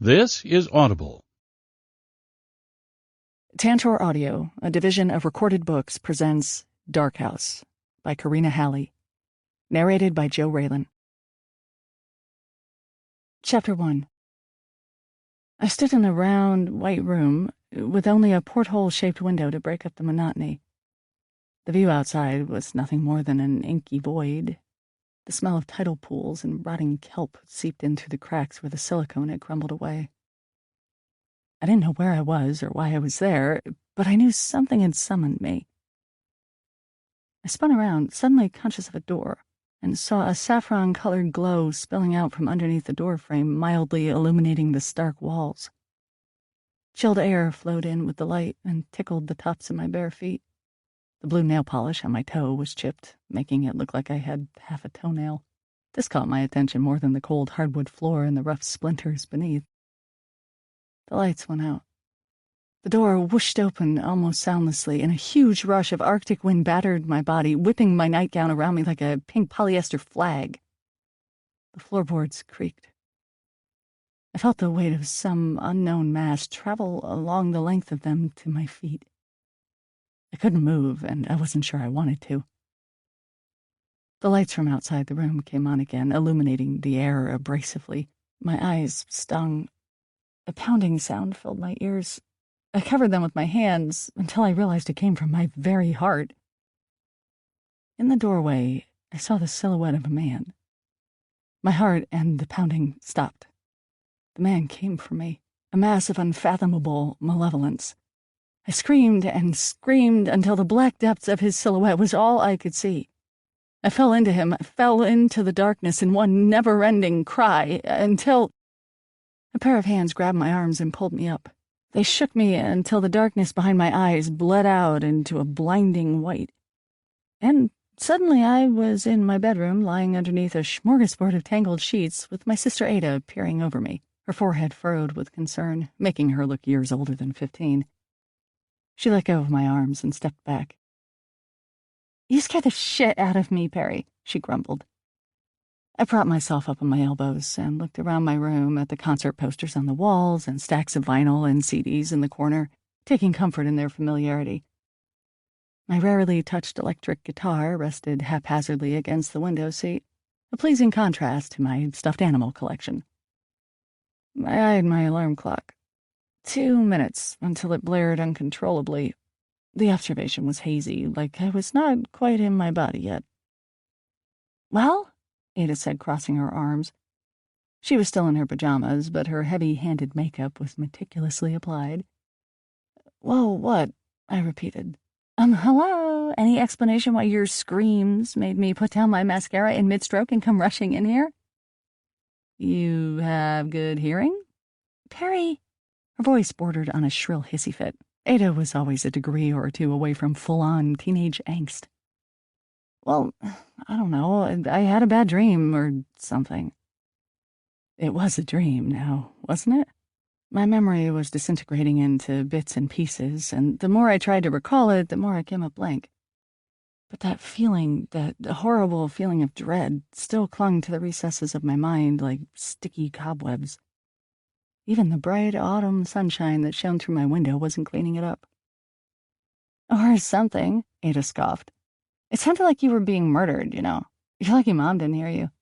This is Audible. Tantor Audio, a division of Recorded Books, presents Darkhouse by Karina Halley, narrated by Joe Raylan. Chapter 1. I stood in a round, white room with only a porthole-shaped window to break up the monotony. The view outside was nothing more than an inky void. The smell of tidal pools and rotting kelp seeped in through the cracks where the silicone had crumbled away. I didn't know where I was or why I was there, but I knew something had summoned me. I spun around, suddenly conscious of a door, and saw a saffron-colored glow spilling out from underneath the door frame, mildly illuminating the stark walls. Chilled air flowed in with the light and tickled the tops of my bare feet. The blue nail polish on my toe was chipped, making it look like I had half a toenail. This caught my attention more than the cold hardwood floor and the rough splinters beneath. The lights went out. The door whooshed open almost soundlessly, and a huge rush of Arctic wind battered my body, whipping my nightgown around me like a pink polyester flag. The floorboards creaked. I felt the weight of some unknown mass travel along the length of them to my feet. I couldn't move, and I wasn't sure I wanted to. The lights from outside the room came on again, illuminating the air abrasively. My eyes stung. A pounding sound filled my ears. I covered them with my hands until I realized it came from my very heart. In the doorway, I saw the silhouette of a man. My heart and the pounding stopped. The man came for me, a mass of unfathomable malevolence. I screamed and screamed until the black depths of his silhouette was all I could see. I fell into him, fell into the darkness in one never-ending cry, until a pair of hands grabbed my arms and pulled me up. They shook me until the darkness behind my eyes bled out into a blinding white. And suddenly I was in my bedroom, lying underneath a smorgasbord of tangled sheets, with my sister Ada peering over me, her forehead furrowed with concern, making her look years older than 15. She let go of my arms and stepped back. "You scared the shit out of me, Perry," she grumbled. I propped myself up on my elbows and looked around my room at the concert posters on the walls and stacks of vinyl and CDs in the corner, taking comfort in their familiarity. My rarely touched electric guitar rested haphazardly against the window seat, a pleasing contrast to my stuffed animal collection. I eyed my alarm clock. 2 minutes until it blared uncontrollably. The observation was hazy, like I was not quite in my body yet. "Well?" Ada said, crossing her arms. She was still in her pajamas, but her heavy-handed makeup was meticulously applied. "Well, what?" I repeated. Hello? Any explanation why your screams made me put down my mascara in mid-stroke and come rushing in here?" "You have good hearing?" "Perry." Her voice bordered on a shrill hissy fit. Ada was always a degree or two away from full-on teenage angst. "Well, I don't know. I had a bad dream or something." It was a dream now, wasn't it? My memory was disintegrating into bits and pieces, and the more I tried to recall it, the more I came up blank. But that feeling, that horrible feeling of dread, still clung to the recesses of my mind like sticky cobwebs. Even the bright autumn sunshine that shone through my window wasn't cleaning it up. "Or something," Ada scoffed. "It sounded like you were being murdered, you know. You're lucky Mom didn't hear you."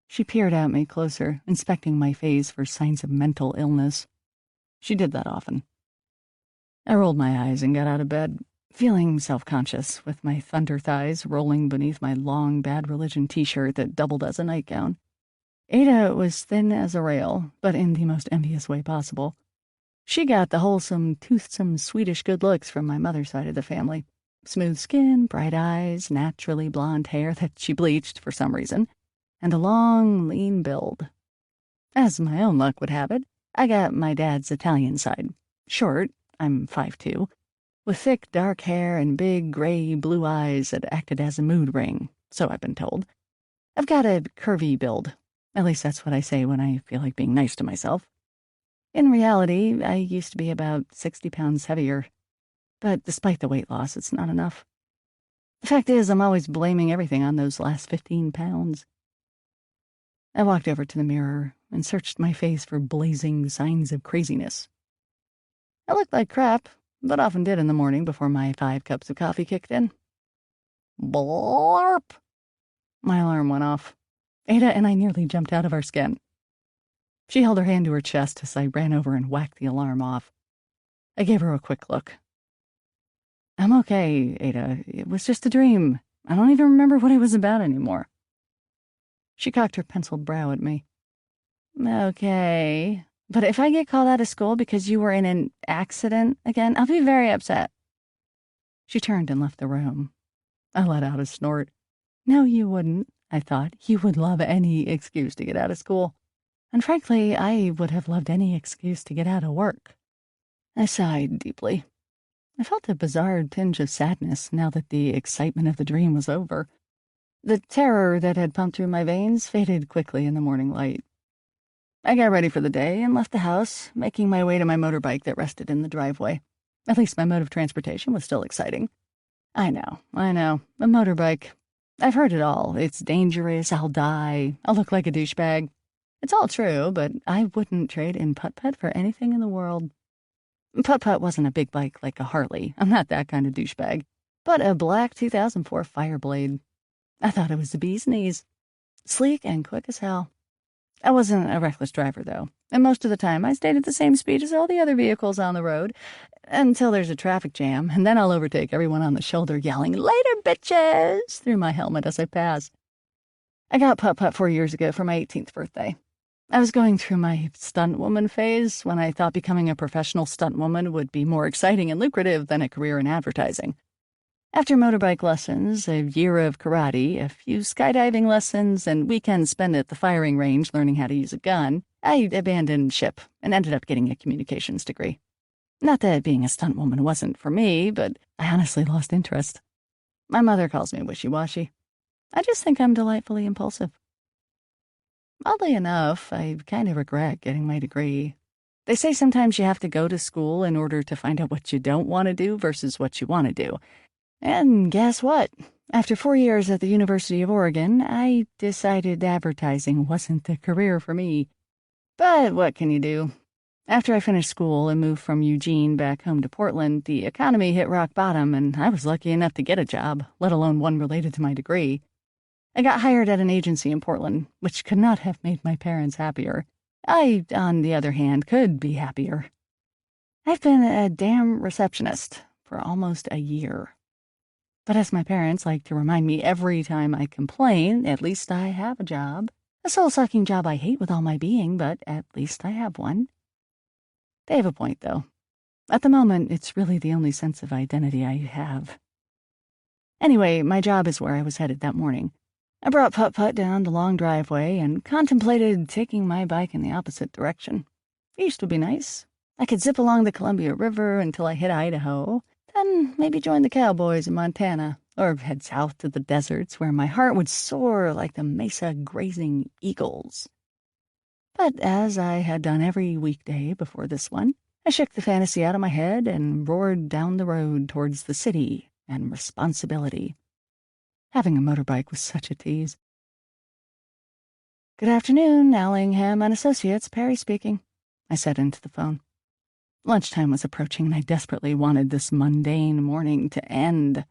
She peered at me closer, inspecting my face for signs of mental illness. She did that often. I rolled my eyes and got out of bed, feeling self-conscious, with my thunder thighs rolling beneath my long Bad Religion t-shirt that doubled as a nightgown. Ada was thin as a rail, but in the most envious way possible. She got the wholesome, toothsome Swedish good looks from my mother's side of the family. Smooth skin, bright eyes, naturally blonde hair that she bleached for some reason, and a long, lean build. As my own luck would have it, I got my dad's Italian side. Short, I'm 5'2", with thick, dark hair and big, gray, blue eyes that acted as a mood ring, so I've been told. I've got a curvy build. At least that's what I say when I feel like being nice to myself. In reality, I used to be about 60 pounds heavier. But despite the weight loss, it's not enough. The fact is, I'm always blaming everything on those last 15 pounds. I walked over to the mirror and searched my face for blazing signs of craziness. I looked like crap, but often did in the morning before my 5 cups of coffee kicked in. Blarp! My alarm went off. Ada and I nearly jumped out of our skin. She held her hand to her chest as I ran over and whacked the alarm off. I gave her a quick look. I'm okay, Ada. It was just a dream. I don't even remember what it was about anymore. She cocked her penciled brow at me. Okay, but if I get called out of school because you were in an accident again, I'll be very upset. She turned and left the room. I let out a snort. No, you wouldn't, I thought. You would love any excuse to get out of school. And frankly, I would have loved any excuse to get out of work. I sighed deeply. I felt a bizarre tinge of sadness now that the excitement of the dream was over. The terror that had pumped through my veins faded quickly in the morning light. I got ready for the day and left the house, making my way to my motorbike that rested in the driveway. At least my mode of transportation was still exciting. I know, a motorbike. I've heard it all. It's dangerous, I'll die, I'll look like a douchebag. It's all true, but I wouldn't trade in putt-putt for anything in the world. Putt-putt wasn't a big bike like a Harley. I'm not that kind of douchebag. But a black 2004 Fireblade. I thought it was the bee's knees. Sleek and quick as hell. I wasn't a reckless driver, though, and most of the time I stayed at the same speed as all the other vehicles on the road, until there's a traffic jam, and then I'll overtake everyone on the shoulder yelling, "Later, bitches!" through my helmet as I pass. I got putt-putt 4 years ago for my 18th birthday. I was going through my stunt woman phase when I thought becoming a professional stunt woman would be more exciting and lucrative than a career in advertising. After motorbike lessons, a year of karate, a few skydiving lessons, and weekends spent at the firing range learning how to use a gun, I abandoned ship and ended up getting a communications degree. Not that being a stunt woman wasn't for me, but I honestly lost interest. My mother calls me wishy-washy. I just think I'm delightfully impulsive. Oddly enough, I kind of regret getting my degree. They say sometimes you have to go to school in order to find out what you don't want to do versus what you want to do. And guess what? After 4 years at the University of Oregon, I decided advertising wasn't the career for me. But what can you do? After I finished school and moved from Eugene back home to Portland, the economy hit rock bottom, and I was lucky enough to get a job, let alone one related to my degree. I got hired at an agency in Portland, which could not have made my parents happier. I, on the other hand, could be happier. I've been a damn receptionist for almost a year. But as my parents like to remind me every time I complain, at least I have a job. A soul-sucking job I hate with all my being, but at least I have one. They have a point, though. At the moment, it's really the only sense of identity I have. Anyway, my job is where I was headed that morning. I brought Putt-Putt down the long driveway and contemplated taking my bike in the opposite direction. East would be nice. I could zip along the Columbia River until I hit Idaho, then maybe join the cowboys in Montana, or head south to the deserts where my heart would soar like the mesa grazing eagles. But as I had done every weekday before this one, I shook the fantasy out of my head and roared down the road towards the city and responsibility. Having a motorbike was such a tease. "Good afternoon, Allingham and Associates, Perry speaking," I said into the phone. Lunchtime was approaching, and I desperately wanted this mundane morning to end.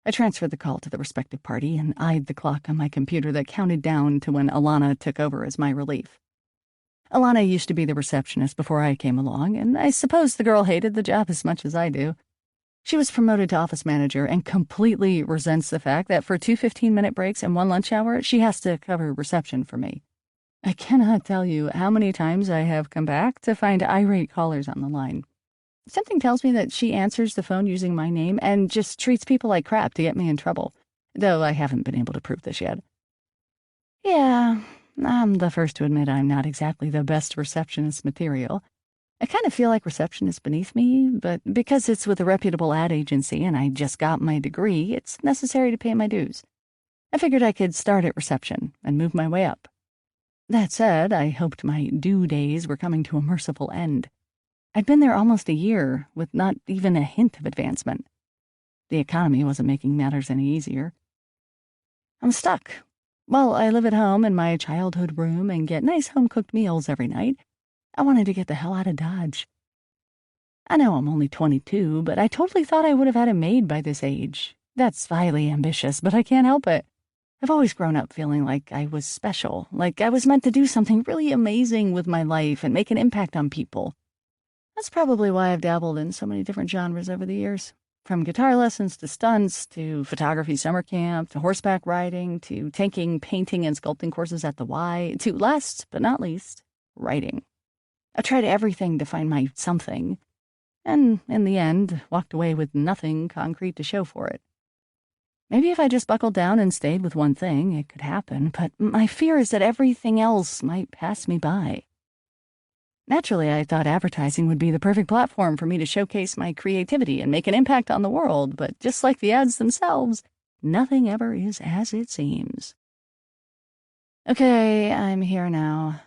I transferred the call to the respective party and eyed the clock on my computer that counted down to when Alana took over as my relief. Alana used to be the receptionist before I came along, and I suppose the girl hated the job as much as I do. She was promoted to office manager and completely resents the fact that for 2 15-minute breaks and 1 lunch hour, she has to cover reception for me. I cannot tell you how many times I have come back to find irate callers on the line. Something tells me that she answers the phone using my name and just treats people like crap to get me in trouble, though I haven't been able to prove this yet. Yeah, I'm the first to admit I'm not exactly the best receptionist material. I kind of feel like reception is beneath me, but because it's with a reputable ad agency and I just got my degree, it's necessary to pay my dues. I figured I could start at reception and move my way up. That said, I hoped my due days were coming to a merciful end. I'd been there almost a year, with not even a hint of advancement. The economy wasn't making matters any easier. I'm stuck. While I live at home in my childhood room and get nice home-cooked meals every night, I wanted to get the hell out of Dodge. I know I'm only 22, but I totally thought I would have had it made by this age. That's highly ambitious, but I can't help it. I've always grown up feeling like I was special, like I was meant to do something really amazing with my life and make an impact on people. That's probably why I've dabbled in so many different genres over the years. From guitar lessons to stunts, to photography summer camp, to horseback riding, to taking painting and sculpting courses at the Y, to last but not least, writing. I've tried everything to find my something, and in the end, walked away with nothing concrete to show for it. Maybe if I just buckled down and stayed with one thing, it could happen, but my fear is that everything else might pass me by. Naturally, I thought advertising would be the perfect platform for me to showcase my creativity and make an impact on the world, but just like the ads themselves, nothing ever is as it seems. Okay, I'm here now.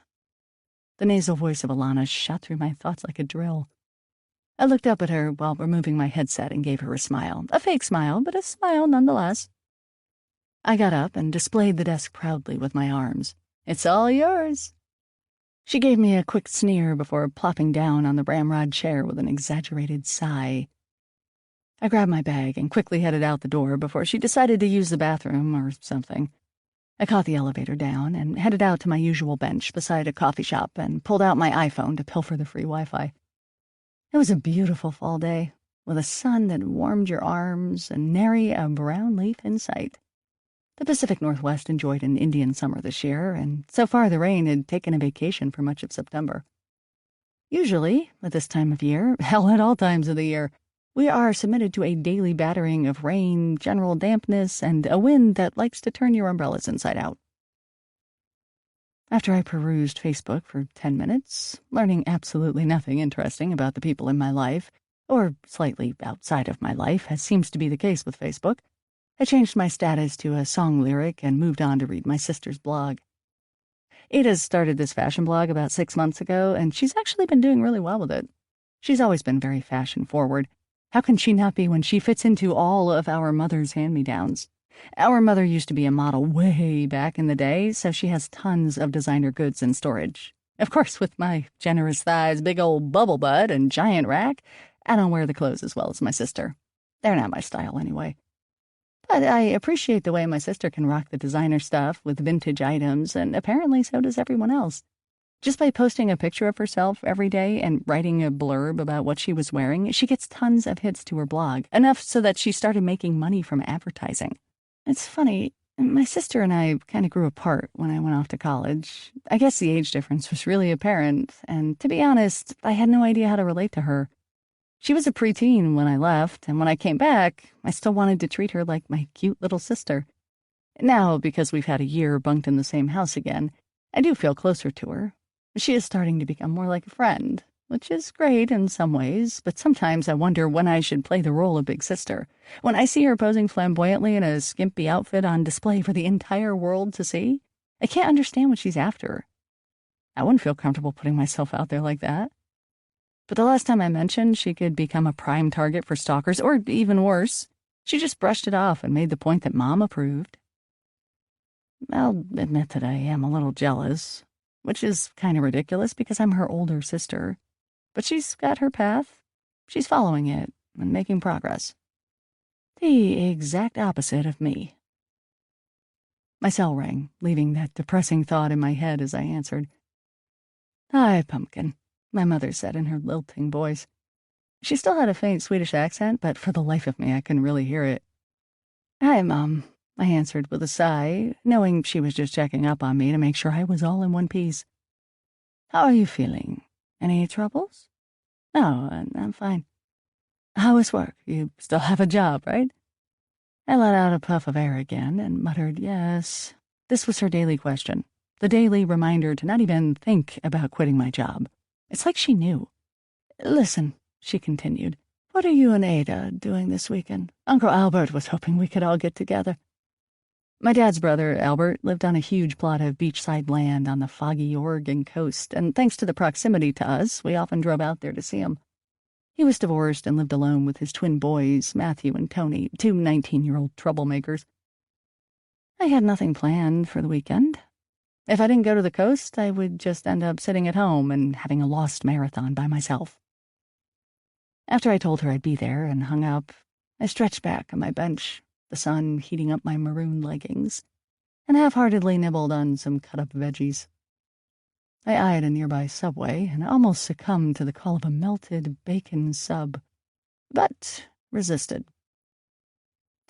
The nasal voice of Alana shot through my thoughts like a drill. I looked up at her while removing my headset and gave her a smile. A fake smile, but a smile nonetheless. I got up and displayed the desk proudly with my arms. It's all yours. She gave me a quick sneer before plopping down on the ramrod chair with an exaggerated sigh. I grabbed my bag and quickly headed out the door before she decided to use the bathroom or something. I caught the elevator down and headed out to my usual bench beside a coffee shop and pulled out my iPhone to pilfer the free Wi-Fi. It was a beautiful fall day, with a sun that warmed your arms and nary a brown leaf in sight. The Pacific Northwest enjoyed an Indian summer this year, and so far the rain had taken a vacation for much of September. Usually, at this time of year, hell, at all times of the year, we are submitted to a daily battering of rain, general dampness, and a wind that likes to turn your umbrellas inside out. After I perused Facebook for 10 minutes, learning absolutely nothing interesting about the people in my life, or slightly outside of my life, as seems to be the case with Facebook, I changed my status to a song lyric and moved on to read my sister's blog. Ada's started this fashion blog about 6 months ago, and she's actually been doing really well with it. She's always been very fashion-forward. How can she not be when she fits into all of our mother's hand-me-downs? Our mother used to be a model way back in the day, so she has tons of designer goods in storage. Of course, with my generous thighs, big old bubble butt, and giant rack, I don't wear the clothes as well as my sister. They're not my style anyway. But I appreciate the way my sister can rock the designer stuff with vintage items, and apparently so does everyone else. Just by posting a picture of herself every day and writing a blurb about what she was wearing, she gets tons of hits to her blog, enough so that she started making money from advertising. It's funny, my sister and I kind of grew apart when I went off to college. I guess the age difference was really apparent, and to be honest, I had no idea how to relate to her. She was a preteen when I left, and when I came back, I still wanted to treat her like my cute little sister. Now, because we've had a year bunked in the same house again, I do feel closer to her. She is starting to become more like a friend, which is great in some ways, but sometimes I wonder when I should play the role of big sister. When I see her posing flamboyantly in a skimpy outfit on display for the entire world to see, I can't understand what she's after. I wouldn't feel comfortable putting myself out there like that. But the last time I mentioned she could become a prime target for stalkers, or even worse, she just brushed it off and made the point that Mom approved. I'll admit that I am a little jealous, which is kind of ridiculous because I'm her older sister. But she's got her path. She's following it and making progress. The exact opposite of me. My cell rang, leaving that depressing thought in my head as I answered. "Hi, Pumpkin," my mother said in her lilting voice. She still had a faint Swedish accent, but for the life of me I couldn't really hear it. "Hi, Mom," I answered with a sigh, knowing she was just checking up on me to make sure I was all in one piece. "How are you feeling? Any troubles?" "No, I'm fine." "How is work? You still have a job, right?" I let out a puff of air again and muttered yes. This was her daily question, the daily reminder to not even think about quitting my job. It's like she knew. "Listen," she continued, "what are you and Ada doing this weekend? Uncle Albert was hoping we could all get together." My dad's brother, Albert, lived on a huge plot of beachside land on the foggy Oregon coast, and thanks to the proximity to us, we often drove out there to see him. He was divorced and lived alone with his twin boys, Matthew and Tony, two 19-year-old troublemakers. I had nothing planned for the weekend. If I didn't go to the coast, I would just end up sitting at home and having a lost marathon by myself. After I told her I'd be there and hung up, I stretched back on my bench, the sun heating up my maroon leggings, and half-heartedly nibbled on some cut-up veggies. I eyed a nearby Subway and almost succumbed to the call of a melted bacon sub, but resisted.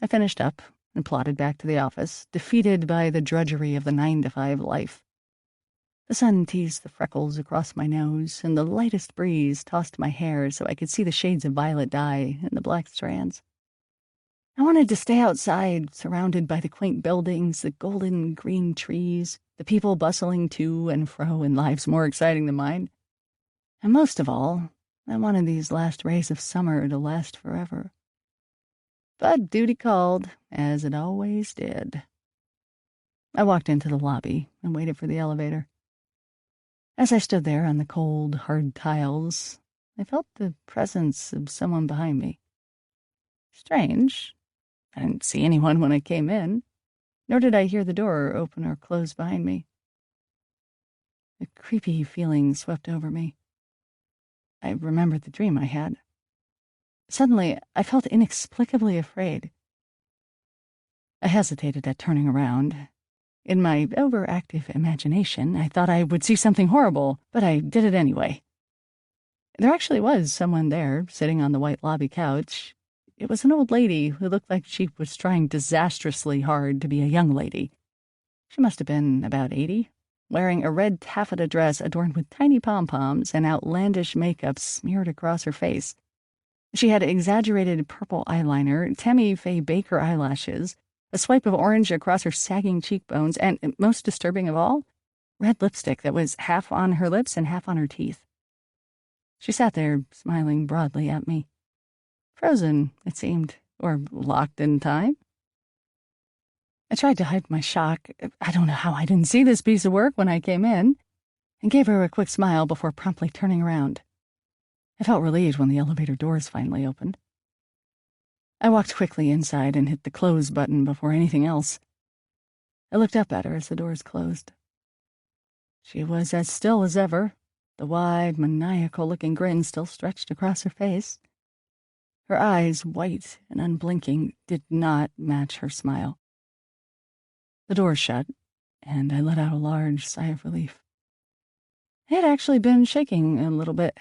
I finished up and plodded back to the office, defeated by the drudgery of the 9-to-5 life. The sun teased the freckles across my nose, and the lightest breeze tossed my hair so I could see the shades of violet dye in the black strands. I wanted to stay outside, surrounded by the quaint buildings, the golden green trees, the people bustling to and fro in lives more exciting than mine. And most of all, I wanted these last rays of summer to last forever. But duty called, as it always did. I walked into the lobby and waited for the elevator. As I stood there on the cold, hard tiles, I felt the presence of someone behind me. Strange. I didn't see anyone when I came in, nor did I hear the door open or close behind me. A creepy feeling swept over me. I remembered the dream I had. Suddenly, I felt inexplicably afraid. I hesitated at turning around. In my overactive imagination, I thought I would see something horrible, but I did it anyway. There actually was someone there, sitting on the white lobby couch. It was an old lady who looked like she was trying disastrously hard to be a young lady. She must have been about 80, wearing a red taffeta dress adorned with tiny pom-poms and outlandish makeup smeared across her face. She had exaggerated purple eyeliner, Tammy Faye Baker eyelashes, a swipe of orange across her sagging cheekbones, and, most disturbing of all, red lipstick that was half on her lips and half on her teeth. She sat there, smiling broadly at me. Frozen, it seemed, or locked in time. I tried to hide my shock. I don't know how I didn't see this piece of work when I came in, and gave her a quick smile before promptly turning around. I felt relieved when the elevator doors finally opened. I walked quickly inside and hit the close button before anything else. I looked up at her as the doors closed. She was as still as ever, the wide, maniacal-looking grin still stretched across her face. Her eyes, white and unblinking, did not match her smile. The door shut, and I let out a large sigh of relief. I had actually been shaking a little bit.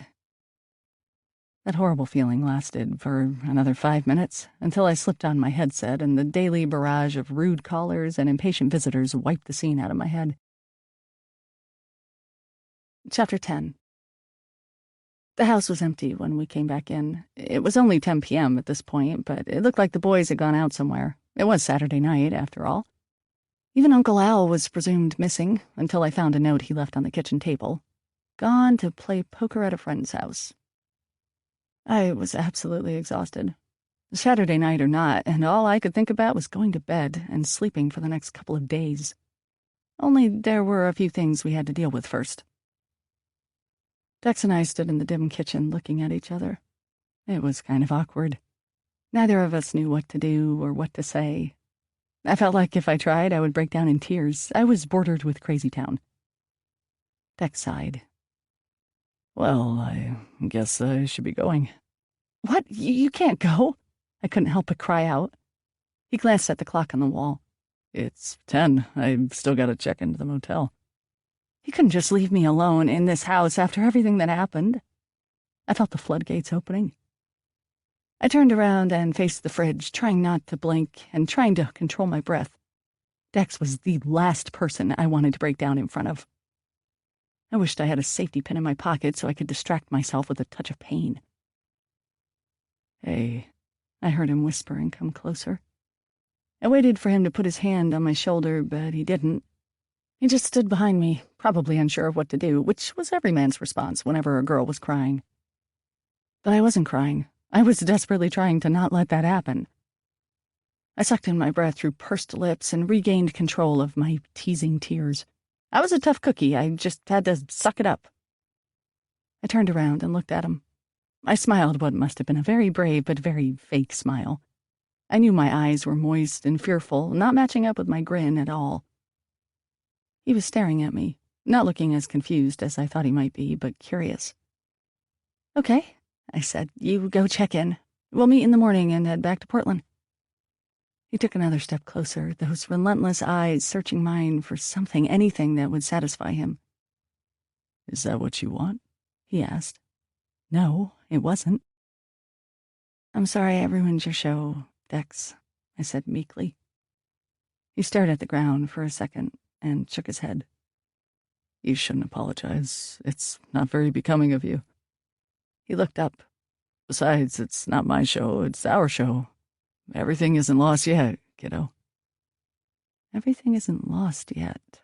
That horrible feeling lasted for another 5 minutes, until I slipped on my headset and the daily barrage of rude callers and impatient visitors wiped the scene out of my head. Chapter 10. The house was empty when we came back in. It was only 10 p.m. at this point, but it looked like the boys had gone out somewhere. It was Saturday night, after all. Even Uncle Al was presumed missing, until I found a note he left on the kitchen table. Gone to play poker at a friend's house. I was absolutely exhausted. Saturday night or not, and all I could think about was going to bed and sleeping for the next couple of days. Only there were a few things we had to deal with first. Dex and I stood in the dim kitchen looking at each other. It was kind of awkward. Neither of us knew what to do or what to say. I felt like if I tried, I would break down in tears. I was bordered with crazy town. Dex sighed. Well, I guess I should be going. What? You can't go? I couldn't help but cry out. He glanced at the clock on the wall. It's 10. I've still got to check into the motel. He couldn't just leave me alone in this house after everything that happened. I felt the floodgates opening. I turned around and faced the fridge, trying not to blink and trying to control my breath. Dex was the last person I wanted to break down in front of. I wished I had a safety pin in my pocket so I could distract myself with a touch of pain. Hey, I heard him whisper and come closer. I waited for him to put his hand on my shoulder, but he didn't. He just stood behind me, probably unsure of what to do, which was every man's response whenever a girl was crying. But I wasn't crying. I was desperately trying to not let that happen. I sucked in my breath through pursed lips and regained control of my teasing tears. I was a tough cookie. I just had to suck it up. I turned around and looked at him. I smiled what must have been a very brave but very fake smile. I knew my eyes were moist and fearful, not matching up with my grin at all. He was staring at me, not looking as confused as I thought he might be, but curious. "Okay," I said. "You go check in. We'll meet in the morning and head back to Portland." He took another step closer, those relentless eyes searching mine for something, anything that would satisfy him. "Is that what you want?" he asked. No, it wasn't. "I'm sorry I ruined your show, Dex," I said meekly. He stared at the ground for a second and shook his head. "You shouldn't apologize. It's not very becoming of you." He looked up. "Besides, it's not my show, it's our show. Everything isn't lost yet, kiddo." Everything isn't lost yet.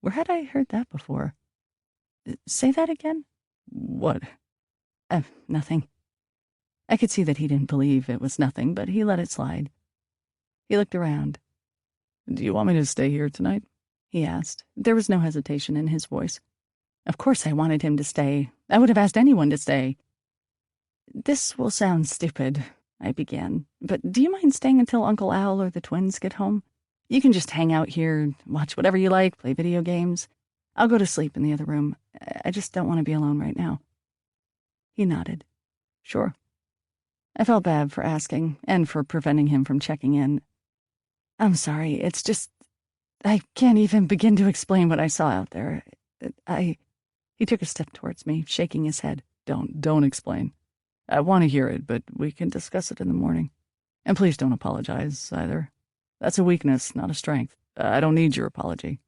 Where had I heard that before? Say that again? "What?" Nothing. I could see that he didn't believe it was nothing, but he let it slide. He looked around. "Do you want me to stay here tonight?" he asked. There was no hesitation in his voice. Of course I wanted him to stay. I would have asked anyone to stay. "This will sound stupid," I began, "but do you mind staying until Uncle Al or the twins get home? You can just hang out here, watch whatever you like, play video games. I'll go to sleep in the other room. I just don't want to be alone right now." He nodded. "Sure." I felt bad for asking, and for preventing him from checking in. "I'm sorry, it's just... I can't even begin to explain what I saw out there. He took a step towards me, shaking his head. Don't explain. I want to hear it, but we can discuss it in the morning. And please don't apologize, either. That's a weakness, not a strength. I don't need your apology.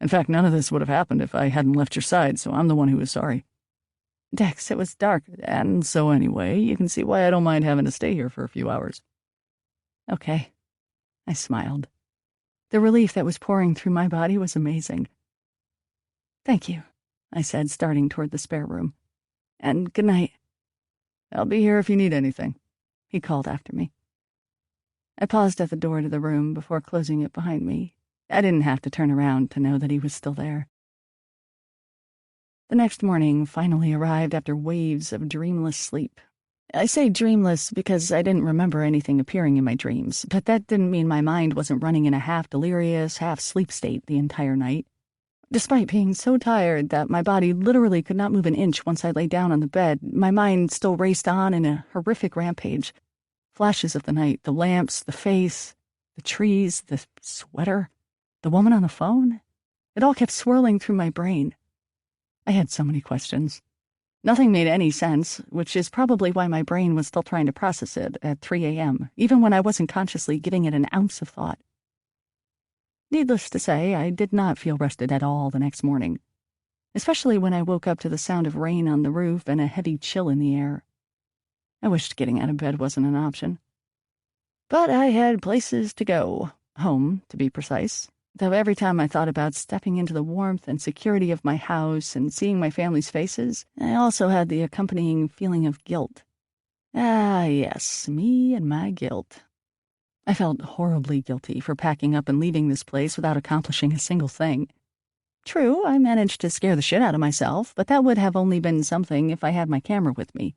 In fact, none of this would have happened if I hadn't left your side, so I'm the one who is sorry." "Dex, it was dark." "And so anyway, you can see why I don't mind having to stay here for a few hours." "Okay." I smiled. The relief that was pouring through my body was amazing. "Thank you," I said, starting toward the spare room. "And good night." "I'll be here if you need anything," he called after me. I paused at the door to the room before closing it behind me. I didn't have to turn around to know that he was still there. The next morning finally arrived after waves of dreamless sleep. I say dreamless because I didn't remember anything appearing in my dreams, but that didn't mean my mind wasn't running in a half-delirious, half-sleep state the entire night. Despite being so tired that my body literally could not move an inch once I lay down on the bed, my mind still raced on in a horrific rampage. Flashes of the night, the lamps, the face, the trees, the sweater, the woman on the phone. It all kept swirling through my brain. I had so many questions. Nothing made any sense, which is probably why my brain was still trying to process it at 3 a.m., even when I wasn't consciously giving it an ounce of thought. Needless to say, I did not feel rested at all the next morning, especially when I woke up to the sound of rain on the roof and a heavy chill in the air. I wished getting out of bed wasn't an option. But I had places to go, home, to be precise, though every time I thought about stepping into the warmth and security of my house and seeing my family's faces, I also had the accompanying feeling of guilt. Ah, yes, me and my guilt. I felt horribly guilty for packing up and leaving this place without accomplishing a single thing. True, I managed to scare the shit out of myself, but that would have only been something if I had my camera with me.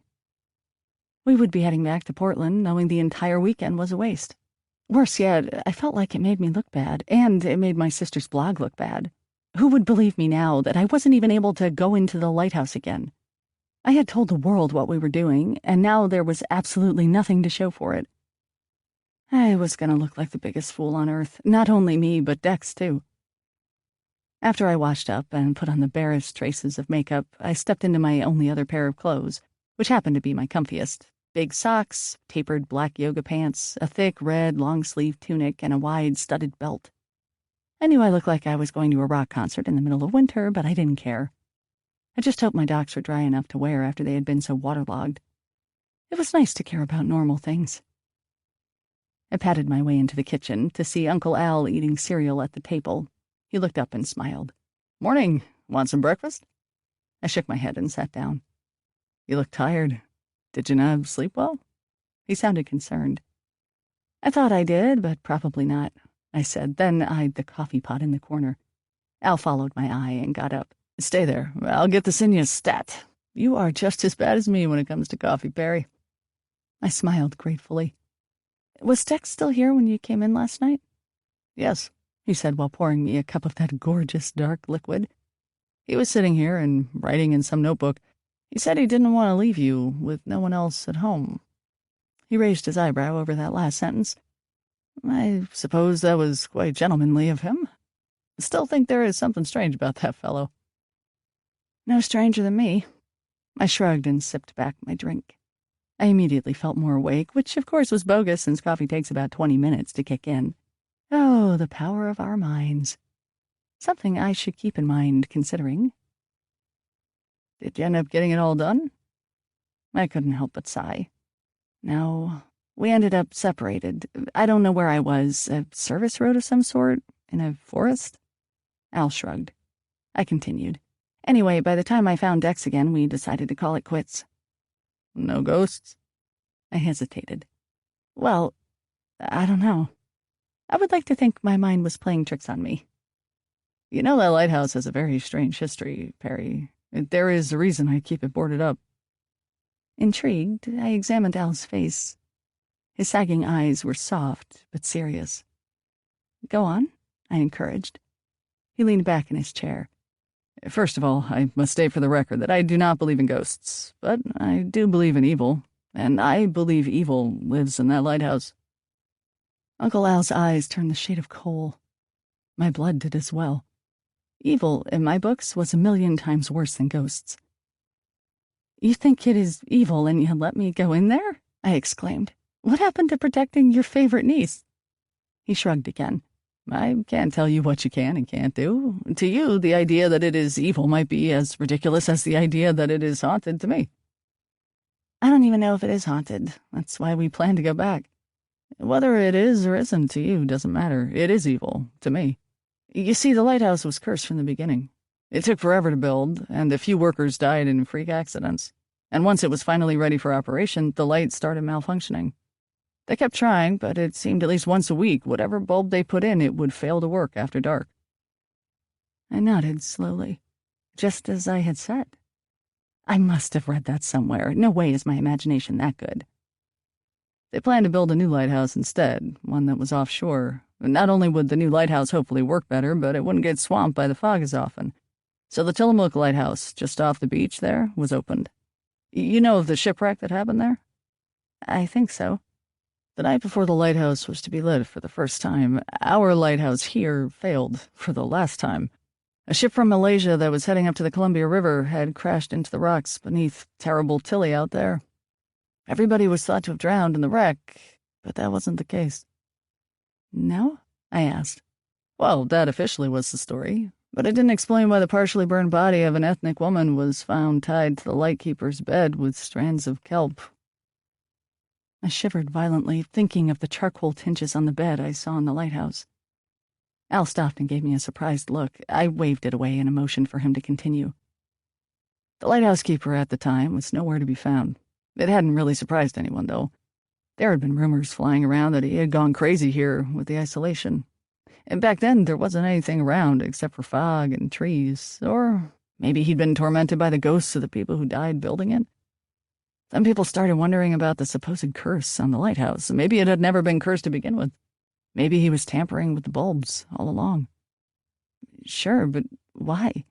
We would be heading back to Portland, knowing the entire weekend was a waste. Worse yet, I felt like it made me look bad, and it made my sister's blog look bad. Who would believe me now that I wasn't even able to go into the lighthouse again? I had told the world what we were doing, and now there was absolutely nothing to show for it. I was going to look like the biggest fool on earth, not only me, but Dex, too. After I washed up and put on the barest traces of makeup, I stepped into my only other pair of clothes, which happened to be my comfiest. Big socks, tapered black yoga pants, a thick red long-sleeved tunic, and a wide studded belt. I knew I looked like I was going to a rock concert in the middle of winter, but I didn't care. I just hoped my docs were dry enough to wear after they had been so waterlogged. It was nice to care about normal things. I patted my way into the kitchen to see Uncle Al eating cereal at the table. He looked up and smiled. "Morning. Want some breakfast?" I shook my head and sat down. "You look tired. Did you not sleep well?" He sounded concerned. "I thought I did, but probably not," I said, then eyed the coffee pot in the corner. Al followed my eye and got up. "Stay there. I'll get this in you stat. You are just as bad as me when it comes to coffee, Perry." I smiled gratefully. Was Dex still here when you came in last night? Yes, he said while pouring me a cup of that gorgeous dark liquid. He was sitting here and writing in some notebook. He said he didn't want to leave you with no one else at home. He raised his eyebrow over that last sentence. I suppose that was quite gentlemanly of him. Still think there is something strange about that fellow. No stranger than me. I shrugged and sipped back my drink. I immediately felt more awake, which of course was bogus since coffee takes about 20 minutes to kick in. Oh, the power of our minds. Something I should keep in mind considering. Did you end up getting it all done? I couldn't help but sigh. No, we ended up separated. I don't know where I was. A service road of some sort? In a forest? Al shrugged. I continued. Anyway, by the time I found Dex again, we decided to call it quits. No ghosts? I hesitated. Well, I don't know. I would like to think my mind was playing tricks on me. You know that lighthouse has a very strange history, Perry. There is a reason I keep it boarded up. Intrigued, I examined Al's face. His sagging eyes were soft but serious. Go on, I encouraged. He leaned back in his chair. First of all, I must state for the record that I do not believe in ghosts, but I do believe in evil, and I believe evil lives in that lighthouse. Uncle Al's eyes turned the shade of coal. My blood did as well. Evil, in my books, was 1,000,000 times worse than ghosts. You think it is evil and you let me go in there? I exclaimed. What happened to protecting your favorite niece? He shrugged again. I can't tell you what you can and can't do. To you, the idea that it is evil might be as ridiculous as the idea that it is haunted to me. I don't even know if it is haunted. That's why we plan to go back. Whether it is or isn't to you doesn't matter. It is evil to me. You see, the lighthouse was cursed from the beginning. It took forever to build, and a few workers died in freak accidents. And once it was finally ready for operation, the light started malfunctioning. They kept trying, but it seemed at least once a week, whatever bulb they put in, it would fail to work after dark. I nodded slowly, just as I had said. I must have read that somewhere. No way is my imagination that good. They planned to build a new lighthouse instead, one that was offshore. Not only would the new lighthouse hopefully work better, but it wouldn't get swamped by the fog as often. So the Tillamook Lighthouse, just off the beach there, was opened. You know of the shipwreck that happened there? I think so. The night before the lighthouse was to be lit for the first time, our lighthouse here failed for the last time. A ship from Malaysia that was heading up to the Columbia River had crashed into the rocks beneath terrible Tilly out there. Everybody was thought to have drowned in the wreck, but that wasn't the case. No? I asked. Well, that officially was the story, but it didn't explain why the partially burned body of an ethnic woman was found tied to the lightkeeper's bed with strands of kelp. I shivered violently, thinking of the charcoal tinges on the bed I saw in the lighthouse. Al stopped and gave me a surprised look. I waved it away in a motion for him to continue. The lighthouse keeper at the time was nowhere to be found. It hadn't really surprised anyone, though. There had been rumors flying around that he had gone crazy here with the isolation. And back then, there wasn't anything around except for fog and trees, or maybe he'd been tormented by the ghosts of the people who died building it. Some people started wondering about the supposed curse on the lighthouse. Maybe it had never been cursed to begin with. Maybe he was tampering with the bulbs all along. Sure, but why?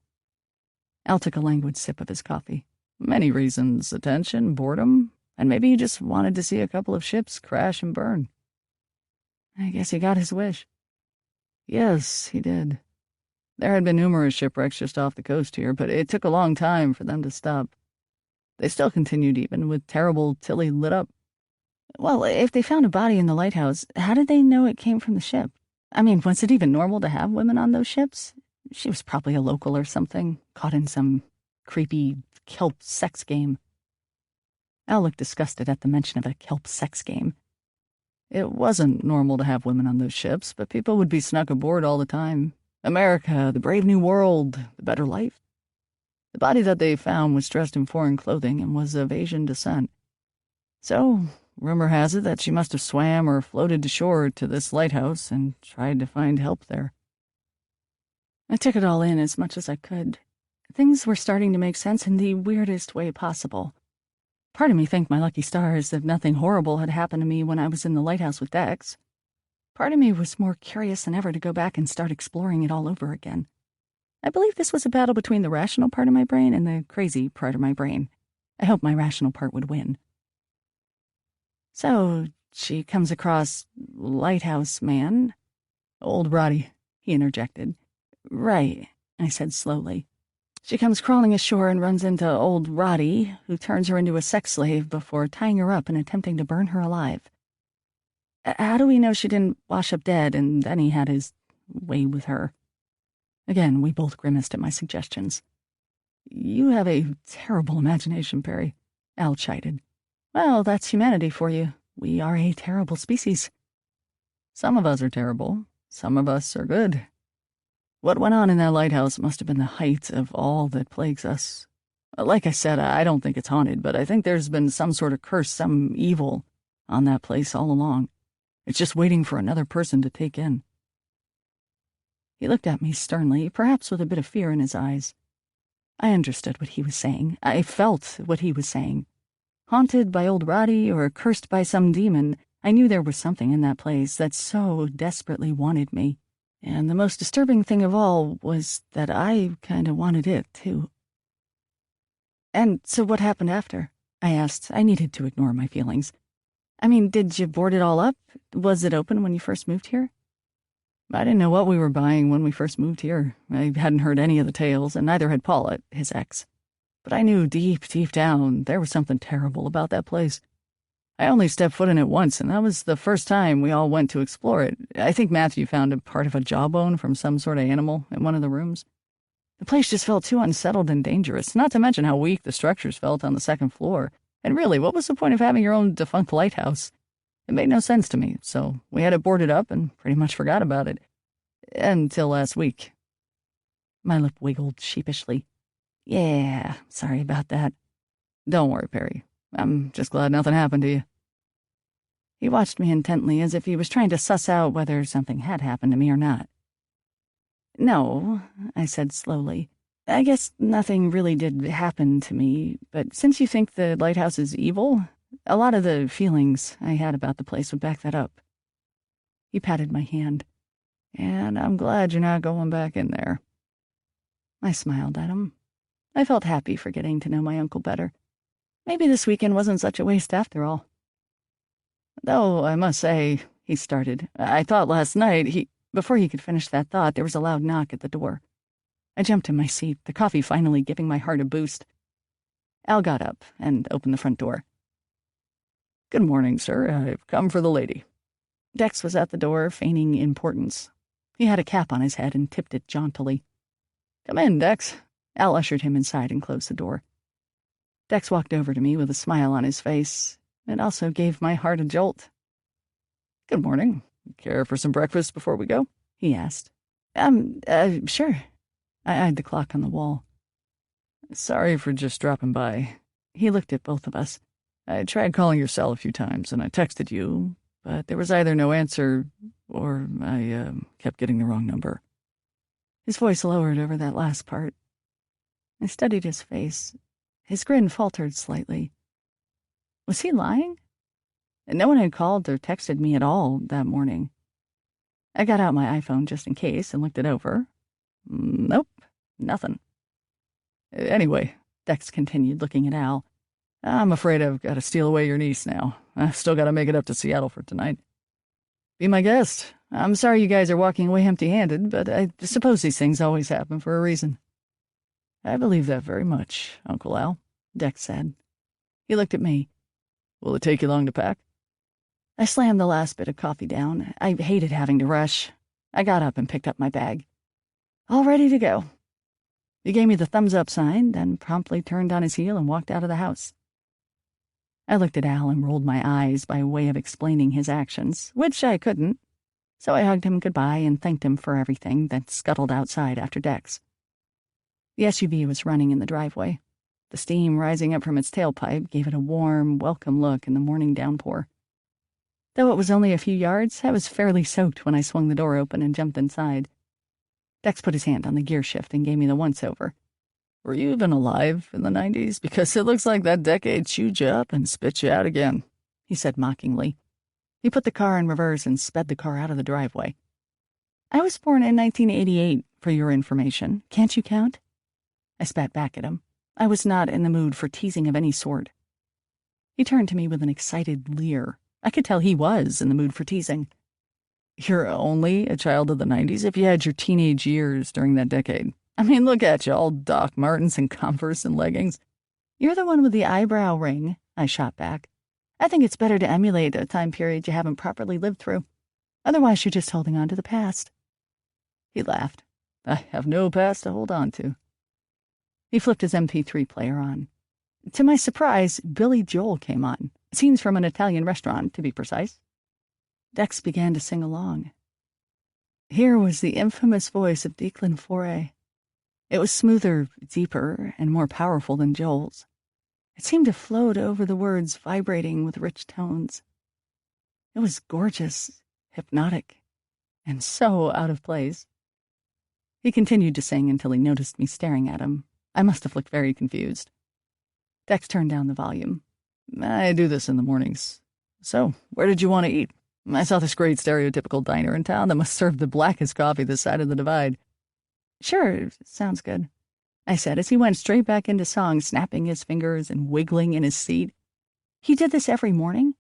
Al took a languid sip of his coffee. Many reasons: attention, boredom, and maybe he just wanted to see a couple of ships crash and burn. I guess he got his wish. Yes, he did. There had been numerous shipwrecks just off the coast here, but it took a long time for them to stop. They still continued even, with terrible Tilly lit up. Well, if they found a body in the lighthouse, how did they know it came from the ship? I mean, was it even normal to have women on those ships? She was probably a local or something, caught in some creepy kelp sex game. Al looked disgusted at the mention of a kelp sex game. It wasn't normal to have women on those ships, but people would be snuck aboard all the time. America, the brave new world, the better life. The body that they found was dressed in foreign clothing and was of Asian descent. So, rumor has it that she must have swam or floated to shore to this lighthouse and tried to find help there. I took it all in as much as I could. Things were starting to make sense in the weirdest way possible. Part of me thanked my lucky stars that nothing horrible had happened to me when I was in the lighthouse with Dex. Part of me was more curious than ever to go back and start exploring it all over again. I believe this was a battle between the rational part of my brain and the crazy part of my brain. I hoped my rational part would win. So, she comes across Lighthouse Man. Old Roddy, he interjected. Right, I said slowly. She comes crawling ashore and runs into old Roddy, who turns her into a sex slave before tying her up and attempting to burn her alive. How do we know she didn't wash up dead and then he had his way with her? Again, we both grimaced at my suggestions. You have a terrible imagination, Perry, Al chided. Well, that's humanity for you. We are a terrible species. Some of us are terrible. Some of us are good. What went on in that lighthouse must have been the height of all that plagues us. Like I said, I don't think it's haunted, but I think there's been some sort of curse, some evil on that place all along. It's just waiting for another person to take in. He looked at me sternly, perhaps with a bit of fear in his eyes. I understood what he was saying. I felt what he was saying. Haunted by old Roddy or cursed by some demon, I knew there was something in that place that so desperately wanted me. And the most disturbing thing of all was that I kind of wanted it, too. And so what happened after? I asked. I needed to ignore my feelings. I mean, did you board it all up? Was it open when you first moved here? I didn't know what we were buying when we first moved here. I hadn't heard any of the tales, and neither had Paula, his ex. But I knew deep, deep down there was something terrible about that place. I only stepped foot in it once, and that was the first time we all went to explore it. I think Matthew found a part of a jawbone from some sort of animal in one of the rooms. The place just felt too unsettled and dangerous, not to mention how weak the structures felt on the second floor. And really, what was the point of having your own defunct lighthouse? It made no sense to me, so we had it boarded up and pretty much forgot about it. Until last week. My lip wiggled sheepishly. Yeah, sorry about that. Don't worry, Perry. I'm just glad nothing happened to you. He watched me intently as if he was trying to suss out whether something had happened to me or not. No, I said slowly. I guess nothing really did happen to me, but since you think the lighthouse is evil, a lot of the feelings I had about the place would back that up. He patted my hand. And I'm glad you're not going back in there. I smiled at him. I felt happy for getting to know my uncle better. Maybe this weekend wasn't such a waste after all. Though, I must say, he started. I thought last night Before he could finish that thought, there was a loud knock at the door. I jumped in my seat, the coffee finally giving my heart a boost. Al got up and opened the front door. Good morning, sir. I've come for the lady. Dex was at the door, feigning importance. He had a cap on his head and tipped it jauntily. Come in, Dex. Al ushered him inside and closed the door. Dex walked over to me with a smile on his face. It also gave my heart a jolt. Good morning. Care for some breakfast before we go? He asked. Sure. I eyed the clock on the wall. Sorry for just dropping by. He looked at both of us. I tried calling your cell a few times, and I texted you, but there was either no answer or I kept getting the wrong number. His voice lowered over that last part. I studied his face. His grin faltered slightly. Was he lying? No one had called or texted me at all that morning. I got out my iPhone just in case and looked it over. Nope, nothing. Anyway, Dex continued, looking at Al. I'm afraid I've got to steal away your niece now. I've still got to make it up to Seattle for tonight. Be my guest. I'm sorry you guys are walking away empty-handed, but I suppose these things always happen for a reason. I believe that very much, Uncle Al, Dex said. He looked at me. Will it take you long to pack? I slammed the last bit of coffee down. I hated having to rush. I got up and picked up my bag. All ready to go. He gave me the thumbs-up sign, then promptly turned on his heel and walked out of the house. I looked at Al and rolled my eyes by way of explaining his actions, which I couldn't, so I hugged him goodbye and thanked him for everything, then scuttled outside after Dex. The SUV was running in the driveway. The steam rising up from its tailpipe gave it a warm, welcome look in the morning downpour. Though it was only a few yards, I was fairly soaked when I swung the door open and jumped inside. Dex put his hand on the gear shift and gave me the once-over. Were you even alive in the 90s? Because it looks like that decade chewed you up and spit you out again," he said mockingly. He put the car in reverse and sped the car out of the driveway. "I was born in 1988, for your information. Can't you count?" I spat back at him. I was not in the mood for teasing of any sort. He turned to me with an excited leer. I could tell he was in the mood for teasing. "You're only a child of the 90s if you had your teenage years during that decade. I mean, look at you, all Doc Martens and Converse and leggings." "You're the one with the eyebrow ring," I shot back. "I think it's better to emulate a time period you haven't properly lived through. Otherwise, you're just holding on to the past." He laughed. "I have no past to hold on to." He flipped his MP3 player on. To my surprise, Billy Joel came on. Scenes from an Italian restaurant, to be precise. Dex began to sing along. Here was the infamous voice of Declan Foray. It was smoother, deeper, and more powerful than Joel's. It seemed to float over the words, vibrating with rich tones. It was gorgeous, hypnotic, and so out of place. He continued to sing until he noticed me staring at him. I must have looked very confused. Dex turned down the volume. "I do this in the mornings. So, where did you want to eat? I saw this great stereotypical diner in town that must serve the blackest coffee this side of the divide." "Sure, sounds good," I said as he went straight back into song, snapping his fingers and wiggling in his seat. "He did this every morning?"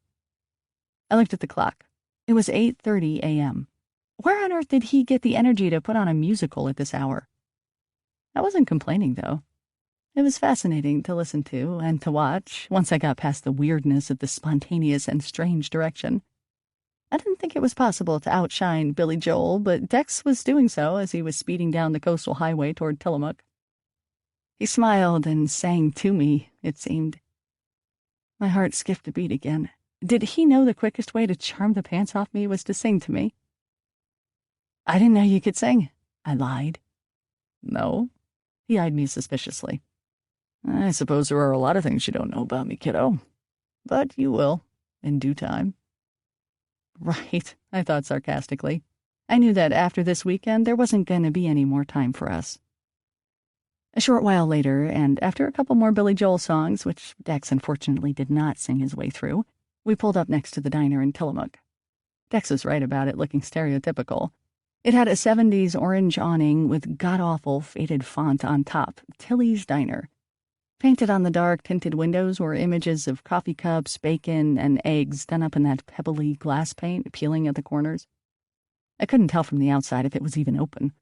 I looked at the clock. It was 8:30 a.m. Where on earth did he get the energy to put on a musical at this hour? I wasn't complaining, though. It was fascinating to listen to and to watch once I got past the weirdness of the spontaneous and strange direction. I didn't think it was possible to outshine Billy Joel, but Dex was doing so as he was speeding down the coastal highway toward Tillamook. He smiled and sang to me, it seemed. My heart skipped a beat again. Did he know the quickest way to charm the pants off me was to sing to me? "I didn't know you could sing," I lied. "No?" He eyed me suspiciously. "I suppose there are a lot of things you don't know about me, kiddo. But you will, in due time." Right, I thought sarcastically. I knew that after this weekend, there wasn't going to be any more time for us. A short while later, and after a couple more Billy Joel songs, which Dex unfortunately did not sing his way through, we pulled up next to the diner in Tillamook. Dex was right about it looking stereotypical. It had a 70s orange awning with god-awful faded font on top, Tilly's Diner. Painted on the dark tinted windows were images of coffee cups, bacon, and eggs done up in that pebbly glass paint peeling at the corners. I couldn't tell from the outside if it was even open.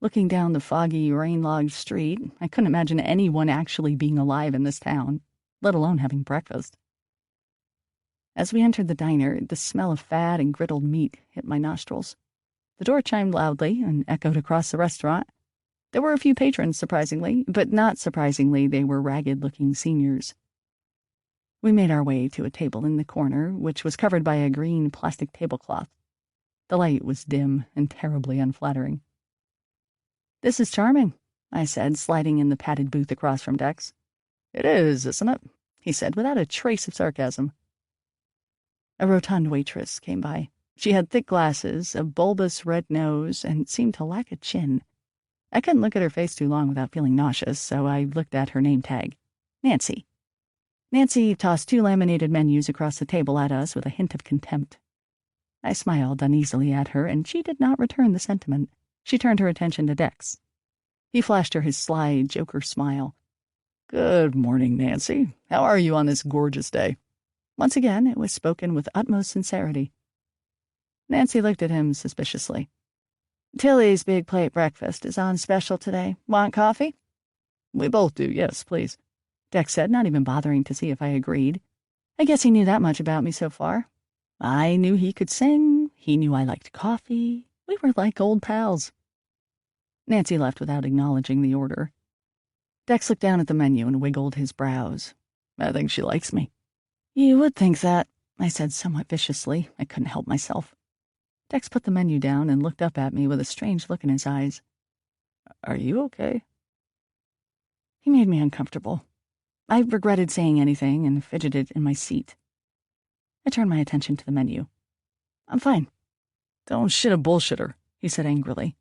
Looking down the foggy, rain-logged street, I couldn't imagine anyone actually being alive in this town, let alone having breakfast. As we entered the diner, the smell of fat and griddled meat hit my nostrils. The door chimed loudly and echoed across the restaurant. There were a few patrons, surprisingly, but not surprisingly, they were ragged-looking seniors. We made our way to a table in the corner, which was covered by a green plastic tablecloth. The light was dim and terribly unflattering. "This is charming," I said, sliding in the padded booth across from Dex. "It is, isn't it?" he said, without a trace of sarcasm. A rotund waitress came by. She had thick glasses, a bulbous red nose, and seemed to lack a chin. I couldn't look at her face too long without feeling nauseous, so I looked at her name tag. Nancy. Nancy tossed 2 laminated menus across the table at us with a hint of contempt. I smiled uneasily at her, and she did not return the sentiment. She turned her attention to Dex. He flashed her his sly Joker smile. "Good morning, Nancy. How are you on this gorgeous day?" Once again, it was spoken with utmost sincerity. Nancy looked at him suspiciously. "Tilly's big plate breakfast is on special today. Want coffee?" "We both do, yes, please," Dex said, not even bothering to see if I agreed. I guess he knew that much about me so far. I knew he could sing. He knew I liked coffee. We were like old pals. Nancy left without acknowledging the order. Dex looked down at the menu and wiggled his brows. "I think she likes me." "You would think that," I said somewhat viciously. I couldn't help myself. Dex put the menu down and looked up at me with a strange look in his eyes. "Are you okay?" He made me uncomfortable. I regretted saying anything and fidgeted in my seat. I turned my attention to the menu. "I'm fine." "Don't shit a bullshitter," he said angrily.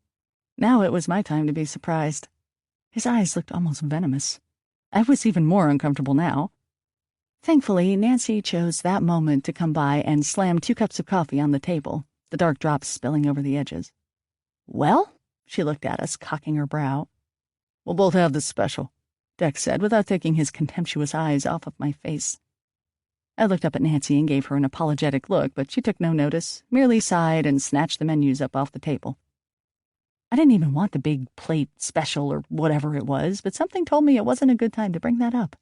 Now it was my time to be surprised. His eyes looked almost venomous. I was even more uncomfortable now. Thankfully, Nancy chose that moment to come by and slam 2 cups of coffee on the table, the dark drops spilling over the edges. "Well?" She looked at us, cocking her brow. "We'll both have this special," Dex said, without taking his contemptuous eyes off of my face. I looked up at Nancy and gave her an apologetic look, but she took no notice, merely sighed and snatched the menus up off the table. I didn't even want the big plate special or whatever it was, but something told me it wasn't a good time to bring that up.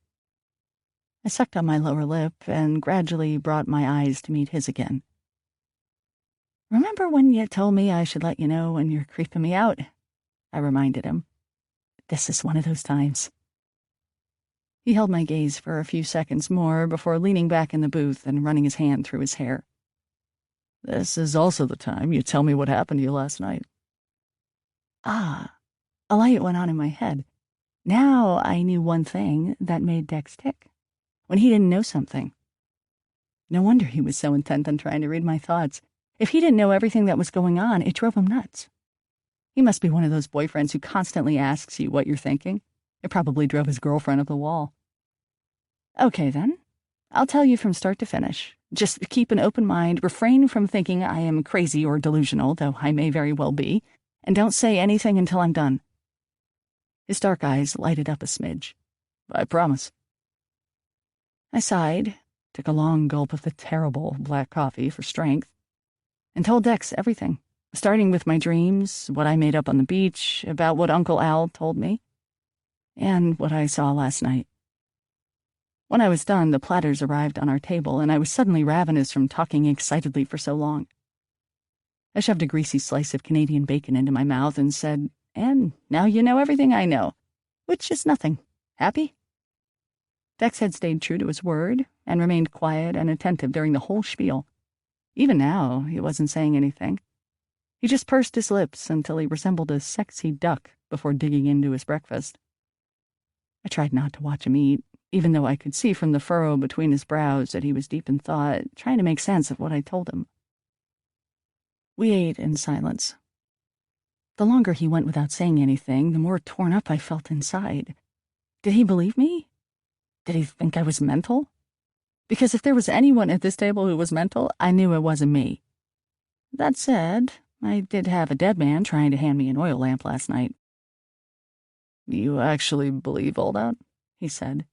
I sucked on my lower lip and gradually brought my eyes to meet his again. "Remember when you told me I should let you know when you're creeping me out?" I reminded him. "This is one of those times." He held my gaze for a few seconds more before leaning back in the booth and running his hand through his hair. "This is also the time you tell me what happened to you last night." Ah, a light went on in my head. Now I knew one thing that made Dex tick. When he didn't know something. No wonder he was so intent on trying to read my thoughts. If he didn't know everything that was going on, it drove him nuts. He must be one of those boyfriends who constantly asks you what you're thinking. It probably drove his girlfriend up the wall. "Okay, then. I'll tell you from start to finish. Just keep an open mind, refrain from thinking I am crazy or delusional, though I may very well be, and don't say anything until I'm done." His dark eyes lighted up a smidge. "I promise." I sighed, took a long gulp of the terrible black coffee for strength, and told Dex everything, starting with my dreams, what I made up on the beach, about what Uncle Al told me, and what I saw last night. When I was done, the platters arrived on our table, and I was suddenly ravenous from talking excitedly for so long. I shoved a greasy slice of Canadian bacon into my mouth and said, "And now you know everything I know, which is nothing. Happy?" Dex had stayed true to his word and remained quiet and attentive during the whole spiel. Even now, he wasn't saying anything. He just pursed his lips until he resembled a sexy duck before digging into his breakfast. I tried not to watch him eat, even though I could see from the furrow between his brows that he was deep in thought, trying to make sense of what I told him. We ate in silence. The longer he went without saying anything, the more torn up I felt inside. Did he believe me? Did he think I was mental? Because if there was anyone at this table who was mental, I knew it wasn't me. That said, I did have a dead man trying to hand me an oil lamp last night. "You actually believe all that?" he said.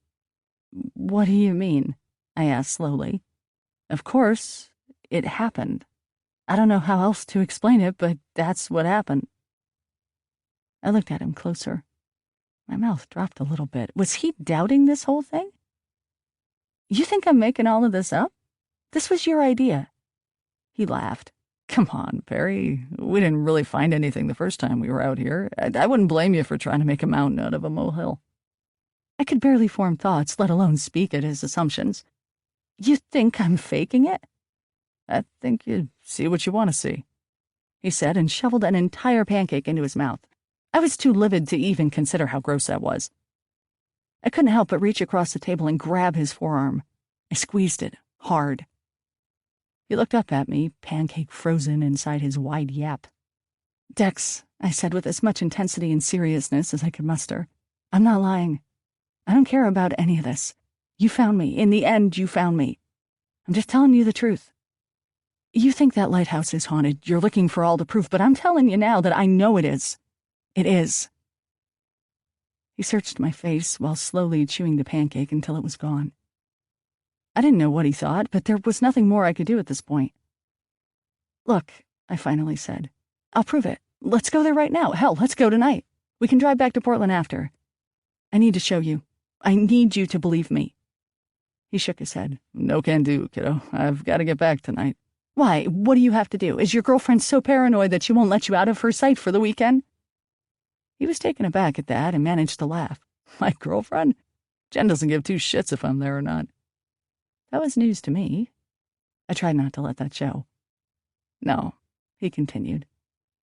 "What do you mean?" I asked slowly. "Of course, it happened. I don't know how else to explain it, but that's what happened." I looked at him closer. My mouth dropped a little bit. Was he doubting this whole thing? "You think I'm making all of this up? This was your idea." He laughed. "Come on, Perry. We didn't really find anything the first time we were out here. I wouldn't blame you for trying to make a mountain out of a molehill." I could barely form thoughts, let alone speak at his assumptions. "You think I'm faking it?" "I think you see what you want to see," he said, and shoveled an entire pancake into his mouth. I was too livid to even consider how gross that was. I couldn't help but reach across the table and grab his forearm. I squeezed it, hard. He looked up at me, pancake frozen inside his wide yap. "Dex," I said with as much intensity and seriousness as I could muster, "I'm not lying. I don't care about any of this. You found me. In the end, you found me. I'm just telling you the truth. You think that lighthouse is haunted. You're looking for all the proof, but I'm telling you now that I know it is. It is." He searched my face while slowly chewing the pancake until it was gone. I didn't know what he thought, but there was nothing more I could do at this point. "Look," I finally said, "I'll prove it. Let's go there right now. Hell, let's go tonight. We can drive back to Portland after. I need to show you. I need you to believe me." He shook his head. "No can do, kiddo. I've got to get back tonight." "Why? What do you have to do? Is your girlfriend so paranoid that she won't let you out of her sight for the weekend?" He was taken aback at that and managed to laugh. "My girlfriend? Jen doesn't give two shits if I'm there or not." That was news to me. I tried not to let that show. "No," he continued.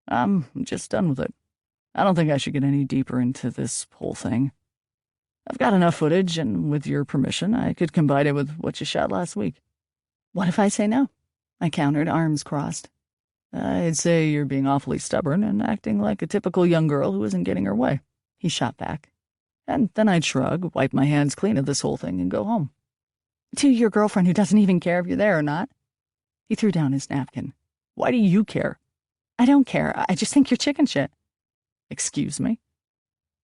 "I'm just done with it. I don't think I should get any deeper into this whole thing. I've got enough footage, and with your permission, I could combine it with what you shot last week." "What if I say no?" I countered, arms crossed. "I'd say you're being awfully stubborn and acting like a typical young girl who isn't getting her way." he shot back. And then I'd shrug, wipe my hands clean of this whole thing, and go home. To your girlfriend who doesn't even care if you're there or not. He threw down his napkin. Why do you care? I don't care. I just think you're chicken shit. Excuse me?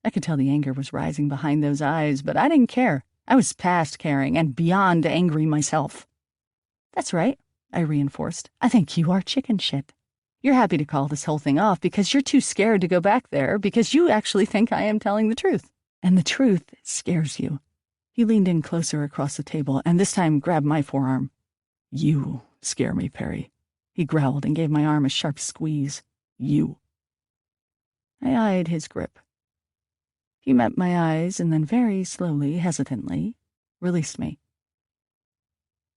I could tell the anger was rising behind those eyes, but I didn't care. I was past caring and beyond angry myself. That's right, I reinforced. I think you are chicken shit. You're happy to call this whole thing off because you're too scared to go back there because you actually think I am telling the truth. And the truth scares you. He leaned in closer across the table and this time grabbed my forearm. You scare me, Perry. He growled and gave my arm a sharp squeeze. You. I eyed his grip. He met my eyes and then very slowly, hesitantly, released me.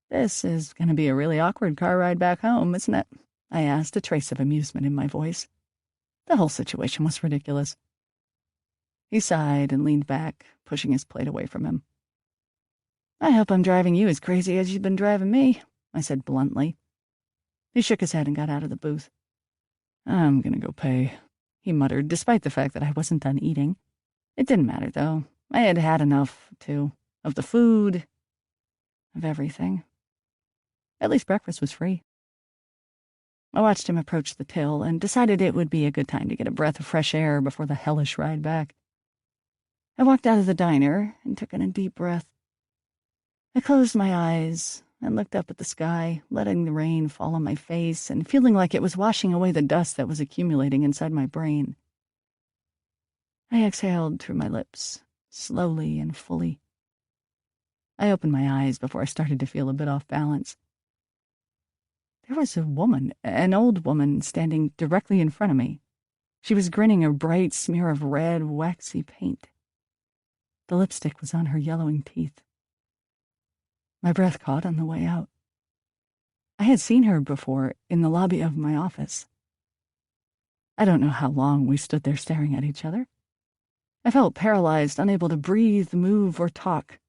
This is going to be a really awkward car ride back home, isn't it? I asked, a trace of amusement in my voice. The whole situation was ridiculous. He sighed and leaned back, pushing his plate away from him. I hope I'm driving you as crazy as you've been driving me, I said bluntly. He shook his head and got out of the booth. I'm gonna go pay, he muttered, despite the fact that I wasn't done eating. It didn't matter, though. I had had enough, too, of the food, of everything. At least breakfast was free. I watched him approach the till and decided it would be a good time to get a breath of fresh air before the hellish ride back. I walked out of the diner and took in a deep breath. I closed my eyes and looked up at the sky, letting the rain fall on my face and feeling like it was washing away the dust that was accumulating inside my brain. I exhaled through my lips, slowly and fully. I opened my eyes before I started to feel a bit off balance. There was a woman, an old woman, standing directly in front of me. She was grinning a bright smear of red, waxy paint. The lipstick was on her yellowing teeth. My breath caught on the way out. I had seen her before in the lobby of my office. I don't know how long we stood there staring at each other. I felt paralyzed, unable to breathe, move, or talk.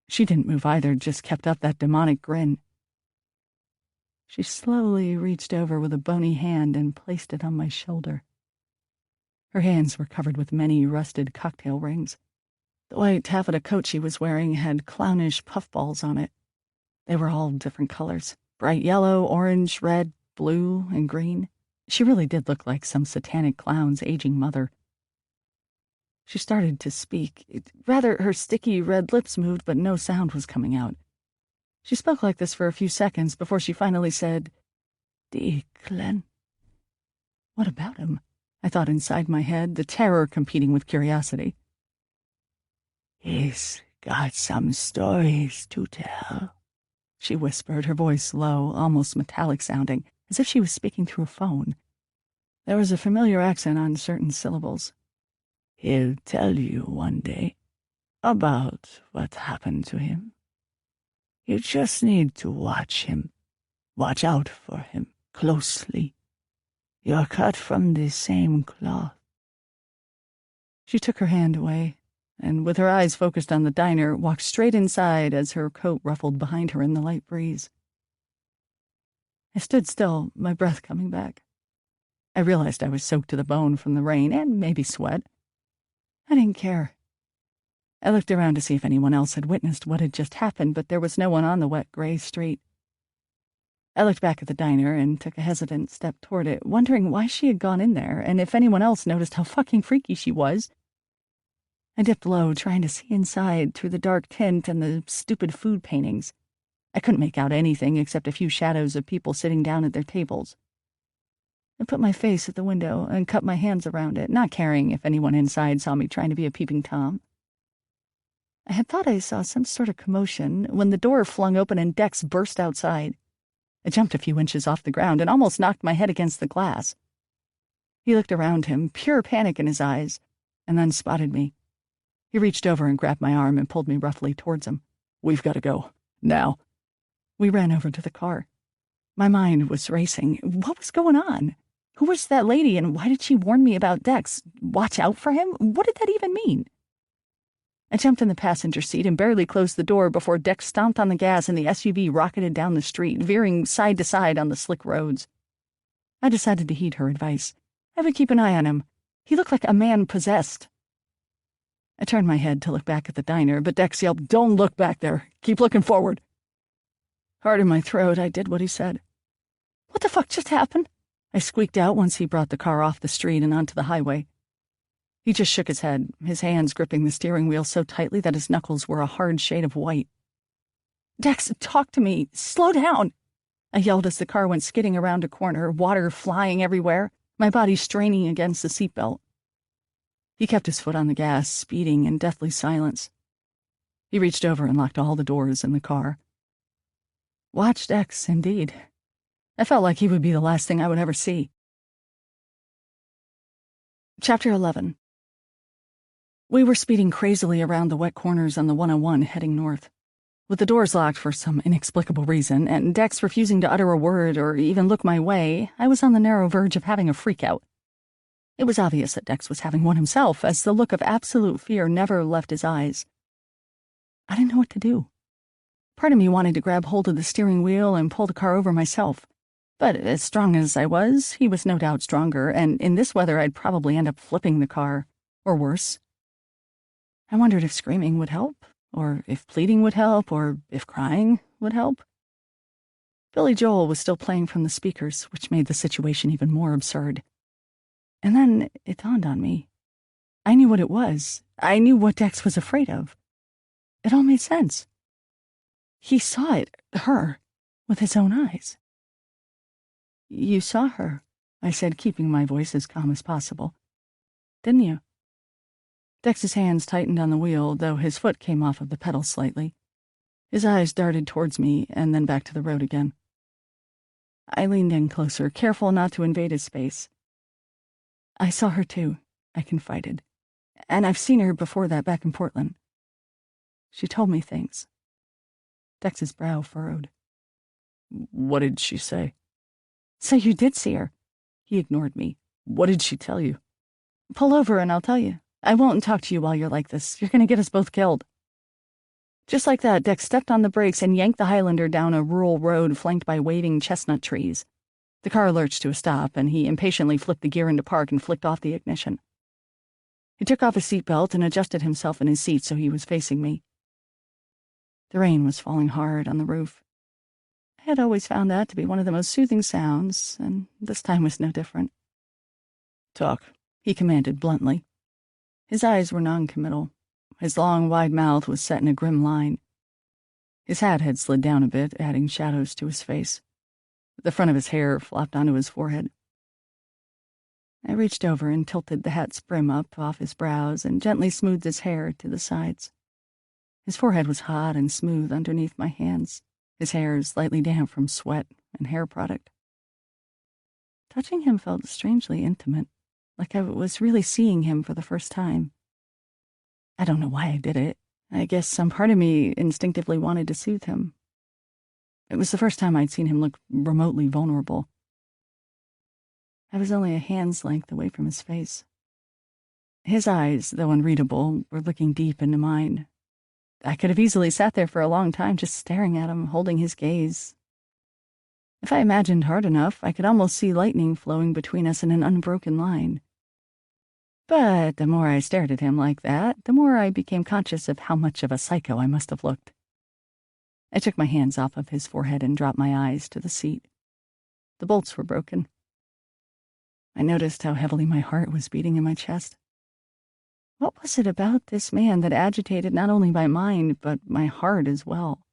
She didn't move either, just kept up that demonic grin. She slowly reached over with a bony hand and placed it on my shoulder. Her hands were covered with many rusted cocktail rings. The white taffeta coat she was wearing had clownish puffballs on it. They were all different colors, bright yellow, orange, red, blue, and green. She really did look like some satanic clown's aging mother. She started to speak. Rather, her sticky red lips moved, but no sound was coming out. She spoke like this for a few seconds before she finally said, Declan. What about him? I thought inside my head, the terror competing with curiosity. He's got some stories to tell, she whispered, her voice low, almost metallic sounding, as if she was speaking through a phone. There was a familiar accent on certain syllables. He'll tell you one day about what happened to him. You just need to watch him. Watch out for him closely. You're cut from the same cloth. She took her hand away, and with her eyes focused on the diner, walked straight inside as her coat ruffled behind her in the light breeze. I stood still, my breath coming back. I realized I was soaked to the bone from the rain and maybe sweat. I didn't care. I looked around to see if anyone else had witnessed what had just happened, but there was no one on the wet gray street. I looked back at the diner and took a hesitant step toward it, wondering why she had gone in there and if anyone else noticed how fucking freaky she was. I dipped low, trying to see inside through the dark tint and the stupid food paintings. I couldn't make out anything except a few shadows of people sitting down at their tables. I put my face at the window and cupped my hands around it, not caring if anyone inside saw me trying to be a peeping Tom. I had thought I saw some sort of commotion when the door flung open and Dex burst outside. I jumped a few inches off the ground and almost knocked my head against the glass. He looked around him, pure panic in his eyes, and then spotted me. He reached over and grabbed my arm and pulled me roughly towards him. We've got to go. Now. We ran over to the car. My mind was racing. What was going on? Who was that lady and why did she warn me about Dex? Watch out for him? What did that even mean? I jumped in the passenger seat and barely closed the door before Dex stomped on the gas and the SUV rocketed down the street, veering side to side on the slick roads. I decided to heed her advice. I would keep an eye on him. He looked like a man possessed. I turned my head to look back at the diner, but Dex yelped, "Don't look back there. Keep looking forward." Hard in my throat, I did what he said. "What the fuck just happened?" I squeaked out once he brought the car off the street and onto the highway. He just shook his head, his hands gripping the steering wheel so tightly that his knuckles were a hard shade of white. "Dex, talk to me. Slow down," I yelled as the car went skidding around a corner, water flying everywhere, my body straining against the seatbelt. He kept his foot on the gas, speeding in deathly silence. He reached over and locked all the doors in the car. Watched X, indeed. I felt like he would be the last thing I would ever see. Chapter 11. We were speeding crazily around the wet corners on the 101 heading north. With the doors locked for some inexplicable reason, and Dex refusing to utter a word or even look my way, I was on the narrow verge of having a freak-out. It was obvious that Dex was having one himself, as the look of absolute fear never left his eyes. I didn't know what to do. Part of me wanted to grab hold of the steering wheel and pull the car over myself. But as strong as I was, he was no doubt stronger, and in this weather I'd probably end up flipping the car, or worse. I wondered if screaming would help, or if pleading would help, or if crying would help. Billy Joel was still playing from the speakers, which made the situation even more absurd. And then it dawned on me. I knew what it was. I knew what Dex was afraid of. It all made sense. He saw it, her, with his own eyes. "You saw her," I said, keeping my voice as calm as possible. "Didn't you?" Dex's hands tightened on the wheel, though his foot came off of the pedal slightly. His eyes darted towards me, and then back to the road again. I leaned in closer, careful not to invade his space. "I saw her too," I confided. "And I've seen her before that back in Portland. She told me things." Dex's brow furrowed. "What did she say?" "So you did see her." He ignored me. "What did she tell you?" "Pull over and I'll tell you. I won't talk to you while you're like this. You're going to get us both killed." Just like that, Dex stepped on the brakes and yanked the Highlander down a rural road flanked by waving chestnut trees. The car lurched to a stop, and he impatiently flipped the gear into park and flicked off the ignition. He took off his seatbelt and adjusted himself in his seat so he was facing me. The rain was falling hard on the roof. I had always found that to be one of the most soothing sounds, and this time was no different. "Talk," he commanded bluntly. His eyes were noncommittal. His long, wide mouth was set in a grim line. His hat had slid down a bit, adding shadows to his face. The front of his hair flopped onto his forehead. I reached over and tilted the hat's brim up off his brows and gently smoothed his hair to the sides. His forehead was hot and smooth underneath my hands, his hair slightly damp from sweat and hair product. Touching him felt strangely intimate, like I was really seeing him for the first time. I don't know why I did it. I guess some part of me instinctively wanted to soothe him. It was the first time I'd seen him look remotely vulnerable. I was only a hand's length away from his face. His eyes, though unreadable, were looking deep into mine. I could have easily sat there for a long time just staring at him, holding his gaze. If I imagined hard enough, I could almost see lightning flowing between us in an unbroken line. But the more I stared at him like that, the more I became conscious of how much of a psycho I must have looked. I took my hands off of his forehead and dropped my eyes to the seat. The bolts were broken. I noticed how heavily my heart was beating in my chest. What was it about this man that agitated not only my mind, but my heart as well?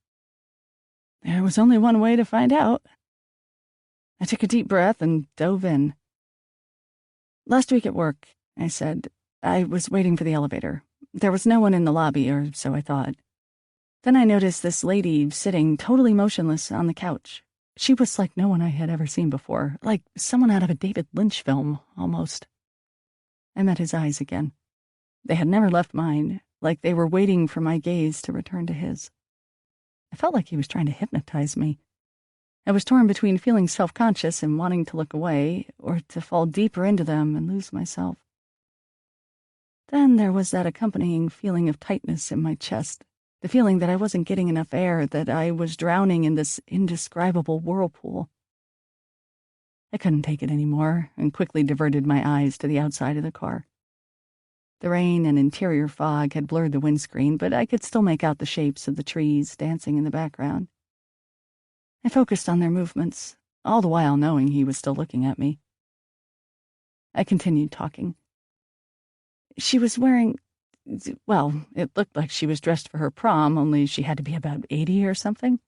There was only one way to find out. I took a deep breath and dove in. "Last week at work," I said, "I was waiting for the elevator. There was no one in the lobby, or so I thought. Then I noticed this lady sitting totally motionless on the couch. She was like no one I had ever seen before, like someone out of a David Lynch film, almost." I met his eyes again. They had never left mine, like they were waiting for my gaze to return to his. I felt like he was trying to hypnotize me. I was torn between feeling self-conscious and wanting to look away, or to fall deeper into them and lose myself. Then there was that accompanying feeling of tightness in my chest, the feeling that I wasn't getting enough air, that I was drowning in this indescribable whirlpool. I couldn't take it anymore, and quickly diverted my eyes to the outside of the car. The rain and interior fog had blurred the windscreen, but I could still make out the shapes of the trees dancing in the background. I focused on their movements, all the while knowing he was still looking at me. I continued talking. She was wearing, well, it looked like she was dressed for her prom, only she had to be about 80 or something.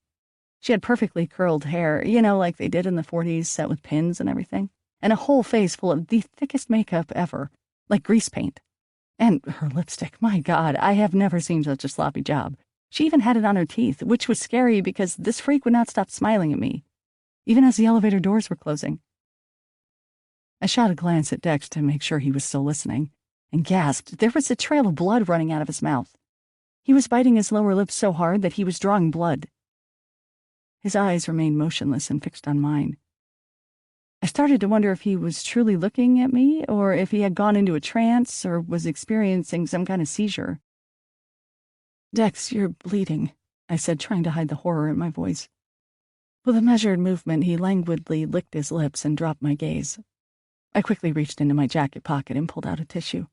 She had perfectly curled hair, like they did in the 40s, set with pins and everything, and a whole face full of the thickest makeup ever, like grease paint. And her lipstick, my God, I have never seen such a sloppy job. She even had it on her teeth, which was scary because this freak would not stop smiling at me, even as the elevator doors were closing. I shot a glance at Dex to make sure he was still listening, and gasped. There was a trail of blood running out of his mouth. He was biting his lower lip so hard that he was drawing blood. His eyes remained motionless and fixed on mine. I started to wonder if he was truly looking at me, or if he had gone into a trance, or was experiencing some kind of seizure. "Dex, you're bleeding," I said, trying to hide the horror in my voice. With a measured movement, he languidly licked his lips and dropped my gaze. I quickly reached into my jacket pocket and pulled out a tissue.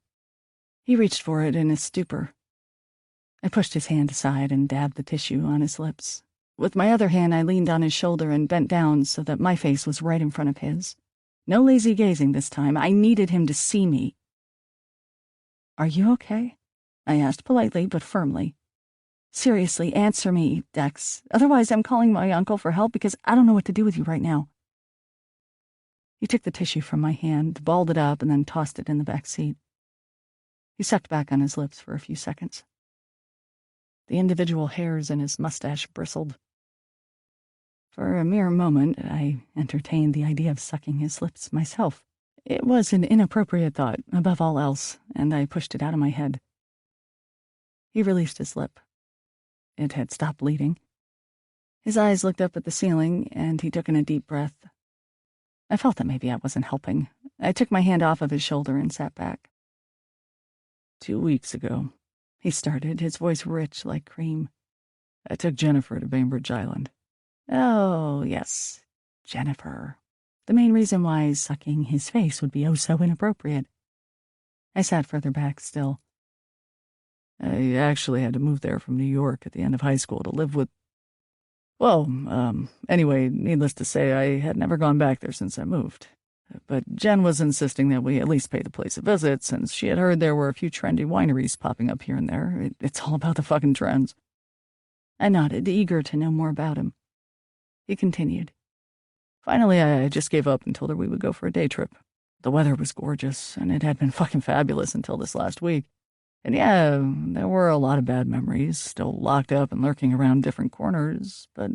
He reached for it in his stupor. I pushed his hand aside and dabbed the tissue on his lips. With my other hand, I leaned on his shoulder and bent down so that my face was right in front of his. No lazy gazing this time. I needed him to see me. "Are you okay?" I asked politely but firmly. "Seriously, answer me, Dex. Otherwise, I'm calling my uncle for help because I don't know what to do with you right now." He took the tissue from my hand, balled it up, and then tossed it in the back seat. He sucked back on his lips for a few seconds. The individual hairs in his mustache bristled. For a mere moment, I entertained the idea of sucking his lips myself. It was an inappropriate thought, above all else, and I pushed it out of my head. He released his lip. It had stopped bleeding. His eyes looked up at the ceiling, and he took in a deep breath. I felt that maybe I wasn't helping. I took my hand off of his shoulder and sat back. 2 weeks ago, he started, his voice rich like cream. I took Jennifer to Bainbridge Island. Oh, yes, Jennifer. The main reason why sucking his face would be oh so inappropriate. I sat further back still. I actually had to move there from New York at the end of high school to live with... Anyway, needless to say, I had never gone back there since I moved. But Jen was insisting that we at least pay the place a visit, since she had heard there were a few trendy wineries popping up here and there. It's all about the fucking trends. I nodded, eager to know more about him. He continued. Finally, I just gave up and told her we would go for a day trip. The weather was gorgeous, and it had been fucking fabulous until this last week. And yeah, there were a lot of bad memories, still locked up and lurking around different corners, but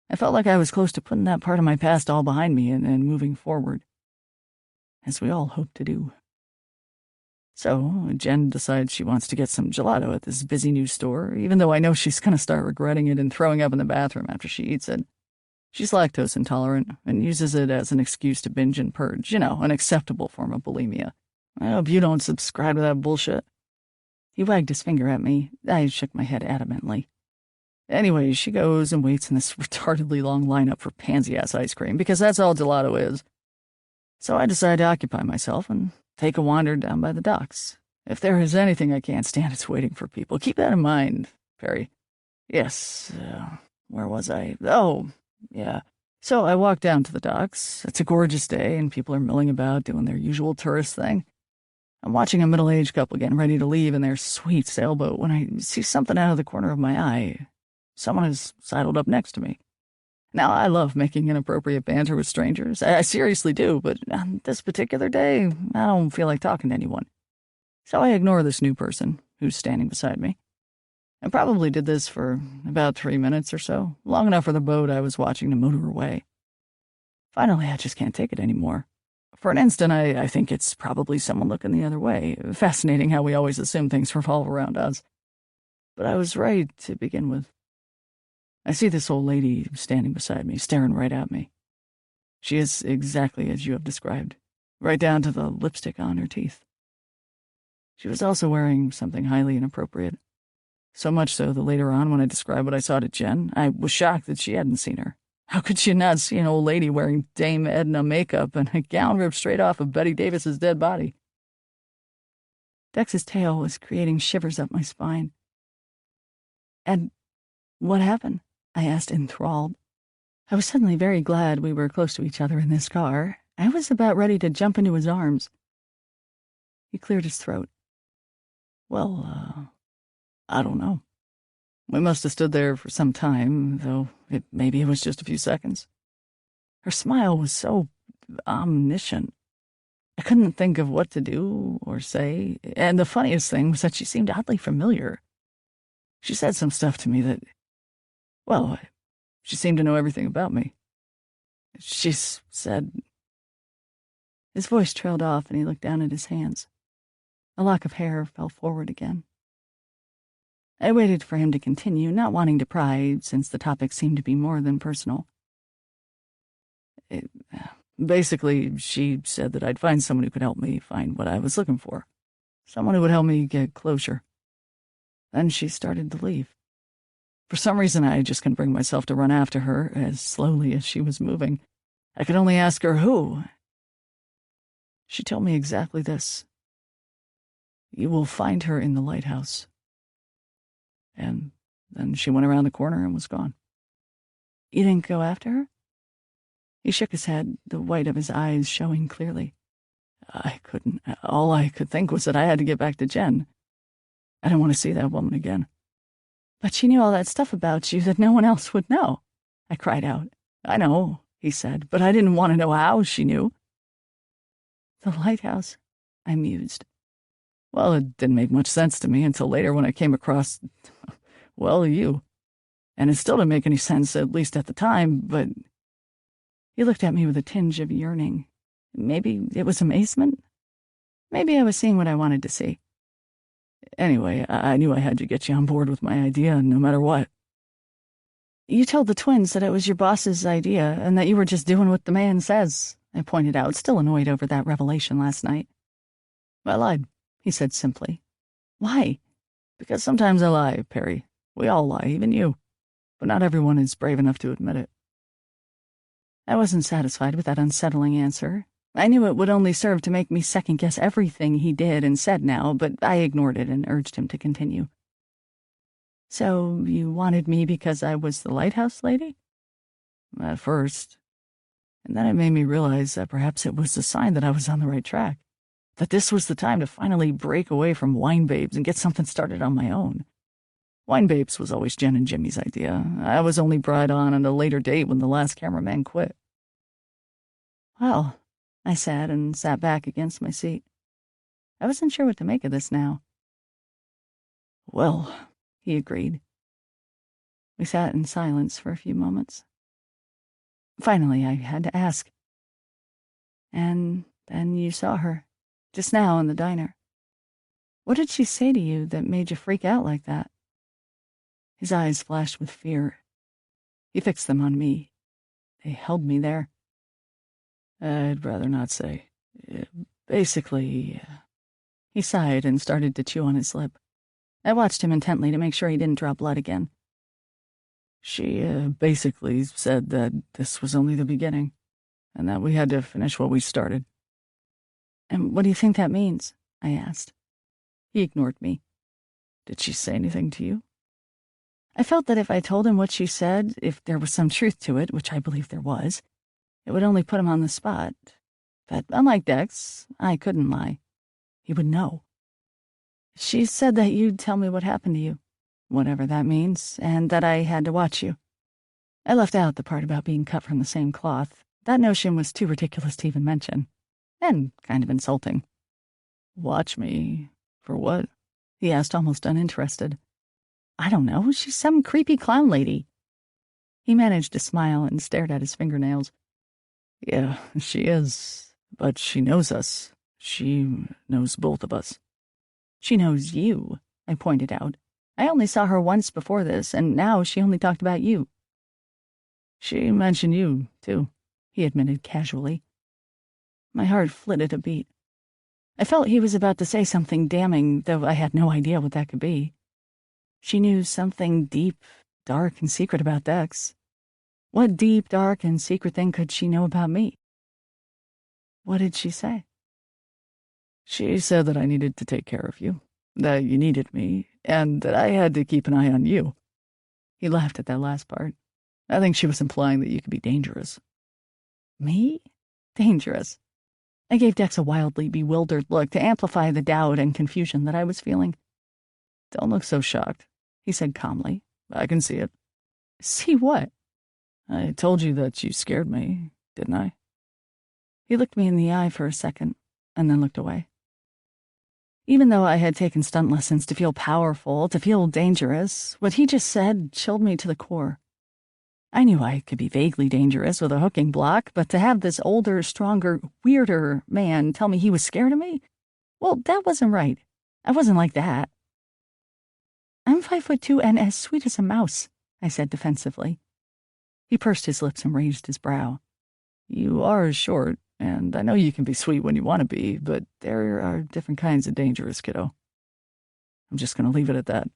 I felt like I was close to putting that part of my past all behind me and moving forward, as we all hope to do. So, Jen decides she wants to get some gelato at this busy new store, even though I know she's going to start regretting it and throwing up in the bathroom after she eats it. She's lactose intolerant and uses it as an excuse to binge and purge, an acceptable form of bulimia. I hope you don't subscribe to that bullshit. He wagged his finger at me. I shook my head adamantly. Anyway, she goes and waits in this retardedly long lineup for pansy-ass ice cream, because that's all gelato is. So I decide to occupy myself and take a wander down by the docks. If there is anything I can't stand, it's waiting for people. Keep that in mind, Perry. Yes, where was I? Oh, yeah. So I walk down to the docks. It's a gorgeous day, and people are milling about, doing their usual tourist thing. I'm watching a middle-aged couple getting ready to leave in their sweet sailboat when I see something out of the corner of my eye. Someone is sidled up next to me. Now, I love making inappropriate banter with strangers. I seriously do, but on this particular day, I don't feel like talking to anyone. So I ignore this new person who's standing beside me. I probably did this for about 3 minutes or so, long enough for the boat I was watching to motor away. Finally, I just can't take it anymore. For an instant, I think it's probably someone looking the other way. Fascinating how we always assume things revolve around us. But I was right to begin with. I see this old lady standing beside me, staring right at me. She is exactly as you have described, right down to the lipstick on her teeth. She was also wearing something highly inappropriate. So much so that later on, when I described what I saw to Jen, I was shocked that she hadn't seen her. How could she not see an old lady wearing Dame Edna makeup and a gown ripped straight off of Betty Davis's dead body? Dex's tale was creating shivers up my spine. "And what happened?" I asked, enthralled. I was suddenly very glad we were close to each other in this car. I was about ready to jump into his arms. He cleared his throat. "Well, I don't know. We must have stood there for some time, though maybe it was just a few seconds." Her smile was so omniscient. I couldn't think of what to do or say, and the funniest thing was that she seemed oddly familiar. She said some stuff to me that, well, she seemed to know everything about me. She said... His voice trailed off and he looked down at his hands. A lock of hair fell forward again. I waited for him to continue, not wanting to pry, since the topic seemed to be more than personal. Basically, she said that I'd find someone who could help me find what I was looking for. Someone who would help me get closure. Then she started to leave. For some reason, I just couldn't bring myself to run after her as slowly as she was moving. I could only ask her who. She told me exactly this. "You will find her in the lighthouse." And then she went around the corner and was gone. "You didn't go after her?" He shook his head, the white of his eyes showing clearly. "I couldn't. All I could think was that I had to get back to Jen. I didn't want to see that woman again." "But she knew all that stuff about you that no one else would know," I cried out. "I know," he said, "but I didn't want to know how she knew." "The lighthouse," I mused. Well, it didn't make much sense to me until later when I came across, well, you. And it still didn't make any sense, at least at the time, but... He looked at me with a tinge of yearning. Maybe it was amazement? Maybe I was seeing what I wanted to see. Anyway, I knew I had to get you on board with my idea, no matter what. "You told the twins that it was your boss's idea and that you were just doing what the man says," I pointed out, still annoyed over that revelation last night. "I lied," he said simply. "Why?" "Because sometimes I lie, Perry. We all lie, even you. But not everyone is brave enough to admit it." I wasn't satisfied with that unsettling answer. I knew it would only serve to make me second-guess everything he did and said now, but I ignored it and urged him to continue. "So you wanted me because I was the lighthouse lady?" "At first. And then it made me realize that perhaps it was a sign that I was on the right track. That this was the time to finally break away from Wine Babes and get something started on my own. Wine Babes was always Jen and Jimmy's idea. I was only brought on at a later date when the last cameraman quit." "Well," I said and sat back against my seat. I wasn't sure what to make of this now. "Well," he agreed. We sat in silence for a few moments. Finally, I had to ask. "And then you saw her, just now in the diner. What did she say to you that made you freak out like that?" His eyes flashed with fear. He fixed them on me. They held me there. "I'd rather not say. Basically..." He sighed and started to chew on his lip. I watched him intently to make sure he didn't draw blood again. "She basically said that this was only the beginning, and that we had to finish what we started." "And what do you think that means?" I asked. He ignored me. "Did she say anything to you?" I felt that if I told him what she said, if there was some truth to it, which I believe there was, it would only put him on the spot. But unlike Dex, I couldn't lie. He would know. "She said that you'd tell me what happened to you, whatever that means, and that I had to watch you." I left out the part about being cut from the same cloth. That notion was too ridiculous to even mention, and kind of insulting. "Watch me? For what?" he asked, almost uninterested. "I don't know. She's some creepy clown lady." He managed to smile and stared at his fingernails. "Yeah, she is. But she knows us. She knows both of us." "She knows you," I pointed out. "I only saw her once before this, and now she only talked about you." "She mentioned you, too," he admitted casually. My heart flitted a beat. I felt he was about to say something damning, though I had no idea what that could be. She knew something deep, dark, and secret about Dex. What deep, dark, and secret thing could she know about me? What did she say? She said that I needed to take care of you, that you needed me, and that I had to keep an eye on you. He laughed at that last part. I think she was implying that you could be dangerous. Me? Dangerous. I gave Dex a wildly bewildered look to amplify the doubt and confusion that I was feeling. Don't look so shocked, he said calmly. I can see it. See what? I told you that you scared me, didn't I? He looked me in the eye for a second, and then looked away. Even though I had taken stunt lessons to feel powerful, to feel dangerous, what he just said chilled me to the core. I knew I could be vaguely dangerous with a hooking block, but to have this older, stronger, weirder man tell me he was scared of me? Well, that wasn't right. I wasn't like that. I'm 5'2" and as sweet as a mouse, I said defensively. He pursed his lips and raised his brow. You are short, and I know you can be sweet when you want to be, but there are different kinds of dangerous, kiddo. I'm just going to leave it at that.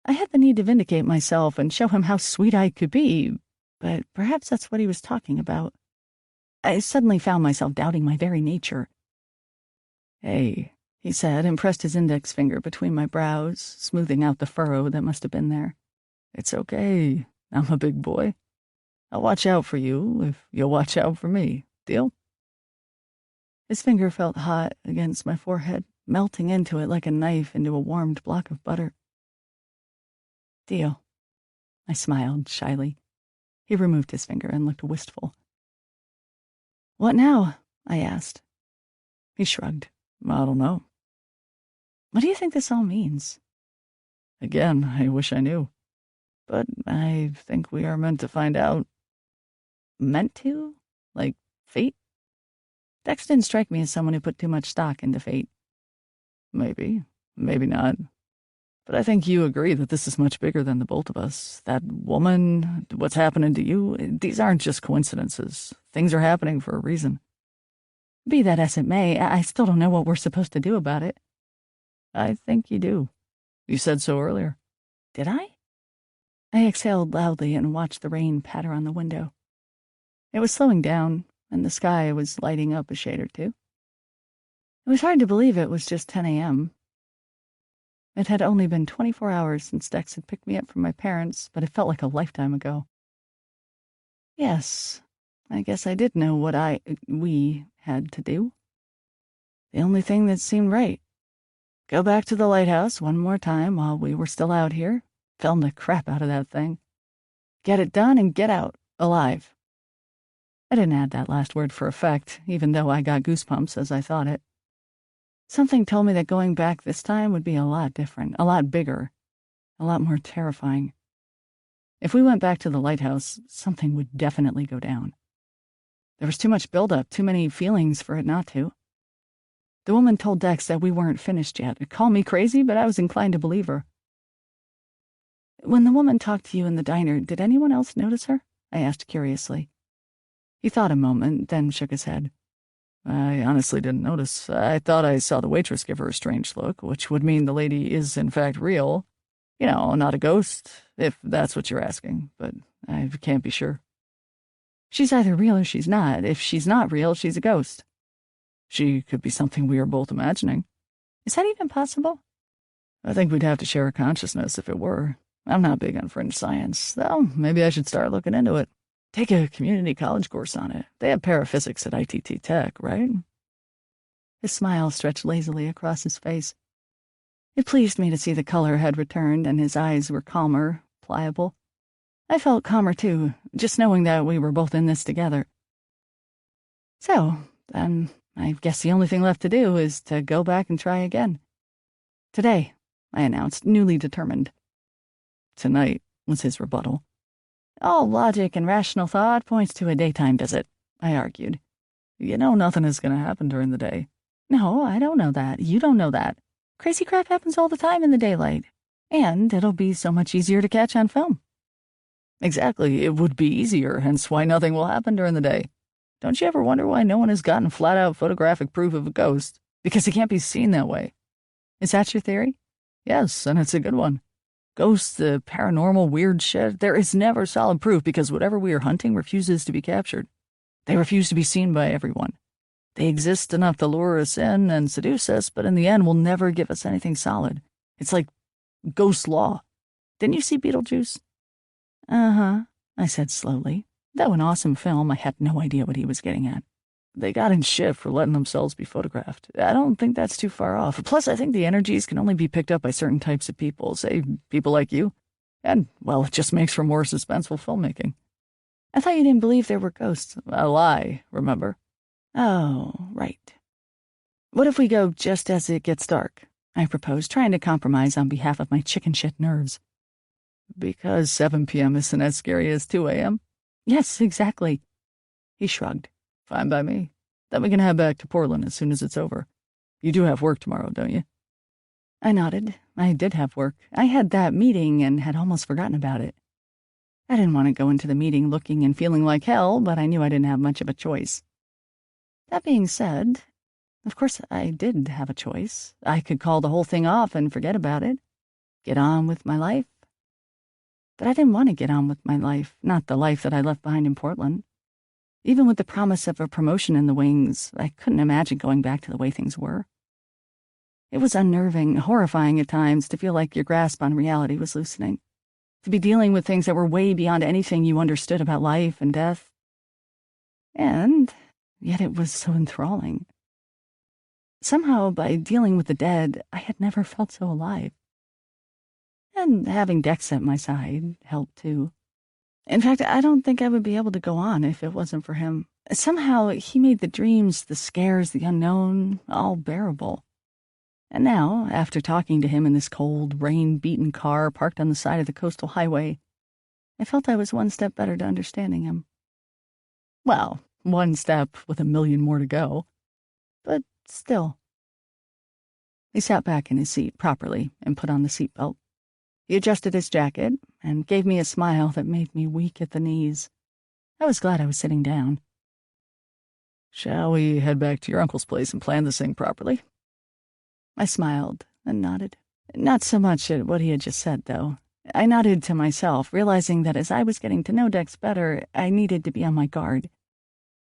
I had the need to vindicate myself and show him how sweet I could be, but perhaps that's what he was talking about. I suddenly found myself doubting my very nature. Hey, he said, and pressed his index finger between my brows, smoothing out the furrow that must have been there. It's okay. I'm a big boy. I'll watch out for you if you'll watch out for me. Deal? His finger felt hot against my forehead, melting into it like a knife into a warmed block of butter. Deal. I smiled shyly. He removed his finger and looked wistful. What now? I asked. He shrugged. I don't know. What do you think this all means? Again, I wish I knew. But I think we are meant to find out. Meant to? Like fate? Dex didn't strike me as someone who put too much stock into fate. Maybe. Maybe not. But I think you agree that this is much bigger than the both of us. That woman, what's happening to you, these aren't just coincidences. Things are happening for a reason. Be that as it may, I still don't know what we're supposed to do about it. I think you do. You said so earlier. Did I? I exhaled loudly and watched the rain patter on the window. It was slowing down, and the sky was lighting up a shade or two. It was hard to believe it was just 10 a.m. It had only been 24 hours since Dex had picked me up from my parents, but it felt like a lifetime ago. Yes, I guess I did know what we had to do. The only thing that seemed right. Go back to the lighthouse one more time while we were still out here, film the crap out of that thing. Get it done and get out, alive. I didn't add that last word for effect, even though I got goosebumps as I thought it. Something told me that going back this time would be a lot different, a lot bigger, a lot more terrifying. If we went back to the lighthouse, something would definitely go down. There was too much buildup, too many feelings for it not to. The woman told Dex that we weren't finished yet. Call me crazy, but I was inclined to believe her. When the woman talked to you in the diner, did anyone else notice her? I asked curiously. He thought a moment, then shook his head. I honestly didn't notice. I thought I saw the waitress give her a strange look, which would mean the lady is in fact real. You know, not a ghost, if that's what you're asking, but I can't be sure. She's either real or she's not. If she's not real, she's a ghost. She could be something we are both imagining. Is that even possible? I think we'd have to share a consciousness if it were. I'm not big on fringe science, though maybe I should start looking into it. Take a community college course on it. They have paraphysics at ITT Tech, right? His smile stretched lazily across his face. It pleased me to see the color had returned and his eyes were calmer, pliable. I felt calmer, too, just knowing that we were both in this together. So, then, I guess the only thing left to do is to go back and try again. Today, I announced, newly determined. Tonight, was his rebuttal. All logic and rational thought points to a daytime visit, I argued. You know nothing is going to happen during the day. No, I don't know that. You don't know that. Crazy crap happens all the time in the daylight. And it'll be so much easier to catch on film. Exactly, it would be easier, hence why nothing will happen during the day. Don't you ever wonder why no one has gotten flat-out photographic proof of a ghost? Because it can't be seen that way. Is that your theory? Yes, and it's a good one. Ghosts, the paranormal, weird shit, there is never solid proof because whatever we are hunting refuses to be captured. They refuse to be seen by everyone. They exist enough to lure us in and seduce us, but in the end will never give us anything solid. It's like ghost law. Didn't you see Beetlejuice? Uh-huh, I said slowly. Though an awesome film, I had no idea what he was getting at. They got in shit for letting themselves be photographed. I don't think that's too far off. Plus, I think the energies can only be picked up by certain types of people, say people like you. And, well, it just makes for more suspenseful filmmaking. I thought you didn't believe there were ghosts. A lie, remember? Oh, right. What if we go just as it gets dark? I proposed, trying to compromise on behalf of my chicken shit nerves. Because 7 p.m. isn't as scary as 2 a.m.? Yes, exactly. He shrugged. Fine by me. Then we can head back to Portland as soon as it's over. You do have work tomorrow, don't you? I nodded. I did have work. I had that meeting and had almost forgotten about it. I didn't want to go into the meeting looking and feeling like hell, but I knew I didn't have much of a choice. That being said, of course I did have a choice. I could call the whole thing off and forget about it. Get on with my life. But I didn't want to get on with my life, not the life that I left behind in Portland. Even with the promise of a promotion in the wings, I couldn't imagine going back to the way things were. It was unnerving, horrifying at times to feel like your grasp on reality was loosening, to be dealing with things that were way beyond anything you understood about life and death. And yet it was so enthralling. Somehow, by dealing with the dead, I had never felt so alive. And having Dex at my side helped too. In fact, I don't think I would be able to go on if it wasn't for him. Somehow, he made the dreams, the scares, the unknown, all bearable. And now, after talking to him in this cold, rain-beaten car parked on the side of the coastal highway, I felt I was one step better to understanding him. Well, one step with a million more to go. But still. He sat back in his seat properly and put on the seatbelt. He adjusted his jacket and gave me a smile that made me weak at the knees. I was glad I was sitting down. Shall we head back to your uncle's place and plan this thing properly? I smiled and nodded. Not so much at what he had just said, though. I nodded to myself, realizing that as I was getting to know Dex better, I needed to be on my guard.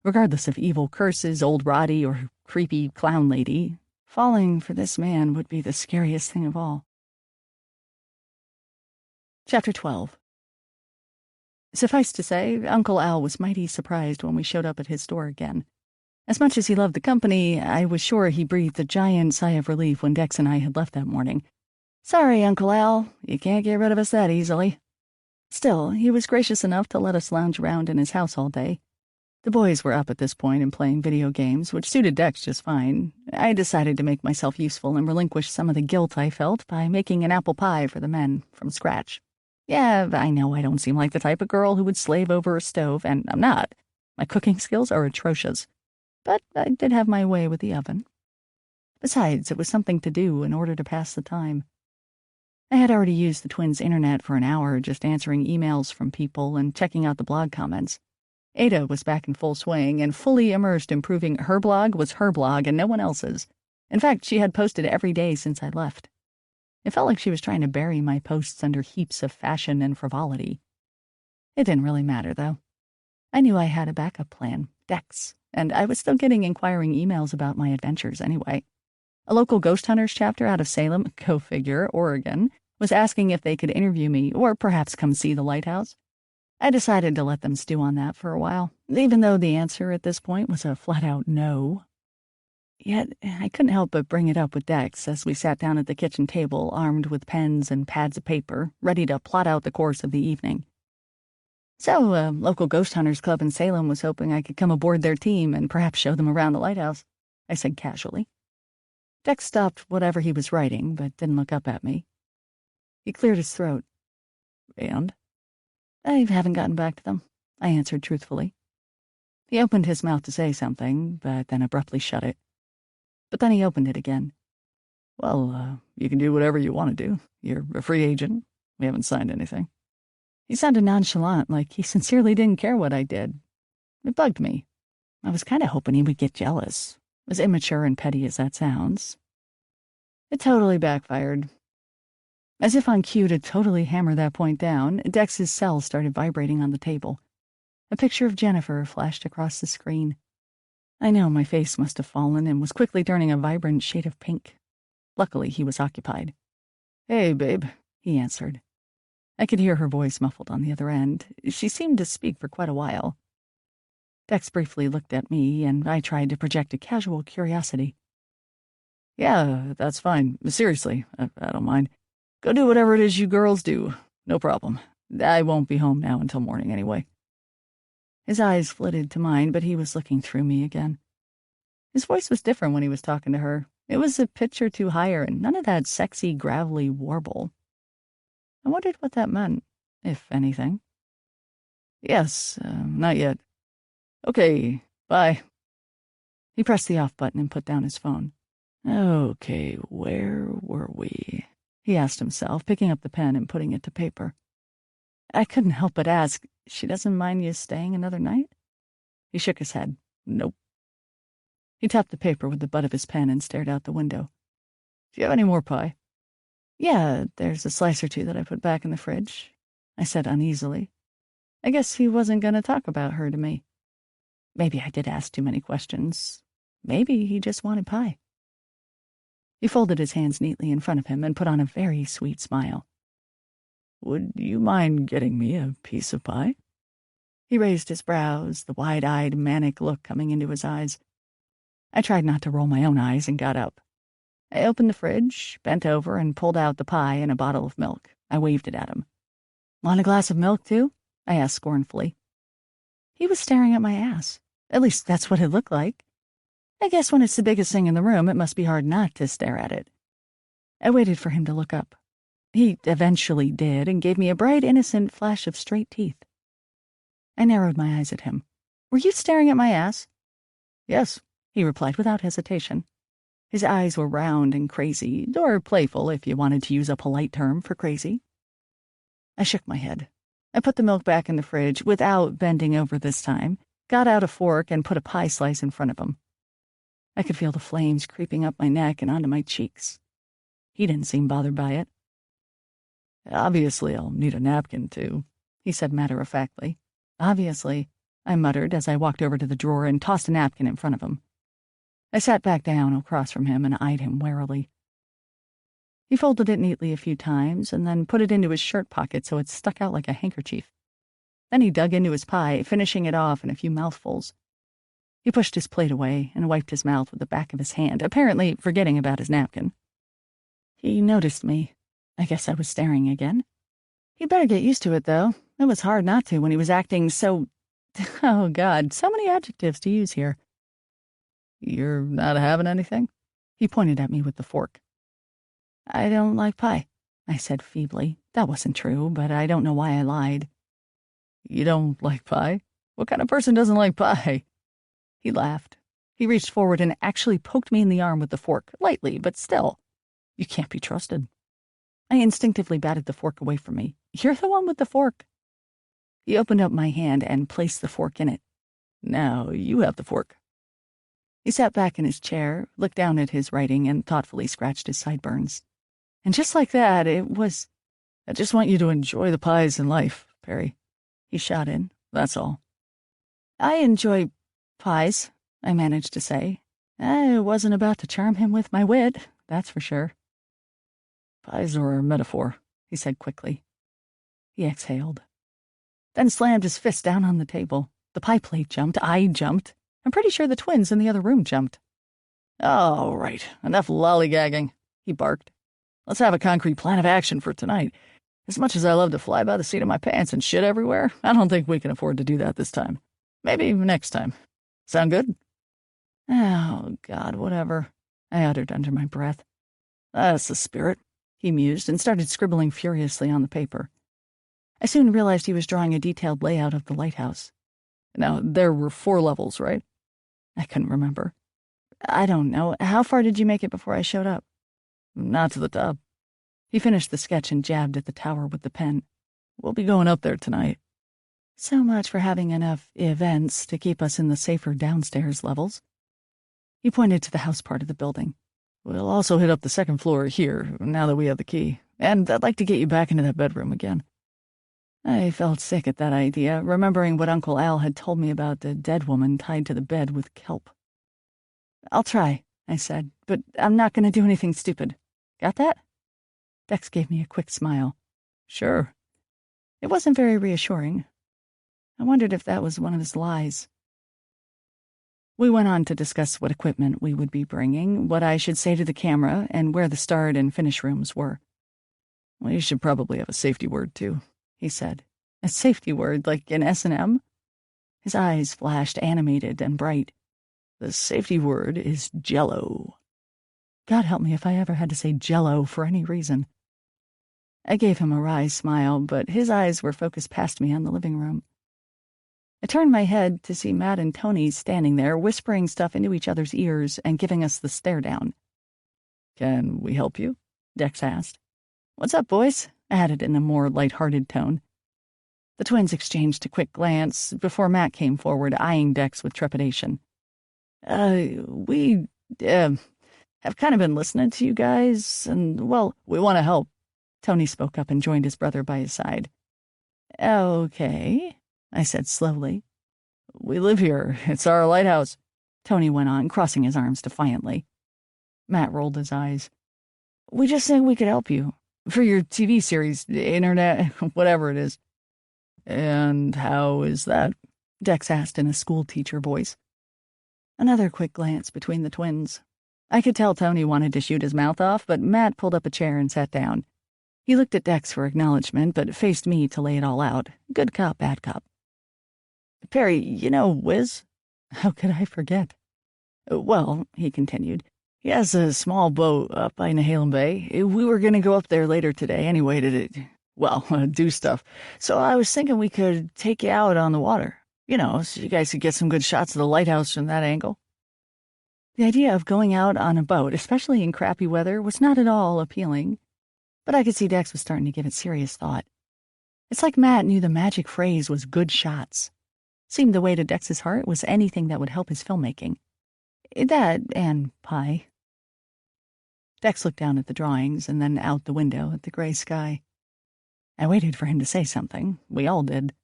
Regardless of evil curses, old Roddy, or creepy clown lady, falling for this man would be the scariest thing of all. Chapter 12. Suffice to say, Uncle Al was mighty surprised when we showed up at his door again. As much as he loved the company, I was sure he breathed a giant sigh of relief when Dex and I had left that morning. Sorry, Uncle Al, you can't get rid of us that easily. Still, he was gracious enough to let us lounge around in his house all day. The boys were up at this point and playing video games, which suited Dex just fine. I decided to make myself useful and relinquish some of the guilt I felt by making an apple pie for the men from scratch. Yeah, I know I don't seem like the type of girl who would slave over a stove, and I'm not. My cooking skills are atrocious. But I did have my way with the oven. Besides, it was something to do in order to pass the time. I had already used the twins' internet for an hour, just answering emails from people and checking out the blog comments. Ada was back in full swing and fully immersed in proving her blog was her blog and no one else's. In fact, she had posted every day since I left. It felt like she was trying to bury my posts under heaps of fashion and frivolity. It didn't really matter, though. I knew I had a backup plan, Dex, and I was still getting inquiring emails about my adventures anyway. A local ghost hunters chapter out of Salem, go figure, Oregon, was asking if they could interview me or perhaps come see the lighthouse. I decided to let them stew on that for a while, even though the answer at this point was a flat-out no. Yet I couldn't help but bring it up with Dex as we sat down at the kitchen table, armed with pens and pads of paper, ready to plot out the course of the evening. So, a local ghost hunters club in Salem was hoping I could come aboard their team and perhaps show them around the lighthouse, I said casually. Dex stopped whatever he was writing, but didn't look up at me. He cleared his throat. And? I haven't gotten back to them, I answered truthfully. He opened his mouth to say something, but then abruptly shut it. But then he opened it again. Well, you can do whatever you want to do. You're a free agent. We haven't signed anything. He sounded nonchalant, like he sincerely didn't care what I did. It bugged me. I was kind of hoping he would get jealous, as immature and petty as that sounds. It totally backfired. As if on cue to totally hammer that point down, Dex's cell started vibrating on the table. A picture of Jennifer flashed across the screen. I know my face must have fallen and was quickly turning a vibrant shade of pink. Luckily, he was occupied. "Hey, babe," he answered. I could hear her voice muffled on the other end. She seemed to speak for quite a while. Dex briefly looked at me, and I tried to project a casual curiosity. "Yeah, that's fine. Seriously, I don't mind. Go do whatever it is you girls do. No problem. I won't be home now until morning anyway." His eyes flitted to mine, but he was looking through me again. His voice was different when he was talking to her. It was a pitch or two higher, and none of that sexy, gravelly warble. I wondered what that meant, if anything. "Yes, not yet. Okay, bye." He pressed the off button and put down his phone. "Okay, where were we?" he asked himself, picking up the pen and putting it to paper. I couldn't help but ask, "She doesn't mind you staying another night?" He shook his head. "Nope." He tapped the paper with the butt of his pen and stared out the window. "Do you have any more pie?" "Yeah, there's a slice or two that I put back in the fridge," I said uneasily. I guess he wasn't going to talk about her to me. Maybe I did ask too many questions. Maybe he just wanted pie. He folded his hands neatly in front of him and put on a very sweet smile. "Would you mind getting me a piece of pie?" He raised his brows, the wide-eyed, manic look coming into his eyes. I tried not to roll my own eyes and got up. I opened the fridge, bent over, and pulled out the pie and a bottle of milk. I waved it at him. "Want a glass of milk, too?" I asked scornfully. He was staring at my ass. At least that's what it looked like. I guess when it's the biggest thing in the room, it must be hard not to stare at it. I waited for him to look up. He eventually did and gave me a bright, innocent flash of straight teeth. I narrowed my eyes at him. "Were you staring at my ass?" "Yes," he replied without hesitation. His eyes were round and crazy, or playful if you wanted to use a polite term for crazy. I shook my head. I put the milk back in the fridge without bending over this time, got out a fork and put a pie slice in front of him. I could feel the flames creeping up my neck and onto my cheeks. He didn't seem bothered by it. "Obviously, I'll need a napkin, too," he said matter-of-factly. "Obviously," I muttered as I walked over to the drawer and tossed a napkin in front of him. I sat back down across from him and eyed him warily. He folded it neatly a few times and then put it into his shirt pocket so it stuck out like a handkerchief. Then he dug into his pie, finishing it off in a few mouthfuls. He pushed his plate away and wiped his mouth with the back of his hand, apparently forgetting about his napkin. He noticed me. I guess I was staring again. He'd better get used to it, though. It was hard not to when he was acting so... Oh, God, so many adjectives to use here. "You're not having anything?" He pointed at me with the fork. "I don't like pie," I said feebly. That wasn't true, but I don't know why I lied. "You don't like pie? What kind of person doesn't like pie?" He laughed. He reached forward and actually poked me in the arm with the fork, lightly, but still. You can't be trusted. I instinctively batted the fork away from me. "You're the one with the fork." He opened up my hand and placed the fork in it. "Now you have the fork." He sat back in his chair, looked down at his writing, and thoughtfully scratched his sideburns. And just like that, it was... "I just want you to enjoy the pies in life, Perry," he shot in. "That's all." "I enjoy pies," I managed to say. I wasn't about to charm him with my wit, that's for sure. "Pies are a metaphor," he said quickly. He exhaled, then slammed his fist down on the table. The pie plate jumped. I jumped. I'm pretty sure the twins in the other room jumped. "All right, enough lollygagging," he barked. "Let's have a concrete plan of action for tonight. As much as I love to fly by the seat of my pants and shit everywhere, I don't think we can afford to do that this time. Maybe next time. Sound good?" "Oh, God, whatever," I uttered under my breath. "That's the spirit," he mused and started scribbling furiously on the paper. I soon realized he was drawing a detailed layout of the lighthouse. "Now, there were 4 levels, right?" I couldn't remember. "I don't know. How far did you make it before I showed up?" "Not to the top." He finished the sketch and jabbed at the tower with the pen. "We'll be going up there tonight." So much for having enough events to keep us in the safer downstairs levels. He pointed to the house part of the building. "We'll also hit up the 2nd floor here, now that we have the key. And I'd like to get you back into that bedroom again." I felt sick at that idea, remembering what Uncle Al had told me about the dead woman tied to the bed with kelp. I'll try, I said, but I'm not going to do anything stupid. Got that? Dex gave me a quick smile. Sure. It wasn't very reassuring. I wondered if that was one of his lies. We went on to discuss what equipment we would be bringing, what I should say to the camera, and where the start and finish rooms were. Well, you should probably have a safety word, too, he said. A safety word, like an S&M? His eyes flashed animated and bright. The safety word is Jell-O. God help me if I ever had to say Jell-O for any reason. I gave him a wry smile, but his eyes were focused past me on the living room. I turned my head to see Matt and Tony standing there, whispering stuff into each other's ears and giving us the stare down. Can we help you? Dex asked. What's up, boys? I added in a more light-hearted tone. The twins exchanged a quick glance before Matt came forward, eyeing Dex with trepidation. We have kind of been listening to you guys, and, well, we want to help. Tony spoke up and joined his brother by his side. Okay, I said slowly. We live here. It's our lighthouse, Tony went on, crossing his arms defiantly. Matt rolled his eyes. We just think we could help you. For your TV series, internet, whatever it is. And how is that? Dex asked in a schoolteacher voice. Another quick glance between the twins. I could tell Tony wanted to shoot his mouth off, but Matt pulled up a chair and sat down. He looked at Dex for acknowledgement, but faced me to lay it all out. Good cop, bad cop. Perry, you know Wiz? How could I forget? Well, he continued, he has a small boat up by Nehalem Bay. We were going to go up there later today anyway to, do stuff. So I was thinking we could take you out on the water. You know, so you guys could get some good shots of the lighthouse from that angle. The idea of going out on a boat, especially in crappy weather, was not at all appealing. But I could see Dex was starting to give it serious thought. It's like Matt knew the magic phrase was good shots. Seemed the way to Dex's heart was anything that would help his filmmaking. That and pie. Dex looked down at the drawings and then out the window at the gray sky. I waited for him to say something. We all did.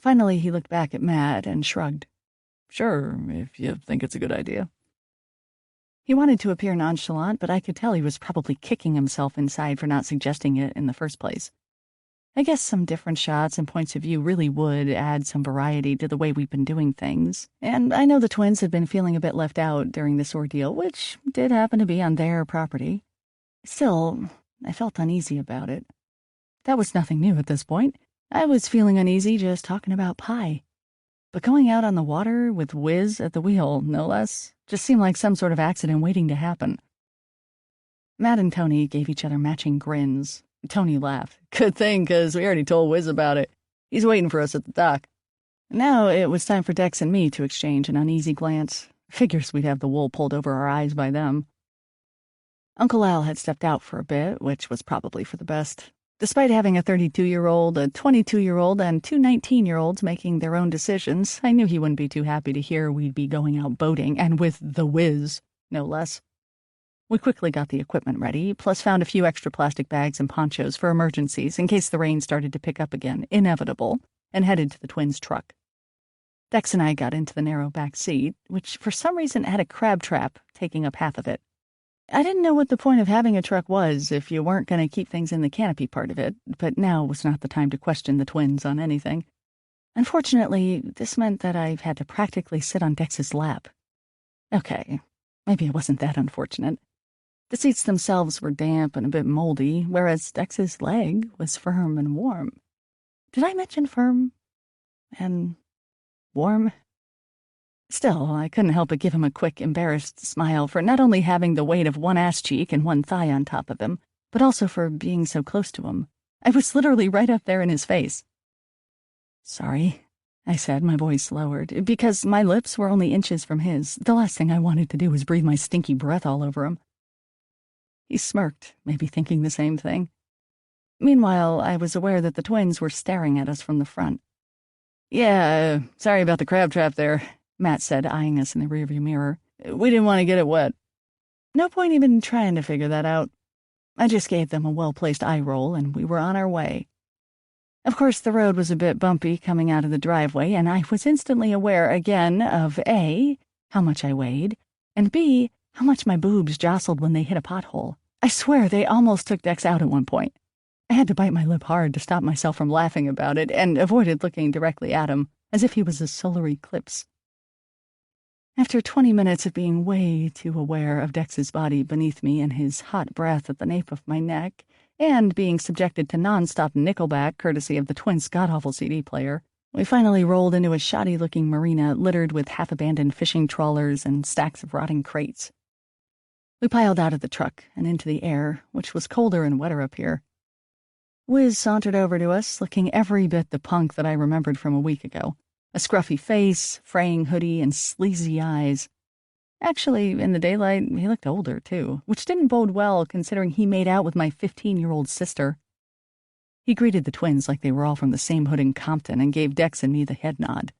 Finally, he looked back at Matt and shrugged. Sure, if you think it's a good idea. He wanted to appear nonchalant, but I could tell he was probably kicking himself inside for not suggesting it in the first place. I guess some different shots and points of view really would add some variety to the way we've been doing things, and I know the twins had been feeling a bit left out during this ordeal, which did happen to be on their property. Still, I felt uneasy about it. That was nothing new at this point. I was feeling uneasy just talking about pie. But going out on the water with Wiz at the wheel, no less, just seemed like some sort of accident waiting to happen. Matt and Tony gave each other matching grins. Tony laughed. Good thing, 'cause we already told Wiz about it. He's waiting for us at the dock. Now it was time for Dex and me to exchange an uneasy glance. Figures we'd have the wool pulled over our eyes by them. Uncle Al had stepped out for a bit, which was probably for the best. Despite having a 32-year-old, a 22-year-old, and two 19-year-olds making their own decisions, I knew he wouldn't be too happy to hear we'd be going out boating, and with the Wiz, no less. We quickly got the equipment ready, plus found a few extra plastic bags and ponchos for emergencies in case the rain started to pick up again, inevitable, and headed to the twins' truck. Dex and I got into the narrow back seat, which for some reason had a crab trap taking up half of it. I didn't know what the point of having a truck was if you weren't going to keep things in the canopy part of it, but now was not the time to question the twins on anything. Unfortunately, this meant that I had to practically sit on Dex's lap. Okay, maybe it wasn't that unfortunate. The seats themselves were damp and a bit moldy, whereas Dex's leg was firm and warm. Did I mention firm and warm? Still, I couldn't help but give him a quick, embarrassed smile for not only having the weight of one ass cheek and one thigh on top of him, but also for being so close to him. I was literally right up there in his face. Sorry, I said, my voice lowered, because my lips were only inches from his. The last thing I wanted to do was breathe my stinky breath all over him. He smirked, maybe thinking the same thing. Meanwhile, I was aware that the twins were staring at us from the front. Yeah, sorry about the crab trap there, Matt said, eyeing us in the rearview mirror. We didn't want to get it wet. No point even trying to figure that out. I just gave them a well-placed eye roll, and we were on our way. Of course, the road was a bit bumpy coming out of the driveway, and I was instantly aware again of A, how much I weighed, and B, how much my boobs jostled when they hit a pothole. I swear they almost took Dex out at one point. I had to bite my lip hard to stop myself from laughing about it, and avoided looking directly at him, as if he was a solar eclipse. After 20 minutes of being way too aware of Dex's body beneath me and his hot breath at the nape of my neck, and being subjected to non-stop Nickelback courtesy of the Twins' god-awful CD player, we finally rolled into a shoddy-looking marina littered with half-abandoned fishing trawlers and stacks of rotting crates. We piled out of the truck and into the air, which was colder and wetter up here. Wiz sauntered over to us, looking every bit the punk that I remembered from a week ago. A scruffy face, fraying hoodie, and sleazy eyes. Actually, in the daylight, he looked older, too, which didn't bode well considering he made out with my 15-year-old sister. He greeted the twins like they were all from the same hood in Compton and gave Dex and me the head nod.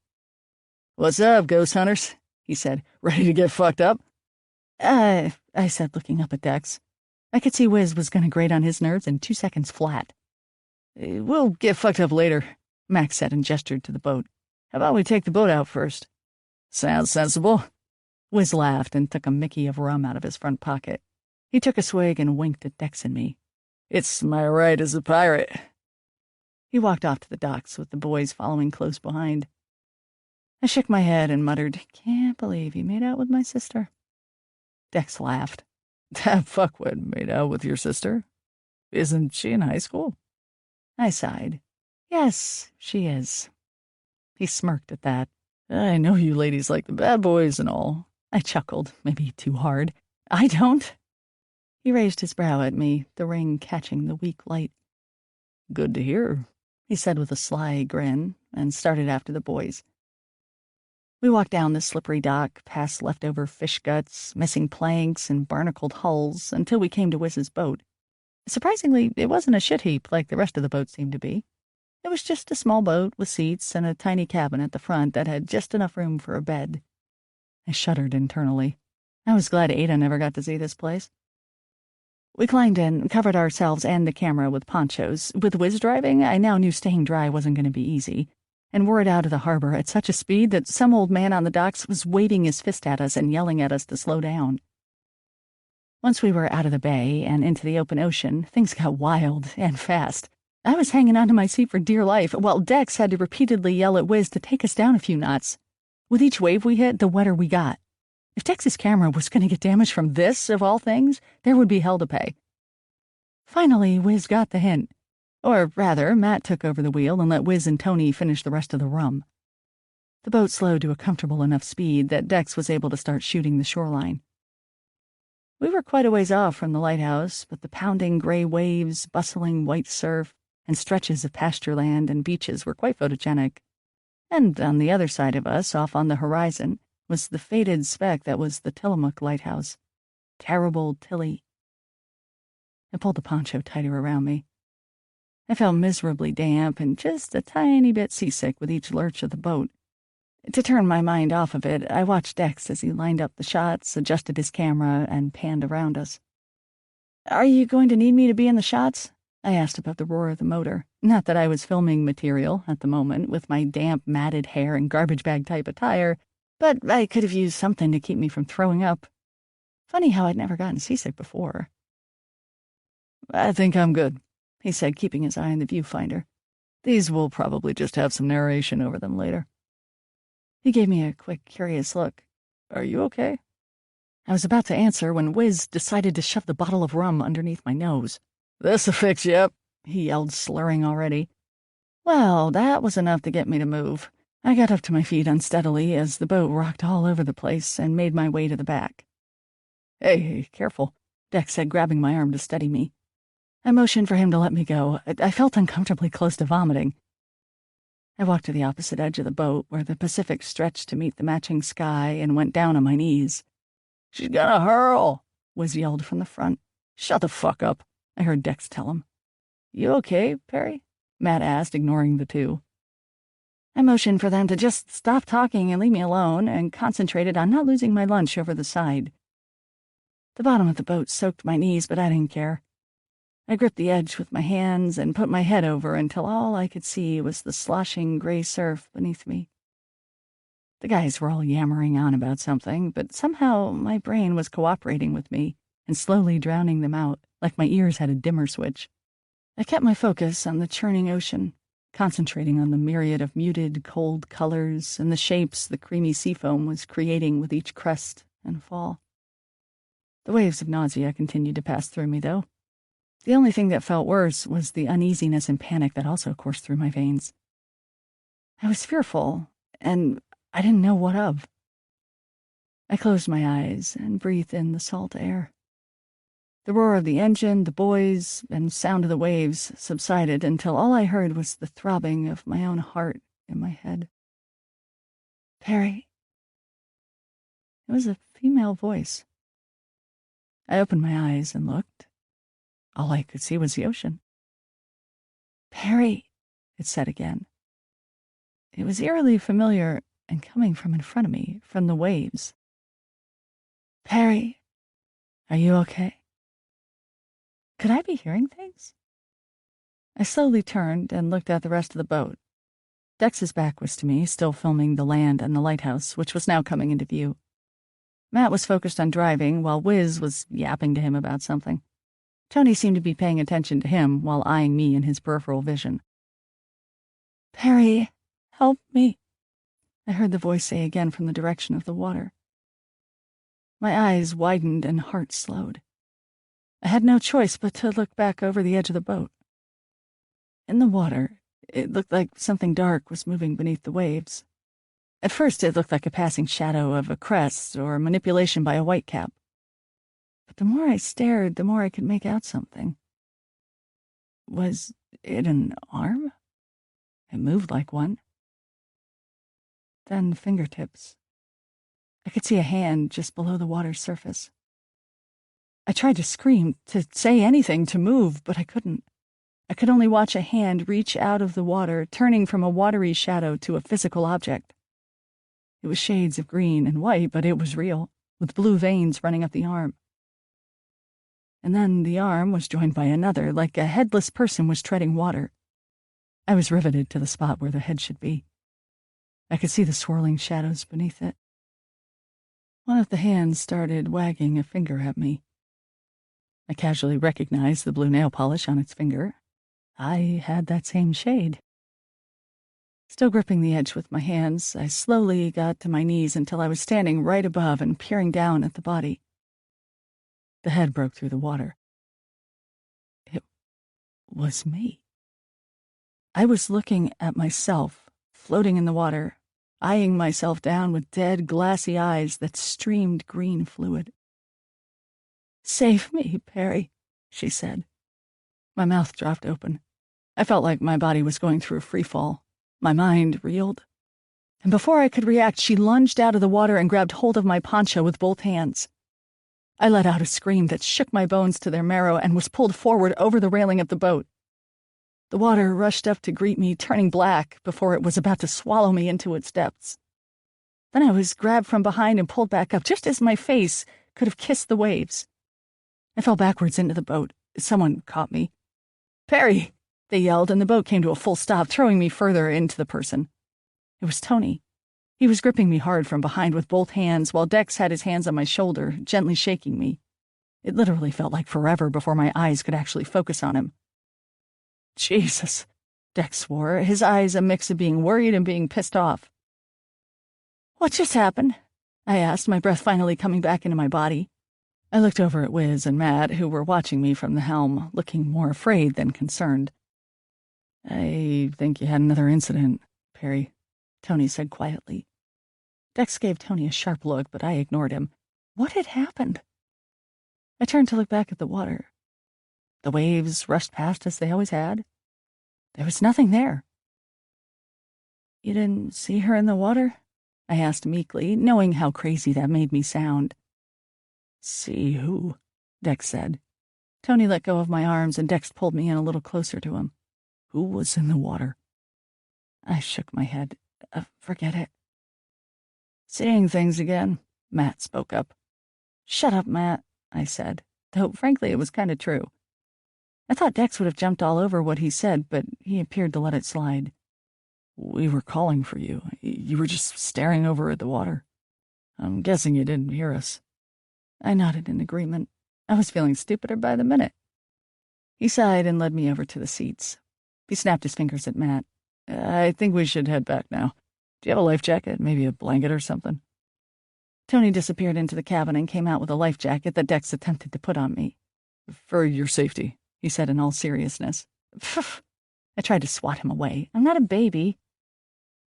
"What's up, ghost hunters?" he said. "Ready to get fucked up?" I said, looking up at Dex. I could see Wiz was going to grate on his nerves in 2 seconds flat. "We'll get fucked up later," Max said and gestured to the boat. "How about we take the boat out first?" "Sounds sensible." Wiz laughed and took a Mickey of rum out of his front pocket. He took a swig and winked at Dex and me. "It's my right as a pirate." He walked off to the docks with the boys following close behind. I shook my head and muttered, "Can't believe you made out with my sister." Dex laughed. "That fuckwit made out with your sister? Isn't she in high school?" I sighed. "Yes, she is." He smirked at that. "I know you ladies like the bad boys and all." I chuckled, maybe too hard. "I don't." He raised his brow at me, the ring catching the weak light. "Good to hear," he said with a sly grin, and started after the boys. We walked down the slippery dock, past leftover fish guts, missing planks, and barnacled hulls, until we came to Wiz's boat. Surprisingly, it wasn't a shit heap like the rest of the boat seemed to be. It was just a small boat with seats and a tiny cabin at the front that had just enough room for a bed. I shuddered internally. I was glad Ada never got to see this place. We climbed in, covered ourselves and the camera with ponchos. With Wiz driving, I now knew staying dry wasn't going to be easy, and whirred out of the harbor at such a speed that some old man on the docks was waving his fist at us and yelling at us to slow down. Once we were out of the bay and into the open ocean, things got wild and fast. I was hanging onto my seat for dear life, while Dex had to repeatedly yell at Wiz to take us down a few knots. With each wave we hit, the wetter we got. If Dex's camera was going to get damaged from this, of all things, there would be hell to pay. Finally, Wiz got the hint. Or rather, Matt took over the wheel and let Wiz and Tony finish the rest of the rum. The boat slowed to a comfortable enough speed that Dex was able to start shooting the shoreline. We were quite a ways off from the lighthouse, but the pounding gray waves, bustling white surf, and stretches of pasture land and beaches were quite photogenic. And on the other side of us, off on the horizon, was the faded speck that was the Tillamook lighthouse. Terrible Tilly. I pulled the poncho tighter around me. I felt miserably damp and just a tiny bit seasick with each lurch of the boat. To turn my mind off of it, I watched Dex as he lined up the shots, adjusted his camera, and panned around us. "Are you going to need me to be in the shots?" I asked above the roar of the motor. Not that I was filming material at the moment, with my damp, matted hair and garbage bag type attire, but I could have used something to keep me from throwing up. Funny how I'd never gotten seasick before. "I think I'm good," he said, keeping his eye on the viewfinder. "These will probably just have some narration over them later." He gave me a quick, curious look. "Are you okay?" I was about to answer when Wiz decided to shove the bottle of rum underneath my nose. "This'll fix you up," he yelled, slurring already. Well, that was enough to get me to move. I got up to my feet unsteadily as the boat rocked all over the place and made my way to the back. Hey, careful," Dex said, grabbing my arm to steady me. I motioned for him to let me go. I felt uncomfortably close to vomiting. I walked to the opposite edge of the boat, where the Pacific stretched to meet the matching sky, and went down on my knees. "She's gonna hurl," Wiz yelled from the front. "Shut the fuck up," I heard Dex tell him. "You okay, Perry?" Matt asked, ignoring the two. I motioned for them to just stop talking and leave me alone, and concentrated on not losing my lunch over the side. The bottom of the boat soaked my knees, but I didn't care. I gripped the edge with my hands and put my head over until all I could see was the sloshing gray surf beneath me. The guys were all yammering on about something, but somehow my brain was cooperating with me and slowly drowning them out, like my ears had a dimmer switch. I kept my focus on the churning ocean, concentrating on the myriad of muted, cold colors and the shapes the creamy seafoam was creating with each crest and fall. The waves of nausea continued to pass through me, though. The only thing that felt worse was the uneasiness and panic that also coursed through my veins. I was fearful, and I didn't know what of. I closed my eyes and breathed in the salt air. The roar of the engine, the buoys, and sound of the waves subsided until all I heard was the throbbing of my own heart in my head. "Perry." It was a female voice. I opened my eyes and looked. All I could see was the ocean. "Perry," it said again. It was eerily familiar and coming from in front of me, from the waves. "Perry, are you okay?" Could I be hearing things? I slowly turned and looked at the rest of the boat. Dex's back was to me, still filming the land and the lighthouse, which was now coming into view. Matt was focused on driving, while Wiz was yapping to him about something. Tony seemed to be paying attention to him while eyeing me in his peripheral vision. "Perry, help me," I heard the voice say again from the direction of the water. My eyes widened and heart slowed. I had no choice but to look back over the edge of the boat. In the water, it looked like something dark was moving beneath the waves. At first, it looked like a passing shadow of a crest or manipulation by a whitecap. But the more I stared, the more I could make out something. Was it an arm? It moved like one. Then fingertips. I could see a hand just below the water's surface. I tried to scream, to say anything, to move, but I couldn't. I could only watch a hand reach out of the water, turning from a watery shadow to a physical object. It was shades of green and white, but it was real, with blue veins running up the arm. And then the arm was joined by another, like a headless person was treading water. I was riveted to the spot where the head should be. I could see the swirling shadows beneath it. One of the hands started wagging a finger at me. I casually recognized the blue nail polish on its finger. I had that same shade. Still gripping the edge with my hands, I slowly got to my knees until I was standing right above and peering down at the body. The head broke through the water. It was me. I was looking at myself, floating in the water, eyeing myself down with dead, glassy eyes that streamed green fluid. "Save me, Perry," she said. My mouth dropped open. I felt like my body was going through a free fall. My mind reeled. And before I could react, she lunged out of the water and grabbed hold of my poncho with both hands. I let out a scream that shook my bones to their marrow and was pulled forward over the railing of the boat. The water rushed up to greet me, turning black before it was about to swallow me into its depths. Then I was grabbed from behind and pulled back up, just as my face could have kissed the waves. I fell backwards into the boat. Someone caught me. "Perry!" they yelled, and the boat came to a full stop, throwing me further into the person. It was Tony. He was gripping me hard from behind with both hands, while Dex had his hands on my shoulder, gently shaking me. It literally felt like forever before my eyes could actually focus on him. "Jesus," Dex swore, his eyes a mix of being worried and being pissed off. "What just happened?" I asked, my breath finally coming back into my body. I looked over at Wiz and Matt, who were watching me from the helm, looking more afraid than concerned. "I think you had another incident, Perry," Tony said quietly. Dex gave Tony a sharp look, but I ignored him. What had happened? I turned to look back at the water. The waves rushed past as they always had. There was nothing there. "You didn't see her in the water?" I asked meekly, knowing how crazy that made me sound. "See who?" Dex said. Tony let go of my arms, and Dex pulled me in a little closer to him. "Who was in the water?" I shook my head. Forget it." "Seeing things again," Matt spoke up. "Shut up, Matt," I said, though frankly it was kind of true. I thought Dex would have jumped all over what he said, but he appeared to let it slide. We were calling for you. You were just staring over at the water. I'm guessing you didn't hear us." I nodded in agreement. I was feeling stupider by the minute. He sighed and led me over to the seats. He snapped his fingers at Matt. "I think we should head back now. Do you have a life jacket? Maybe a blanket or something?" Tony disappeared into the cabin and came out with a life jacket that Dex attempted to put on me. "For your safety," he said in all seriousness. Pfft. I tried to swat him away. I'm not a baby.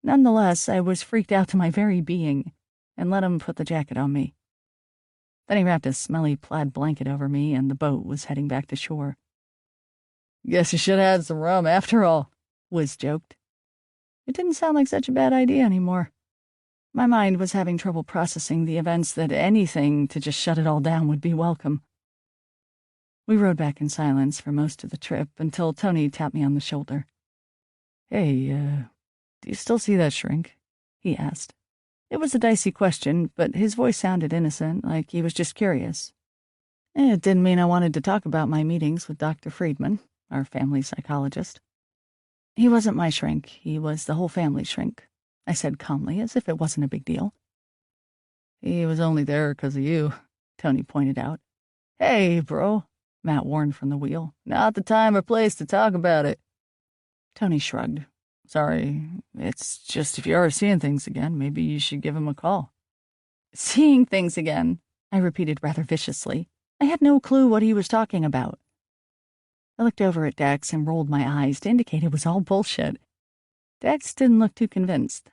Nonetheless, I was freaked out to my very being and let him put the jacket on me. Then he wrapped a smelly plaid blanket over me, and the boat was heading back to shore. "Guess you should have had some rum after all," Wiz joked. It didn't sound like such a bad idea anymore. My mind was having trouble processing the events that anything to just shut it all down would be welcome. We rode back in silence for most of the trip until Tony tapped me on the shoulder. "Hey, do you still see that shrink?" he asked. It was a dicey question, but his voice sounded innocent, like he was just curious. It didn't mean I wanted to talk about my meetings with Dr. Friedman, our family psychologist. He wasn't my shrink. He was the whole family's shrink, I said calmly, as if it wasn't a big deal. "He was only there because of you," Tony pointed out. "Hey, bro," Matt warned from the wheel. "Not the time or place to talk about it." Tony shrugged. "Sorry, it's just if you are seeing things again, maybe you should give him a call." "Seeing things again," I repeated rather viciously. I had no clue what he was talking about. I looked over at Dex and rolled my eyes to indicate it was all bullshit. Dex didn't look too convinced.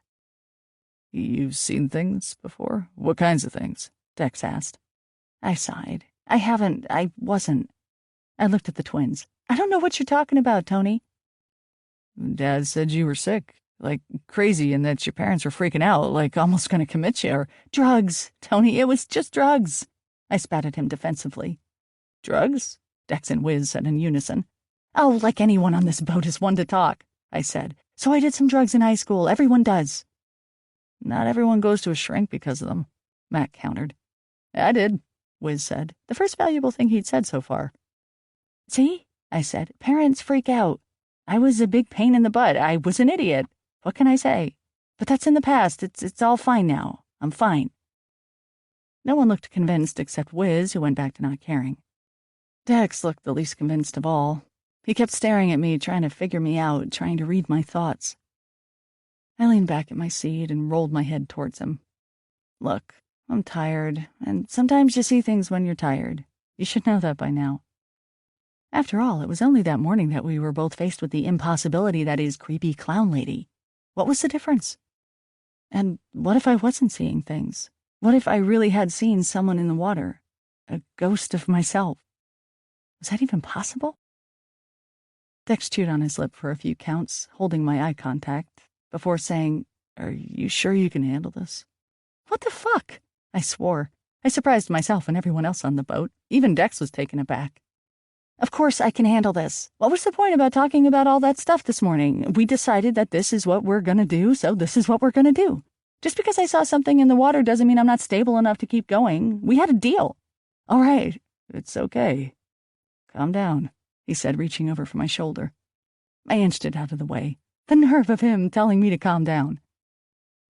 "You've seen things before? What kinds of things?" Dex asked. I sighed. I wasn't. I looked at the twins. "I don't know what you're talking about, Tony." "Dad said you were sick, like crazy, and that your parents were freaking out, like almost gonna commit you, or—" "Drugs, Tony, it was just drugs," I spat at him defensively. "Drugs?" Dex and Wiz said in unison. "Oh, like anyone on this boat is one to talk," I said. "So I did some drugs in high school. Everyone does." "Not everyone goes to a shrink because of them," Matt countered. "I did," Wiz said, the first valuable thing he'd said so far. "See?" I said. "Parents freak out. I was a big pain in the butt. I was an idiot. What can I say? But that's in the past. It's all fine now. I'm fine." No one looked convinced except Wiz, who went back to not caring. Dex looked the least convinced of all. He kept staring at me, trying to figure me out, trying to read my thoughts. I leaned back at my seat and rolled my head towards him. "Look, I'm tired, and sometimes you see things when you're tired. You should know that by now. After all, it was only that morning that we were both faced with the impossibility that is creepy clown lady. What was the difference? And what if I wasn't seeing things? What if I really had seen someone in the water? A ghost of myself? Was that even possible?" Dex chewed on his lip for a few counts, holding my eye contact, before saying, "Are you sure you can handle this?" "What the fuck?" I swore. I surprised myself and everyone else on the boat. Even Dex was taken aback. "Of course I can handle this. What was the point about talking about all that stuff this morning? We decided that this is what we're gonna do, so this is what we're gonna do. Just because I saw something in the water doesn't mean I'm not stable enough to keep going. We had a deal." "All right, it's okay. Calm down," he said, reaching over for my shoulder. I inched it out of the way. The nerve of him telling me to calm down.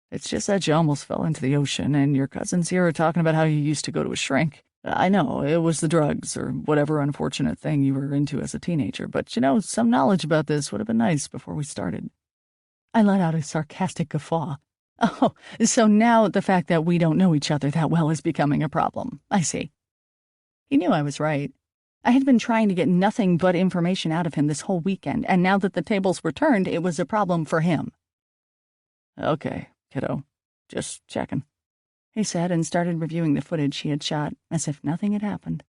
"It's just that you almost fell into the ocean, and your cousins here are talking about how you used to go to a shrink. I know, it was the drugs, or whatever unfortunate thing you were into as a teenager, but, some knowledge about this would have been nice before we started." I let out a sarcastic guffaw. "Oh, so now the fact that we don't know each other that well is becoming a problem. I see." He knew I was right. I had been trying to get nothing but information out of him this whole weekend, and now that the tables were turned, it was a problem for him. "Okay, kiddo. Just checking," he said, and started reviewing the footage he had shot, as if nothing had happened.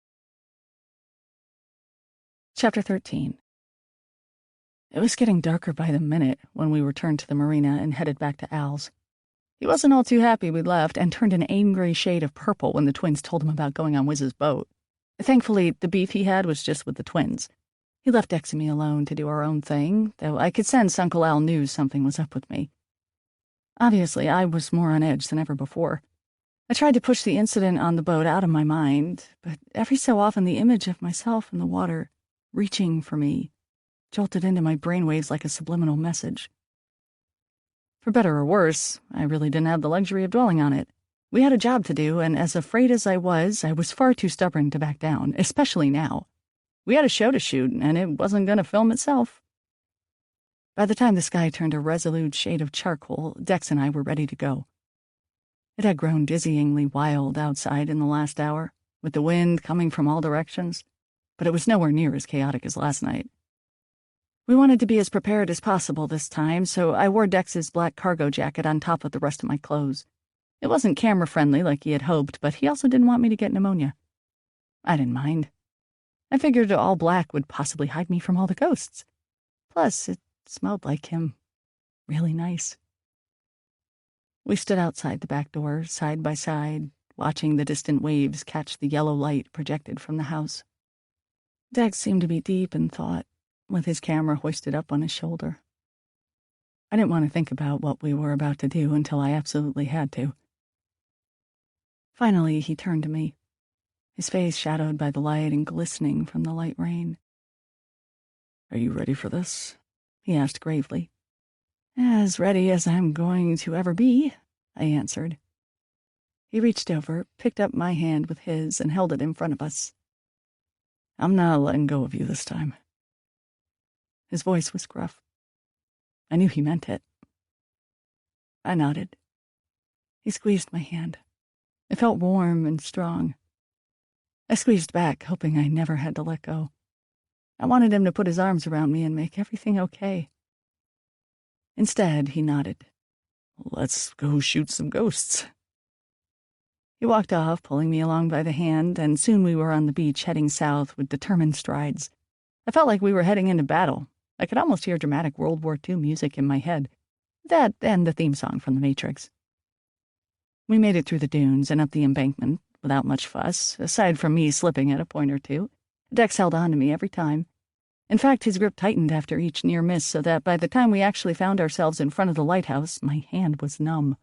Chapter 13. It was getting darker by the minute when we returned to the marina and headed back to Al's. He wasn't all too happy we'd left and turned an angry shade of purple when the twins told him about going on Wiz's boat. Thankfully, the beef he had was just with the twins. He left Dex and me alone to do our own thing, though I could sense Uncle Al knew something was up with me. Obviously, I was more on edge than ever before. I tried to push the incident on the boat out of my mind, but every so often the image of myself in the water, reaching for me, jolted into my brainwaves like a subliminal message. For better or worse, I really didn't have the luxury of dwelling on it. We had a job to do, and as afraid as I was far too stubborn to back down, especially now. We had a show to shoot, and it wasn't going to film itself. By the time the sky turned a resolute shade of charcoal, Dex and I were ready to go. It had grown dizzyingly wild outside in the last hour, with the wind coming from all directions, but it was nowhere near as chaotic as last night. We wanted to be as prepared as possible this time, so I wore Dex's black cargo jacket on top of the rest of my clothes. It wasn't camera-friendly like he had hoped, but he also didn't want me to get pneumonia. I didn't mind. I figured all black would possibly hide me from all the ghosts. Plus, it smelled like him. Really nice. We stood outside the back door, side by side, watching the distant waves catch the yellow light projected from the house. Dex seemed to be deep in thought, with his camera hoisted up on his shoulder. I didn't want to think about what we were about to do until I absolutely had to. Finally, he turned to me, his face shadowed by the light and glistening from the light rain. "Are you ready for this?" he asked gravely. "As ready as I'm going to ever be," I answered. He reached over, picked up my hand with his, and held it in front of us. "I'm not letting go of you this time." His voice was gruff. I knew he meant it. I nodded. He squeezed my hand. It felt warm and strong. I squeezed back, hoping I never had to let go. I wanted him to put his arms around me and make everything okay. Instead, he nodded. "Let's go shoot some ghosts." He walked off, pulling me along by the hand, and soon we were on the beach heading south with determined strides. I felt like we were heading into battle. I could almost hear dramatic World War II music in my head. That and the theme song from The Matrix. We made it through the dunes and up the embankment without much fuss, aside from me slipping at a point or two. Dex held on to me every time. In fact, his grip tightened after each near miss so that by the time we actually found ourselves in front of the lighthouse, my hand was numb.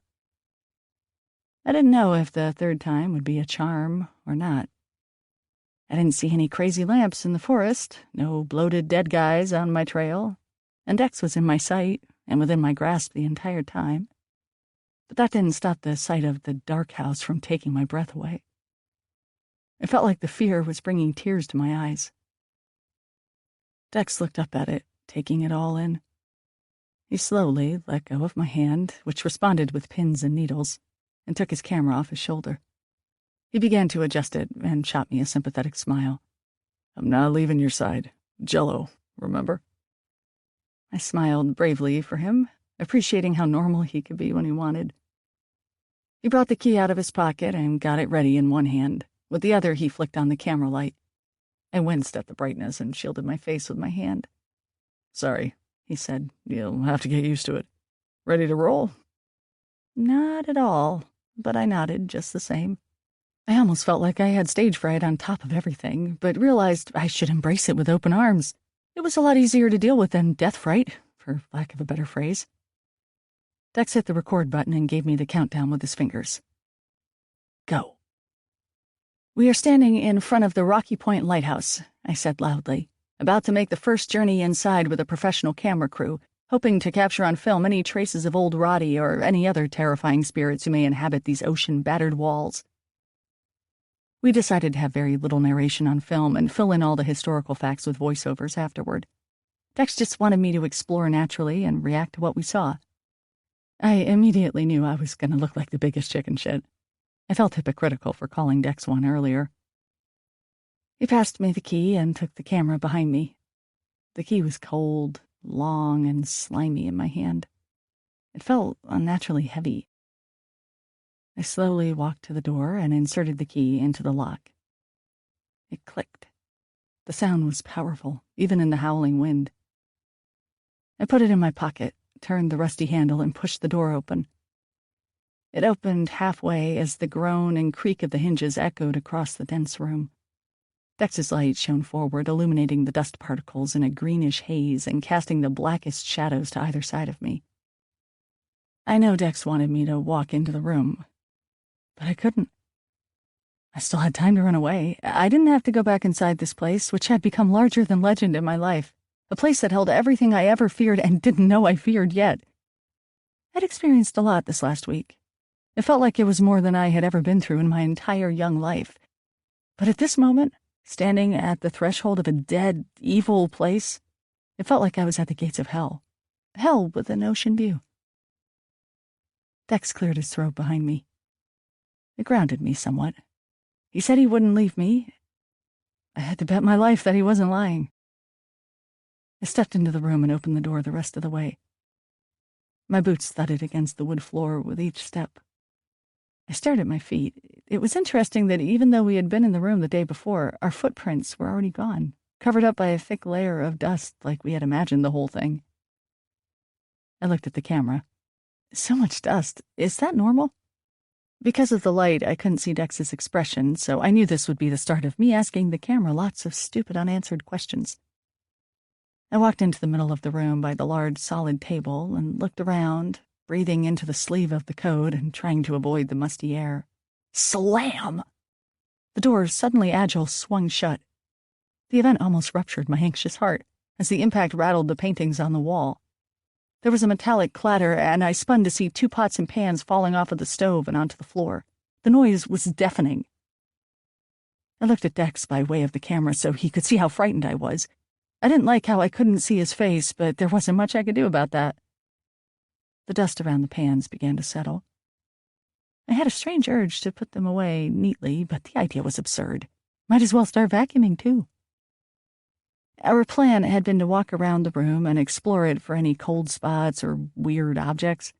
I didn't know if the third time would be a charm or not. I didn't see any crazy lamps in the forest, no bloated dead guys on my trail, and Dex was in my sight and within my grasp the entire time. But that didn't stop the sight of the Darkhouse from taking my breath away. It felt like the fear was bringing tears to my eyes. Dex looked up at it, taking it all in. He slowly let go of my hand, which responded with pins and needles, and took his camera off his shoulder. He began to adjust it and shot me a sympathetic smile. "I'm not leaving your side. Jello, remember?" I smiled bravely for him, appreciating how normal he could be when he wanted. He brought the key out of his pocket and got it ready in one hand. With the other, he flicked on the camera light. I winced at the brightness and shielded my face with my hand. "Sorry," he said. "You'll have to get used to it. Ready to roll?" Not at all, but I nodded just the same. I almost felt like I had stage fright on top of everything, but realized I should embrace it with open arms. It was a lot easier to deal with than death fright, for lack of a better phrase. Dex hit the record button and gave me the countdown with his fingers. Go. "We are standing in front of the Rocky Point Lighthouse," I said loudly, "about to make the first journey inside with a professional camera crew, hoping to capture on film any traces of old Roddy or any other terrifying spirits who may inhabit these ocean-battered walls." We decided to have very little narration on film and fill in all the historical facts with voiceovers afterward. Dex just wanted me to explore naturally and react to what we saw. I immediately knew I was going to look like the biggest chicken shit. I felt hypocritical for calling Dex one earlier. He passed me the key and took the camera behind me. The key was cold, long, and slimy in my hand. It felt unnaturally heavy. I slowly walked to the door and inserted the key into the lock. It clicked. The sound was powerful, even in the howling wind. I put it in my pocket, turned the rusty handle, and pushed the door open. It opened halfway as the groan and creak of the hinges echoed across the dense room. Dex's light shone forward, illuminating the dust particles in a greenish haze and casting the blackest shadows to either side of me. I know Dex wanted me to walk into the room, but I couldn't. I still had time to run away. I didn't have to go back inside this place, which had become larger than legend in my life, a place that held everything I ever feared and didn't know I feared yet. I'd experienced a lot this last week. It felt like it was more than I had ever been through in my entire young life. But at this moment, standing at the threshold of a dead, evil place, it felt like I was at the gates of hell. Hell with an ocean view. Dex cleared his throat behind me. It grounded me somewhat. He said he wouldn't leave me. I had to bet my life that he wasn't lying. I stepped into the room and opened the door the rest of the way. My boots thudded against the wood floor with each step. I stared at my feet. It was interesting that even though we had been in the room the day before, our footprints were already gone, covered up by a thick layer of dust like we had imagined the whole thing. I looked at the camera. So much dust. Is that normal? Because of the light, I couldn't see Dex's expression, so I knew this would be the start of me asking the camera lots of stupid unanswered questions. I walked into the middle of the room by the large solid table and looked around, breathing into the sleeve of the coat and trying to avoid the musty air. Slam! The door, suddenly agile, swung shut. The event almost ruptured my anxious heart as the impact rattled the paintings on the wall. There was a metallic clatter, and I spun to see 2 pots and pans falling off of the stove and onto the floor. The noise was deafening. I looked at Dex by way of the camera so he could see how frightened I was. I didn't like how I couldn't see his face, but there wasn't much I could do about that. The dust around the pans began to settle. I had a strange urge to put them away neatly, but the idea was absurd. Might as well start vacuuming, too. Our plan had been to walk around the room and explore it for any cold spots or weird objects.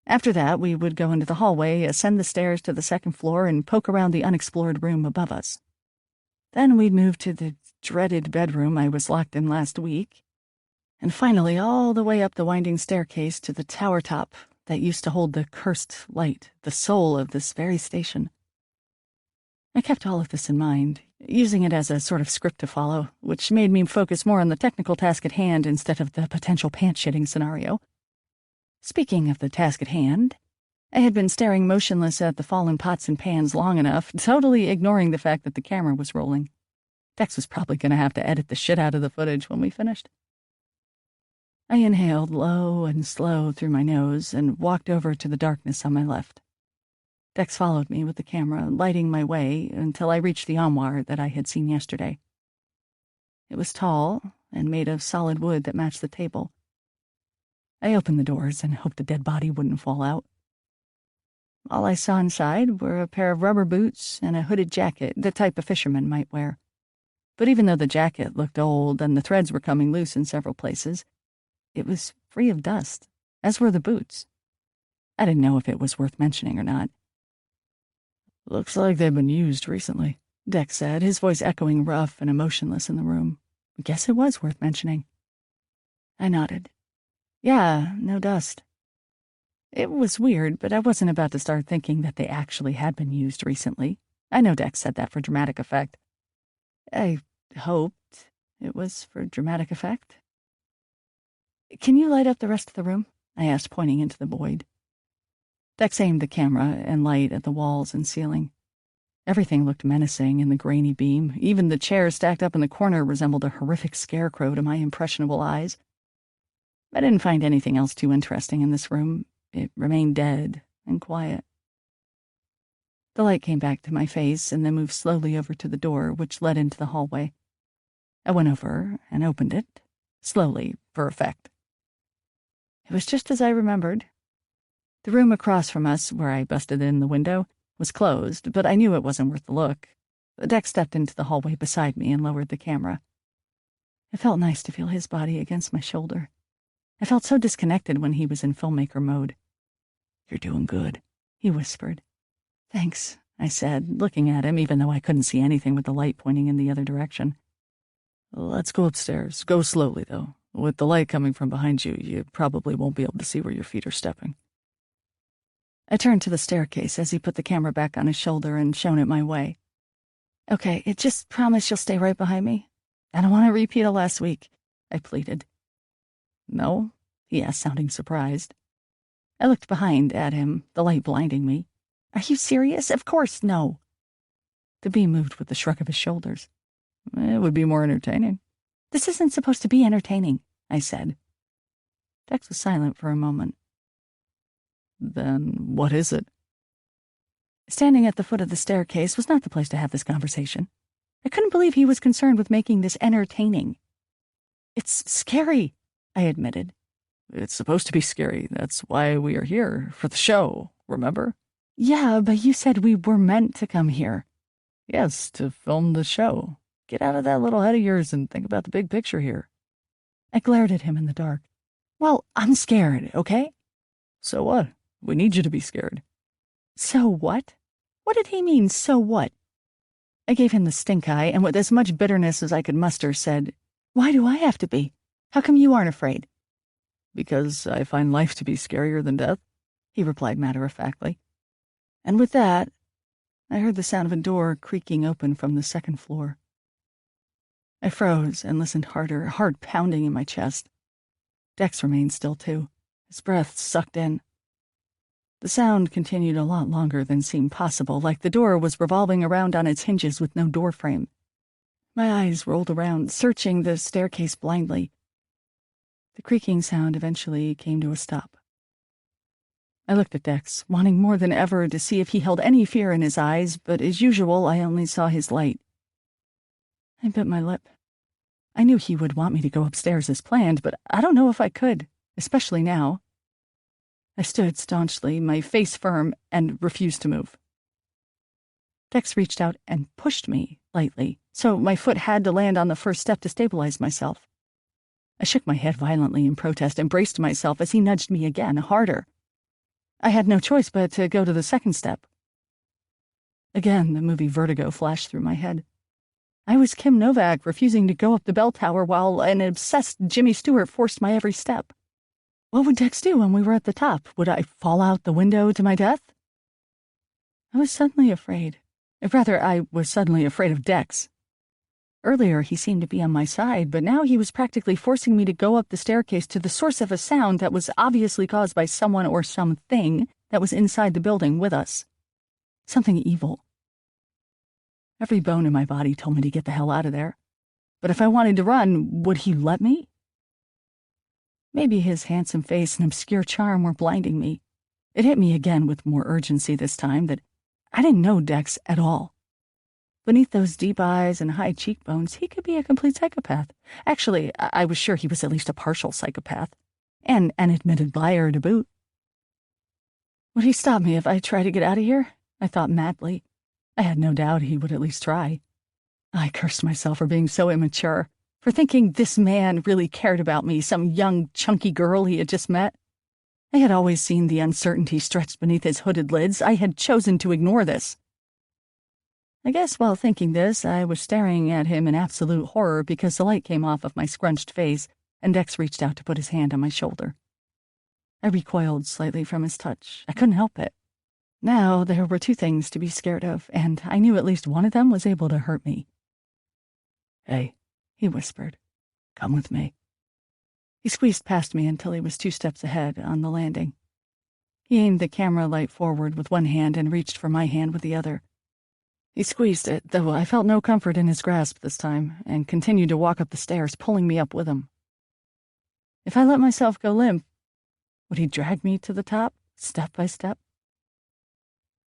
After that, we would go into the hallway, ascend the stairs to the 2nd floor, and poke around the unexplored room above us. Then we'd move to the dreaded bedroom I was locked in last week, and finally all the way up the winding staircase to the tower top that used to hold the cursed light, the soul of this very station. I kept all of this in mind, using it as a sort of script to follow, which made me focus more on the technical task at hand instead of the potential pants-shitting scenario. Speaking of the task at hand, I had been staring motionless at the fallen pots and pans long enough, totally ignoring the fact that the camera was rolling. Dex was probably going to have to edit the shit out of the footage when we finished. I inhaled low and slow through my nose and walked over to the darkness on my left. Dex followed me with the camera, lighting my way until I reached the armoire that I had seen yesterday. It was tall and made of solid wood that matched the table. I opened the doors and hoped the dead body wouldn't fall out. All I saw inside were a pair of rubber boots and a hooded jacket, the type a fisherman might wear. But even though the jacket looked old and the threads were coming loose in several places, it was free of dust, as were the boots. I didn't know if it was worth mentioning or not. Looks like they've been used recently, Dex said, his voice echoing rough and emotionless in the room. Guess it was worth mentioning. I nodded. Yeah, no dust. It was weird, but I wasn't about to start thinking that they actually had been used recently. I know Dex said that for dramatic effect. I hoped it was for dramatic effect. Can you light up the rest of the room? I asked, pointing into the void. Dex aimed the camera and light at the walls and ceiling. Everything looked menacing in the grainy beam. Even the chair stacked up in the corner resembled a horrific scarecrow to my impressionable eyes. I didn't find anything else too interesting in this room. It remained dead and quiet. The light came back to my face and then moved slowly over to the door, which led into the hallway. I went over and opened it, slowly, for effect. It was just as I remembered. The room across from us, where I busted in the window, was closed, but I knew it wasn't worth the look. Dex stepped into the hallway beside me and lowered the camera. It felt nice to feel his body against my shoulder. I felt so disconnected when he was in filmmaker mode. "You're doing good," he whispered. "Thanks," I said, looking at him even though I couldn't see anything with the light pointing in the other direction. Let's go upstairs. Go slowly, though. With the light coming from behind you, you probably won't be able to see where your feet are stepping. I turned to the staircase as he put the camera back on his shoulder and shone it my way. "Okay, just promise you'll stay right behind me. I don't want to repeat of last week," I pleaded. "No?" he asked, sounding surprised. I looked behind at him, the light blinding me. "Are you serious? Of course no." The beam moved with the shrug of his shoulders. "It would be more entertaining." "This isn't supposed to be entertaining," I said. Dex was silent for a moment. Then what is it? Standing at the foot of the staircase was not the place to have this conversation. I couldn't believe he was concerned with making this entertaining. It's scary, I admitted. It's supposed to be scary. That's why we are here, for the show, remember? Yeah, but you said we were meant to come here. Yes, to film the show. Get out of that little head of yours and think about the big picture here. I glared at him in the dark. Well, I'm scared, okay? So what? We need you to be scared. So what? What did he mean, so what? I gave him the stink eye, and with as much bitterness as I could muster, said, Why do I have to be? How come you aren't afraid? Because I find life to be scarier than death, he replied matter-of-factly. And with that, I heard the sound of a door creaking open from the second floor. I froze and listened harder, heart pounding in my chest. Dex remained still, too, his breath sucked in. The sound continued a lot longer than seemed possible, like the door was revolving around on its hinges with no doorframe. My eyes rolled around, searching the staircase blindly. The creaking sound eventually came to a stop. I looked at Dex, wanting more than ever to see if he held any fear in his eyes, but as usual, I only saw his light. I bit my lip. I knew he would want me to go upstairs as planned, but I don't know if I could, especially now. I stood staunchly, my face firm, and refused to move. Dex reached out and pushed me lightly, so my foot had to land on the first step to stabilize myself. I shook my head violently in protest and braced myself as he nudged me again, harder. I had no choice but to go to the second step. Again, the movie Vertigo flashed through my head. I was Kim Novak, refusing to go up the bell tower while an obsessed Jimmy Stewart forced my every step. What would Dex do when we were at the top? Would I fall out the window to my death? I was suddenly afraid. I was suddenly afraid of Dex. Earlier, he seemed to be on my side, but now he was practically forcing me to go up the staircase to the source of a sound that was obviously caused by someone or something that was inside the building with us. Something evil. Every bone in my body told me to get the hell out of there. But if I wanted to run, would he let me? Maybe his handsome face and obscure charm were blinding me. It hit me again with more urgency this time that I didn't know Dex at all. Beneath those deep eyes and high cheekbones, he could be a complete psychopath. Actually, I was sure he was at least a partial psychopath, and an admitted liar to boot. Would he stop me if I tried to get out of here? I thought madly. I had no doubt he would at least try. I cursed myself for being so immature, for thinking this man really cared about me, some young, chunky girl he had just met. I had always seen the uncertainty stretched beneath his hooded lids. I had chosen to ignore this. I guess while thinking this, I was staring at him in absolute horror because the light came off of my scrunched face, and Dex reached out to put his hand on my shoulder. I recoiled slightly from his touch. I couldn't help it. Now there were two things to be scared of, and I knew at least one of them was able to hurt me. Hey, he whispered. Come with me. He squeezed past me until he was 2 steps ahead on the landing. He aimed the camera light forward with one hand and reached for my hand with the other. He squeezed it, though I felt no comfort in his grasp this time, and continued to walk up the stairs, pulling me up with him. If I let myself go limp, would he drag me to the top, step by step?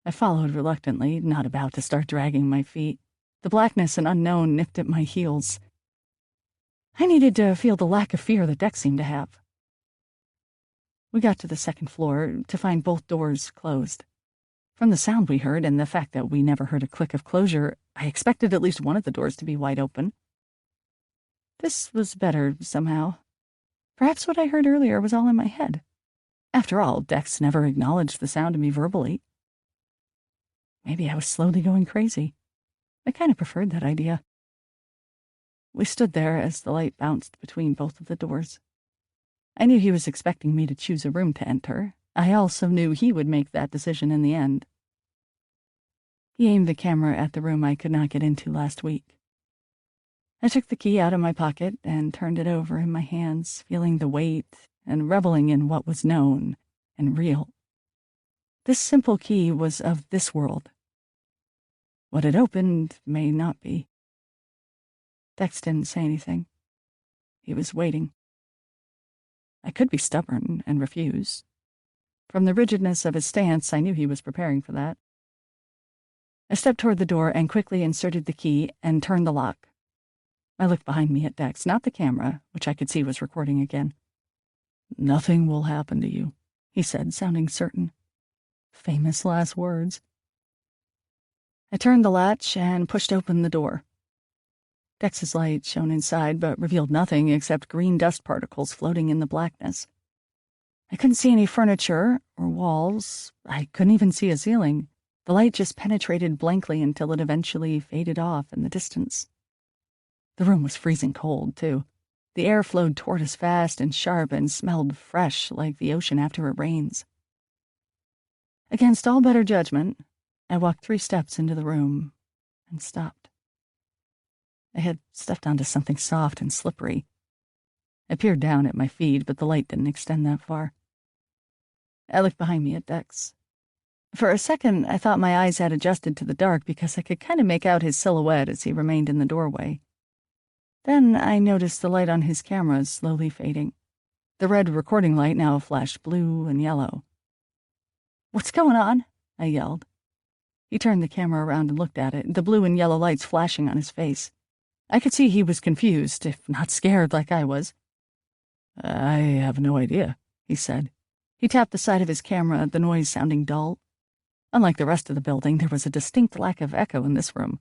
I followed reluctantly, not about to start dragging my feet. The blackness and unknown nipped at my heels. I needed to feel the lack of fear that Dex seemed to have. We got to the second floor to find both doors closed. From the sound we heard and the fact that we never heard a click of closure, I expected at least one of the doors to be wide open. This was better, somehow. Perhaps what I heard earlier was all in my head. After all, Dex never acknowledged the sound to me verbally. Maybe I was slowly going crazy. I kind of preferred that idea. We stood there as the light bounced between both of the doors. I knew he was expecting me to choose a room to enter. I also knew he would make that decision in the end. He aimed the camera at the room I could not get into last week. I took the key out of my pocket and turned it over in my hands, feeling the weight and reveling in what was known and real. This simple key was of this world. What it opened may not be. Dex didn't say anything. He was waiting. I could be stubborn and refuse. From the rigidness of his stance, I knew he was preparing for that. I stepped toward the door and quickly inserted the key and turned the lock. I looked behind me at Dex, not the camera, which I could see was recording again. "Nothing will happen to you," he said, sounding certain. Famous last words. I turned the latch and pushed open the door. Dex's light shone inside, but revealed nothing except green dust particles floating in the blackness. I couldn't see any furniture or walls. I couldn't even see a ceiling. The light just penetrated blankly until it eventually faded off in the distance. The room was freezing cold, too. The air flowed toward us fast and sharp and smelled fresh like the ocean after it rains. Against all better judgment, I walked 3 steps into the room and stopped. I had stepped onto something soft and slippery. I peered down at my feet, but the light didn't extend that far. I looked behind me at Dex. For a second, I thought my eyes had adjusted to the dark because I could kind of make out his silhouette as he remained in the doorway. Then I noticed the light on his camera slowly fading. The red recording light now flashed blue and yellow. "What's going on?" I yelled. He turned the camera around and looked at it, the blue and yellow lights flashing on his face. I could see he was confused, if not scared like I was. "I have no idea," he said. He tapped the side of his camera, the noise sounding dull. Unlike the rest of the building, there was a distinct lack of echo in this room.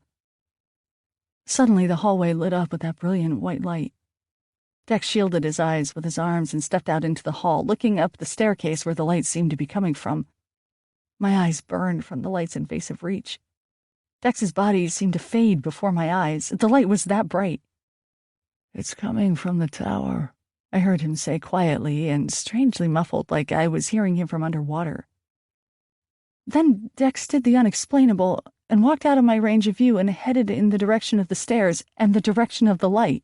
Suddenly, the hallway lit up with that brilliant white light. Dex shielded his eyes with his arms and stepped out into the hall, looking up the staircase where the light seemed to be coming from. My eyes burned from the light's invasive reach. Dex's body seemed to fade before my eyes. The light was that bright. "It's coming from the tower," I heard him say quietly and strangely muffled, like I was hearing him from underwater. Then Dex did the unexplainable and walked out of my range of view and headed in the direction of the stairs and the direction of the light.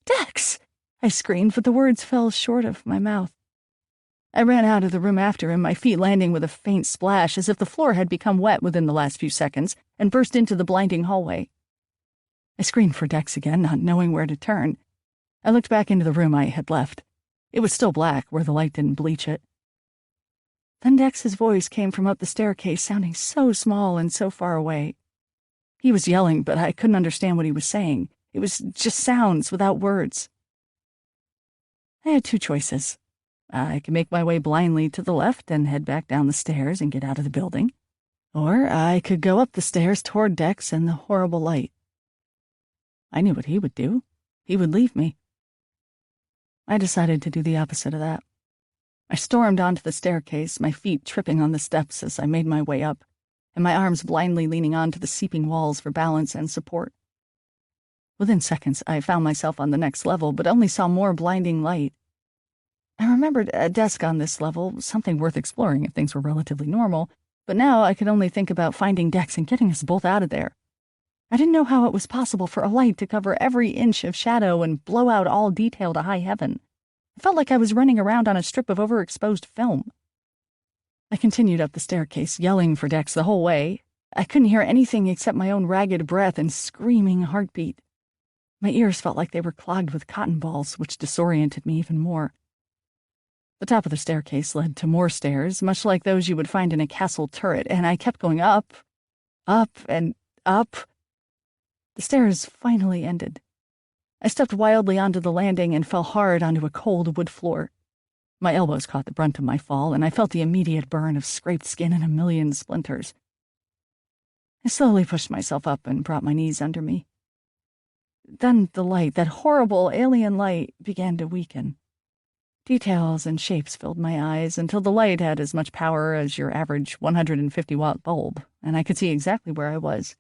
"Dex!" I screamed, but the words fell short of my mouth. I ran out of the room after him, my feet landing with a faint splash as if the floor had become wet within the last few seconds, and burst into the blinding hallway. I screamed for Dex again, not knowing where to turn. I looked back into the room I had left. It was still black, where the light didn't bleach it. Then Dex's voice came from up the staircase, sounding so small and so far away. He was yelling, but I couldn't understand what he was saying. It was just sounds without words. I had 2 choices. I could make my way blindly to the left and head back down the stairs and get out of the building. Or I could go up the stairs toward Dex and the horrible light. I knew what he would do. He would leave me. I decided to do the opposite of that. I stormed onto the staircase, my feet tripping on the steps as I made my way up, and my arms blindly leaning onto the seeping walls for balance and support. Within seconds, I found myself on the next level, but only saw more blinding light. I remembered a desk on this level, something worth exploring if things were relatively normal, but now I could only think about finding Dex and getting us both out of there. I didn't know how it was possible for a light to cover every inch of shadow and blow out all detail to high heaven. It felt like I was running around on a strip of overexposed film. I continued up the staircase, yelling for Dex the whole way. I couldn't hear anything except my own ragged breath and screaming heartbeat. My ears felt like they were clogged with cotton balls, which disoriented me even more. The top of the staircase led to more stairs, much like those you would find in a castle turret, and I kept going up, and up. The stairs finally ended. I stepped wildly onto the landing and fell hard onto a cold wood floor. My elbows caught the brunt of my fall, and I felt the immediate burn of scraped skin and a million splinters. I slowly pushed myself up and brought my knees under me. Then the light, that horrible alien light, began to weaken. Details and shapes filled my eyes until the light had as much power as your average 150-watt bulb, and I could see exactly where I was.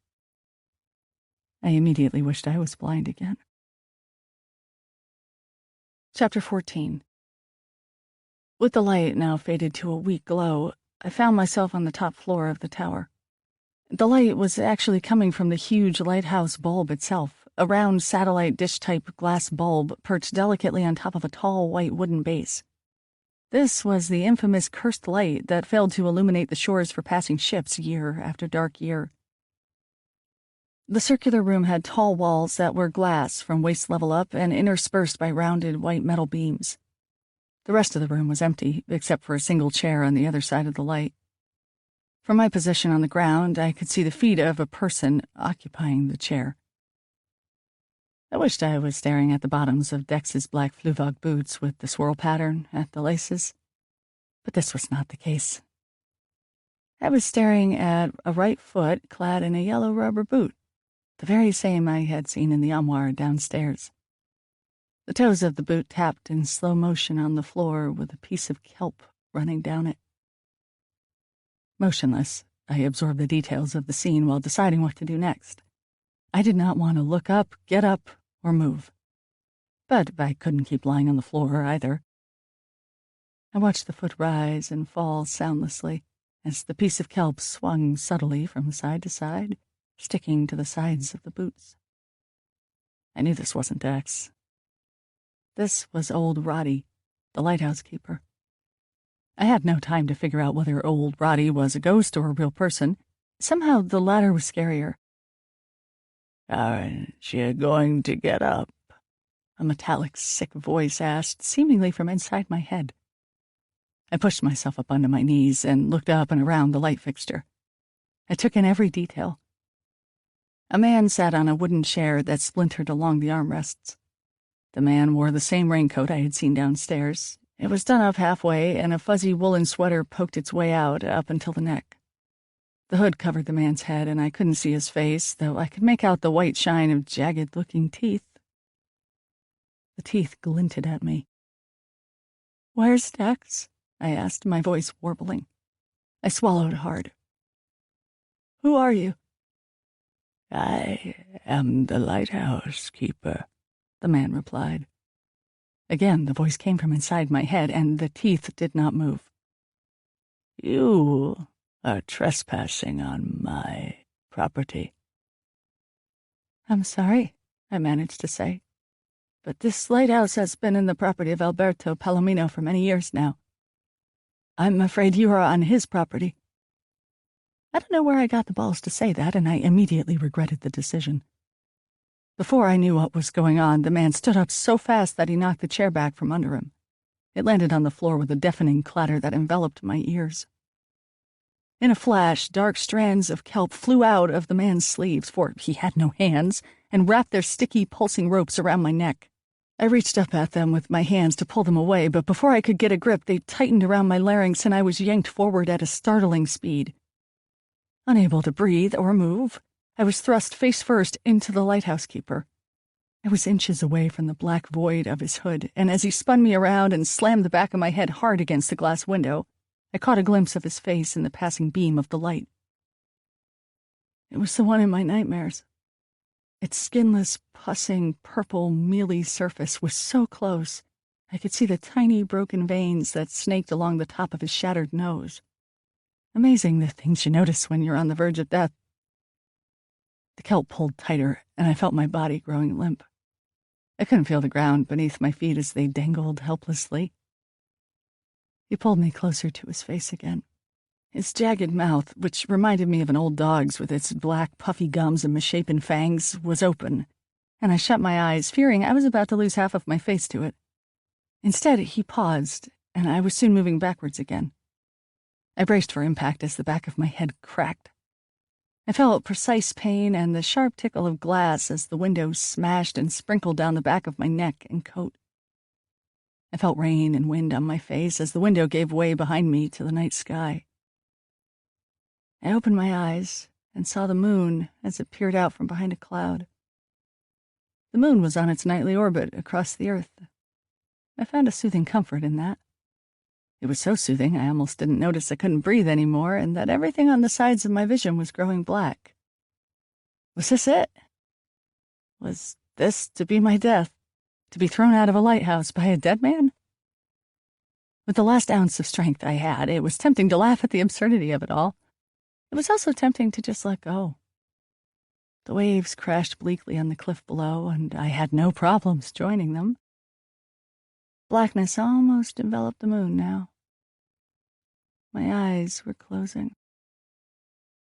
I immediately wished I was blind again. Chapter 14. With the light now faded to a weak glow, I found myself on the top floor of the tower. The light was actually coming from the huge lighthouse bulb itself, a round satellite dish-type glass bulb perched delicately on top of a tall white wooden base. This was the infamous cursed light that failed to illuminate the shores for passing ships year after dark year. The circular room had tall walls that were glass from waist level up and interspersed by rounded white metal beams. The rest of the room was empty, except for a single chair on the other side of the light. From my position on the ground, I could see the feet of a person occupying the chair. I wished I was staring at the bottoms of Dex's black Fluvog boots with the swirl pattern at the laces, but this was not the case. I was staring at a right foot clad in a yellow rubber boot, the very same I had seen in the armoire downstairs. The toes of the boot tapped in slow motion on the floor with a piece of kelp running down it. Motionless, I absorbed the details of the scene while deciding what to do next. I did not want to look up, get up, or move. But I couldn't keep lying on the floor either. I watched the foot rise and fall soundlessly as the piece of kelp swung subtly from side to side, sticking to the sides of the boots. I knew this wasn't Dex. This was old Roddy, the lighthouse keeper. I had no time to figure out whether old Roddy was a ghost or a real person. Somehow the latter was scarier. "Aren't you going to get up?" a metallic, sick voice asked, seemingly from inside my head. I pushed myself up onto my knees and looked up and around the light fixture. I took in every detail. A man sat on a wooden chair that splintered along the armrests. The man wore the same raincoat I had seen downstairs. It was done up halfway, and a fuzzy woolen sweater poked its way out up until the neck. The hood covered the man's head, and I couldn't see his face, though I could make out the white shine of jagged-looking teeth. The teeth glinted at me. "Where's Dex?" I asked, my voice warbling. I swallowed hard. "Who are you?" "I am the lighthouse keeper," the man replied. Again, the voice came from inside my head, and the teeth did not move. "You are trespassing on my property." "I'm sorry," I managed to say, "but this lighthouse has been in the property of Alberto Palomino for many years now. I'm afraid you are on his property." I don't know where I got the balls to say that, and I immediately regretted the decision. Before I knew what was going on, the man stood up so fast that he knocked the chair back from under him. It landed on the floor with a deafening clatter that enveloped my ears. In a flash, dark strands of kelp flew out of the man's sleeves, for he had no hands, and wrapped their sticky, pulsing ropes around my neck. I reached up at them with my hands to pull them away, but before I could get a grip, they tightened around my larynx and I was yanked forward at a startling speed. Unable to breathe or move, I was thrust face first into the lighthouse keeper. I was inches away from the black void of his hood, and as he spun me around and slammed the back of my head hard against the glass window, I caught a glimpse of his face in the passing beam of the light. It was the one in my nightmares. Its skinless, pussing, purple, mealy surface was so close, I could see the tiny, broken veins that snaked along the top of his shattered nose. Amazing the things you notice when you're on the verge of death. The kelp pulled tighter, and I felt my body growing limp. I couldn't feel the ground beneath my feet as they dangled helplessly. He pulled me closer to his face again. His jagged mouth, which reminded me of an old dog's with its black, puffy gums and misshapen fangs, was open, and I shut my eyes, fearing I was about to lose half of my face to it. Instead, he paused, and I was soon moving backwards again. I braced for impact as the back of my head cracked. I felt precise pain and the sharp tickle of glass as the window smashed and sprinkled down the back of my neck and coat. I felt rain and wind on my face as the window gave way behind me to the night sky. I opened my eyes and saw the moon as it peered out from behind a cloud. The moon was on its nightly orbit across the earth. I found a soothing comfort in that. It was so soothing I almost didn't notice I couldn't breathe anymore and that everything on the sides of my vision was growing black. Was this it? Was this to be my death? To be thrown out of a lighthouse by a dead man? With the last ounce of strength I had, it was tempting to laugh at the absurdity of it all. It was also tempting to just let go. The waves crashed bleakly on the cliff below, and I had no problems joining them. Blackness almost enveloped the moon now. My eyes were closing.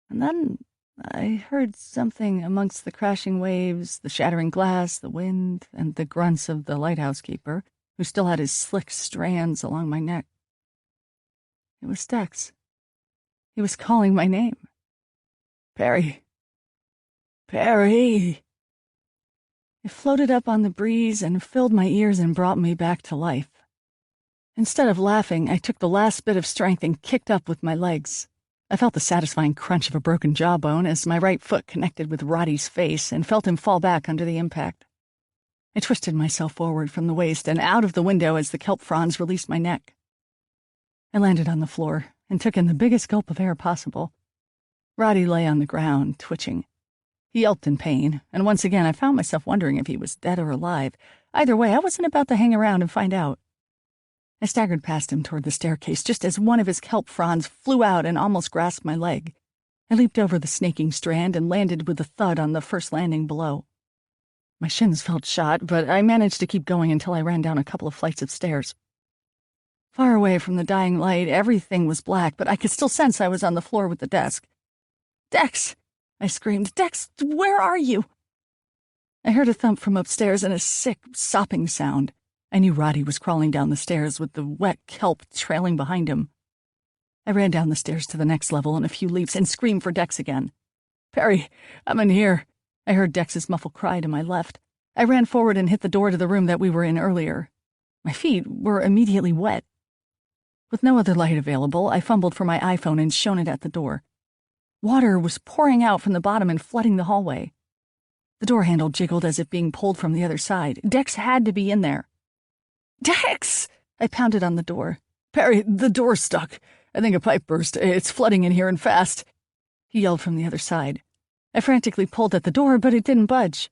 And then I heard something amongst the crashing waves, the shattering glass, the wind, and the grunts of the lighthouse keeper. who still had his slick strands along my neck. It was Dex. He was calling my name. Perry. Perry. It floated up on the breeze and filled my ears and brought me back to life. Instead of laughing, I took the last bit of strength and kicked up with my legs. I felt the satisfying crunch of a broken jawbone as my right foot connected with Roddy's face and felt him fall back under the impact. I twisted myself forward from the waist and out of the window as the kelp fronds released my neck. I landed on the floor and took in the biggest gulp of air possible. Roddy lay on the ground, twitching. He yelped in pain, and once again I found myself wondering if he was dead or alive. Either way, I wasn't about to hang around and find out. I staggered past him toward the staircase just as one of his kelp fronds flew out and almost grasped my leg. I leaped over the snaking strand and landed with a thud on the first landing below. My shins felt shot, but I managed to keep going until I ran down a couple of flights of stairs. Far away from the dying light, everything was black, but I could still sense I was on the floor with the desk. "Dex!" I screamed. "Dex, where are you?" I heard a thump from upstairs and a sick, sopping sound. I knew Roddy was crawling down the stairs with the wet kelp trailing behind him. I ran down the stairs to the next level in a few leaps and screamed for Dex again. "Perry, I'm in here." I heard Dex's muffled cry to my left. I ran forward and hit the door to the room that we were in earlier. My feet were immediately wet. With no other light available, I fumbled for my iPhone and shone it at the door. Water was pouring out from the bottom and flooding the hallway. The door handle jiggled as if being pulled from the other side. Dex had to be in there. "Dex!" I pounded on the door. "Perry, the door's stuck. I think a pipe burst. It's flooding in here and fast," he yelled from the other side. I frantically pulled at the door, but it didn't budge.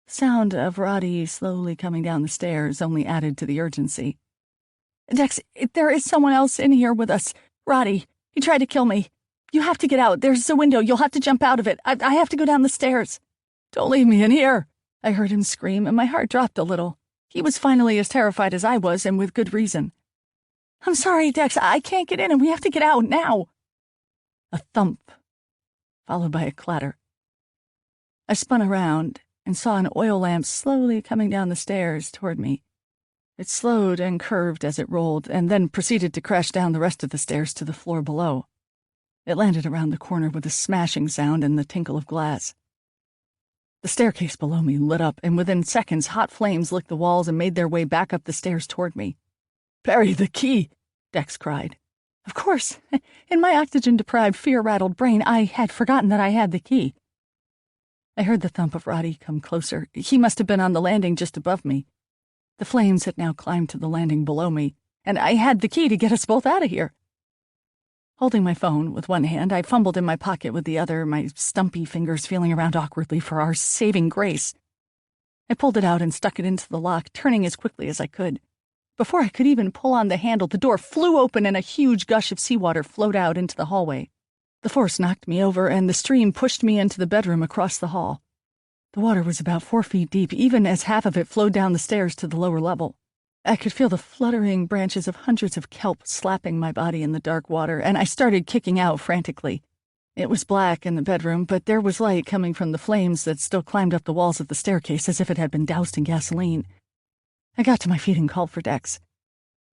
The sound of Roddy slowly coming down the stairs only added to the urgency. "Dex, there is someone else in here with us. Roddy, he tried to kill me. You have to get out. There's a window. You'll have to jump out of it. I have to go down the stairs." "Don't leave me in here," I heard him scream, and my heart dropped a little. He was finally as terrified as I was, and with good reason. "I'm sorry, Dex. I can't get in, and we have to get out now." A thump, followed by a clatter. I spun around and saw an oil lamp slowly coming down the stairs toward me. It slowed and curved as it rolled, and then proceeded to crash down the rest of the stairs to the floor below. It landed around the corner with a smashing sound and the tinkle of glass. The staircase below me lit up, and within seconds hot flames licked the walls and made their way back up the stairs toward me. "Perry, the key!" Dex cried. Of course, in my oxygen-deprived, fear-rattled brain, I had forgotten that I had the key. I heard the thump of Roddy come closer. He must have been on the landing just above me. The flames had now climbed to the landing below me, and I had the key to get us both out of here. Holding my phone with one hand, I fumbled in my pocket with the other, my stumpy fingers feeling around awkwardly for our saving grace. I pulled it out and stuck it into the lock, turning as quickly as I could. Before I could even pull on the handle, the door flew open and a huge gush of seawater flowed out into the hallway. The force knocked me over, and the stream pushed me into the bedroom across the hall. The water was about 4 feet deep, even as half of it flowed down the stairs to the lower level. I could feel the fluttering branches of hundreds of kelp slapping my body in the dark water, and I started kicking out frantically. It was black in the bedroom, but there was light coming from the flames that still climbed up the walls of the staircase as if it had been doused in gasoline. I got to my feet and called for Dex.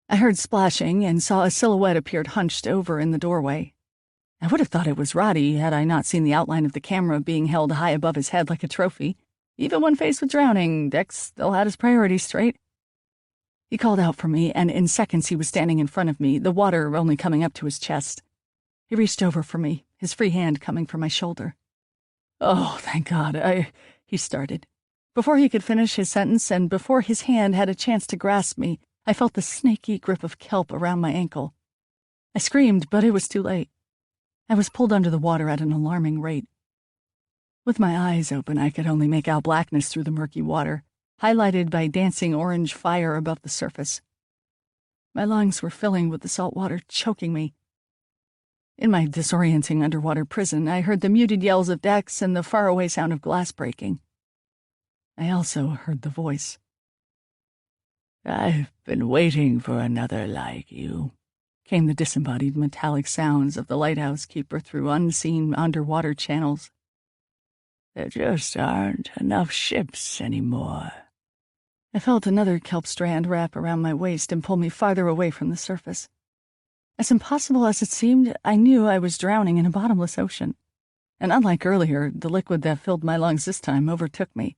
I heard splashing and saw a silhouette appeared hunched over in the doorway. I would have thought it was Roddy had I not seen the outline of the camera being held high above his head like a trophy. Even when faced with drowning, Dex still had his priorities straight. He called out for me, and in seconds he was standing in front of me, the water only coming up to his chest. He reached over for me, his free hand coming for my shoulder. "Oh, thank God, he started. Before he could finish his sentence, and before his hand had a chance to grasp me, I felt the snaky grip of kelp around my ankle. I screamed, but it was too late. I was pulled under the water at an alarming rate. With my eyes open, I could only make out blackness through the murky water, highlighted by dancing orange fire above the surface. My lungs were filling with the salt water, choking me. In my disorienting underwater prison, I heard the muted yells of Dex and the faraway sound of glass breaking. I also heard the voice. "I've been waiting for another like you," came the disembodied metallic sounds of the lighthouse keeper through unseen underwater channels. "There just aren't enough ships anymore. I felt another kelp strand wrap around my waist and pull me farther away from the surface. As impossible as it seemed, I knew I was drowning in a bottomless ocean. And unlike earlier, the liquid that filled my lungs this time overtook me.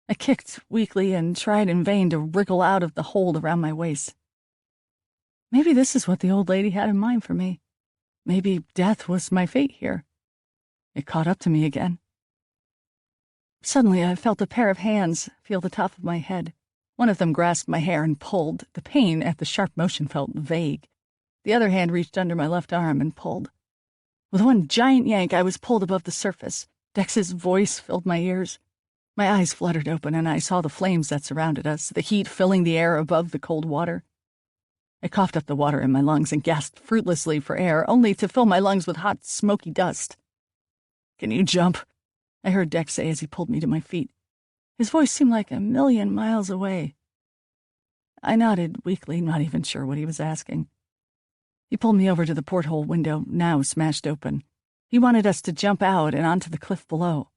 I kicked weakly and tried in vain to wriggle out of the hold around my waist. Maybe this is what the old lady had in mind for me. Maybe death was my fate here. It caught up to me again. Suddenly, I felt a pair of hands feel the top of my head. One of them grasped my hair and pulled. The pain at the sharp motion felt vague. The other hand reached under my left arm and pulled. With one giant yank, I was pulled above the surface. Dex's voice filled my ears. My eyes fluttered open, and I saw the flames that surrounded us, the heat filling the air above the cold water. I coughed up the water in my lungs and gasped fruitlessly for air, only to fill my lungs with hot, smoky dust. "Can you jump?" I heard Dex say as he pulled me to my feet. His voice seemed like a million miles away. I nodded weakly, not even sure what he was asking. He pulled me over to the porthole window, now smashed open. He wanted us to jump out and onto the cliff below.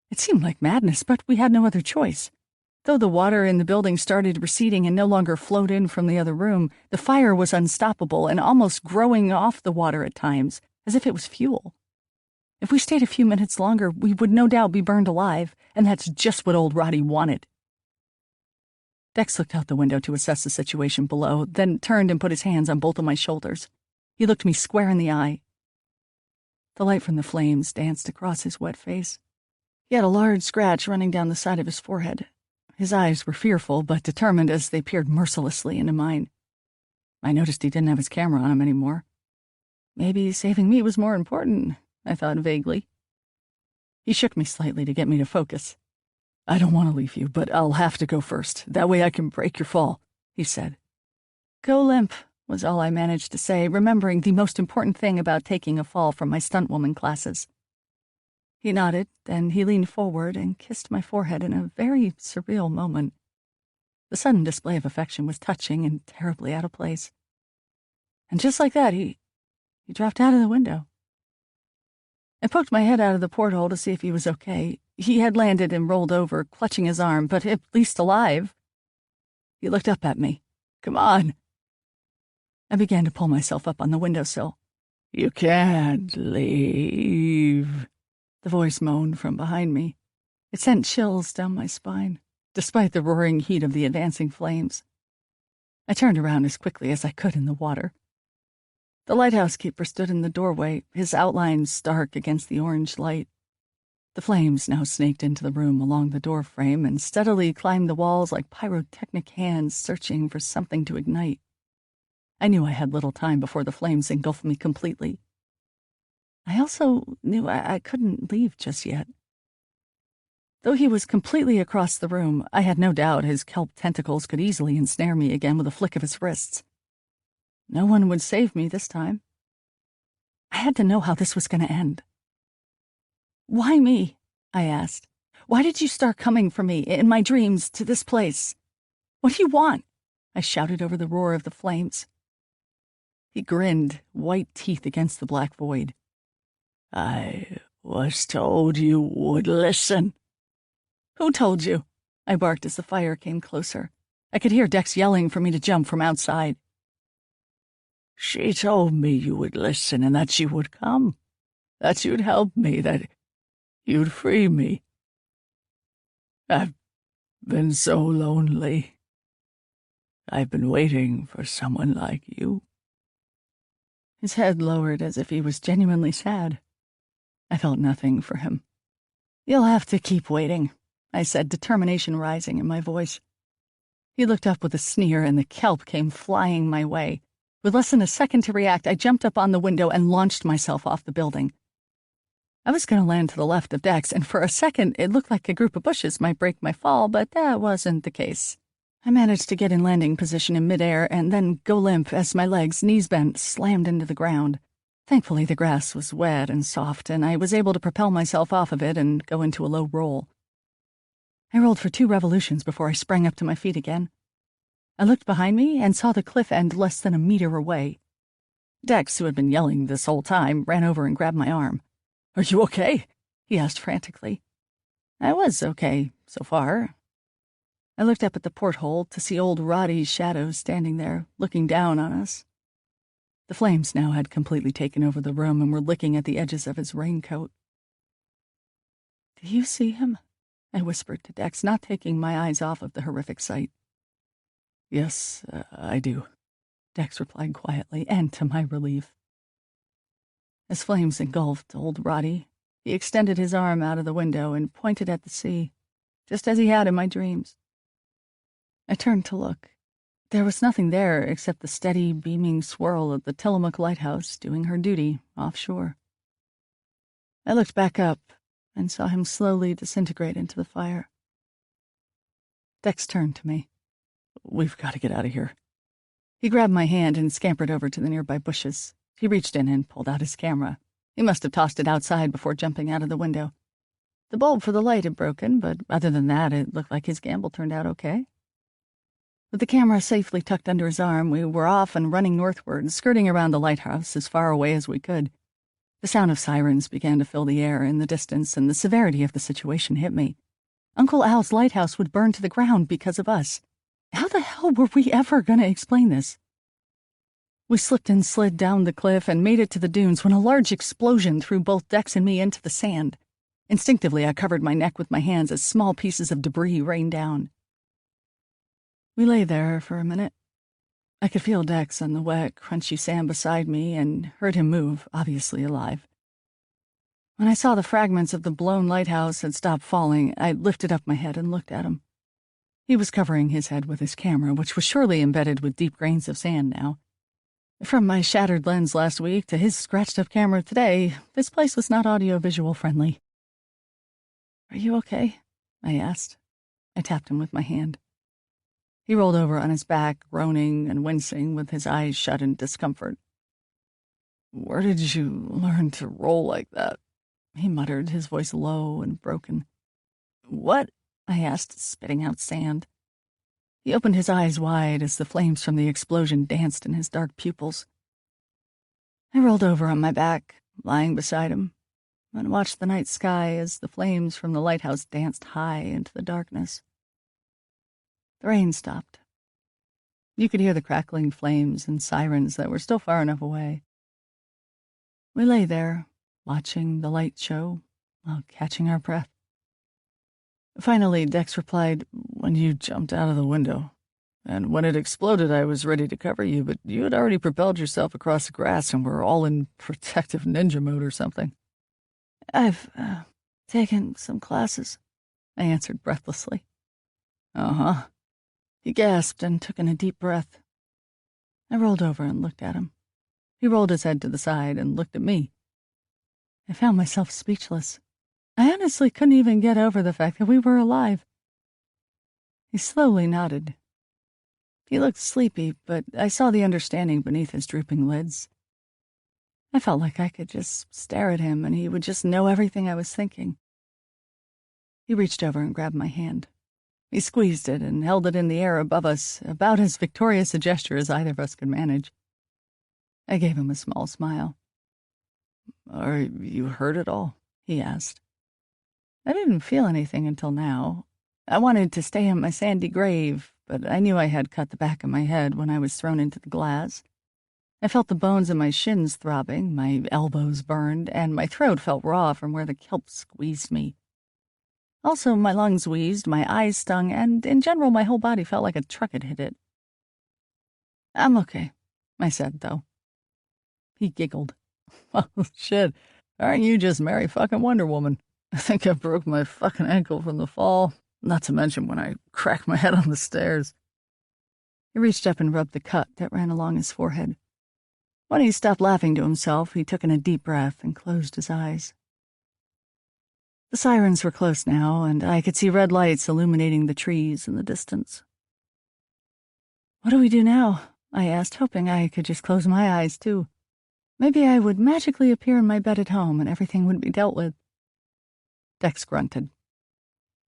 It seemed like madness, but we had no other choice. Though the water in the building started receding and no longer flowed in from the other room, the fire was unstoppable and almost growing off the water at times, as if it was fuel. If we stayed a few minutes longer, we would no doubt be burned alive, and that's just what old Roddy wanted. Dex looked out the window to assess the situation below, then turned and put his hands on both of my shoulders. He looked me square in the eye. The light from the flames danced across his wet face. He had a large scratch running down the side of his forehead. His eyes were fearful, but determined as they peered mercilessly into mine. I noticed he didn't have his camera on him anymore. Maybe saving me was more important, I thought vaguely. He shook me slightly to get me to focus. "I don't want to leave you, but I'll have to go first. That way I can break your fall," he said. "Go limp," was all I managed to say, remembering the most important thing about taking a fall from my stuntwoman classes. He nodded, then he leaned forward and kissed my forehead in a very surreal moment. The sudden display of affection was touching and terribly out of place. And just like that, he dropped out of the window. I poked my head out of the porthole to see if he was okay. He had landed and rolled over, clutching his arm, but at least alive. He looked up at me. "Come on." I began to pull myself up on the windowsill. "You can't leave," the voice moaned from behind me. It sent chills down my spine, despite the roaring heat of the advancing flames. I turned around as quickly as I could in the water. The lighthouse keeper stood in the doorway, his outline stark against the orange light. The flames now snaked into the room along the door frame and steadily climbed the walls like pyrotechnic hands searching for something to ignite. I knew I had little time before the flames engulfed me completely. I also knew I couldn't leave just yet. Though he was completely across the room, I had no doubt his kelp tentacles could easily ensnare me again with a flick of his wrists. No one would save me this time. I had to know how this was going to end. "Why me?" I asked. "Why did you start coming for me, in my dreams, to this place? What do you want?" I shouted over the roar of the flames. He grinned, white teeth against the black void. "I was told you would listen." "Who told you?" I barked as the fire came closer. I could hear Dex yelling for me to jump from outside. "She told me you would listen and that you would come, that you'd help me, that you'd free me. I've been so lonely. I've been waiting for someone like you." His head lowered as if he was genuinely sad. I felt nothing for him. "You'll have to keep waiting," I said, determination rising in my voice. He looked up with a sneer, and the kelp came flying my way. With less than a second to react, I jumped up on the window and launched myself off the building. I was going to land to the left of Dex, and for a second it looked like a group of bushes might break my fall, but that wasn't the case. I managed to get in landing position in midair and then go limp as my legs, knees bent, slammed into the ground. Thankfully, the grass was wet and soft, and I was able to propel myself off of it and go into a low roll. I rolled for 2 revolutions before I sprang up to my feet again. I looked behind me and saw the cliff end less than a meter away. Dex, who had been yelling this whole time, ran over and grabbed my arm. "Are you okay?" he asked frantically. I was okay, so far. I looked up at the porthole to see old Roddy's shadow standing there, looking down on us. The flames now had completely taken over the room and were licking at the edges of his raincoat. "Do you see him?" I whispered to Dex, not taking my eyes off of the horrific sight. "Yes, I do," Dex replied quietly, and to my relief. As flames engulfed old Roddy, he extended his arm out of the window and pointed at the sea, just as he had in my dreams. I turned to look. There was nothing there except the steady, beaming swirl of the Tillamook lighthouse doing her duty offshore. I looked back up and saw him slowly disintegrate into the fire. Dex turned to me. "We've got to get out of here." He grabbed my hand and scampered over to the nearby bushes. He reached in and pulled out his camera. He must have tossed it outside before jumping out of the window. The bulb for the light had broken, but other than that, it looked like his gamble turned out okay. With the camera safely tucked under his arm, we were off and running northward, skirting around the lighthouse as far away as we could. The sound of sirens began to fill the air in the distance, and the severity of the situation hit me. Uncle Al's lighthouse would burn to the ground because of us. How the hell were we ever going to explain this? We slipped and slid down the cliff and made it to the dunes when a large explosion threw both Dex and me into the sand. Instinctively, I covered my neck with my hands as small pieces of debris rained down. We lay there for a minute. I could feel Dex on the wet, crunchy sand beside me and heard him move, obviously alive. When I saw the fragments of the blown lighthouse had stopped falling, I lifted up my head and looked at him. He was covering his head with his camera, which was surely embedded with deep grains of sand now. From my shattered lens last week to his scratched-up camera today, this place was not audio-visual friendly. "Are you okay?" I asked. I tapped him with my hand. He rolled over on his back, groaning and wincing, with his eyes shut in discomfort. "Where did you learn to roll like that?" he muttered, his voice low and broken. "What?" I asked, spitting out sand. He opened his eyes wide as the flames from the explosion danced in his dark pupils. I rolled over on my back, lying beside him, and watched the night sky as the flames from the lighthouse danced high into the darkness. The rain stopped. You could hear the crackling flames and sirens that were still far enough away. We lay there, watching the light show while catching our breath. Finally, Dex replied, "When you jumped out of the window, and when it exploded, I was ready to cover you, but you had already propelled yourself across the grass and were all in protective ninja mode or something." "I've taken some classes," I answered breathlessly. "Uh-huh." He gasped and took in a deep breath. I rolled over and looked at him. He rolled his head to the side and looked at me. I found myself speechless. I honestly couldn't even get over the fact that we were alive. He slowly nodded. He looked sleepy, but I saw the understanding beneath his drooping lids. I felt like I could just stare at him and he would just know everything I was thinking. He reached over and grabbed my hand. He squeezed it and held it in the air above us, about as victorious a gesture as either of us could manage. I gave him a small smile. "Are you hurt at all?" he asked. I didn't feel anything until now. I wanted to stay in my sandy grave, but I knew I had cut the back of my head when I was thrown into the glass. I felt the bones in my shins throbbing, my elbows burned, and my throat felt raw from where the kelp squeezed me. Also, my lungs wheezed, my eyes stung, and in general, my whole body felt like a truck had hit it. "I'm okay," I said, though. He giggled. "Oh, shit. Aren't you just Mary fucking Wonder Woman? I think I broke my fucking ankle from the fall, not to mention when I cracked my head on the stairs." He reached up and rubbed the cut that ran along his forehead. When he stopped laughing to himself, he took in a deep breath and closed his eyes. The sirens were close now, and I could see red lights illuminating the trees in the distance. "What do we do now?" I asked, hoping I could just close my eyes, too. Maybe I would magically appear in my bed at home and everything would be dealt with. Dex grunted.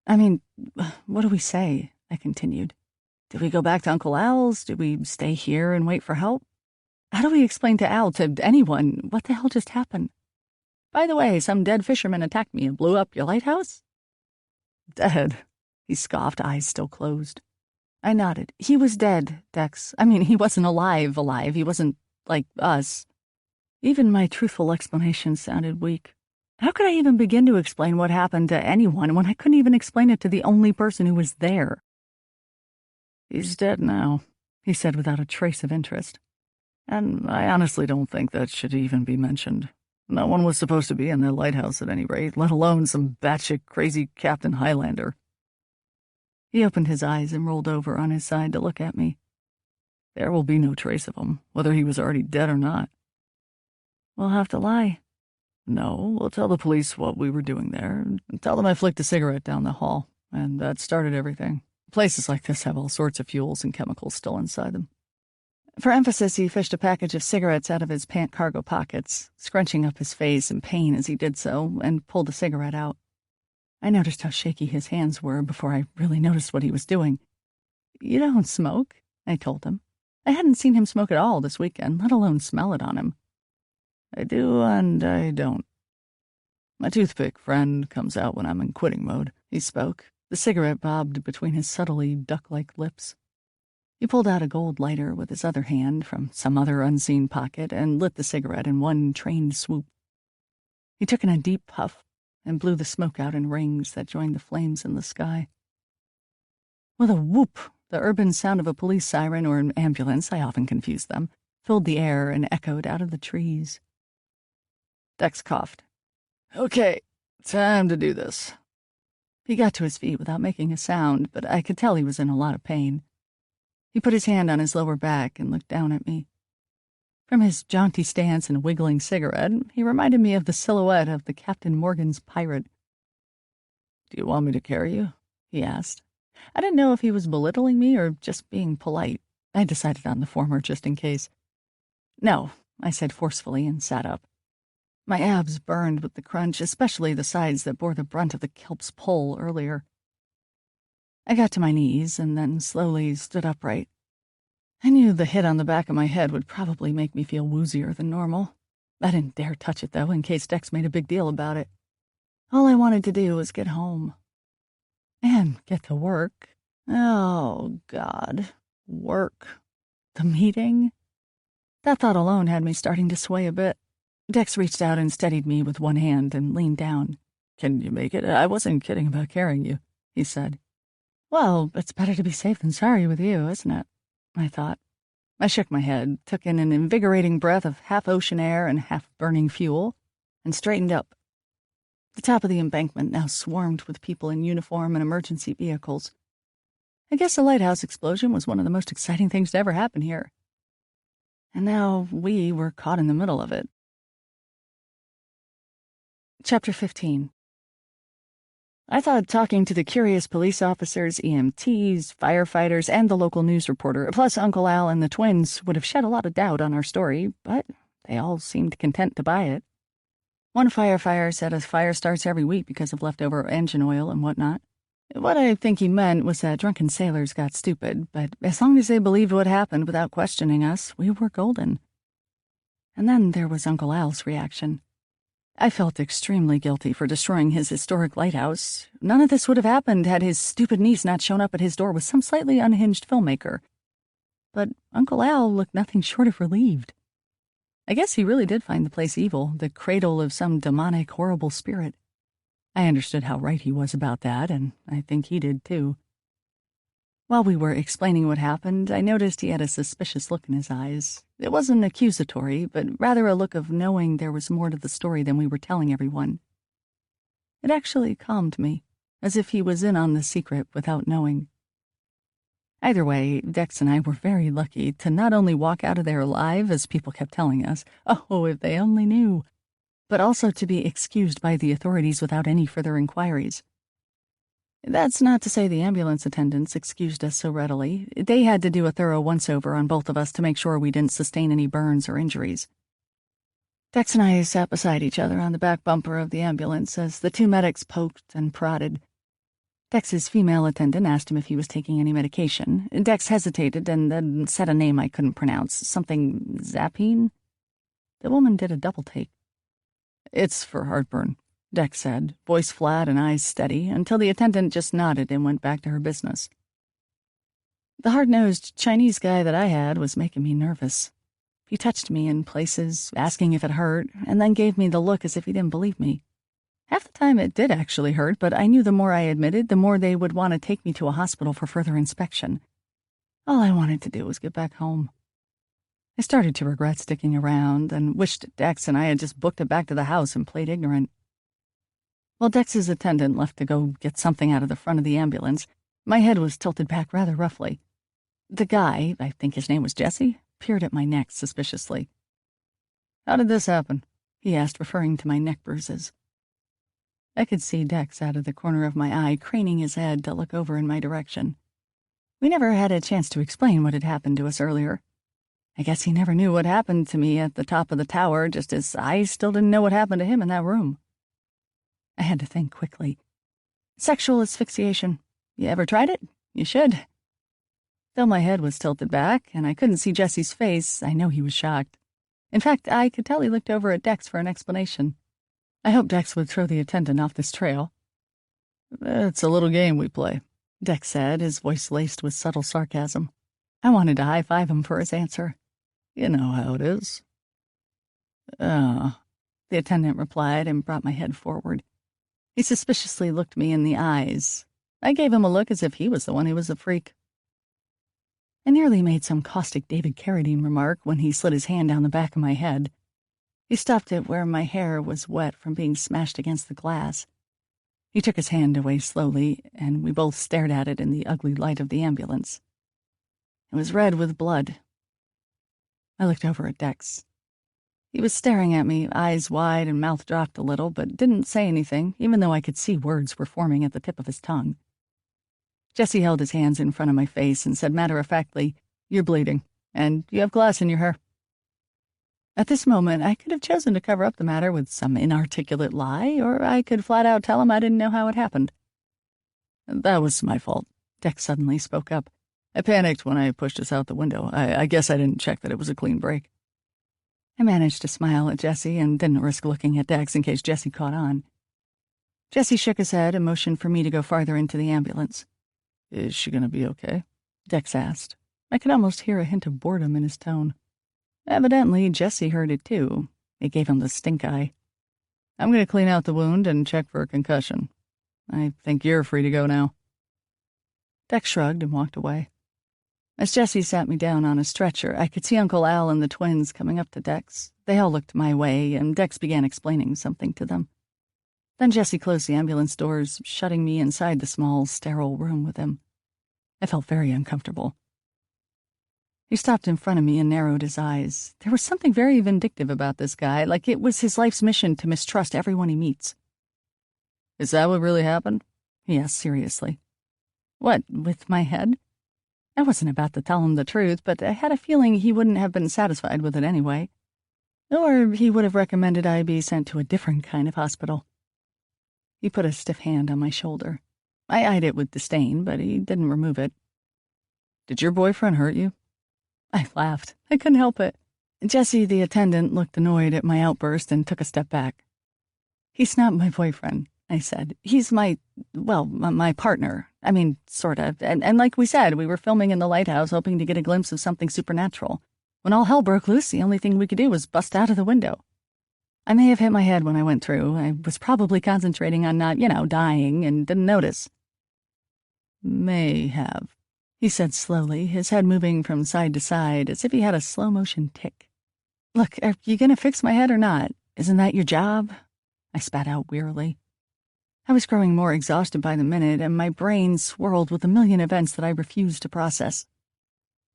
"I mean, what do we say?" I continued. "Do we go back to Uncle Al's? Do we stay here and wait for help? How do we explain to Al, to anyone, what the hell just happened? By the way, some dead fisherman attacked me and blew up your lighthouse?" "Dead?" he scoffed, eyes still closed. I nodded. He was dead, Dex. I mean, he wasn't alive. He wasn't like us. Even my truthful explanation sounded weak. How could I even begin to explain what happened to anyone when I couldn't even explain it to the only person who was there? He's dead now, he said without a trace of interest. And I honestly don't think that should even be mentioned. No one was supposed to be in the lighthouse at any rate, let alone some batshit crazy Captain Highlander. He opened his eyes and rolled over on his side to look at me. There will be no trace of him, whether he was already dead or not. We'll have to lie. No, we'll tell the police what we were doing there, and tell them I flicked a cigarette down the hall, and that started everything. Places like this have all sorts of fuels and chemicals still inside them. For emphasis, he fished a package of cigarettes out of his pant cargo pockets, scrunching up his face in pain as he did so, and pulled a cigarette out. I noticed how shaky his hands were before I really noticed what he was doing. You don't smoke, I told him. I hadn't seen him smoke at all this weekend, let alone smell it on him. I do and I don't. My toothpick friend comes out when I'm in quitting mode, he spoke. The cigarette bobbed between his subtly duck-like lips. He pulled out a gold lighter with his other hand from some other unseen pocket and lit the cigarette in one trained swoop. He took in a deep puff and blew the smoke out in rings that joined the flames in the sky. With a whoop, the urban sound of a police siren or an ambulance, I often confuse them, filled the air and echoed out of the trees. Dex coughed. Okay, time to do this. He got to his feet without making a sound, but I could tell he was in a lot of pain. He put his hand on his lower back and looked down at me. From his jaunty stance and wiggling cigarette, he reminded me of the silhouette of the Captain Morgan's pirate. Do you want me to carry you? He asked. I didn't know if he was belittling me or just being polite. I decided on the former just in case. No, I said forcefully and sat up. My abs burned with the crunch, especially the sides that bore the brunt of the kelp's pull earlier. I got to my knees and then slowly stood upright. I knew the hit on the back of my head would probably make me feel woozier than normal. I didn't dare touch it, though, in case Dex made a big deal about it. All I wanted to do was get home. And get to work. Oh, God. Work. The meeting? That thought alone had me starting to sway a bit. Dex reached out and steadied me with one hand and leaned down. Can you make it? I wasn't kidding about carrying you, he said. Well, it's better to be safe than sorry with you, isn't it? I thought. I shook my head, took in an invigorating breath of half ocean air and half burning fuel, and straightened up. The top of the embankment now swarmed with people in uniform and emergency vehicles. I guess the lighthouse explosion was one of the most exciting things to ever happen here. And now we were caught in the middle of it. Chapter 15. I thought talking to the curious police officers, EMTs, firefighters, and the local news reporter, plus Uncle Al and the twins, would have shed a lot of doubt on our story, but they all seemed content to buy it. One firefighter said a fire starts every week because of leftover engine oil and whatnot. What I think he meant was that drunken sailors got stupid, but as long as they believed what happened without questioning us, we were golden. And then there was Uncle Al's reaction. I felt extremely guilty for destroying his historic lighthouse. None of this would have happened had his stupid niece not shown up at his door with some slightly unhinged filmmaker. But Uncle Al looked nothing short of relieved. I guess he really did find the place evil, the cradle of some demonic, horrible spirit. I understood how right he was about that, and I think he did too. While we were explaining what happened, I noticed he had a suspicious look in his eyes. It wasn't accusatory, but rather a look of knowing there was more to the story than we were telling everyone. It actually calmed me, as if he was in on the secret without knowing. Either way, Dex and I were very lucky to not only walk out of there alive, as people kept telling us, oh, if they only knew, but also to be excused by the authorities without any further inquiries. That's not to say the ambulance attendants excused us so readily. They had to do a thorough once-over on both of us to make sure we didn't sustain any burns or injuries. Dex and I sat beside each other on the back bumper of the ambulance as the two medics poked and prodded. Dex's female attendant asked him if he was taking any medication. Dex hesitated and then said a name I couldn't pronounce, something Zapine? The woman did a double take. It's for heartburn, Dex said, voice flat and eyes steady, until the attendant just nodded and went back to her business. The hard-nosed Chinese guy that I had was making me nervous. He touched me in places, asking if it hurt, and then gave me the look as if he didn't believe me. Half the time it did actually hurt, but I knew the more I admitted, the more they would want to take me to a hospital for further inspection. All I wanted to do was get back home. I started to regret sticking around and wished Dex and I had just booked it back to the house and played ignorant. While Dex's attendant left to go get something out of the front of the ambulance, my head was tilted back rather roughly. The guy, I think his name was Jesse, peered at my neck suspiciously. "How did this happen?" he asked, referring to my neck bruises. I could see Dex out of the corner of my eye, craning his head to look over in my direction. We never had a chance to explain what had happened to us earlier. I guess he never knew what happened to me at the top of the tower, just as I still didn't know what happened to him in that room. I had to think quickly. Sexual asphyxiation. You ever tried it? You should. Though my head was tilted back, and I couldn't see Jesse's face, I know he was shocked. In fact, I could tell he looked over at Dex for an explanation. I hoped Dex would throw the attendant off this trail. "It's a little game we play," Dex said, his voice laced with subtle sarcasm. I wanted to high-five him for his answer. "You know how it is." "Oh," the attendant replied and brought my head forward. He suspiciously looked me in the eyes. I gave him a look as if he was the one who was a freak. I nearly made some caustic David Carradine remark when he slid his hand down the back of my head. He stopped it where my hair was wet from being smashed against the glass. He took his hand away slowly, and we both stared at it in the ugly light of the ambulance. It was red with blood. I looked over at Dex. He was staring at me, eyes wide and mouth dropped a little, but didn't say anything, even though I could see words were forming at the tip of his tongue. Jesse held his hands in front of my face and said matter-of-factly, "You're bleeding, and you have glass in your hair." At this moment, I could have chosen to cover up the matter with some inarticulate lie, or I could flat out tell him I didn't know how it happened. "That was my fault," Dex suddenly spoke up. "I panicked when I pushed us out the window. I guess I didn't check that it was a clean break." I managed to smile at Jesse and didn't risk looking at Dex in case Jesse caught on. Jesse shook his head and motioned for me to go farther into the ambulance. "Is she going to be okay?" Dex asked. I could almost hear a hint of boredom in his tone. Evidently, Jesse heard it too. It gave him the stink eye. "I'm going to clean out the wound and check for a concussion. I think you're free to go now." Dex shrugged and walked away. As Jesse sat me down on a stretcher, I could see Uncle Al and the twins coming up to Dex. They all looked my way, and Dex began explaining something to them. Then Jesse closed the ambulance doors, shutting me inside the small, sterile room with him. I felt very uncomfortable. He stopped in front of me and narrowed his eyes. There was something very vindictive about this guy, like it was his life's mission to mistrust everyone he meets. "Is that what really happened?" he asked seriously. "What, with my head?" I wasn't about to tell him the truth, but I had a feeling he wouldn't have been satisfied with it anyway. Or he would have recommended I be sent to a different kind of hospital. He put a stiff hand on my shoulder. I eyed it with disdain, but he didn't remove it. "Did your boyfriend hurt you?" I laughed. I couldn't help it. Jesse, the attendant, looked annoyed at my outburst and took a step back. "He's not my boyfriend," I said. "He's my partner. I mean, sort of. And like we said, we were filming in the lighthouse, hoping to get a glimpse of something supernatural. When all hell broke loose, the only thing we could do was bust out of the window. I may have hit my head when I went through. I was probably concentrating on not, dying, and didn't notice." "May have," he said slowly, his head moving from side to side as if he had a slow-motion tic. "Look, are you going to fix my head or not? Isn't that your job?" I spat out wearily. I was growing more exhausted by the minute, and my brain swirled with a million events that I refused to process.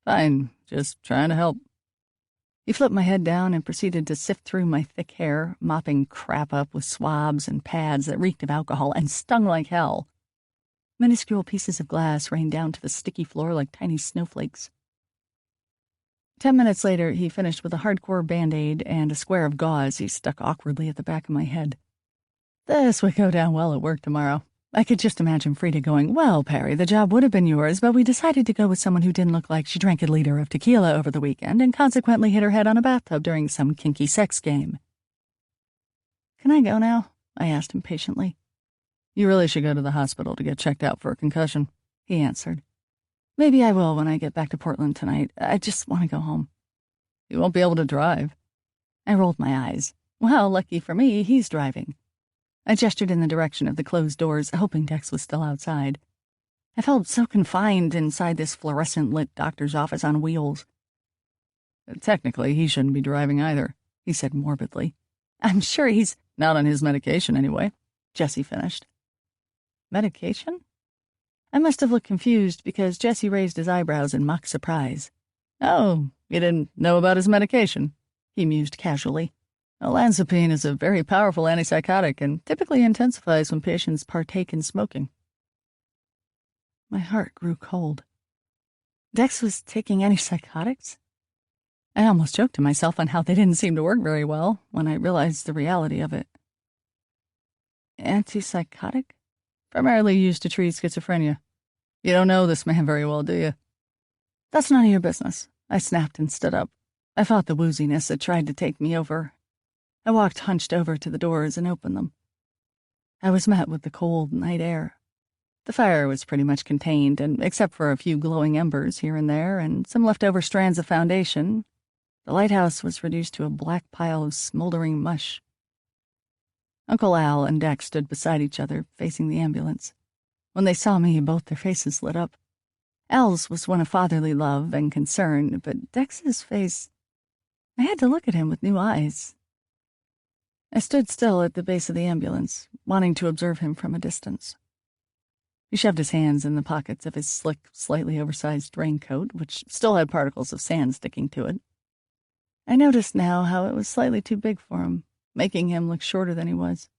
"Fine, just trying to help." He flipped my head down and proceeded to sift through my thick hair, mopping crap up with swabs and pads that reeked of alcohol and stung like hell. Minuscule pieces of glass rained down to the sticky floor like tiny snowflakes. 10 minutes later, he finished with a hardcore Band-Aid and a square of gauze he stuck awkwardly at the back of my head. This would go down well at work tomorrow. I could just imagine Frida going, "Well, Perry, the job would have been yours, but we decided to go with someone who didn't look like she drank a liter of tequila over the weekend and consequently hit her head on a bathtub during some kinky sex game." "Can I go now?" I asked impatiently. You really should go to the hospital to get checked out for a concussion, he answered. Maybe I will when I get back to Portland tonight. I just want to go home. You won't be able to drive. I rolled my eyes. Well, lucky for me, he's driving. I gestured in the direction of the closed doors, hoping Dex was still outside. I felt so confined inside this fluorescent-lit doctor's office on wheels. Technically, he shouldn't be driving either, he said morbidly. I'm sure he's not on his medication anyway, Jesse finished. Medication? I must have looked confused because Jesse raised his eyebrows in mock surprise. Oh, you didn't know about his medication? He mused casually. Olanzapine is a very powerful antipsychotic and typically intensifies when patients partake in smoking. My heart grew cold. Dex was taking antipsychotics? I almost joked to myself on how they didn't seem to work very well when I realized the reality of it. Antipsychotic? Primarily used to treat schizophrenia. You don't know this man very well, do you? That's none of your business. I snapped and stood up. I fought the wooziness that tried to take me over. I walked hunched over to the doors and opened them. I was met with the cold night air. The fire was pretty much contained, and except for a few glowing embers here and there and some leftover strands of foundation, the lighthouse was reduced to a black pile of smoldering mush. Uncle Al and Dex stood beside each other, facing the ambulance. When they saw me, both their faces lit up. Al's was one of fatherly love and concern, but Dex's face... I had to look at him with new eyes. I stood still at the base of the ambulance, wanting to observe him from a distance. He shoved his hands in the pockets of his slick, slightly oversized raincoat, which still had particles of sand sticking to it. I noticed now how it was slightly too big for him, making him look shorter than he was.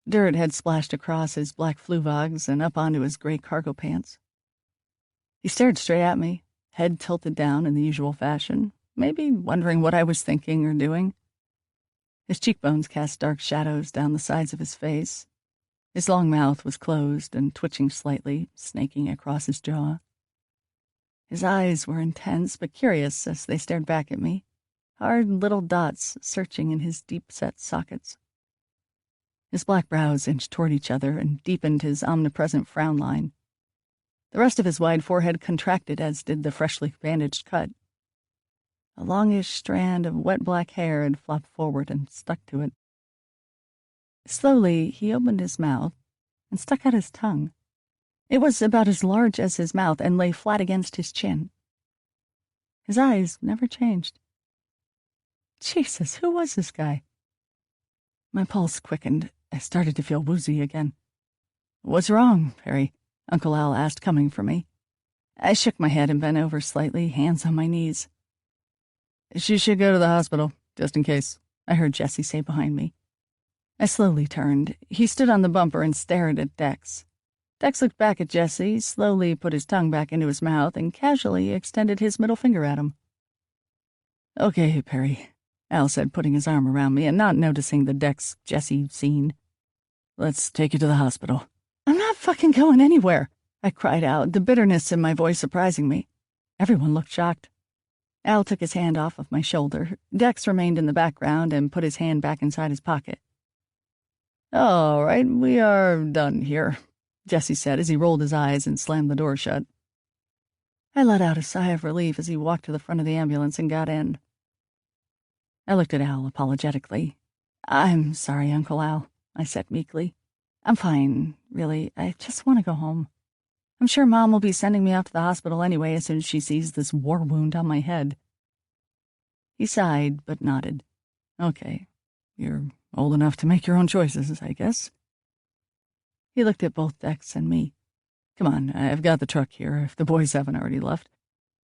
Dirt had splashed across his black fluvogs and up onto his gray cargo pants. He stared straight at me, head tilted down in the usual fashion, maybe wondering what I was thinking or doing. His cheekbones cast dark shadows down the sides of his face. His long mouth was closed and twitching slightly, snaking across his jaw. His eyes were intense but curious as they stared back at me, hard little dots searching in his deep-set sockets. His black brows inched toward each other and deepened his omnipresent frown line. The rest of his wide forehead contracted, as did the freshly bandaged cut. A longish strand of wet black hair had flopped forward and stuck to it. Slowly, he opened his mouth and stuck out his tongue. It was about as large as his mouth and lay flat against his chin. His eyes never changed. Jesus, who was this guy? My pulse quickened. I started to feel woozy again. What's wrong, Perry? Uncle Al asked, coming for me. I shook my head and bent over slightly, hands on my knees. She should go to the hospital, just in case, I heard Jesse say behind me. I slowly turned. He stood on the bumper and stared at Dex. Dex looked back at Jesse, slowly put his tongue back into his mouth, and casually extended his middle finger at him. Okay, Perry, Al said, putting his arm around me and not noticing the Dex-Jesse scene. Let's take you to the hospital. I'm not fucking going anywhere, I cried out, the bitterness in my voice surprising me. Everyone looked shocked. Al took his hand off of my shoulder. Dex remained in the background and put his hand back inside his pocket. All right, we are done here, Jesse said as he rolled his eyes and slammed the door shut. I let out a sigh of relief as he walked to the front of the ambulance and got in. I looked at Al apologetically. I'm sorry, Uncle Al, I said meekly. I'm fine, really. I just want to go home. I'm sure Mom will be sending me off to the hospital anyway as soon as she sees this war wound on my head. He sighed, but nodded. Okay, you're old enough to make your own choices, I guess. He looked at both Dex and me. Come on, I've got the truck here, if the boys haven't already left.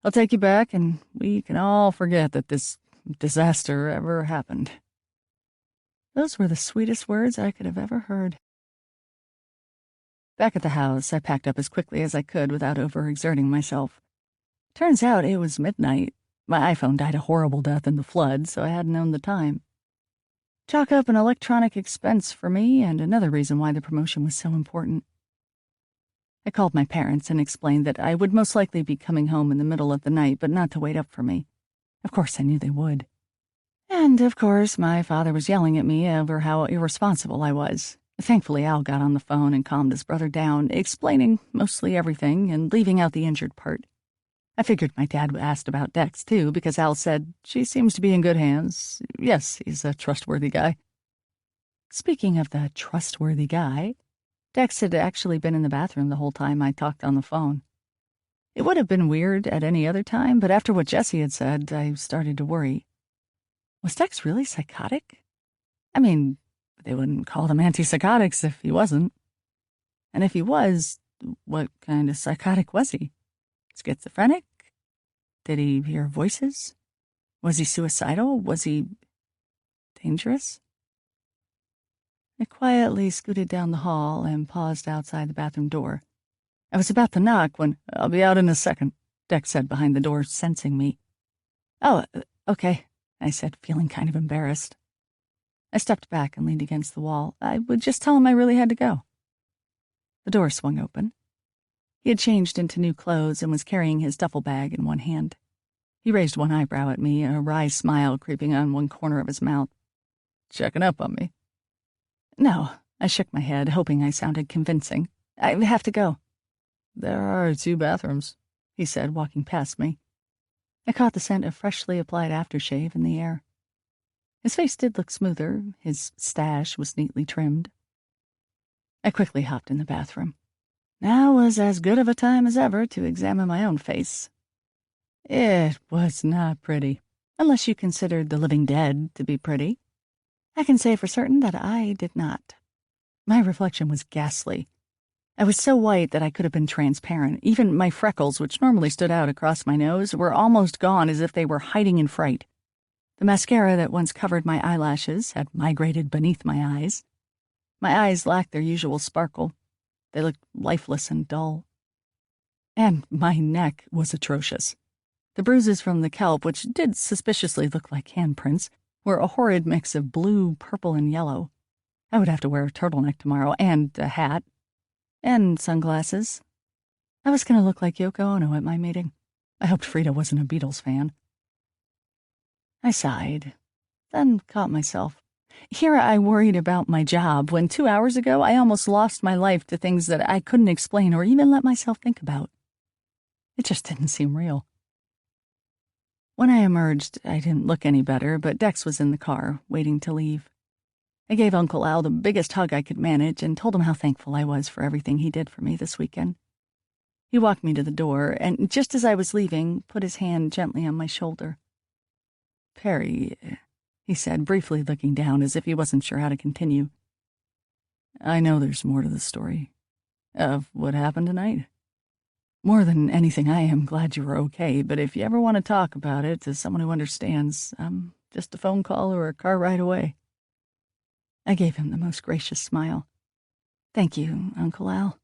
I'll take you back, and we can all forget that this disaster ever happened. Those were the sweetest words I could have ever heard. Back at the house, I packed up as quickly as I could without overexerting myself. Turns out it was midnight. My iPhone died a horrible death in the flood, so I hadn't known the time. Chalk up an electronic expense for me, and another reason why the promotion was so important. I called my parents and explained that I would most likely be coming home in the middle of the night, but not to wait up for me. Of course, I knew they would. And, of course, my father was yelling at me over how irresponsible I was. Thankfully, Al got on the phone and calmed his brother down, explaining mostly everything and leaving out the injured part. I figured my dad asked about Dex, too, because Al said, "She seems to be in good hands. Yes, he's a trustworthy guy." Speaking of the trustworthy guy, Dex had actually been in the bathroom the whole time I talked on the phone. It would have been weird at any other time, but after what Jesse had said, I started to worry. Was Dex really psychotic? I mean, they wouldn't call them antipsychotics if he wasn't. And if he was, what kind of psychotic was he? Schizophrenic? Did he hear voices? Was he suicidal? Was he dangerous? I quietly scooted down the hall and paused outside the bathroom door. I was about to knock when, "I'll be out in a second," Dex said behind the door, sensing me. "Oh, okay," I said, feeling kind of embarrassed. I stepped back and leaned against the wall. I would just tell him I really had to go. The door swung open. He had changed into new clothes and was carrying his duffel bag in one hand. He raised one eyebrow at me, a wry smile creeping on one corner of his mouth. "Checking up on me?" "No," I shook my head, hoping I sounded convincing. "I have to go." "There are 2 bathrooms," he said, walking past me. I caught the scent of freshly applied aftershave in the air. His face did look smoother. His stash was neatly trimmed. I quickly hopped in the bathroom. Now was as good of a time as ever to examine my own face. It was not pretty, unless you considered the living dead to be pretty. I can say for certain that I did not. My reflection was ghastly. I was so white that I could have been transparent. Even my freckles, which normally stood out across my nose, were almost gone as if they were hiding in fright. The mascara that once covered my eyelashes had migrated beneath my eyes. My eyes lacked their usual sparkle. They looked lifeless and dull. And my neck was atrocious. The bruises from the kelp, which did suspiciously look like handprints, were a horrid mix of blue, purple, and yellow. I would have to wear a turtleneck tomorrow, and a hat. And sunglasses. I was going to look like Yoko Ono at my meeting. I hoped Frida wasn't a Beatles fan. I sighed, then caught myself. Here I worried about my job, when 2 hours ago I almost lost my life to things that I couldn't explain or even let myself think about. It just didn't seem real. When I emerged, I didn't look any better, but Dex was in the car, waiting to leave. I gave Uncle Al the biggest hug I could manage and told him how thankful I was for everything he did for me this weekend. He walked me to the door, and just as I was leaving, put his hand gently on my shoulder. "Perry," he said, briefly looking down as if he wasn't sure how to continue. "I know there's more to the story. Of what happened tonight. More than anything, I am glad you were okay, but if you ever want to talk about it to someone who understands, I'm just a phone call or a car ride away." I gave him the most gracious smile. "Thank you, Uncle Al."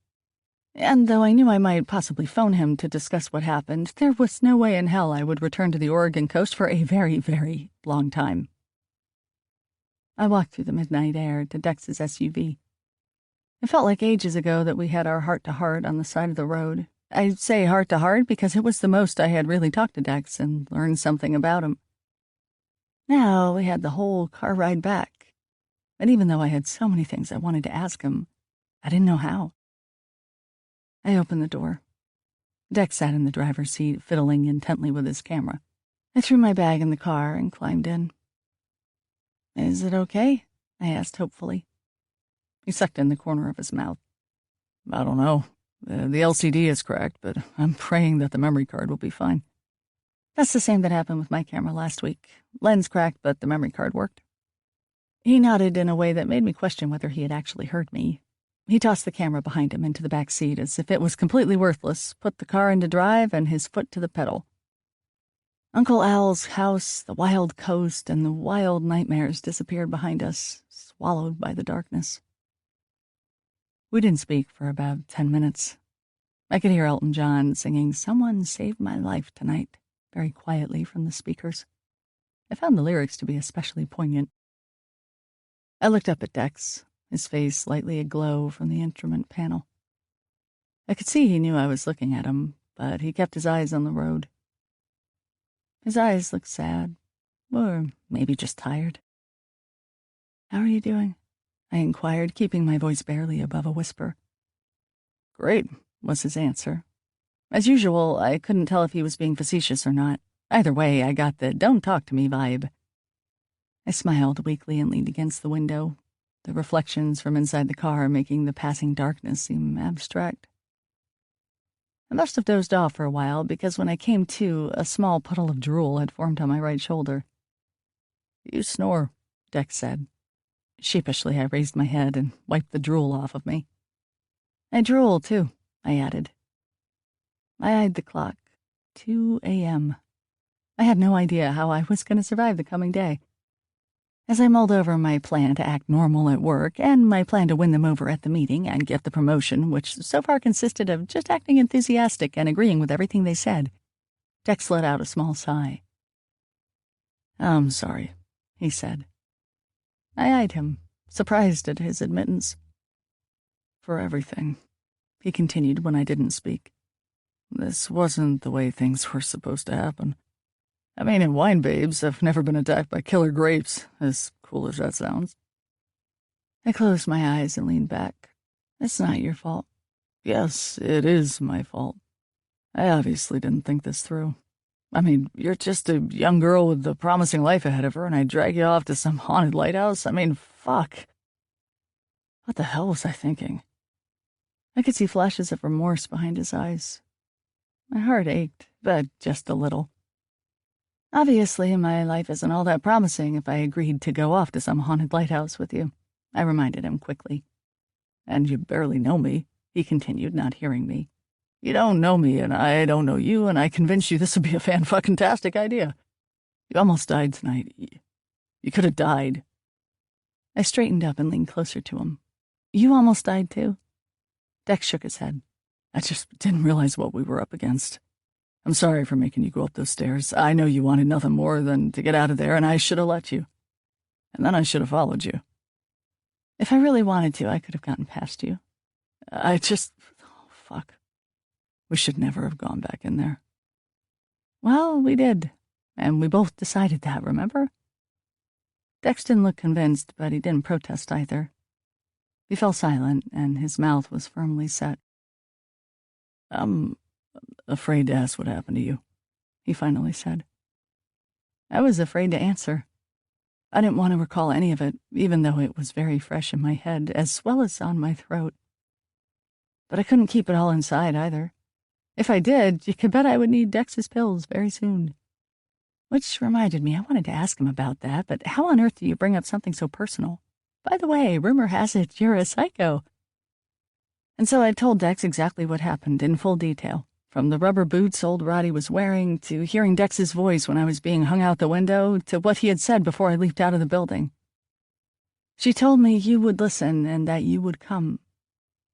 And though I knew I might possibly phone him to discuss what happened, there was no way in hell I would return to the Oregon coast for a very, very long time. I walked through the midnight air to Dex's SUV. It felt like ages ago that we had our heart-to-heart on the side of the road. I say heart-to-heart because it was the most I had really talked to Dex and learned something about him. Now we had the whole car ride back. And even though I had so many things I wanted to ask him, I didn't know how. I opened the door. Dex sat in the driver's seat, fiddling intently with his camera. I threw my bag in the car and climbed in. "Is it okay?" I asked hopefully. He sucked in the corner of his mouth. "I don't know. The LCD is cracked, but I'm praying that the memory card will be fine." "That's the same that happened with my camera last week. Lens cracked, but the memory card worked." He nodded in a way that made me question whether he had actually heard me. He tossed the camera behind him into the back seat as if it was completely worthless, put the car into drive, and his foot to the pedal. Uncle Al's house, the wild coast, and the wild nightmares disappeared behind us, swallowed by the darkness. We didn't speak for about 10 minutes. I could hear Elton John singing "Someone Saved My Life Tonight" very quietly from the speakers. I found the lyrics to be especially poignant. I looked up at Dex, his face slightly aglow from the instrument panel. I could see he knew I was looking at him, but he kept his eyes on the road. His eyes looked sad, Or maybe just tired. How are you doing? I inquired, keeping my voice barely above a whisper. Great, was his answer. As usual, I couldn't tell if he was being facetious or not. Either way, I got the don't talk to me vibe. I smiled weakly and leaned against the window, the reflections from inside the car making the passing darkness seem abstract. I must have dozed off for a while because when I came to, a small puddle of drool had formed on my right shoulder. You snore, Dex said. Sheepishly, I raised my head and wiped the drool off of me. I drool, too, I added. I eyed the clock. 2 a.m. I had no idea how I was going to survive the coming day. As I mulled over my plan to act normal at work and my plan to win them over at the meeting and get the promotion, which so far consisted of just acting enthusiastic and agreeing with everything they said, Dex let out a small sigh. I'm sorry, he said. I eyed him, surprised at his admittance. For everything, he continued when I didn't speak. This wasn't the way things were supposed to happen. I mean, in Wine Babes, I've never been attacked by killer grapes, as cool as that sounds. I closed my eyes and leaned back. It's not your fault. Yes, it is my fault. I obviously didn't think this through. I mean, you're just a young girl with a promising life ahead of her, and I drag you off to some haunted lighthouse? I mean, fuck. What the hell was I thinking? I could see flashes of remorse behind his eyes. My heart ached, but just a little. Obviously, my life isn't all that promising if I agreed to go off to some haunted lighthouse with you, I reminded him quickly. And you barely know me, he continued, not hearing me. You don't know me, and I don't know you, and I convinced you this would be a fan-fucking-tastic idea. You almost died tonight. You could have died. I straightened up and leaned closer to him. You almost died, too? Dex shook his head. I just didn't realize what we were up against. I'm sorry for making you go up those stairs. I know you wanted nothing more than to get out of there, and I should have let you. And then I should have followed you. If I really wanted to, I could have gotten past you. Oh, fuck. We should never have gone back in there. Well, we did, and we both decided that, remember? Dex didn't look convinced, but he didn't protest either. He fell silent, and his mouth was firmly set. I'm afraid to ask what happened to you, he finally said. I was afraid to answer. I didn't want to recall any of it, even though it was very fresh in my head, as well as on my throat. But I couldn't keep it all inside, either. If I did, you could bet I would need Dex's pills very soon. Which reminded me, I wanted to ask him about that, but how on earth do you bring up something so personal? By the way, rumor has it you're a psycho. And so I told Dex exactly what happened in full detail, from the rubber boots old Roddy was wearing, to hearing Dex's voice when I was being hung out the window, to what he had said before I leaped out of the building. She told me you would listen and that you would come.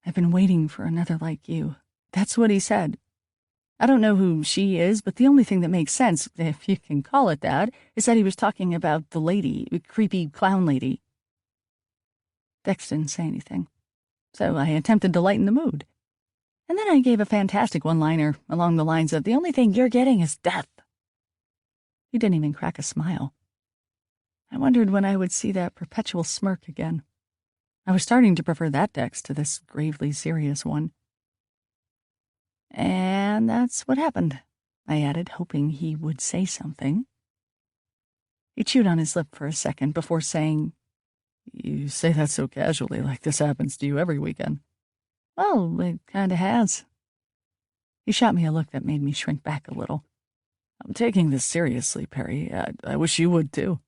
I've been waiting for another like you. That's what he said. I don't know who she is, but the only thing that makes sense, if you can call it that, is that he was talking about the lady, the creepy clown lady. Dex didn't say anything, so I attempted to lighten the mood. And then I gave a fantastic one-liner along the lines of, the only thing you're getting is death. He didn't even crack a smile. I wondered when I would see that perpetual smirk again. I was starting to prefer that Dex to this gravely serious one. And that's what happened, I added, hoping he would say something. He chewed on his lip for a second before saying, You say that so casually, like this happens to you every weekend. Well, it kind of has. He shot me a look that made me shrink back a little. I'm taking this seriously, Perry. I wish you would, too.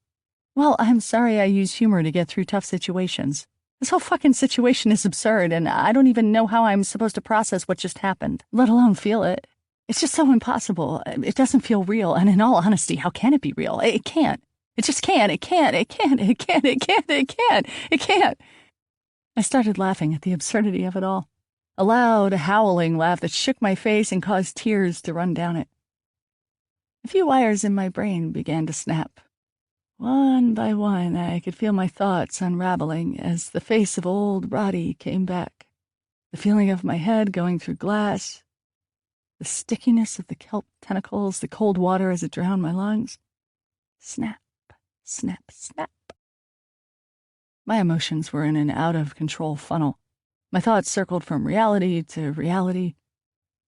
Well, I'm sorry I use humor to get through tough situations. This whole fucking situation is absurd, and I don't even know how I'm supposed to process what just happened, let alone feel it. It's just so impossible. It doesn't feel real, and in all honesty, how can it be real? It can't. It just can't. It can't. It can't. It can't. It can't. It can't. It can't. I started laughing at the absurdity of it all. A loud, howling laugh that shook my face and caused tears to run down it. A few wires in my brain began to snap. One by one, I could feel my thoughts unraveling as the face of old Roddy came back. The feeling of my head going through glass, the stickiness of the kelp tentacles, the cold water as it drowned my lungs. Snap, Snap, snap. My emotions were in an out-of-control funnel. My thoughts circled from reality to reality.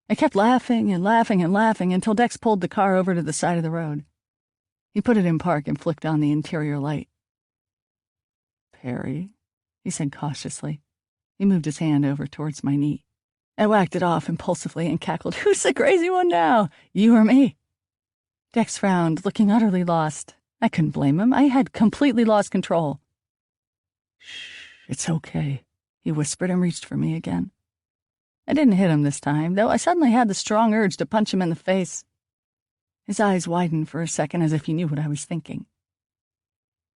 I kept laughing and laughing and laughing until Dex pulled the car over to the side of the road. He put it in park and flicked on the interior light. "Perry," he said cautiously. He moved his hand over towards my knee. I whacked it off impulsively and cackled, "Who's the crazy one now, you or me?" Dex frowned, looking utterly lost. I couldn't blame him. I had completely lost control. "Shh, it's okay," he whispered and reached for me again. I didn't hit him this time, though I suddenly had the strong urge to punch him in the face. His eyes widened for a second as if he knew what I was thinking.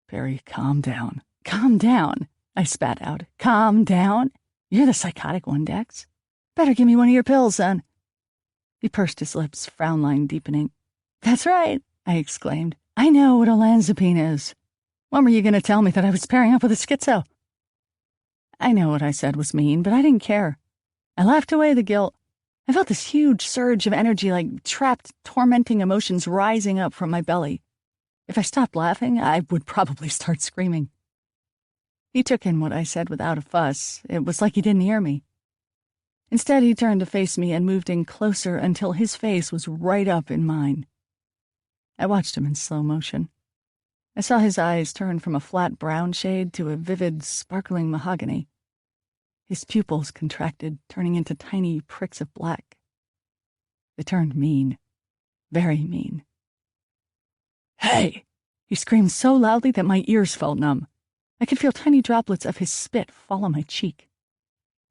"Perry, calm down." "Calm down," I spat out. "Calm down? You're the psychotic one, Dex. Better give me one of your pills, son." He pursed his lips, frown line deepening. "That's right," I exclaimed. "I know what olanzapine is. When were you going to tell me that I was pairing up with a schizo?" I know what I said was mean, but I didn't care. I laughed away the guilt. I felt this huge surge of energy, like trapped, tormenting emotions rising up from my belly. If I stopped laughing, I would probably start screaming. He took in what I said without a fuss. It was like he didn't hear me. Instead, he turned to face me and moved in closer until his face was right up in mine. I watched him in slow motion. I saw his eyes turn from a flat brown shade to a vivid, sparkling mahogany. His pupils contracted, turning into tiny pricks of black. They turned mean, very mean. "Hey!" He screamed so loudly that my ears felt numb. I could feel tiny droplets of his spit fall on my cheek.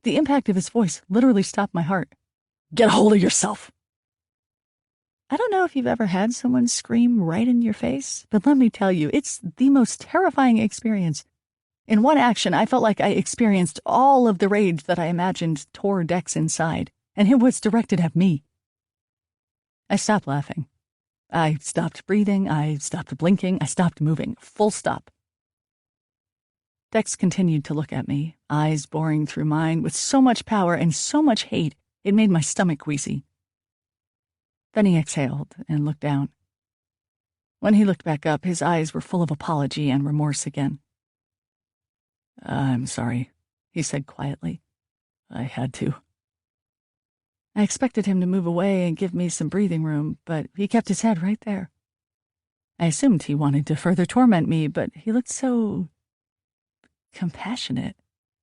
The impact of his voice literally stopped my heart. "Get a hold of yourself!" I don't know if you've ever had someone scream right in your face, but let me tell you, it's the most terrifying experience. In one action, I felt like I experienced all of the rage that I imagined tore Dex inside, and it was directed at me. I stopped laughing. I stopped breathing. I stopped blinking. I stopped moving. Full stop. Dex continued to look at me, eyes boring through mine with so much power and so much hate, it made my stomach queasy. Then he exhaled and looked down. When he looked back up, his eyes were full of apology and remorse again. "I'm sorry," he said quietly. "I had to." I expected him to move away and give me some breathing room, but he kept his head right there. I assumed he wanted to further torment me, but he looked so compassionate,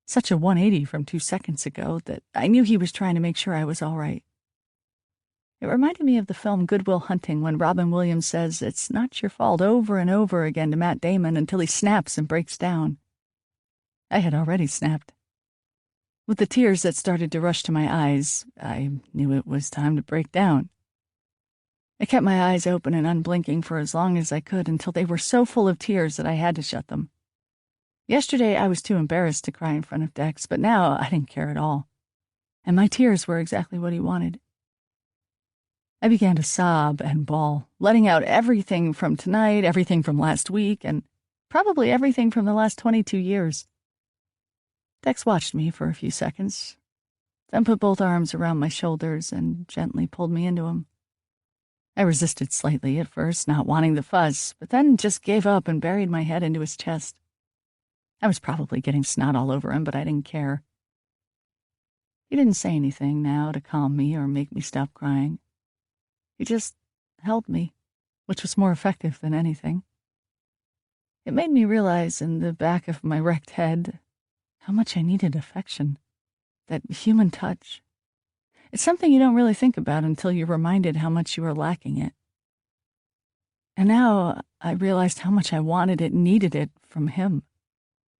such a 180 from 2 seconds ago, that I knew he was trying to make sure I was all right. It reminded me of the film Good Will Hunting when Robin Williams says, "It's not your fault," over and over again to Matt Damon until he snaps and breaks down. I had already snapped. With the tears that started to rush to my eyes, I knew it was time to break down. I kept my eyes open and unblinking for as long as I could until they were so full of tears that I had to shut them. Yesterday, I was too embarrassed to cry in front of Dex, but now I didn't care at all. And my tears were exactly what he wanted. I began to sob and bawl, letting out everything from tonight, everything from last week, and probably everything from the last 22 years. Dex watched me for a few seconds, then put both arms around my shoulders and gently pulled me into him. I resisted slightly at first, not wanting the fuss, but then just gave up and buried my head into his chest. I was probably getting snot all over him, but I didn't care. He didn't say anything now to calm me or make me stop crying. He just held me, which was more effective than anything. It made me realize in the back of my wrecked head how much I needed affection, that human touch. It's something you don't really think about until you're reminded how much you are lacking it. And now I realized how much I wanted it and needed it from him.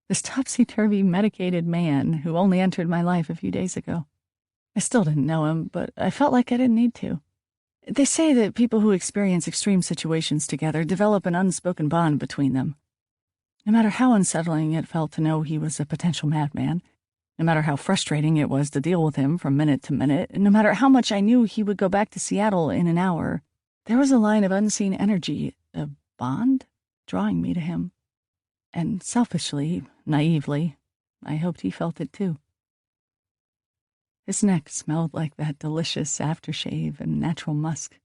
This topsy-turvy medicated man who only entered my life a few days ago. I still didn't know him, but I felt like I didn't need to. They say that people who experience extreme situations together develop an unspoken bond between them. No matter how unsettling it felt to know he was a potential madman, no matter how frustrating it was to deal with him from minute to minute, and no matter how much I knew he would go back to Seattle in an hour, there was a line of unseen energy, a bond, drawing me to him. And selfishly, naively, I hoped he felt it too. His neck smelled like that delicious aftershave and natural musk.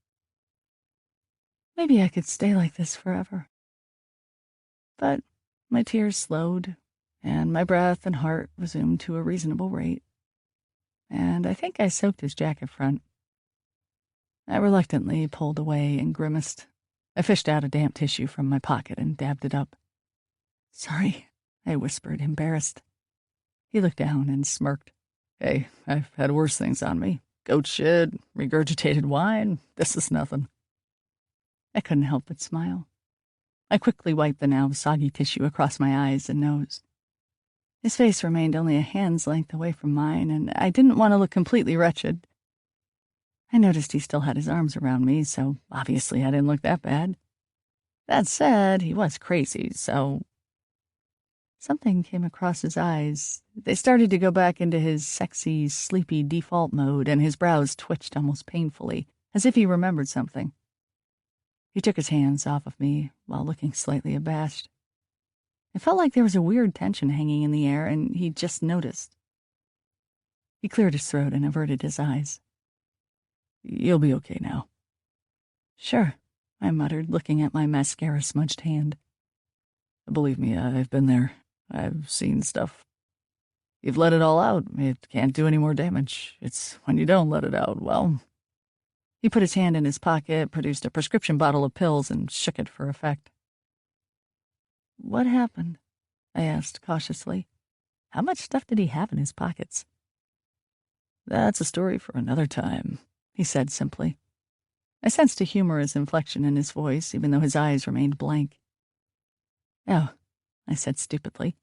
Maybe I could stay like this forever. But my tears slowed, and my breath and heart resumed to a reasonable rate. And I think I soaked his jacket front. I reluctantly pulled away and grimaced. I fished out a damp tissue from my pocket and dabbed it up. "Sorry," I whispered, embarrassed. He looked down and smirked. "Hey, I've had worse things on me. Goat shit, regurgitated wine. This is nothing." I couldn't help but smile. I quickly wiped the now soggy tissue across my eyes and nose. His face remained only a hand's length away from mine, and I didn't want to look completely wretched. I noticed he still had his arms around me, so obviously I didn't look that bad. That said, he was crazy, so... Something came across his eyes. They started to go back into his sexy, sleepy default mode, and his brows twitched almost painfully, as if he remembered something. He took his hands off of me while looking slightly abashed. It felt like there was a weird tension hanging in the air, and he just noticed. He cleared his throat and averted his eyes. "You'll be okay now." "Sure," I muttered, looking at my mascara-smudged hand. "Believe me, I've been there. I've seen stuff. You've let it all out. It can't do any more damage. It's when you don't let it out, well..." He put his hand in his pocket, produced a prescription bottle of pills, and shook it for effect. "What happened?" I asked cautiously. How much stuff did he have in his pockets? "That's a story for another time," he said simply. I sensed a humorous inflection in his voice, even though his eyes remained blank. "Oh," I said stupidly.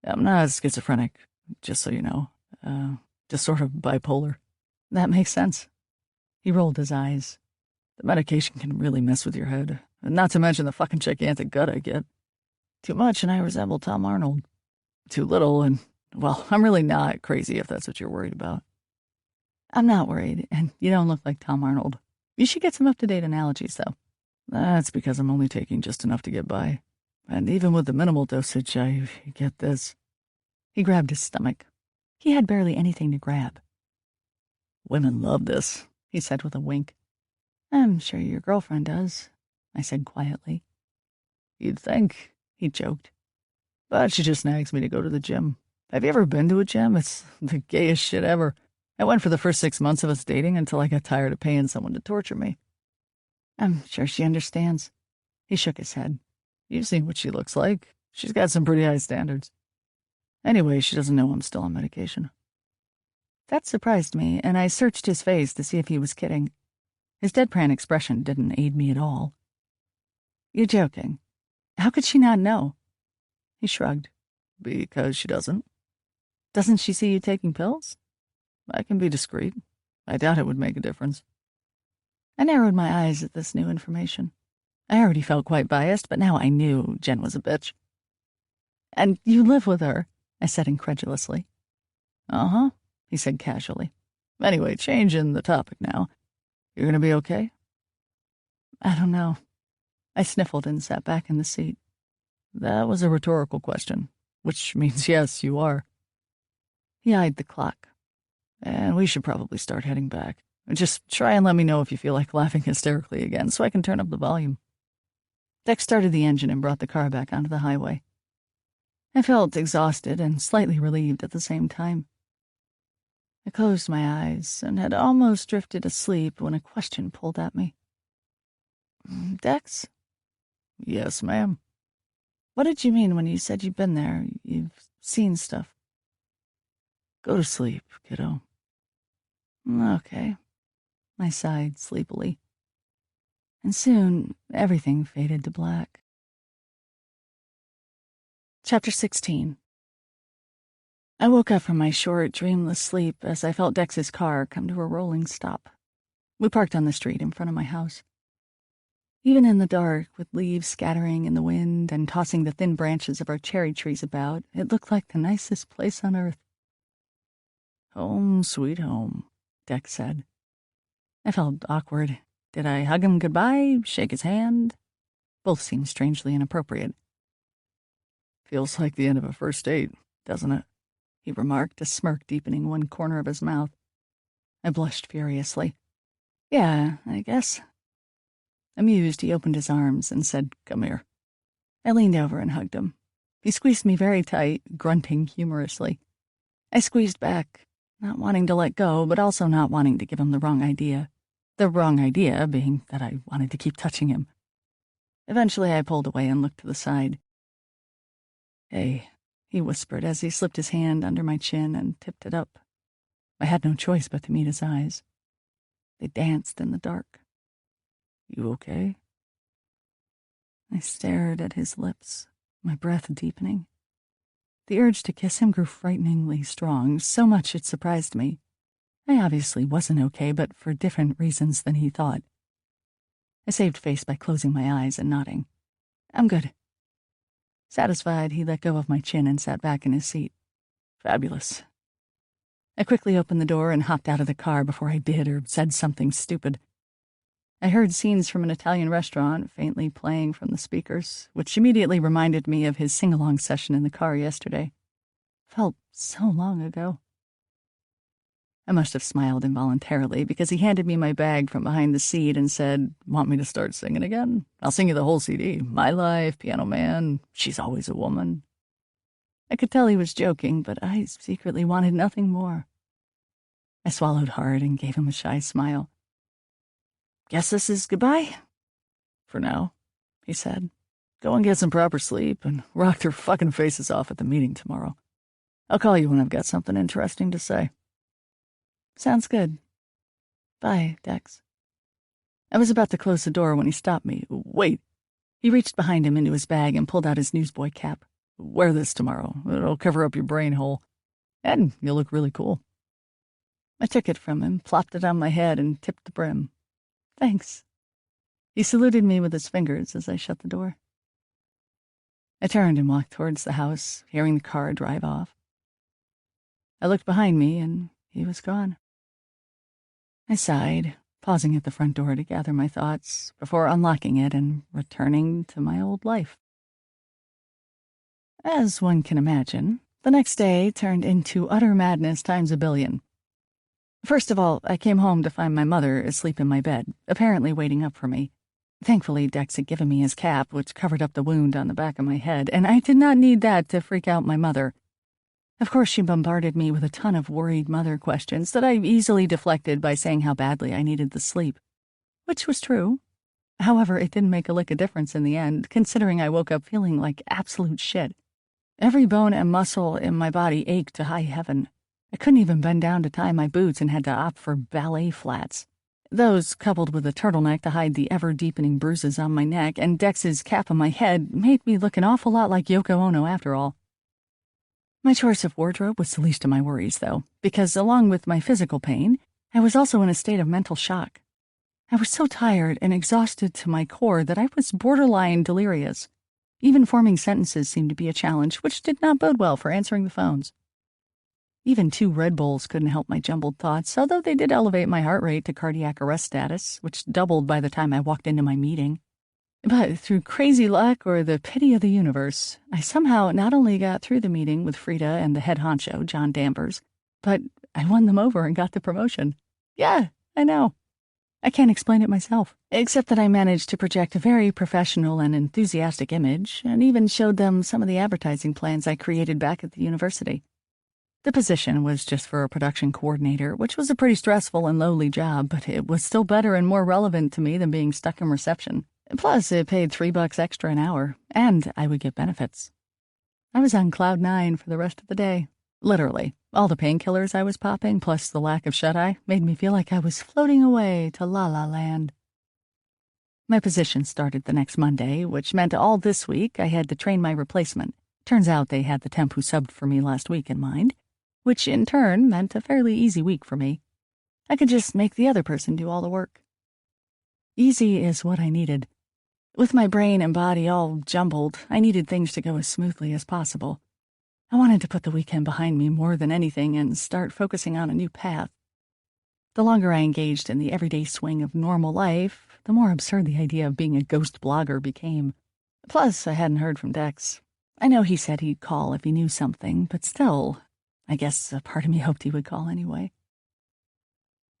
"I'm not schizophrenic, just so you know. Just sort of bipolar." "That makes sense." He rolled his eyes. "The medication can really mess with your head. Not to mention the fucking gigantic gut I get. Too much and I resemble Tom Arnold. Too little and, well, I'm really not crazy if that's what you're worried about." "I'm not worried, and you don't look like Tom Arnold. You should get some up-to-date analogies, though." "That's because I'm only taking just enough to get by. And even with the minimal dosage, I get this." He grabbed his stomach. He had barely anything to grab. "Women love this," he said with a wink. "I'm sure your girlfriend does," I said quietly. "You'd think," he joked. "But she just nags me to go to the gym. Have you ever been to a gym? It's the gayest shit ever. I went for the first 6 months of us dating until I got tired of paying someone to torture me." "I'm sure she understands." He shook his head. "You've seen what she looks like. She's got some pretty high standards. Anyway, she doesn't know I'm still on medication." That surprised me, and I searched his face to see if he was kidding. His deadpan expression didn't aid me at all. "You're joking. How could she not know?" He shrugged. "Because she doesn't." "Doesn't she see you taking pills?" "I can be discreet. I doubt it would make a difference." I narrowed my eyes at this new information. I already felt quite biased, but now I knew Jen was a bitch. "And you live with her?" I said incredulously. "Uh-huh," he said casually. "Anyway, changing the topic now. You're gonna be okay?" "I don't know." I sniffled and sat back in the seat. "That was a rhetorical question, which means yes, you are." He eyed the clock. "And we should probably start heading back. Just try and let me know if you feel like laughing hysterically again so I can turn up the volume." Dex started the engine and brought the car back onto the highway. I felt exhausted and slightly relieved at the same time. I closed my eyes and had almost drifted asleep when a question pulled at me. "Dex?" "Yes, ma'am." "What did you mean when you said you've been there, you've seen stuff?" "Go to sleep, kiddo." "Okay." I sighed sleepily. And soon, everything faded to black. Chapter 16. I woke up from my short, dreamless sleep as I felt Dex's car come to a rolling stop. We parked on the street in front of my house. Even in the dark, with leaves scattering in the wind and tossing the thin branches of our cherry trees about, it looked like the nicest place on earth. "Home, sweet home," Dex said. I felt awkward. Did I hug him goodbye, shake his hand? Both seemed strangely inappropriate. "Feels like the end of a first date, doesn't it?" he remarked, a smirk deepening one corner of his mouth. I blushed furiously. "Yeah, I guess." Amused, he opened his arms and said, "Come here." I leaned over and hugged him. He squeezed me very tight, grunting humorously. I squeezed back, not wanting to let go, but also not wanting to give him the wrong idea. The wrong idea being that I wanted to keep touching him. Eventually, I pulled away and looked to the side. "Hey," he whispered as he slipped his hand under my chin and tipped it up. I had no choice but to meet his eyes. They danced in the dark. "You okay?" I stared at his lips, my breath deepening. The urge to kiss him grew frighteningly strong, so much it surprised me. I obviously wasn't okay, but for different reasons than he thought. I saved face by closing my eyes and nodding. "I'm good." Satisfied, he let go of my chin and sat back in his seat. "Fabulous." I quickly opened the door and hopped out of the car before I did or said something stupid. I heard scenes from an Italian restaurant faintly playing from the speakers, which immediately reminded me of his sing-along session in the car yesterday. Felt so long ago. I must have smiled involuntarily because he handed me my bag from behind the seat and said, "Want me to start singing again? I'll sing you the whole CD. My Life, Piano Man, She's Always a Woman." I could tell he was joking, but I secretly wanted nothing more. I swallowed hard and gave him a shy smile. "Guess this is goodbye?" "For now," he said. "Go and get some proper sleep and rock their fucking faces off at the meeting tomorrow. I'll call you when I've got something interesting to say." "Sounds good. Bye, Dex." I was about to close the door when he stopped me. "Wait." He reached behind him into his bag and pulled out his newsboy cap. "Wear this tomorrow. It'll cover up your brain hole. And you'll look really cool." I took it from him, plopped it on my head, and tipped the brim. "Thanks." He saluted me with his fingers as I shut the door. I turned and walked towards the house, hearing the car drive off. I looked behind me, and he was gone. I sighed, pausing at the front door to gather my thoughts before unlocking it and returning to my old life. As one can imagine, the next day turned into utter madness times a billion. First of all, I came home to find my mother asleep in my bed, apparently waiting up for me. Thankfully, Dex had given me his cap, which covered up the wound on the back of my head, and I did not need that to freak out my mother. Of course, she bombarded me with a ton of worried mother questions that I easily deflected by saying how badly I needed the sleep, which was true. However, it didn't make a lick of difference in the end, considering I woke up feeling like absolute shit. Every bone and muscle in my body ached to high heaven. I couldn't even bend down to tie my boots and had to opt for ballet flats. Those, coupled with a turtleneck to hide the ever-deepening bruises on my neck and Dex's cap on my head, made me look an awful lot like Yoko Ono after all. My choice of wardrobe was the least of my worries, though, because along with my physical pain, I was also in a state of mental shock. I was so tired and exhausted to my core that I was borderline delirious. Even forming sentences seemed to be a challenge, which did not bode well for answering the phones. Even 2 Red Bulls couldn't help my jumbled thoughts, although they did elevate my heart rate to cardiac arrest status, which doubled by the time I walked into my meeting. But through crazy luck or the pity of the universe, I somehow not only got through the meeting with Frida and the head honcho, John Danvers, but I won them over and got the promotion. Yeah, I know. I can't explain it myself, except that I managed to project a very professional and enthusiastic image, and even showed them some of the advertising plans I created back at the university. The position was just for a production coordinator, which was a pretty stressful and lowly job, but it was still better and more relevant to me than being stuck in reception. Plus, it paid $3 extra an hour, and I would get benefits. I was on cloud 9 for the rest of the day. Literally, all the painkillers I was popping, plus the lack of shut-eye, made me feel like I was floating away to La La Land. My position started the next Monday, which meant all this week I had to train my replacement. Turns out they had the temp who subbed for me last week in mind, which in turn meant a fairly easy week for me. I could just make the other person do all the work. Easy is what I needed. With my brain and body all jumbled, I needed things to go as smoothly as possible. I wanted to put the weekend behind me more than anything and start focusing on a new path. The longer I engaged in the everyday swing of normal life, the more absurd the idea of being a ghost blogger became. Plus, I hadn't heard from Dex. I know he said he'd call if he knew something, but still, I guess a part of me hoped he would call anyway.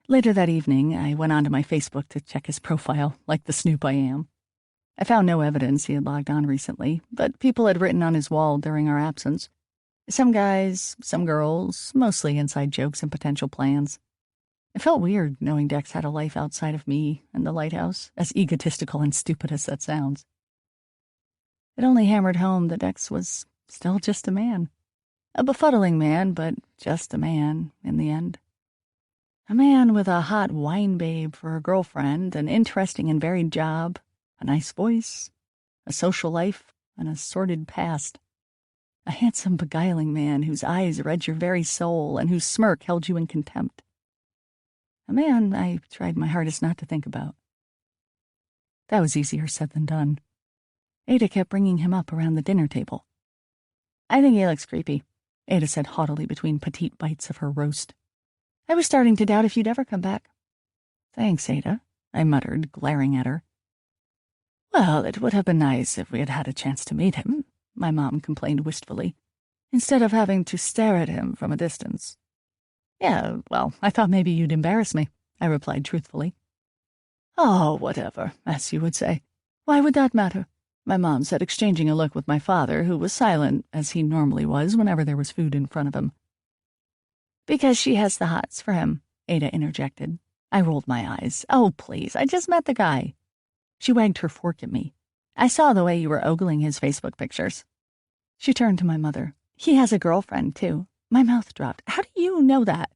Later that evening, I went onto my Facebook to check his profile, like the snoop I am. I found no evidence he had logged on recently, but people had written on his wall during our absence. Some guys, some girls, mostly inside jokes and potential plans. It felt weird knowing Dex had a life outside of me and the lighthouse, as egotistical and stupid as that sounds. It only hammered home that Dex was still just a man. A befuddling man, but just a man in the end. A man with a hot wine babe for a girlfriend, an interesting and varied job, a nice voice, a social life, and a sordid past. A handsome, beguiling man whose eyes read your very soul and whose smirk held you in contempt. A man I tried my hardest not to think about. That was easier said than done. Ada kept bringing him up around the dinner table. "I think he looks creepy," Ada said haughtily between petite bites of her roast. "I was starting to doubt if you'd ever come back." "Thanks, Ada," I muttered, glaring at her. "Well, it would have been nice if we had had a chance to meet him," my mom complained wistfully, "instead of having to stare at him from a distance." "Yeah, well, I thought maybe you'd embarrass me," I replied truthfully. "Oh, whatever, as you would say. Why would that matter?" my mom said, exchanging a look with my father, who was silent, as he normally was whenever there was food in front of him. "Because she has the hots for him," Ada interjected. I rolled my eyes. "Oh, please, I just met the guy." She wagged her fork at me. "I saw the way you were ogling his Facebook pictures." She turned to my mother. "He has a girlfriend, too." My mouth dropped. "How do you know that?"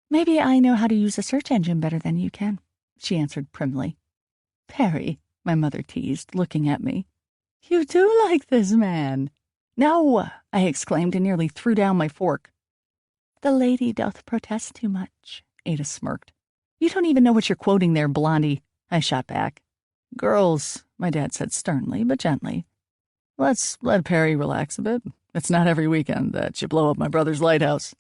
"Maybe I know how to use a search engine better than you can," she answered primly. "Perry," my mother teased, looking at me. "You do like this man." "No," I exclaimed and nearly threw down my fork. "The lady doth protest too much," Ada smirked. "You don't even know what you're quoting there, Blondie," I shot back. "Girls," my dad said sternly but gently, "let's let Perry relax a bit. It's not every weekend that you blow up my brother's lighthouse."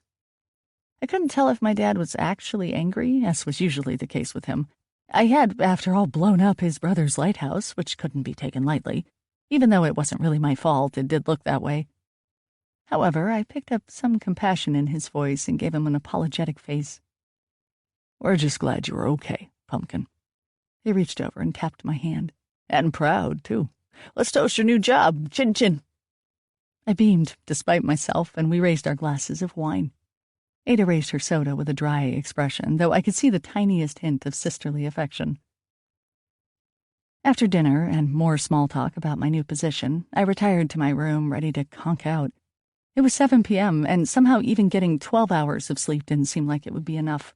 I couldn't tell if my dad was actually angry, as was usually the case with him. I had, after all, blown up his brother's lighthouse, which couldn't be taken lightly. Even though it wasn't really my fault, it did look that way. However, I picked up some compassion in his voice and gave him an apologetic face. "We're just glad you were okay, Pumpkin." He reached over and tapped my hand. "And proud, too. Let's toast your new job. Chin chin." I beamed, despite myself, and we raised our glasses of wine. Ada raised her soda with a dry expression, though I could see the tiniest hint of sisterly affection. After dinner and more small talk about my new position, I retired to my room, ready to conk out. It was 7 p.m., and somehow even getting 12 hours of sleep didn't seem like it would be enough.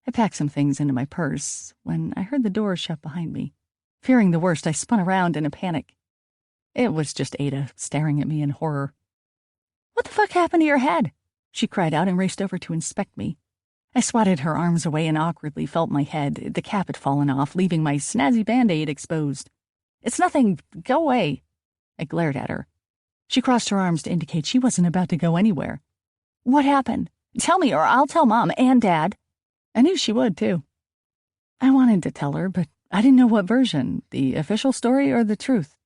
I packed some things into my purse when I heard the door shut behind me. Fearing the worst, I spun around in a panic. It was just Ada, staring at me in horror. "What the fuck happened to your head?" she cried out and raced over to inspect me. I swatted her arms away and awkwardly felt my head. The cap had fallen off, leaving my snazzy Band-Aid exposed. "It's nothing. Go away." I glared at her. She crossed her arms to indicate she wasn't about to go anywhere. "What happened? Tell me, or I'll tell Mom and Dad." I knew she would, too. I wanted to tell her, but I didn't know what version, the official story or the truth.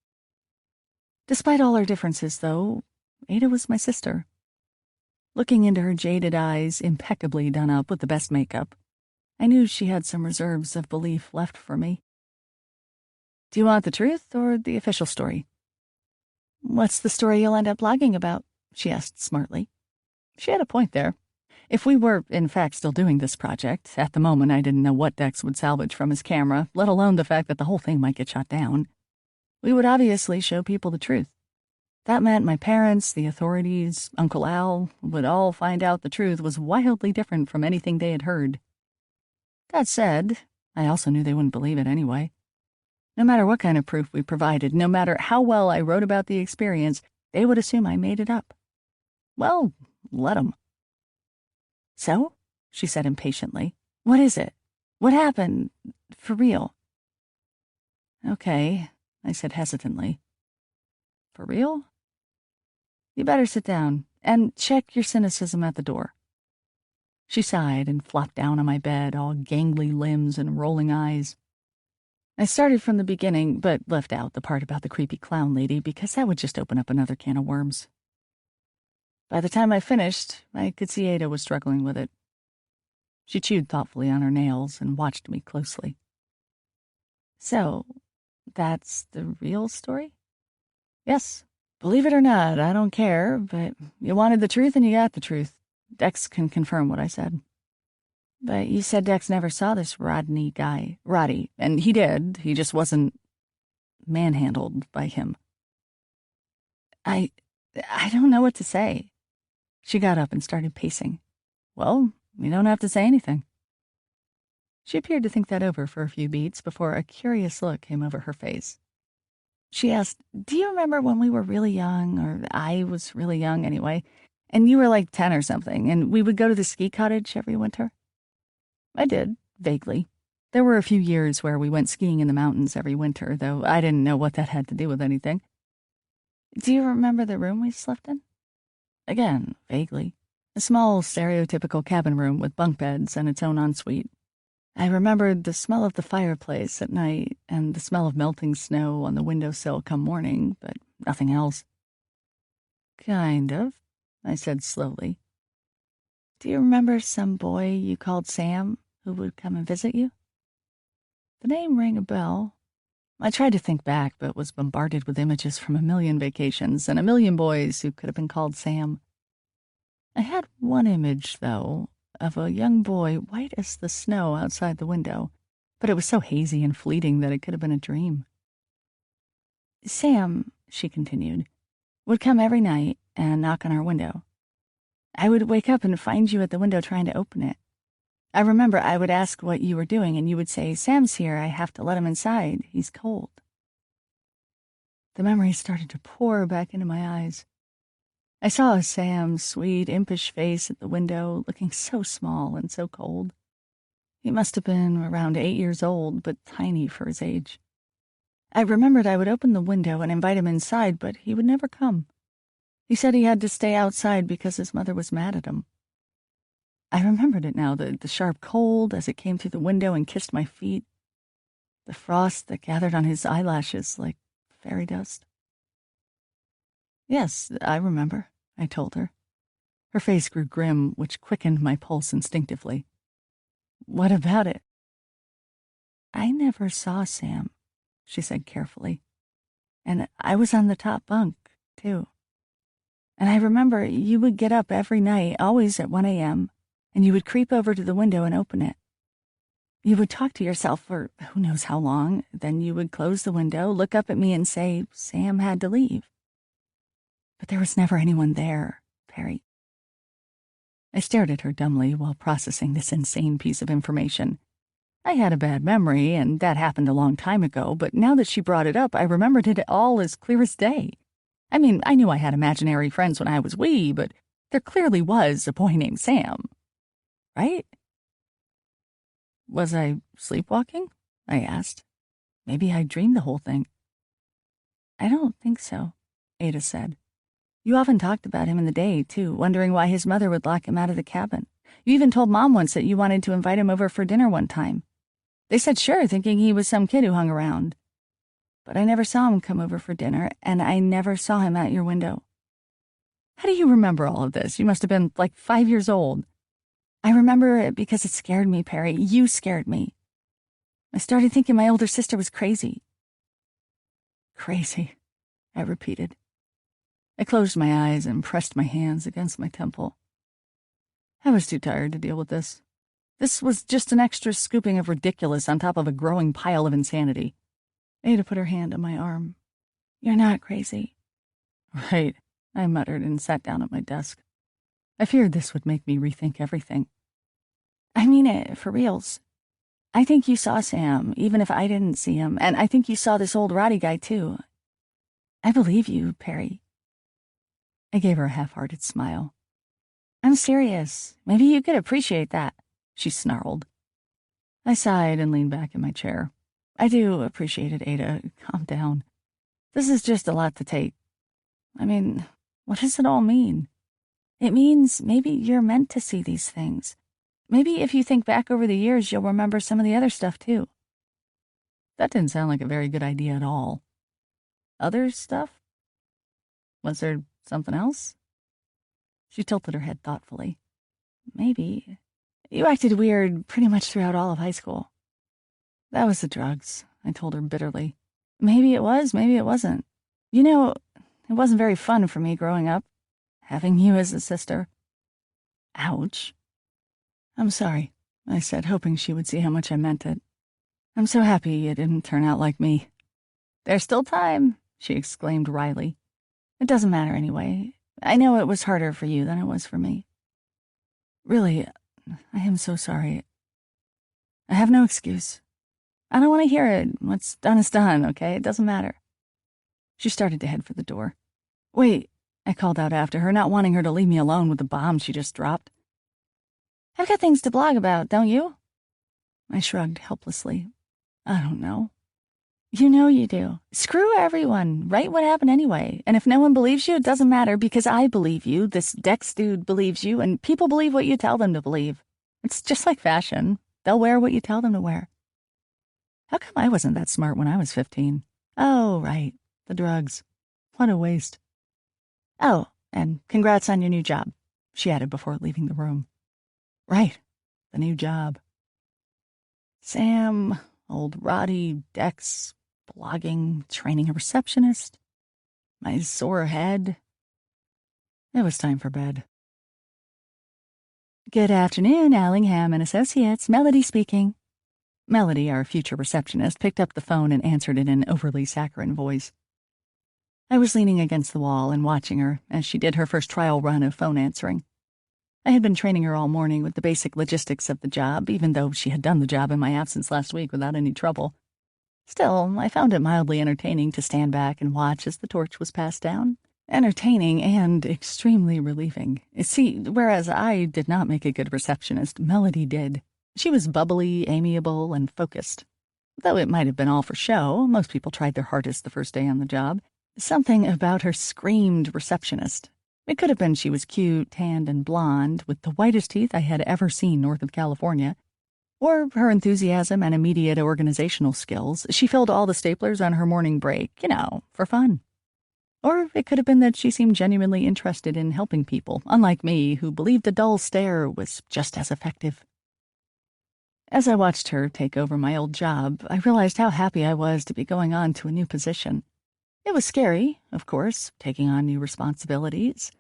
Despite all our differences, though, Ada was my sister. Looking into her jaded eyes, impeccably done up with the best makeup, I knew she had some reserves of belief left for me. "Do you want the truth or the official story?" "What's the story you'll end up blogging about?" she asked smartly. She had a point there. If we were, in fact, still doing this project, at the moment I didn't know what Dex would salvage from his camera, let alone the fact that the whole thing might get shot down. We would obviously show people the truth. That meant my parents, the authorities, Uncle Al, would all find out the truth was wildly different from anything they had heard. That said, I also knew they wouldn't believe it anyway. No matter what kind of proof we provided, no matter how well I wrote about the experience, they would assume I made it up. Well, let 'em. "So?" she said impatiently. "What is it? What happened? For real?" "Okay," I said hesitantly. "For real? You better sit down and check your cynicism at the door." She sighed and flopped down on my bed, all gangly limbs and rolling eyes. I started from the beginning, but left out the part about the creepy clown lady because that would just open up another can of worms. By the time I finished, I could see Ada was struggling with it. She chewed thoughtfully on her nails and watched me closely. "So, That's the real story? Yes. Believe it or not, I don't care, but you wanted the truth and you got the truth. Dex can confirm what I said. But you said Dex never saw this Rodney guy. Roddy. And he did. He just wasn't manhandled by him. I don't know what to say. She got up and started pacing. Well, you don't have to say anything. She appeared to think that over for a few beats before a curious look came over her face. She asked, do you remember when we were really young, or I was really young anyway, and you were like 10 or something, and we would go to the ski cottage every winter? I did, vaguely. There were a few years where we went skiing in the mountains every winter, though I didn't know what that had to do with anything. Do you remember the room we slept in? Again, vaguely. A small, stereotypical cabin room with bunk beds and its own ensuite. I remembered the smell of the fireplace at night and the smell of melting snow on the windowsill come morning, but nothing else. Kind of, I said slowly. Do you remember some boy you called Sam who would come and visit you? The name rang a bell. I tried to think back, but was bombarded with images from a million vacations and a million boys who could have been called Sam. I had one image, though, of a young boy white as the snow outside the window, but it was so hazy and fleeting that it could have been a dream. Sam, she continued, would come every night and knock on our window. I would wake up and find you at the window trying to open it. I remember I would ask what you were doing, and you would say, Sam's here, I have to let him inside, he's cold. The memories started to pour back into my eyes. I saw Sam's sweet, impish face at the window, looking so small and so cold. He must have been around 8 years old, but tiny for his age. I remembered I would open the window and invite him inside, but he would never come. He said he had to stay outside because his mother was mad at him. I remembered it now, the sharp cold as it came through the window and kissed my feet, the frost that gathered on his eyelashes like fairy dust. Yes, I remember, I told her. Her face grew grim, which quickened my pulse instinctively. What about it? I never saw Sam, she said carefully. And I was on the top bunk, too. And I remember you would get up every night, always at 1 a.m., and you would creep over to the window and open it. You would talk to yourself for who knows how long, then you would close the window, look up at me and say, Sam had to leave. But there was never anyone there, Perry. I stared at her dumbly while processing this insane piece of information. I had a bad memory, and that happened a long time ago, but now that she brought it up, I remembered it all as clear as day. I mean, I knew I had imaginary friends when I was wee, but there clearly was a boy named Sam. Right? Was I sleepwalking? I asked. Maybe I dreamed the whole thing. I don't think so, Ada said. You often talked about him in the day, too, wondering why his mother would lock him out of the cabin. You even told Mom once that you wanted to invite him over for dinner one time. They said sure, thinking he was some kid who hung around. But I never saw him come over for dinner, and I never saw him at your window. How do you remember all of this? You must have been like 5 years old. I remember it because it scared me, Perry. You scared me. I started thinking my older sister was crazy. Crazy, I repeated. I closed my eyes and pressed my hands against my temple. I was too tired to deal with this. This was just an extra scooping of ridiculous on top of a growing pile of insanity. Ada put her hand on my arm. You're not crazy. Right, I muttered and sat down at my desk. I feared this would make me rethink everything. I mean it, for reals. I think you saw Sam, even if I didn't see him, and I think you saw this old Roddy guy, too. I believe you, Perry. I gave her a half-hearted smile. I'm serious. Maybe you could appreciate that, she snarled. I sighed and leaned back in my chair. I do appreciate it, Ada. Calm down. This is just a lot to take. I mean, what does it all mean? It means maybe you're meant to see these things. Maybe if you think back over the years, you'll remember some of the other stuff, too. That didn't sound like a very good idea at all. Other stuff? Was there something else? She tilted her head thoughtfully. Maybe. You acted weird pretty much throughout all of high school. That was the drugs, I told her bitterly. Maybe it was, maybe it wasn't. You know, it wasn't very fun for me growing up, having you as a sister. Ouch. I'm sorry, I said, hoping she would see how much I meant it. I'm so happy it didn't turn out like me. There's still time, she exclaimed wryly. It doesn't matter anyway. I know it was harder for you than it was for me. Really, I am so sorry. I have no excuse. I don't want to hear it. What's done is done, okay? It doesn't matter. She started to head for the door. Wait, I called out after her, not wanting her to leave me alone with the bomb she just dropped. I've got things to blog about, don't you? I shrugged helplessly. I don't know. You know you do. Screw everyone. Write what happened anyway. And if no one believes you, it doesn't matter because I believe you, this Dex dude believes you, and people believe what you tell them to believe. It's just like fashion. They'll wear what you tell them to wear. How come I wasn't that smart when I was 15? Oh, right. The drugs. What a waste. Oh, and congrats on your new job, she added before leaving the room. Right. The new job. Sam, old Roddy, Dex, blogging, training a receptionist, my sore head. It was time for bed. Good afternoon, Allingham and Associates. Melody speaking. Melody, our future receptionist, picked up the phone and answered in an overly saccharine voice. I was leaning against the wall and watching her as she did her first trial run of phone answering. I had been training her all morning with the basic logistics of the job, even though she had done the job in my absence last week without any trouble. Still, I found it mildly entertaining to stand back and watch as the torch was passed down. Entertaining and extremely relieving. See, whereas I did not make a good receptionist, Melody did. She was bubbly, amiable, and focused. Though it might have been all for show, most people tried their hardest the first day on the job. Something about her screamed receptionist. It could have been she was cute, tanned, and blonde, with the whitest teeth I had ever seen north of California. Or her enthusiasm and immediate organizational skills. She filled all the staplers on her morning break, for fun. Or it could have been that she seemed genuinely interested in helping people, unlike me, who believed a dull stare was just as effective. As I watched her take over my old job, I realized how happy I was to be going on to a new position. It was scary, of course, taking on new responsibilities.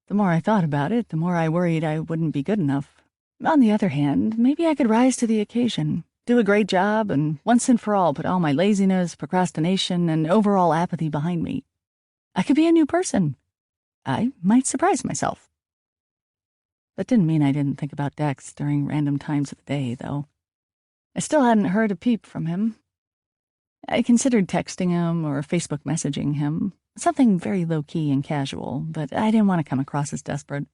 The more I thought about it, the more I worried I wouldn't be good enough. On the other hand, maybe I could rise to the occasion, do a great job, and once and for all put all my laziness, procrastination, and overall apathy behind me. I could be a new person. I might surprise myself. That didn't mean I didn't think about Dex during random times of the day, though. I still hadn't heard a peep from him. I considered texting him or Facebook messaging him, something very low-key and casual, but I didn't want to come across as desperate.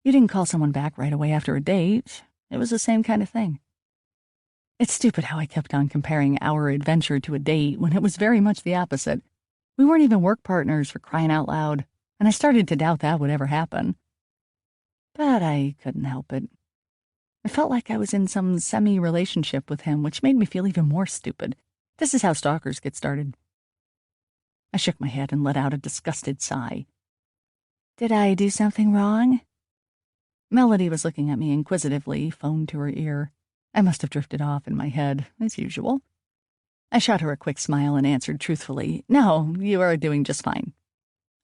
You didn't call someone back right away after a date. It was the same kind of thing. It's stupid how I kept on comparing our adventure to a date when it was very much the opposite. We weren't even work partners, for crying out loud, and I started to doubt that would ever happen. But I couldn't help it. I felt like I was in some semi-relationship with him, which made me feel even more stupid. This is how stalkers get started. I shook my head and let out a disgusted sigh. Did I do something wrong? Melody was looking at me inquisitively, phone to her ear. I must have drifted off in my head, as usual. I shot her a quick smile and answered truthfully, No, you are doing just fine.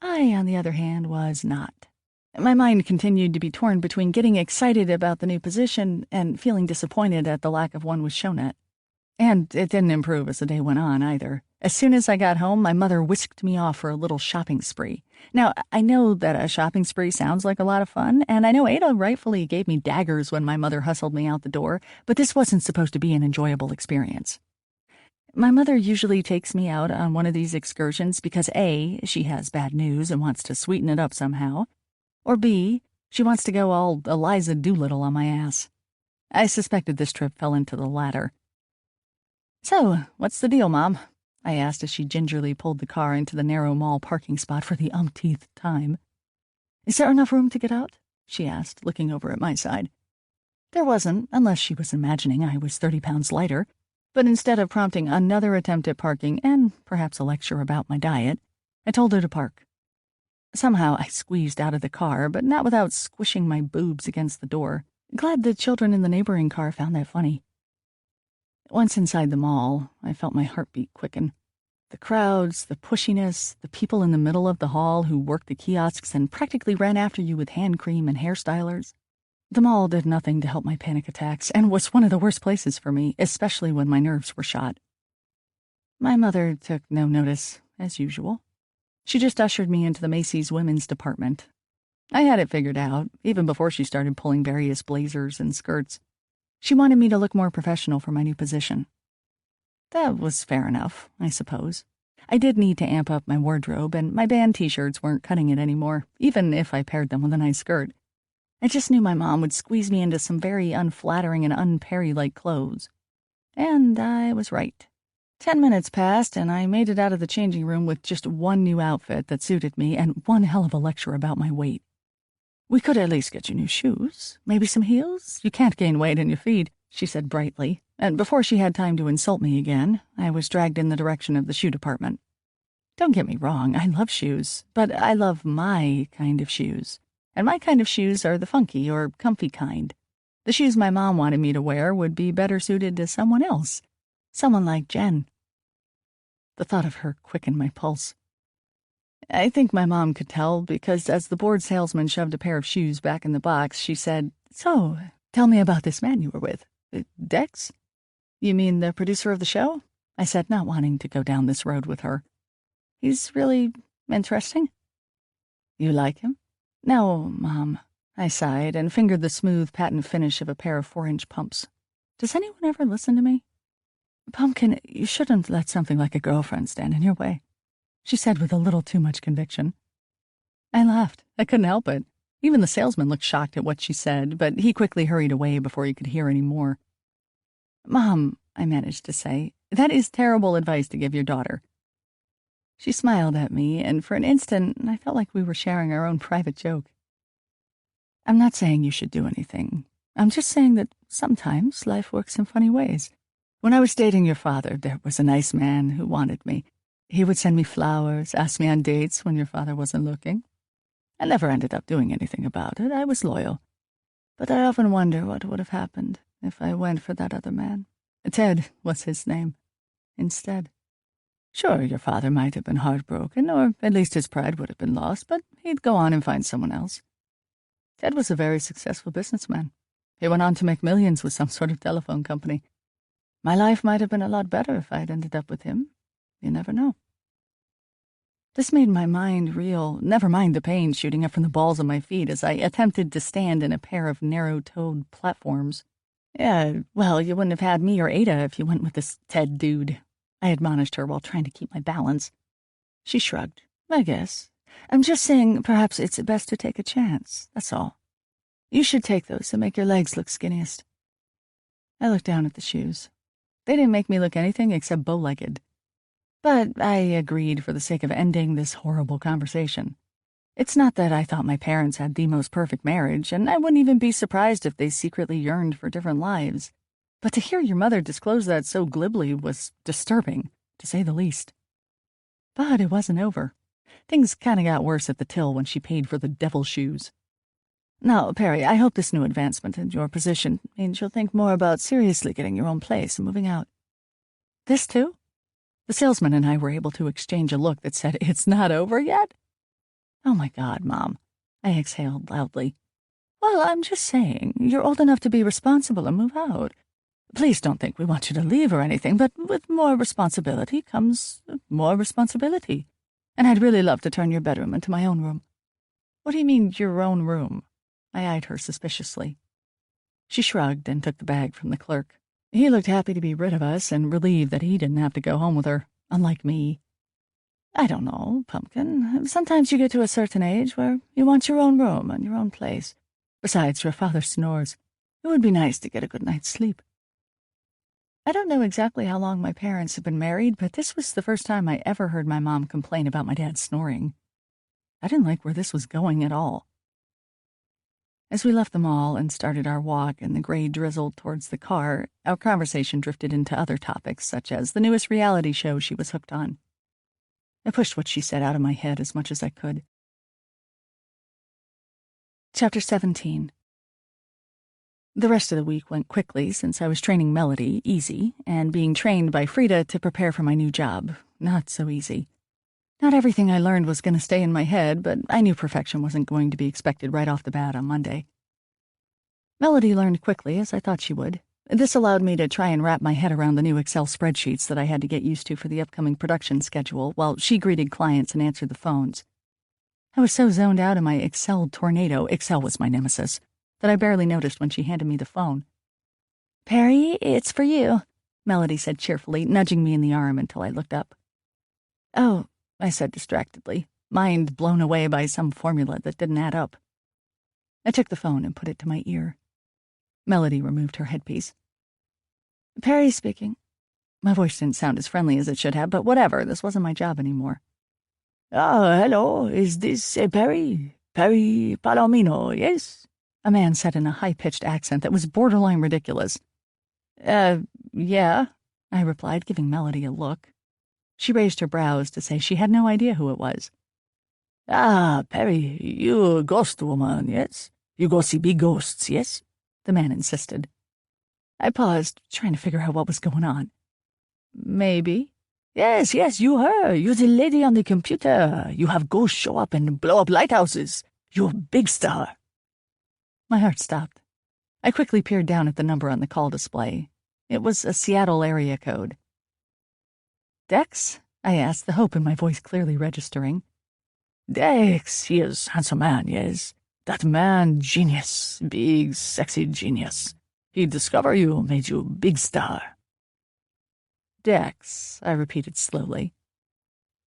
I, on the other hand, was not. My mind continued to be torn between getting excited about the new position and feeling disappointed at the lack of one was shown it. And it didn't improve as the day went on, either. As soon as I got home, my mother whisked me off for a little shopping spree. Now, I know that a shopping spree sounds like a lot of fun, and I know Ada rightfully gave me daggers when my mother hustled me out the door, but this wasn't supposed to be an enjoyable experience. My mother usually takes me out on one of these excursions because A, she has bad news and wants to sweeten it up somehow, or B, she wants to go all Eliza Doolittle on my ass. I suspected this trip fell into the latter. So, what's the deal, Mom? I asked as she gingerly pulled the car into the narrow mall parking spot for the umpteenth time. Is there enough room to get out? She asked, looking over at my side. There wasn't, unless she was imagining I was 30 pounds lighter, but instead of prompting another attempt at parking and perhaps a lecture about my diet, I told her to park. Somehow I squeezed out of the car, but not without squishing my boobs against the door. Glad the children in the neighboring car found that funny. Once inside the mall, I felt my heartbeat quicken. The crowds, the pushiness, the people in the middle of the hall who worked the kiosks and practically ran after you with hand cream and hairstylers. The mall did nothing to help my panic attacks and was one of the worst places for me, especially when my nerves were shot. My mother took no notice, as usual. She just ushered me into the Macy's women's department. I had it figured out, even before she started pulling various blazers and skirts. She wanted me to look more professional for my new position. That was fair enough, I suppose. I did need to amp up my wardrobe, and my band t-shirts weren't cutting it anymore, even if I paired them with a nice skirt. I just knew my mom would squeeze me into some very unflattering and un-Perry-like clothes. And I was right. 10 minutes passed, and I made it out of the changing room with just one new outfit that suited me and one hell of a lecture about my weight. "We could at least get you new shoes, maybe some heels. You can't gain weight in your feet," she said brightly, and before she had time to insult me again, I was dragged in the direction of the shoe department. Don't get me wrong, I love shoes, but I love my kind of shoes. And my kind of shoes are the funky or comfy kind. The shoes my mom wanted me to wear would be better suited to someone else. Someone like Jen. The thought of her quickened my pulse. I think my mom could tell because as the bored salesman shoved a pair of shoes back in the box, she said, "So, tell me about this man you were with. Dex? You mean the producer of the show?" I said, not wanting to go down this road with her. "He's really interesting." "You like him?" "No, Mom," I sighed and fingered the smooth patent finish of a pair of 4-inch pumps. Does anyone ever listen to me? "Pumpkin, you shouldn't let something like a girlfriend stand in your way," she said with a little too much conviction. I laughed. I couldn't help it. Even the salesman looked shocked at what she said, but he quickly hurried away before he could hear any more. "Mom," I managed to say, "that is terrible advice to give your daughter." She smiled at me, and for an instant, I felt like we were sharing our own private joke. "I'm not saying you should do anything. I'm just saying that sometimes life works in funny ways. When I was dating your father, there was a nice man who wanted me. He would send me flowers, ask me on dates when your father wasn't looking. I never ended up doing anything about it. I was loyal. But I often wonder what would have happened if I went for that other man. Ted was his name. Instead. Sure, your father might have been heartbroken, or at least his pride would have been lost, but he'd go on and find someone else. Ted was a very successful businessman. He went on to make millions with some sort of telephone company. My life might have been a lot better if I had ended up with him. You never know." This made my mind reel, never mind the pain shooting up from the balls of my feet as I attempted to stand in a pair of narrow-toed platforms. "Yeah, well, you wouldn't have had me or Ada if you went with this Ted dude," I admonished her while trying to keep my balance. She shrugged. "I guess. I'm just saying perhaps it's best to take a chance, that's all. You should take those to make your legs look skinniest." I looked down at the shoes. They didn't make me look anything except bow-legged. But I agreed for the sake of ending this horrible conversation. It's not that I thought my parents had the most perfect marriage, and I wouldn't even be surprised if they secretly yearned for different lives. But to hear your mother disclose that so glibly was disturbing, to say the least. But it wasn't over. Things kind of got worse at the till when she paid for the devil shoes. "Now, Perry, I hope this new advancement in your position means you'll think more about seriously getting your own place and moving out." "This too?" The salesman and I were able to exchange a look that said, "It's not over yet?" "Oh my God, Mom," I exhaled loudly. "Well, I'm just saying, you're old enough to be responsible and move out. Please don't think we want you to leave or anything, but with more responsibility comes more responsibility. And I'd really love to turn your bedroom into my own room." "What do you mean, your own room?" I eyed her suspiciously. She shrugged and took the bag from the clerk. He looked happy to be rid of us and relieved that he didn't have to go home with her, unlike me. "I don't know, Pumpkin. Sometimes you get to a certain age where you want your own room and your own place. Besides, your father snores. It would be nice to get a good night's sleep." I don't know exactly how long my parents had been married, but this was the first time I ever heard my mom complain about my dad snoring. I didn't like where this was going at all. As we left the mall and started our walk in the gray drizzle towards the car, our conversation drifted into other topics, such as the newest reality show she was hooked on. I pushed what she said out of my head as much as I could. Chapter 17. The rest of the week went quickly since I was training Melody, easy, and being trained by Frida to prepare for my new job, not so easy. Not everything I learned was going to stay in my head, but I knew perfection wasn't going to be expected right off the bat on Monday. Melody learned quickly, as I thought she would. This allowed me to try and wrap my head around the new Excel spreadsheets that I had to get used to for the upcoming production schedule, while she greeted clients and answered the phones. I was so zoned out in my Excel tornado, Excel was my nemesis, that I barely noticed when she handed me the phone. "Perry, it's for you," Melody said cheerfully, nudging me in the arm until I looked up. "Oh," I said distractedly, mind blown away by some formula that didn't add up. I took the phone and put it to my ear. Melody removed her headpiece. "Perry speaking." My voice didn't sound as friendly as it should have, but whatever, this wasn't my job anymore. "Ah, hello, is this Perry? Perry Palomino, yes?" A man said in a high-pitched accent that was borderline ridiculous. Yeah," I replied, giving Melody a look. She raised her brows to say she had no idea who it was. "Ah, Perry, you a ghost woman, yes? You go see big ghosts, yes?" the man insisted. I paused, trying to figure out what was going on. "Maybe." Yes, you her. You're the lady on the computer. You have ghosts show up and blow up lighthouses. You're a big star." My heart stopped. I quickly peered down at the number on the call display. It was a Seattle area code. "Dex?" I asked, the hope in my voice clearly registering. "Dex, he is handsome man, yes. That man, genius. Big, sexy genius. He discover you, made you big star." "Dex," I repeated slowly.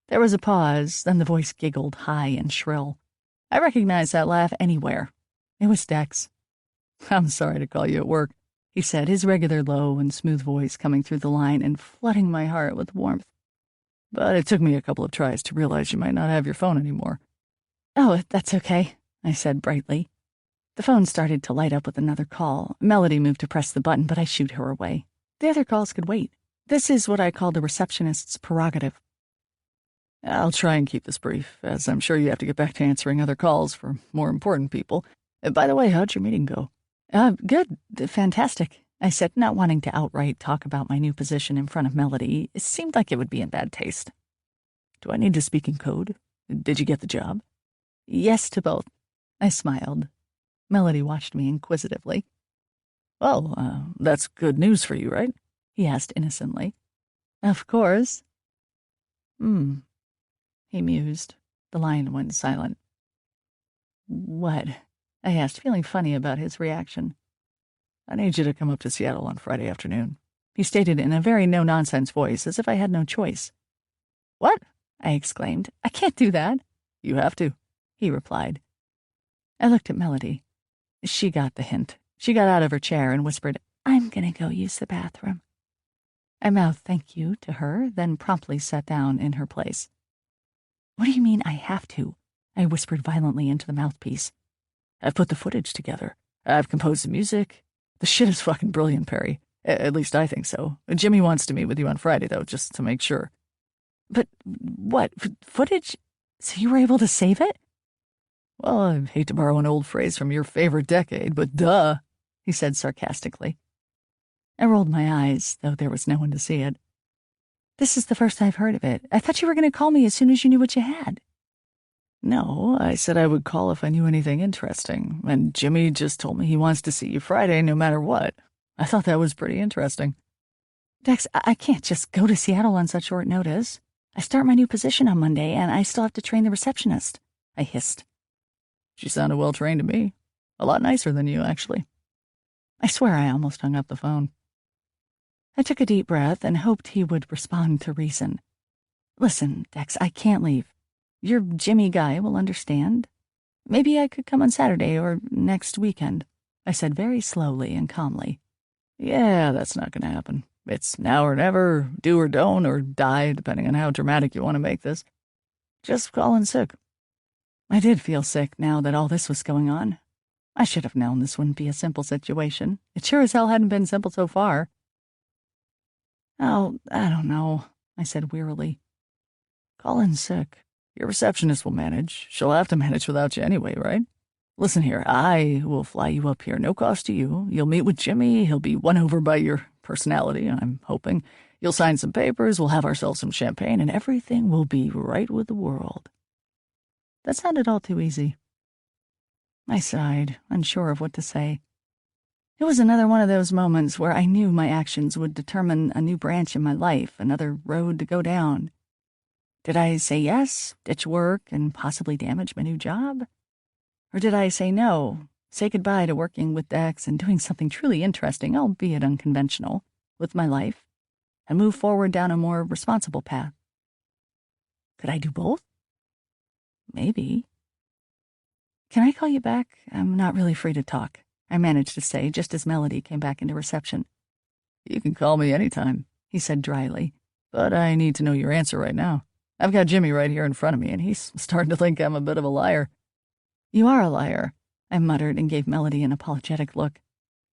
There was a pause, then the voice giggled high and shrill. I recognized that laugh anywhere. It was Dex. "I'm sorry to call you at work," he said, his regular low and smooth voice coming through the line and flooding my heart with warmth. "But it took me a couple of tries to realize you might not have your phone anymore." "Oh, that's okay," I said brightly. The phone started to light up with another call. Melody moved to press the button, but I shooed her away. The other calls could wait. This is what I call the receptionist's prerogative. "I'll try and keep this brief, as I'm sure you have to get back to answering other calls for more important people. By the way, how'd your meeting go?" Good. Fantastic," I said, not wanting to outright talk about my new position in front of Melody. It seemed like it would be in bad taste. "Do I need to speak in code? Did you get the job?" "Yes to both." I smiled. Melody watched me inquisitively. "Well, that's good news for you, right?" he asked innocently. "Of course." He mused. The line went silent. "What?" I asked, feeling funny about his reaction. "I need you to come up to Seattle on Friday afternoon," he stated in a very no-nonsense voice, as if I had no choice. "What?" I exclaimed. "I can't do that." "You have to," he replied. I looked at Melody. She got the hint. She got out of her chair and whispered, "I'm gonna go use the bathroom." I mouthed thank you to her, then promptly sat down in her place. "What do you mean I have to?" I whispered violently into the mouthpiece. "I've put the footage together. I've composed the music. The shit is fucking brilliant, Perry. At least I think so. Jimmy wants to meet with you on Friday, though, just to make sure." "But what? Footage? So you were able to save it?" "Well, I hate to borrow an old phrase from your favorite decade, but duh," he said sarcastically. I rolled my eyes, though there was no one to see it. "This is the first I've heard of it. I thought you were going to call me as soon as you knew what you had." "No, I said I would call if I knew anything interesting, and Jimmy just told me he wants to see you Friday no matter what. I thought that was pretty interesting." "Dex, I can't just go to Seattle on such short notice. I start my new position on Monday, and I still have to train the receptionist," I hissed. "She sounded well-trained to me. A lot nicer than you, actually." I swear I almost hung up the phone. I took a deep breath and hoped he would respond to reason. "Listen, Dex, I can't leave. Your Jimmy guy will understand. Maybe I could come on Saturday or next weekend," I said very slowly and calmly. "Yeah, that's not going to happen. It's now or never, do or don't, or die, depending on how dramatic you want to make this. Just call in sick." I did feel sick now that all this was going on. I should have known this wouldn't be a simple situation. It sure as hell hadn't been simple so far. "Oh, I don't know," I said wearily. "Call in sick. Your receptionist will manage. She'll have to manage without you anyway, right? Listen here, I will fly you up here, no cost to you. You'll meet with Jimmy. He'll be won over by your personality, I'm hoping. You'll sign some papers, we'll have ourselves some champagne, and everything will be right with the world." That sounded all too easy. I sighed, unsure of what to say. It was another one of those moments where I knew my actions would determine a new branch in my life, another road to go down. Did I say yes, ditch work, and possibly damage my new job? Or did I say no, say goodbye to working with Dex and doing something truly interesting, albeit unconventional, with my life, and move forward down a more responsible path? Could I do both? Maybe. "Can I call you back? I'm not really free to talk," I managed to say just as Melody came back into reception. "You can call me anytime," he said dryly, "but I need to know your answer right now. I've got Jimmy right here in front of me, and he's starting to think I'm a bit of a liar." "You are a liar," I muttered and gave Melody an apologetic look.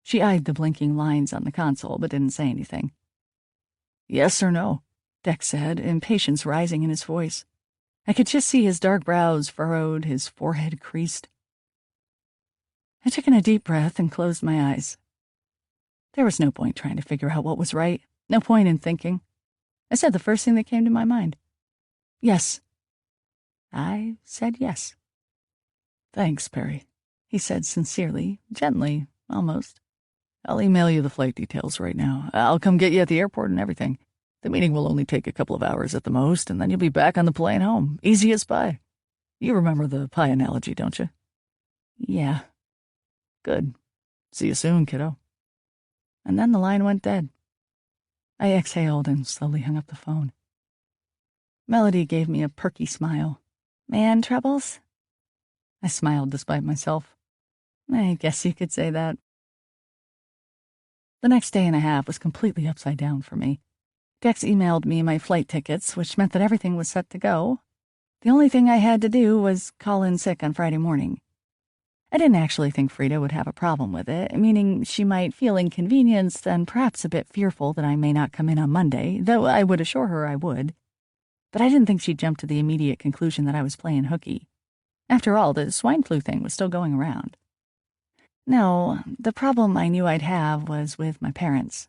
She eyed the blinking lines on the console, but didn't say anything. "Yes or no?" Dex said, impatience rising in his voice. I could just see his dark brows furrowed, his forehead creased. I took in a deep breath and closed my eyes. There was no point trying to figure out what was right, no point in thinking. I said the first thing that came to my mind. Yes. I said yes. "Thanks, Perry," he said sincerely, gently, almost. "I'll email you the flight details right now. I'll come get you at the airport and everything. The meeting will only take a couple of hours at the most, and then you'll be back on the plane home. Easy as pie. You remember the pie analogy, don't you?" "Yeah." "Good. See you soon, kiddo." And then the line went dead. I exhaled and slowly hung up the phone. Melody gave me a perky smile. "Man troubles?" I smiled despite myself. I guess you could say that. The next day and a half was completely upside down for me. Dex emailed me my flight tickets, which meant that everything was set to go. The only thing I had to do was call in sick on Friday morning. I didn't actually think Frida would have a problem with it, meaning she might feel inconvenienced and perhaps a bit fearful that I may not come in on Monday, though I would assure her I would. But I didn't think she'd jump to the immediate conclusion that I was playing hooky. After all, the swine flu thing was still going around. No, the problem I knew I'd have was with my parents.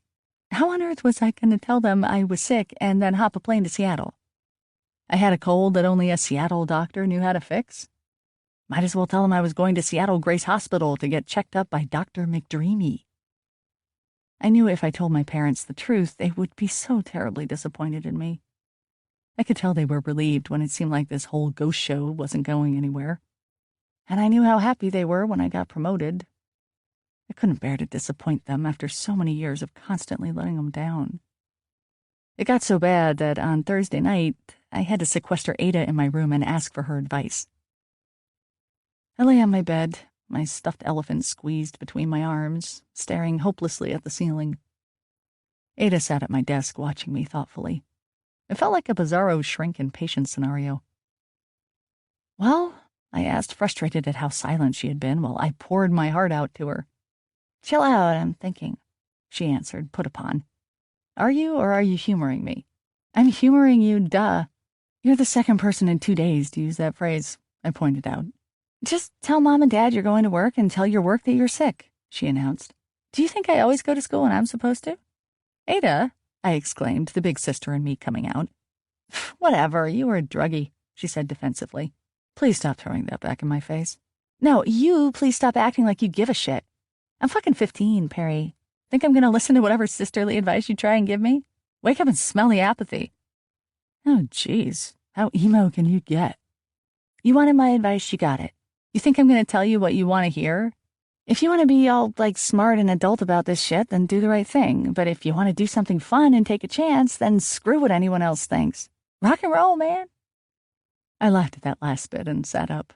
How on earth was I going to tell them I was sick and then hop a plane to Seattle? I had a cold that only a Seattle doctor knew how to fix. Might as well tell them I was going to Seattle Grace Hospital to get checked up by Dr. McDreamy. I knew if I told my parents the truth, they would be so terribly disappointed in me. I could tell they were relieved when it seemed like this whole ghost show wasn't going anywhere. And I knew how happy they were when I got promoted. I couldn't bear to disappoint them after so many years of constantly letting them down. It got so bad that on Thursday night, I had to sequester Ada in my room and ask for her advice. I lay on my bed, my stuffed elephant squeezed between my arms, staring hopelessly at the ceiling. Ada sat at my desk watching me thoughtfully. It felt like a bizarro shrink and patience scenario. "Well?" I asked, frustrated at how silent she had been while I poured my heart out to her. "Chill out, I'm thinking," she answered, put upon. "Are you, or are you humoring me?" "I'm humoring you, duh. You're the second person in 2 days to use that phrase," I pointed out. "Just tell Mom and Dad you're going to work and tell your work that you're sick," she announced. "Do you think I always go to school when I'm supposed to?" "Ada," I exclaimed, the big sister in me coming out. "Whatever, you were a druggie," she said defensively. "Please stop throwing that back in my face." "No, you please stop acting like you give a shit. I'm fucking 15, Perry. Think I'm gonna listen to whatever sisterly advice you try and give me? Wake up and smell the apathy." "Oh, jeez. How emo can you get?" "You wanted my advice, you got it. You think I'm gonna tell you what you want to hear? If you want to be all, smart and adult about this shit, then do the right thing. But if you want to do something fun and take a chance, then screw what anyone else thinks. Rock and roll, man." I laughed at that last bit and sat up.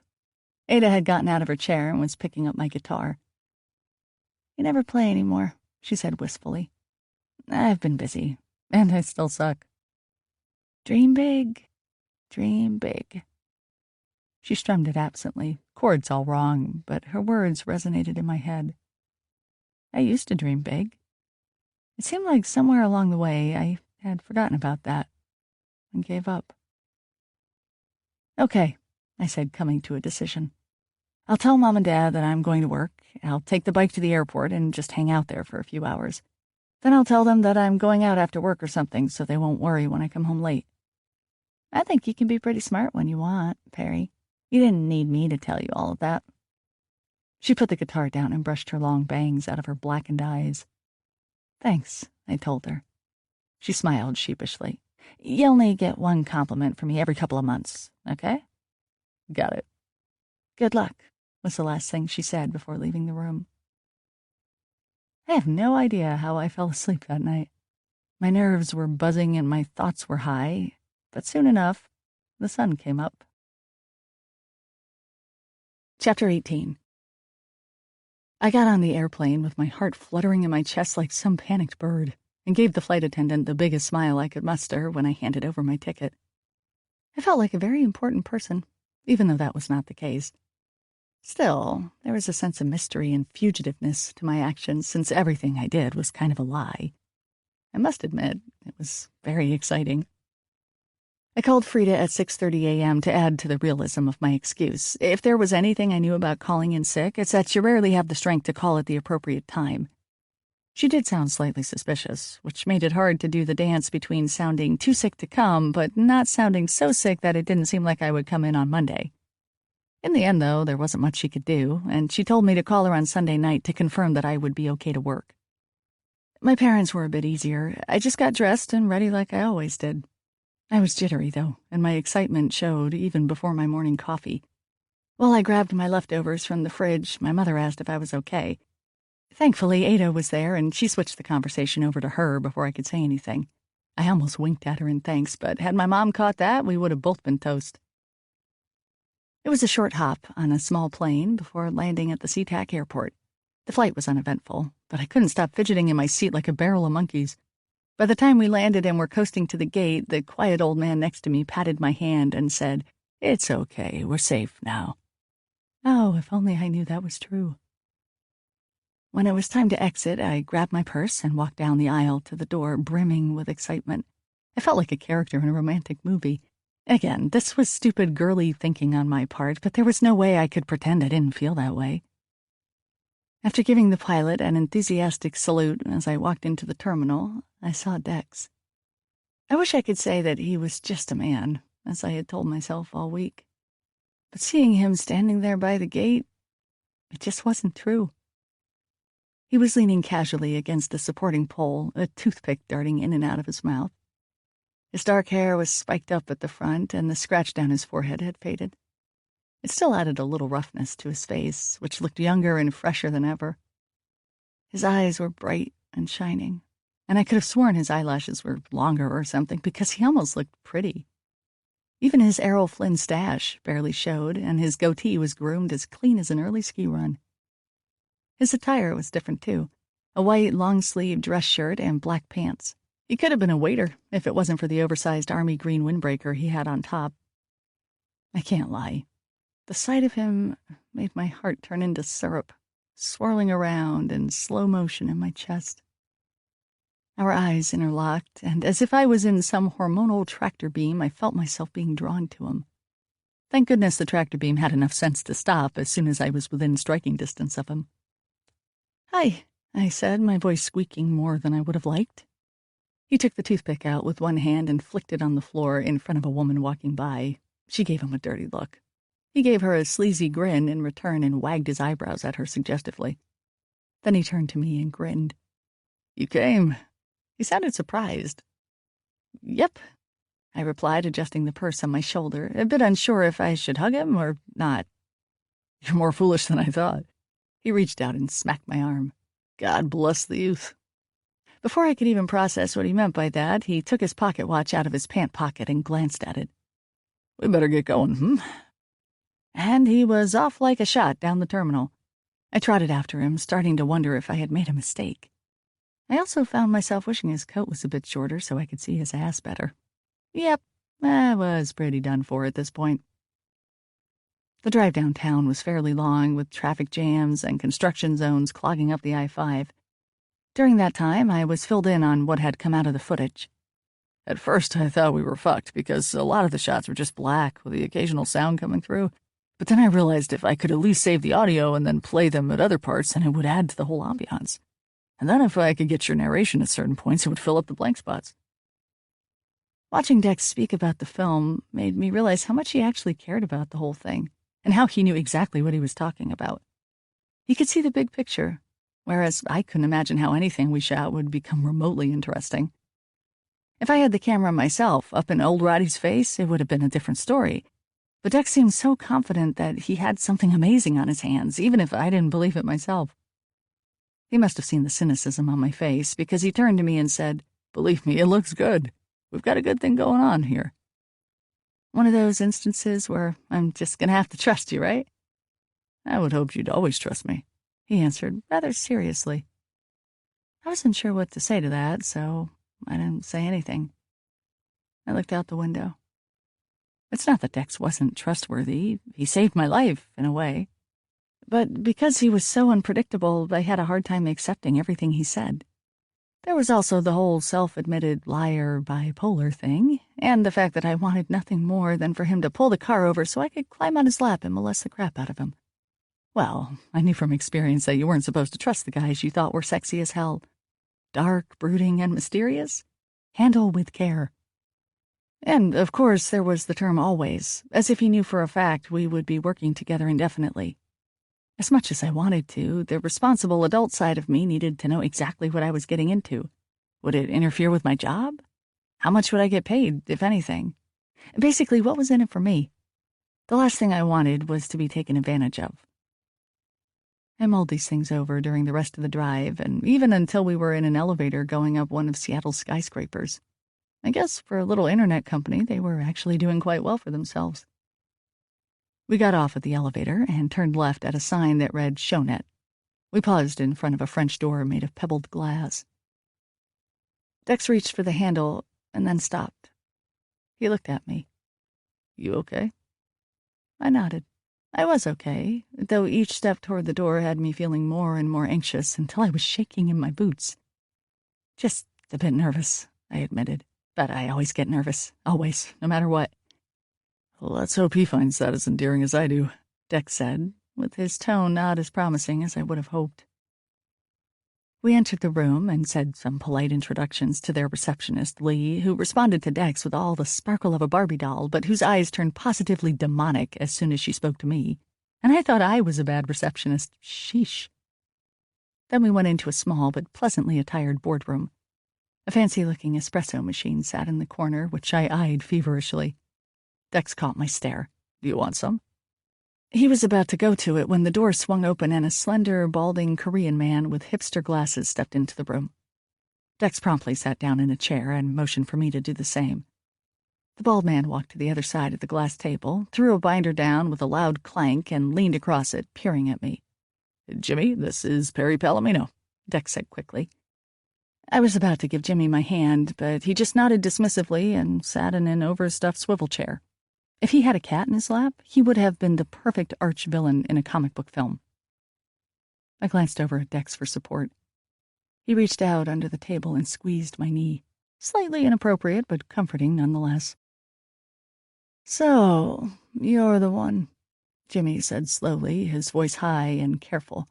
Ada had gotten out of her chair and was picking up my guitar. "You never play anymore," she said wistfully. "I've been busy, and I still suck." "Dream big, dream big." She strummed it absently, chords all wrong, but her words resonated in my head. I used to dream big. It seemed like somewhere along the way I had forgotten about that and gave up. "Okay," I said, coming to a decision. "I'll tell Mom and Dad that I'm going to work. I'll take the bike to the airport and just hang out there for a few hours. Then I'll tell them that I'm going out after work or something so they won't worry when I come home late. I think you can be pretty smart when you want, Perry. You didn't need me to tell you all of that. She put the guitar down and brushed her long bangs out of her blackened eyes. Thanks, I told her. She smiled sheepishly. You only get one compliment from me every couple of months, okay? Got it. Good luck, was the last thing she said before leaving the room. I have no idea how I fell asleep that night. My nerves were buzzing and my thoughts were high, but soon enough, the sun came up. Chapter 18. I got on the airplane with my heart fluttering in my chest like some panicked bird, and gave the flight attendant the biggest smile I could muster when I handed over my ticket. I felt like a very important person, even though that was not the case. Still, there was a sense of mystery and fugitiveness to my actions since everything I did was kind of a lie. I must admit, it was very exciting. I called Frida at 6:30 a.m. to add to the realism of my excuse. If there was anything I knew about calling in sick, it's that you rarely have the strength to call at the appropriate time. She did sound slightly suspicious, which made it hard to do the dance between sounding too sick to come, but not sounding so sick that it didn't seem like I would come in on Monday. In the end, though, there wasn't much she could do, and she told me to call her on Sunday night to confirm that I would be okay to work. My parents were a bit easier. I just got dressed and ready like I always did. I was jittery, though, and my excitement showed even before my morning coffee. While I grabbed my leftovers from the fridge, my mother asked if I was okay. Thankfully, Ada was there, and she switched the conversation over to her before I could say anything. I almost winked at her in thanks, but had my mom caught that, we would have both been toast. It was a short hop on a small plane before landing at the SeaTac airport. The flight was uneventful, but I couldn't stop fidgeting in my seat like a barrel of monkeys. By the time we landed and were coasting to the gate, the quiet old man next to me patted my hand and said, "It's okay, we're safe now." Oh, if only I knew that was true. When it was time to exit, I grabbed my purse and walked down the aisle to the door, brimming with excitement. I felt like a character in a romantic movie. Again, this was stupid girly thinking on my part, but there was no way I could pretend I didn't feel that way. After giving the pilot an enthusiastic salute as I walked into the terminal, I saw Dex. I wish I could say that he was just a man, as I had told myself all week. But seeing him standing there by the gate, it just wasn't true. He was leaning casually against a supporting pole, a toothpick darting in and out of his mouth. His dark hair was spiked up at the front, and the scratch down his forehead had faded. It still added a little roughness to his face, which looked younger and fresher than ever. His eyes were bright and shining, and I could have sworn his eyelashes were longer or something because he almost looked pretty. Even his Errol Flynn stash barely showed, and his goatee was groomed as clean as an early ski run. His attire was different, too. A white, long-sleeved dress shirt and black pants. He could have been a waiter if it wasn't for the oversized army green windbreaker he had on top. I can't lie. The sight of him made my heart turn into syrup, swirling around in slow motion in my chest. Our eyes interlocked, and as if I was in some hormonal tractor beam, I felt myself being drawn to him. Thank goodness the tractor beam had enough sense to stop as soon as I was within striking distance of him. "Hi," I said, my voice squeaking more than I would have liked. He took the toothpick out with one hand and flicked it on the floor in front of a woman walking by. She gave him a dirty look. He gave her a sleazy grin in return and wagged his eyebrows at her suggestively. Then he turned to me and grinned. "You came." He sounded surprised. "Yep," I replied, adjusting the purse on my shoulder, a bit unsure if I should hug him or not. "You're more foolish than I thought." He reached out and smacked my arm. "God bless the youth." Before I could even process what he meant by that, he took his pocket watch out of his pant pocket and glanced at it. "We better get going, And he was off like a shot down the terminal. I trotted after him, starting to wonder if I had made a mistake. I also found myself wishing his coat was a bit shorter so I could see his ass better. Yep, I was pretty done for at this point. The drive downtown was fairly long, with traffic jams and construction zones clogging up the I-5. During that time, I was filled in on what had come out of the footage. At first, I thought we were fucked because a lot of the shots were just black, with the occasional sound coming through. But then I realized if I could at least save the audio and then play them at other parts, then it would add to the whole ambiance. And then if I could get your narration at certain points, it would fill up the blank spots. Watching Dex speak about the film made me realize how much he actually cared about the whole thing, and how he knew exactly what he was talking about. He could see the big picture, whereas I couldn't imagine how anything we shot would become remotely interesting. If I had the camera myself up in old Roddy's face, it would have been a different story. But Dex seemed so confident that he had something amazing on his hands, even if I didn't believe it myself. He must have seen the cynicism on my face, because he turned to me and said, "Believe me, it looks good. We've got a good thing going on here." One of those instances where I'm just gonna have to trust you, right? I would hope you'd always trust me, he answered rather seriously. I wasn't sure what to say to that, so I didn't say anything. I looked out the window. It's not that Dex wasn't trustworthy. He saved my life, in a way. But because he was so unpredictable, I had a hard time accepting everything he said. There was also the whole self-admitted liar bipolar thing, and the fact that I wanted nothing more than for him to pull the car over so I could climb on his lap and molest the crap out of him. Well, I knew from experience that you weren't supposed to trust the guys you thought were sexy as hell. Dark, brooding, and mysterious. Handle with care. And, of course, there was the term always, as if he knew for a fact we would be working together indefinitely. As much as I wanted to, the responsible adult side of me needed to know exactly what I was getting into. Would it interfere with my job? How much would I get paid, if anything? Basically, what was in it for me? The last thing I wanted was to be taken advantage of. I mulled these things over during the rest of the drive, and even until we were in an elevator going up one of Seattle's skyscrapers. I guess for a little internet company, they were actually doing quite well for themselves. We got off at the elevator and turned left at a sign that read Shownet. We paused in front of a French door made of pebbled glass. Dex reached for the handle and then stopped. He looked at me. "You okay?" I nodded. I was okay, though each step toward the door had me feeling more and more anxious until I was shaking in my boots. Just a bit nervous, I admitted. But I always get nervous. Always, no matter what. "Well, let's hope he finds that as endearing as I do," Dex said, with his tone not as promising as I would have hoped. We entered the room and said some polite introductions to their receptionist, Lee, who responded to Dex with all the sparkle of a Barbie doll, but whose eyes turned positively demonic as soon as she spoke to me. And I thought I was a bad receptionist. Sheesh. Then we went into a small but pleasantly attired boardroom. A fancy-looking espresso machine sat in the corner, which I eyed feverishly. Dex caught my stare. "Do you want some?" He was about to go to it when the door swung open and a slender, balding Korean man with hipster glasses stepped into the room. Dex promptly sat down in a chair and motioned for me to do the same. The bald man walked to the other side of the glass table, threw a binder down with a loud clank, and leaned across it, peering at me. "Jimmy, this is Perry Palomino," Dex said quickly. I was about to give Jimmy my hand, but he just nodded dismissively and sat in an overstuffed swivel chair. If he had a cat in his lap, he would have been the perfect arch-villain in a comic book film. I glanced over at Dex for support. He reached out under the table and squeezed my knee. Slightly inappropriate, but comforting nonetheless. "So, you're the one," Jimmy said slowly, his voice high and careful.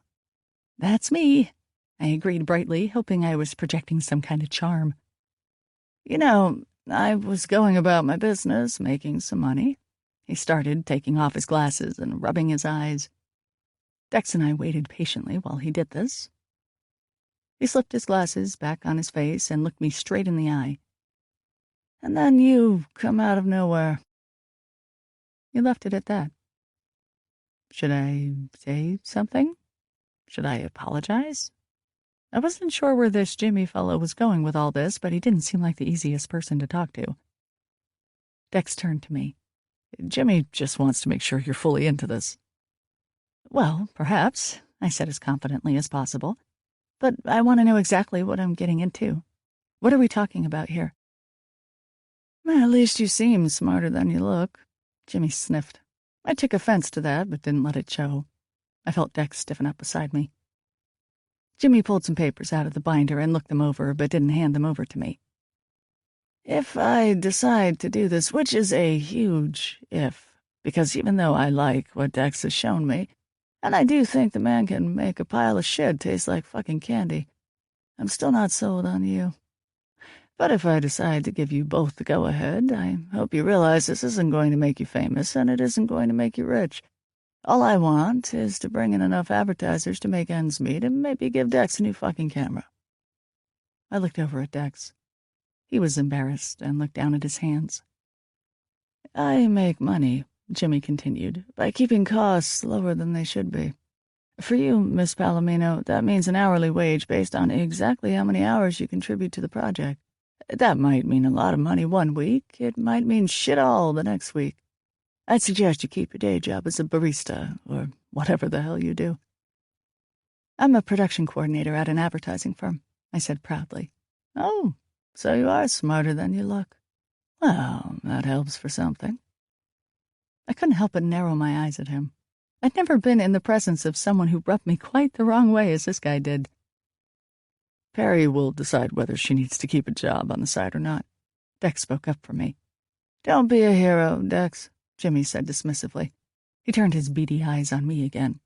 "That's me," I agreed brightly, hoping I was projecting some kind of charm. "You know, I was going about my business, making some money." He started, taking off his glasses and rubbing his eyes. Dex and I waited patiently while he did this. He slipped his glasses back on his face and looked me straight in the eye. "And then you come out of nowhere." He left it at that. Should I say something? Should I apologize? I wasn't sure where this Jimmy fellow was going with all this, but he didn't seem like the easiest person to talk to. Dex turned to me. "Jimmy just wants to make sure you're fully into this." "Well, perhaps," I said as confidently as possible. "But I want to know exactly what I'm getting into. What are we talking about here?" "At least you seem smarter than you look," Jimmy sniffed. I took offense to that, but didn't let it show. I felt Dex stiffen up beside me. Jimmy pulled some papers out of the binder and looked them over, but didn't hand them over to me. "If I decide to do this, which is a huge if, because even though I like what Dex has shown me, and I do think the man can make a pile of shit taste like fucking candy, I'm still not sold on you. But if I decide to give you both the go-ahead, I hope you realize this isn't going to make you famous and it isn't going to make you rich. All I want is to bring in enough advertisers to make ends meet and maybe give Dex a new fucking camera." I looked over at Dex. He was embarrassed and looked down at his hands. "I make money," Jimmy continued, "by keeping costs lower than they should be. For you, Miss Palomino, that means an hourly wage based on exactly how many hours you contribute to the project. That might mean a lot of money one week. It might mean shit all the next week. I'd suggest you keep your day job as a barista, or whatever the hell you do." "I'm a production coordinator at an advertising firm," I said proudly. "Oh, so you are smarter than you look. Well, that helps for something." I couldn't help but narrow my eyes at him. I'd never been in the presence of someone who rubbed me quite the wrong way as this guy did. "Perry will decide whether she needs to keep a job on the side or not." Dex spoke up for me. "Don't be a hero, Dex," Jimmy said dismissively. He turned his beady eyes on me again.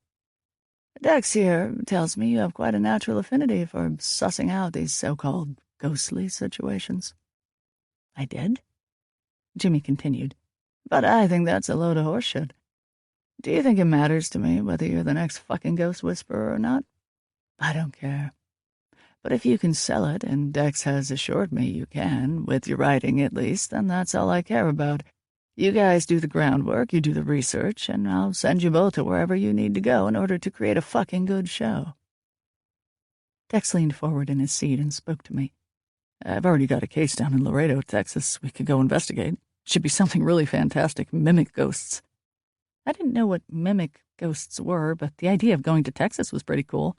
"Dex here tells me you have quite a natural affinity for sussing out these so-called ghostly situations." "I did?" Jimmy continued. "But I think that's a load of horseshit. Do you think it matters to me whether you're the next fucking ghost whisperer or not? I don't care. But if you can sell it, and Dex has assured me you can, with your writing at least, then that's all I care about. You guys do the groundwork, you do the research, and I'll send you both to wherever you need to go in order to create a fucking good show." Dex leaned forward in his seat and spoke to me. "I've already got a case down in Laredo, Texas. We could go investigate. Should be something really fantastic. Mimic ghosts." I didn't know what mimic ghosts were, but the idea of going to Texas was pretty cool.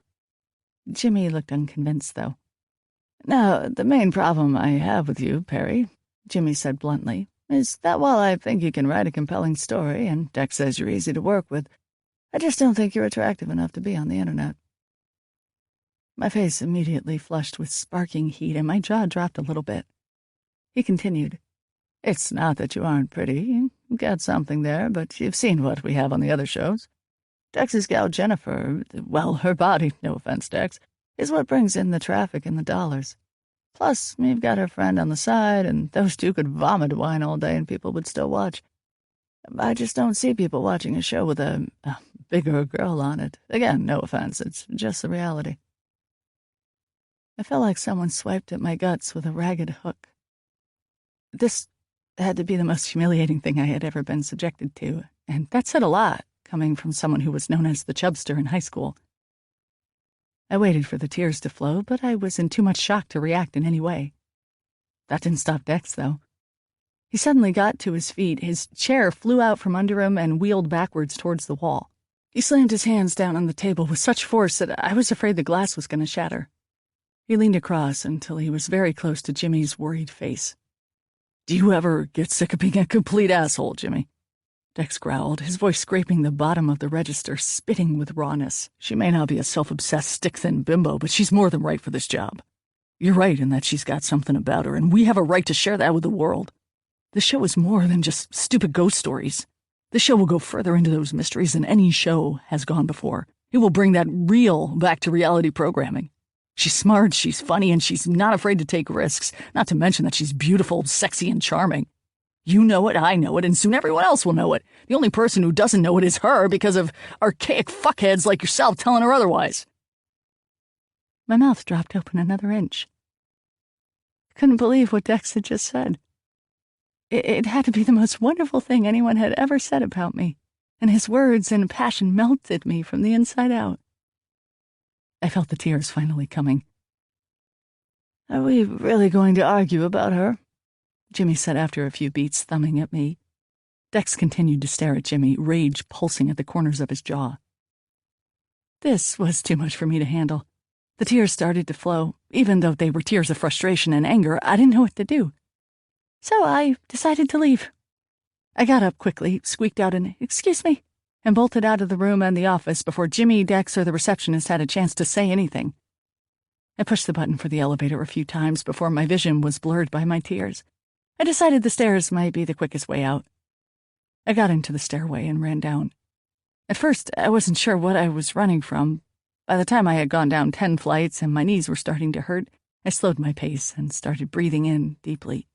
Jimmy looked unconvinced, though. "Now, the main problem I have with you, Perry," Jimmy said bluntly, "is that while I think you can write a compelling story, and Dex says you're easy to work with, I just don't think you're attractive enough to be on the internet." My face immediately flushed with sparking heat, and my jaw dropped a little bit. He continued, "It's not that you aren't pretty. You've got something there, but you've seen what we have on the other shows. Dex's gal Jennifer, well, her body, no offense, Dex, is what brings in the traffic and the dollars. Plus, you've got her friend on the side, and those two could vomit wine all day and people would still watch. I just don't see people watching a show with a bigger girl on it. Again, no offense, it's just the reality." I felt like someone swiped at my guts with a ragged hook. This had to be the most humiliating thing I had ever been subjected to, and that said a lot, coming from someone who was known as the Chubster in high school. I waited for the tears to flow, but I was in too much shock to react in any way. That didn't stop Dex, though. He suddenly got to his feet, his chair flew out from under him and wheeled backwards towards the wall. He slammed his hands down on the table with such force that I was afraid the glass was going to shatter. He leaned across until he was very close to Jimmy's worried face. "Do you ever get sick of being a complete asshole, Jimmy?" Dex growled, his voice scraping the bottom of the register, spitting with rawness. "She may not be a self-obsessed, stick-thin bimbo, but she's more than right for this job. You're right in that she's got something about her, and we have a right to share that with the world. This show is more than just stupid ghost stories. This show will go further into those mysteries than any show has gone before. It will bring that real back to reality programming. She's smart, she's funny, and she's not afraid to take risks, not to mention that she's beautiful, sexy, and charming. You know it, I know it, and soon everyone else will know it. The only person who doesn't know it is her because of archaic fuckheads like yourself telling her otherwise." My mouth dropped open another inch. I couldn't believe what Dex had just said. It had to be the most wonderful thing anyone had ever said about me, and his words and passion melted me from the inside out. I felt the tears finally coming. "Are we really going to argue about her?" Jimmy said after a few beats, thumbing at me. Dex continued to stare at Jimmy, rage pulsing at the corners of his jaw. This was too much for me to handle. The tears started to flow. Even though they were tears of frustration and anger, I didn't know what to do. So I decided to leave. I got up quickly, squeaked out an "excuse me," and bolted out of the room and the office before Jimmy, Dex, or the receptionist had a chance to say anything. I pushed the button for the elevator a few times before my vision was blurred by my tears. I decided the stairs might be the quickest way out. I got into the stairway and ran down. At first, I wasn't sure what I was running from, By the time I had gone down 10 flights and my knees were starting to hurt, I slowed my pace and started breathing in deeply.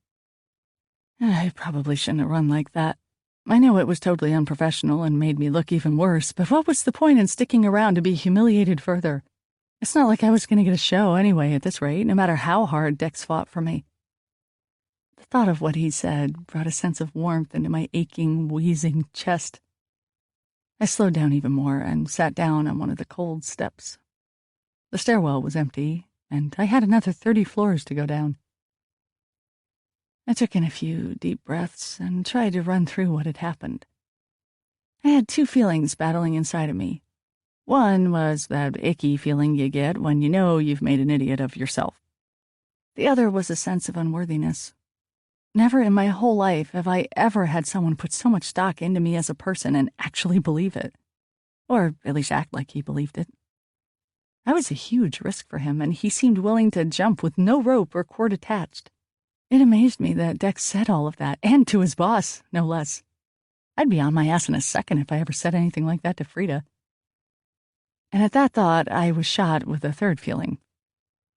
I probably shouldn't have run like that. I know it was totally unprofessional and made me look even worse, but what was the point in sticking around to be humiliated further? It's not like I was going to get a show anyway at this rate, no matter how hard Dex fought for me. The thought of what he said brought a sense of warmth into my aching, wheezing chest. I slowed down even more and sat down on one of the cold steps. The stairwell was empty, and I had another 30 floors to go down. I took in a few deep breaths and tried to run through what had happened. I had two feelings battling inside of me. One was that icky feeling you get when you know you've made an idiot of yourself. The other was a sense of unworthiness. Never in my whole life have I ever had someone put so much stock into me as a person and actually believe it. Or at least act like he believed it. I was a huge risk for him, and he seemed willing to jump with no rope or cord attached. It amazed me that Dex said all of that, and to his boss, no less. I'd be on my ass in a second if I ever said anything like that to Frida. And at that thought, I was shot with a third feeling.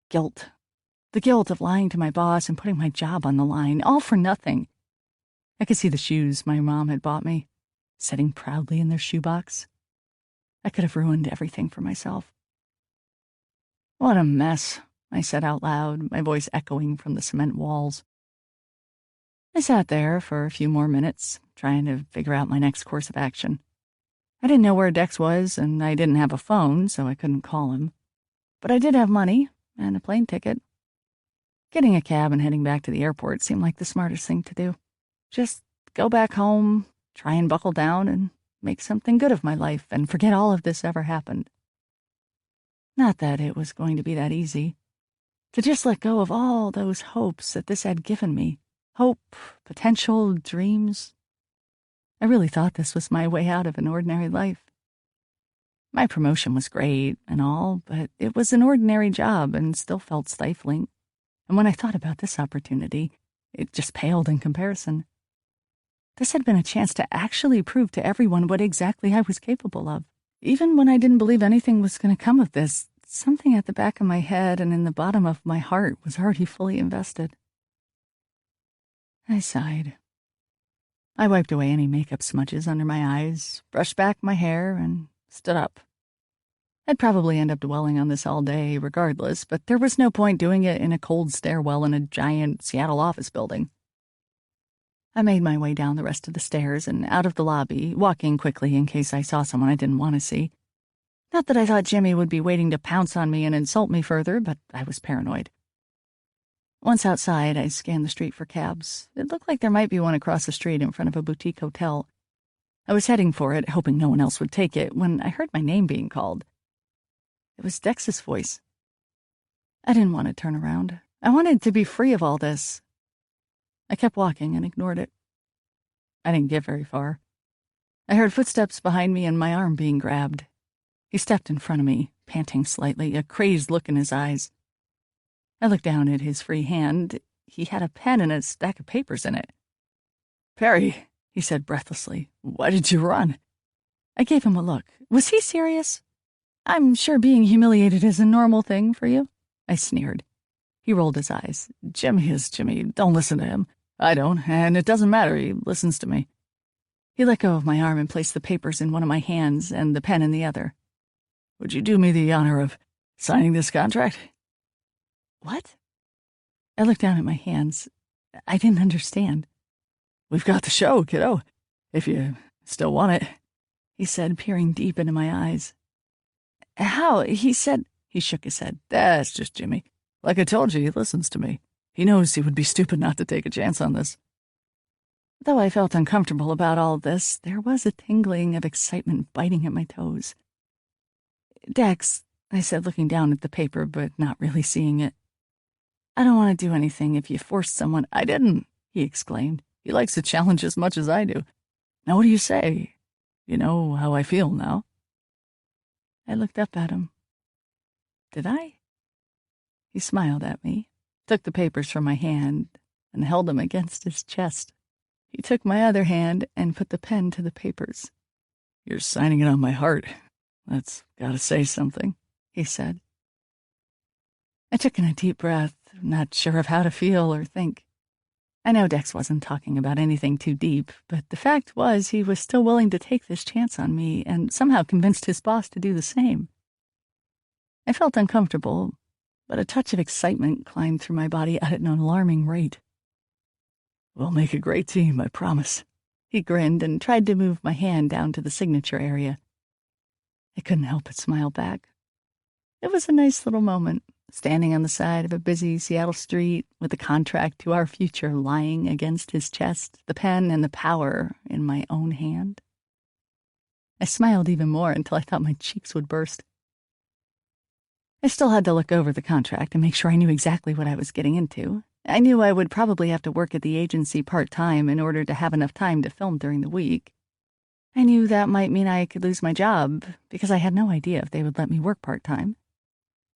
Guilt. The guilt of lying to my boss and putting my job on the line, all for nothing. I could see the shoes my mom had bought me, sitting proudly in their shoebox. I could have ruined everything for myself. What a mess, I said out loud, my voice echoing from the cement walls. I sat there for a few more minutes, trying to figure out my next course of action. I didn't know where Dex was, and I didn't have a phone, so I couldn't call him. But I did have money and a plane ticket. Getting a cab and heading back to the airport seemed like the smartest thing to do. Just go back home, try and buckle down, and make something good of my life, and forget all of this ever happened. Not that it was going to be that easy. To just let go of all those hopes that this had given me. Hope, potential, dreams. I really thought this was my way out of an ordinary life. My promotion was great and all, but it was an ordinary job and still felt stifling. And when I thought about this opportunity, it just paled in comparison. This had been a chance to actually prove to everyone what exactly I was capable of. Even when I didn't believe anything was going to come of this, something at the back of my head and in the bottom of my heart was already fully invested. I sighed. I wiped away any makeup smudges under my eyes, brushed back my hair, and stood up. I'd probably end up dwelling on this all day regardless, but there was no point doing it in a cold stairwell in a giant Seattle office building. I made my way down the rest of the stairs and out of the lobby, walking quickly in case I saw someone I didn't want to see. Not that I thought Jimmy would be waiting to pounce on me and insult me further, but I was paranoid. Once outside, I scanned the street for cabs. It looked like there might be one across the street in front of a boutique hotel. I was heading for it, hoping no one else would take it, when I heard my name being called. It was Dex's voice. I didn't want to turn around. I wanted to be free of all this. I kept walking and ignored it. I didn't get very far. I heard footsteps behind me and my arm being grabbed. He stepped in front of me, panting slightly, a crazed look in his eyes. I looked down at his free hand. He had a pen and a stack of papers in it. "Perry," he said breathlessly, "why did you run?" I gave him a look. Was he serious? "I'm sure being humiliated is a normal thing for you," I sneered. He rolled his eyes. "Jimmy is Jimmy. Don't listen to him. I don't, and it doesn't matter. He listens to me." He let go of my arm and placed the papers in one of my hands and the pen in the other. "Would you do me the honor of signing this contract?" "What?" I looked down at my hands. I didn't understand. "We've got the show, kiddo, if you still want it," he said, peering deep into my eyes. "How?" He shook his head. "That's just Jimmy. Like I told you, he listens to me. He knows he would be stupid not to take a chance on this." Though I felt uncomfortable about all this, there was a tingling of excitement biting at my toes. "Dex," I said, looking down at the paper, but not really seeing it. "I don't want to do anything if you forced someone—" "I didn't," he exclaimed. "He likes a challenge as much as I do. Now what do you say? You know how I feel now." I looked up at him. Did I? He smiled at me, took the papers from my hand, and held them against his chest. He took my other hand and put the pen to the papers. "You're signing it on my heart. That's gotta say something," he said. I took in a deep breath, not sure of how to feel or think. I know Dex wasn't talking about anything too deep, but the fact was he was still willing to take this chance on me and somehow convinced his boss to do the same. I felt uncomfortable, but a touch of excitement climbed through my body at an alarming rate. "We'll make a great team, I promise." He grinned and tried to move my hand down to the signature area. I couldn't help but smile back. It was a nice little moment, standing on the side of a busy Seattle street with the contract to our future lying against his chest, the pen and the power in my own hand. I smiled even more until I thought my cheeks would burst. I still had to look over the contract and make sure I knew exactly what I was getting into. I knew I would probably have to work at the agency part-time in order to have enough time to film during the week. I knew that might mean I could lose my job, because I had no idea if they would let me work part-time.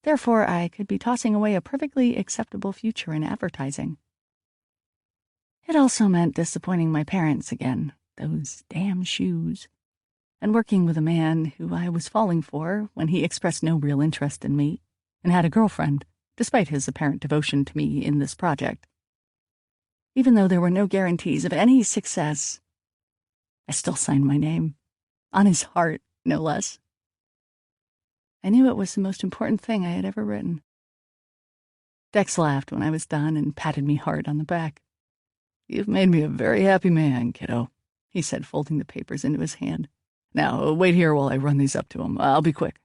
Therefore, I could be tossing away a perfectly acceptable future in advertising. It also meant disappointing my parents again, those damn shoes, and working with a man who I was falling for when he expressed no real interest in me and had a girlfriend, despite his apparent devotion to me in this project. Even though there were no guarantees of any success, I still signed my name, on his heart, no less. I knew it was the most important thing I had ever written. Dex laughed when I was done and patted me hard on the back. "You've made me a very happy man, kiddo," he said, folding the papers into his hand. "Now, wait here while I run these up to him. I'll be quick."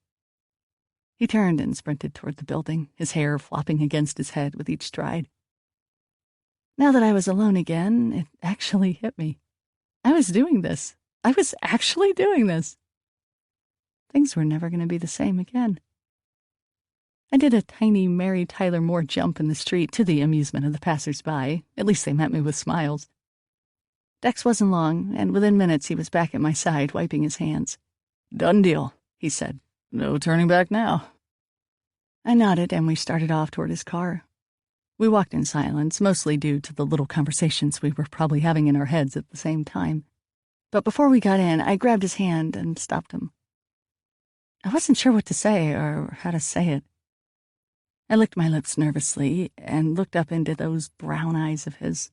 He turned and sprinted toward the building, his hair flopping against his head with each stride. Now that I was alone again, it actually hit me. I was doing this. I was actually doing this. Things were never going to be the same again. I did a tiny Mary Tyler Moore jump in the street to the amusement of the passers-by. At least they met me with smiles. Dex wasn't long, and within minutes he was back at my side, wiping his hands. "Done deal," he said. "No turning back now." I nodded, and we started off toward his car. We walked in silence, mostly due to the little conversations we were probably having in our heads at the same time. But before we got in, I grabbed his hand and stopped him. I wasn't sure what to say or how to say it. I licked my lips nervously and looked up into those brown eyes of his.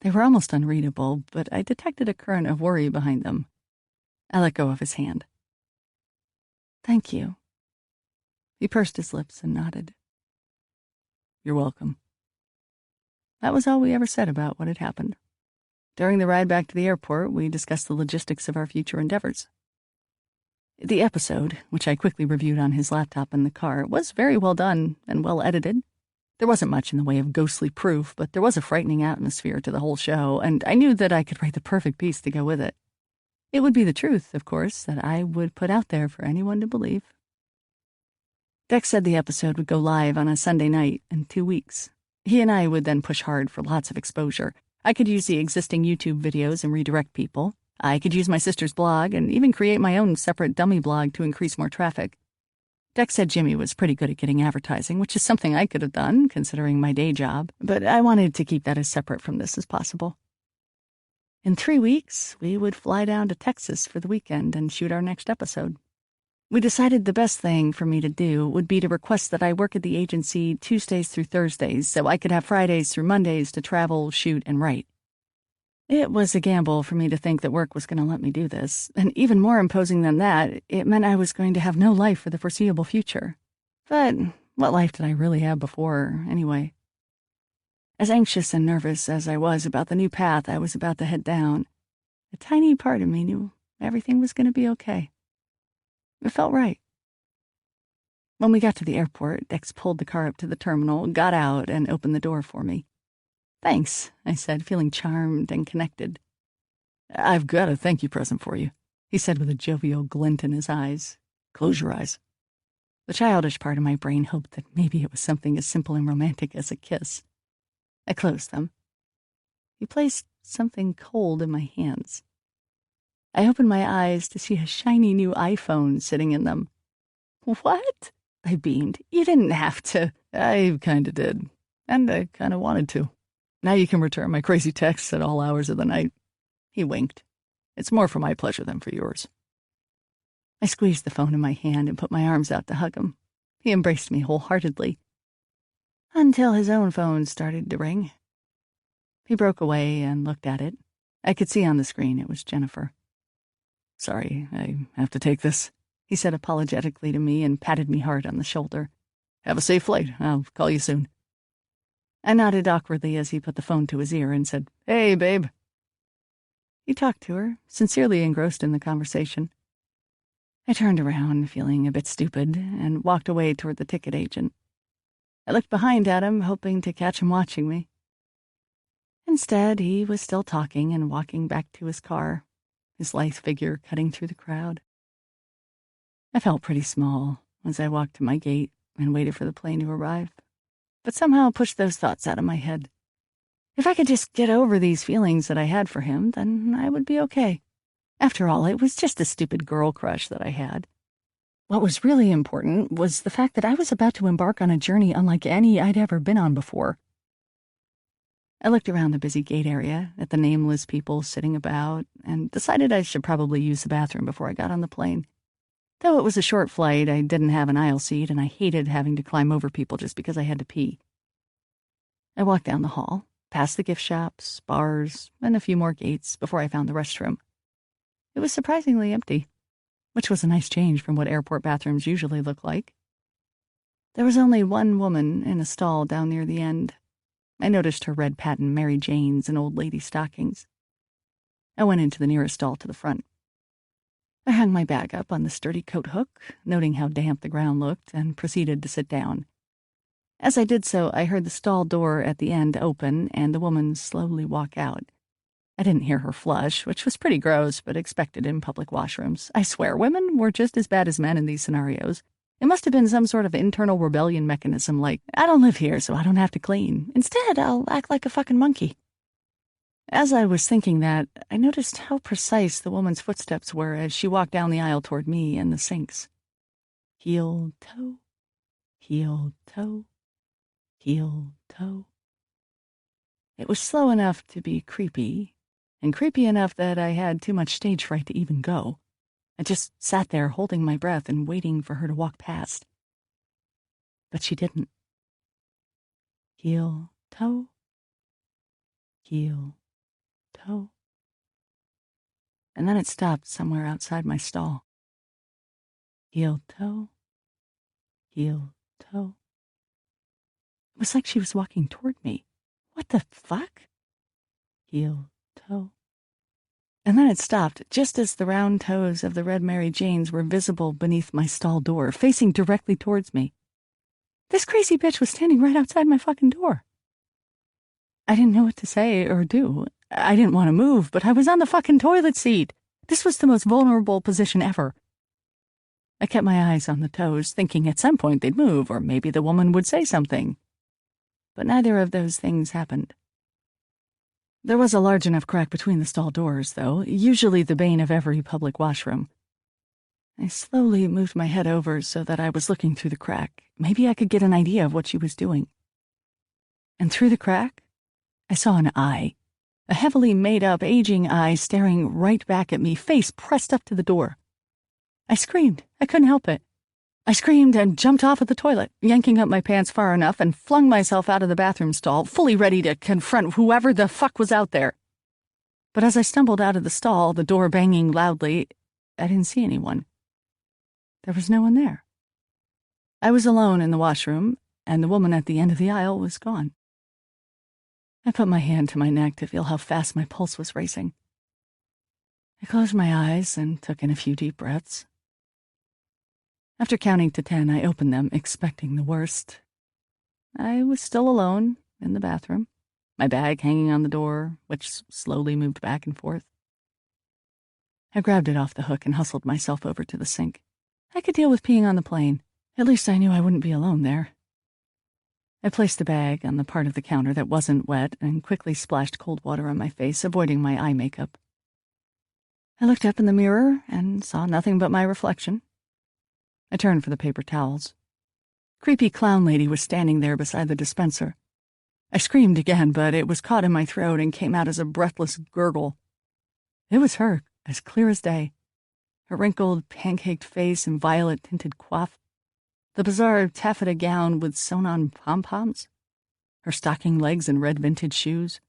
They were almost unreadable, but I detected a current of worry behind them. I let go of his hand. "Thank you." He pursed his lips and nodded. "You're welcome." That was all we ever said about what had happened. During the ride back to the airport, we discussed the logistics of our future endeavors. The episode, which I quickly reviewed on his laptop in the car, was very well done and well edited. There wasn't much in the way of ghostly proof, but there was a frightening atmosphere to the whole show, and I knew that I could write the perfect piece to go with it. It would be the truth, of course, that I would put out there for anyone to believe. Dex said the episode would go live on a Sunday night in 2 weeks. He and I would then push hard for lots of exposure. I could use the existing YouTube videos and redirect people. I could use my sister's blog and even create my own separate dummy blog to increase more traffic. Dex said Jimmy was pretty good at getting advertising, which is something I could have done, considering my day job, but I wanted to keep that as separate from this as possible. In 3 weeks, we would fly down to Texas for the weekend and shoot our next episode. We decided the best thing for me to do would be to request that I work at the agency Tuesdays through Thursdays so I could have Fridays through Mondays to travel, shoot, and write. It was a gamble for me to think that work was going to let me do this, and even more imposing than that, it meant I was going to have no life for the foreseeable future. But what life did I really have before, anyway? As anxious and nervous as I was about the new path I was about to head down, a tiny part of me knew everything was going to be okay. It felt right. When we got to the airport, Dex pulled the car up to the terminal, got out, and opened the door for me. "Thanks," I said, feeling charmed and connected. "I've got a thank you present for you," he said with a jovial glint in his eyes. "Close your eyes." The childish part of my brain hoped that maybe it was something as simple and romantic as a kiss. I closed them. He placed something cold in my hands. I opened my eyes to see a shiny new iPhone sitting in them. "What?" I beamed. "You didn't have to." "I kinda did. And I kinda wanted to. Now you can return my crazy texts at all hours of the night." He winked. "It's more for my pleasure than for yours." I squeezed the phone in my hand and put my arms out to hug him. He embraced me wholeheartedly. Until his own phone started to ring. He broke away and looked at it. I could see on the screen it was Jennifer. "Sorry, I have to take this," he said apologetically to me and patted me hard on the shoulder. "Have a safe flight. I'll call you soon." I nodded awkwardly as he put the phone to his ear and said, "Hey, babe." He talked to her, sincerely engrossed in the conversation. I turned around, feeling a bit stupid, and walked away toward the ticket agent. I looked behind at him, hoping to catch him watching me. Instead, he was still talking and walking back to his car, his lithe figure cutting through the crowd. I felt pretty small as I walked to my gate and waited for the plane to arrive, but somehow pushed those thoughts out of my head. If I could just get over these feelings that I had for him, then I would be okay. After all, it was just a stupid girl crush that I had. What was really important was the fact that I was about to embark on a journey unlike any I'd ever been on before. I looked around the busy gate area at the nameless people sitting about and decided I should probably use the bathroom before I got on the plane. Though it was a short flight, I didn't have an aisle seat and I hated having to climb over people just because I had to pee. I walked down the hall, past the gift shops, bars, and a few more gates before I found the restroom. It was surprisingly empty, which was a nice change from what airport bathrooms usually look like. There was only one woman in a stall down near the end. I noticed her red patent Mary Janes and old lady stockings. I went into the nearest stall to the front. I hung my bag up on the sturdy coat hook, noting how damp the ground looked, and proceeded to sit down. As I did so, I heard the stall door at the end open and the woman slowly walk out. I didn't hear her flush, which was pretty gross, but expected in public washrooms. I swear, women were just as bad as men in these scenarios. It must have been some sort of internal rebellion mechanism like, I don't live here, so I don't have to clean. Instead, I'll act like a fucking monkey. As I was thinking that, I noticed how precise the woman's footsteps were as she walked down the aisle toward me and the sinks. Heel, toe, heel, toe, heel, toe. It was slow enough to be creepy, and creepy enough that I had too much stage fright to even go. I just sat there holding my breath and waiting for her to walk past. But she didn't. Heel, toe, heel, toe. And then it stopped somewhere outside my stall. Heel, toe, heel, toe. It was like she was walking toward me. What the fuck? Heel, toe. And then it stopped, just as the round toes of the red Mary Janes were visible beneath my stall door, facing directly towards me. This crazy bitch was standing right outside my fucking door. I didn't know what to say or do. I didn't want to move, but I was on the fucking toilet seat. This was the most vulnerable position ever. I kept my eyes on the toes, thinking at some point they'd move, or maybe the woman would say something. But neither of those things happened. There was a large enough crack between the stall doors, though, usually the bane of every public washroom. I slowly moved my head over so that I was looking through the crack. Maybe I could get an idea of what she was doing. And through the crack, I saw an eye, a heavily made-up, aging eye staring right back at me, face pressed up to the door. I screamed. I couldn't help it. I screamed and jumped off of the toilet, yanking up my pants far enough and flung myself out of the bathroom stall, fully ready to confront whoever the fuck was out there. But as I stumbled out of the stall, the door banging loudly, I didn't see anyone. There was no one there. I was alone in the washroom, and the woman at the end of the aisle was gone. I put my hand to my neck to feel how fast my pulse was racing. I closed my eyes and took in a few deep breaths. After counting to 10, I opened them, expecting the worst. I was still alone in the bathroom, my bag hanging on the door, which slowly moved back and forth. I grabbed it off the hook and hustled myself over to the sink. I could deal with peeing on the plane. At least I knew I wouldn't be alone there. I placed the bag on the part of the counter that wasn't wet and quickly splashed cold water on my face, avoiding my eye makeup. I looked up in the mirror and saw nothing but my reflection. I turned for the paper towels. Creepy clown lady was standing there beside the dispenser. I screamed again, but it was caught in my throat and came out as a breathless gurgle. It was her, as clear as day. Her wrinkled, pancaked face and violet-tinted coif. The bizarre taffeta gown with sewn-on pom-poms, her stocking legs and red vintage shoes.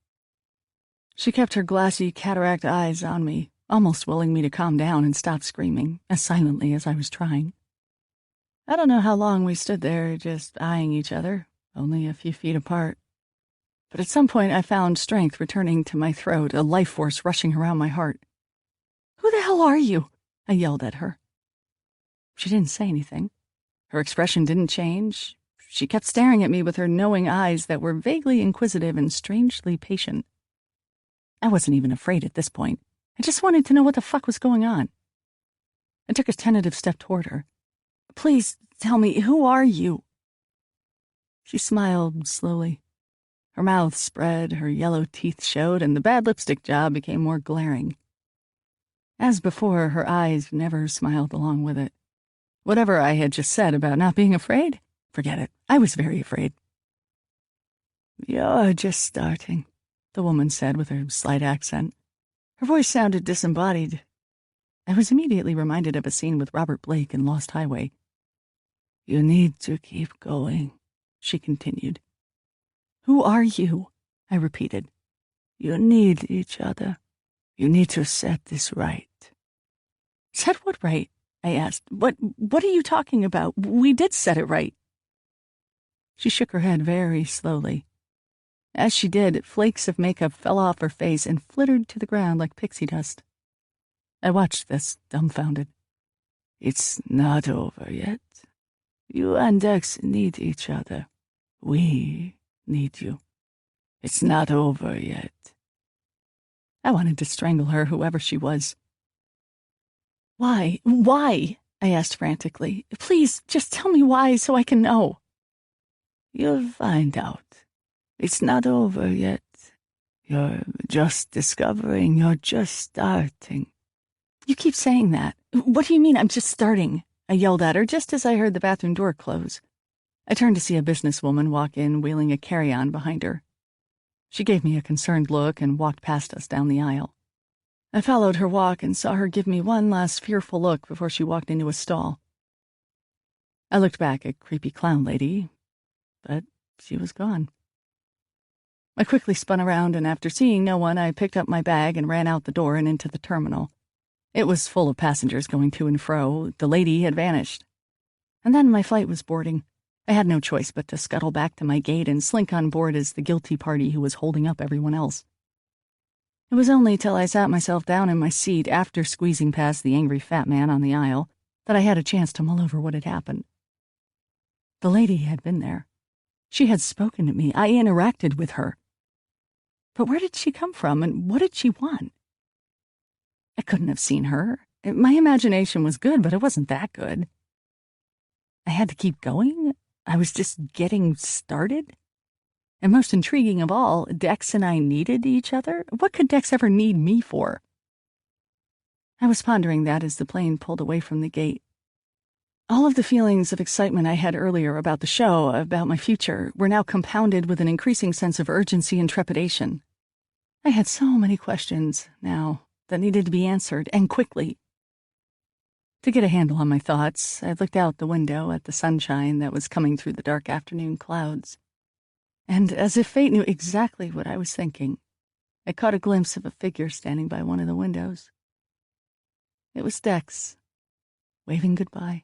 She kept her glassy cataract eyes on me, almost willing me to calm down and stop screaming, as silently as I was trying. I don't know how long we stood there, just eyeing each other, only a few feet apart. But at some point I found strength returning to my throat, a life force rushing around my heart. "Who the hell are you?" I yelled at her. She didn't say anything. Her expression didn't change. She kept staring at me with her knowing eyes that were vaguely inquisitive and strangely patient. I wasn't even afraid at this point. I just wanted to know what the fuck was going on. I took a tentative step toward her. "Please tell me, who are you?" She smiled slowly. Her mouth spread, her yellow teeth showed, and the bad lipstick job became more glaring. As before, her eyes never smiled along with it. Whatever I had just said about not being afraid, forget it. I was very afraid. "You're just starting," the woman said with her slight accent. Her voice sounded disembodied. I was immediately reminded of a scene with Robert Blake in Lost Highway. "You need to keep going," she continued. "Who are you?" I repeated. "You need each other. You need to set this right." "Set what right?" I asked. What are you talking about? We did set it right." She shook her head very slowly. As she did, flakes of makeup fell off her face and flittered to the ground like pixie dust. I watched this, dumbfounded. "It's not over yet. You and Dex need each other. We need you. It's not over yet." I wanted to strangle her, whoever she was. "Why? Why?" I asked frantically. "Please, just tell me why so I can know." "You'll find out. It's not over yet. You're just discovering. You're just starting." "You keep saying that. What do you mean I'm just starting?" I yelled at her just as I heard the bathroom door close. I turned to see a businesswoman walk in, wheeling a carry-on behind her. She gave me a concerned look and walked past us down the aisle. I followed her walk and saw her give me one last fearful look before she walked into a stall. I looked back at creepy clown lady, but she was gone. I quickly spun around, and after seeing no one, I picked up my bag and ran out the door and into the terminal. It was full of passengers going to and fro. The lady had vanished. And then my flight was boarding. I had no choice but to scuttle back to my gate and slink on board as the guilty party who was holding up everyone else. It was only till I sat myself down in my seat after squeezing past the angry fat man on the aisle that I had a chance to mull over what had happened. The lady had been there. She had spoken to me. I interacted with her. But where did she come from, and what did she want? I couldn't have seen her. My imagination was good, but it wasn't that good. I had to keep going? I was just getting started? And most intriguing of all, Dex and I needed each other? What could Dex ever need me for? I was pondering that as the plane pulled away from the gate. All of the feelings of excitement I had earlier about the show, about my future, were now compounded with an increasing sense of urgency and trepidation. I had so many questions, now, that needed to be answered, and quickly. To get a handle on my thoughts, I looked out the window at the sunshine that was coming through the dark afternoon clouds. And as if fate knew exactly what I was thinking, I caught a glimpse of a figure standing by one of the windows. It was Dex, waving goodbye.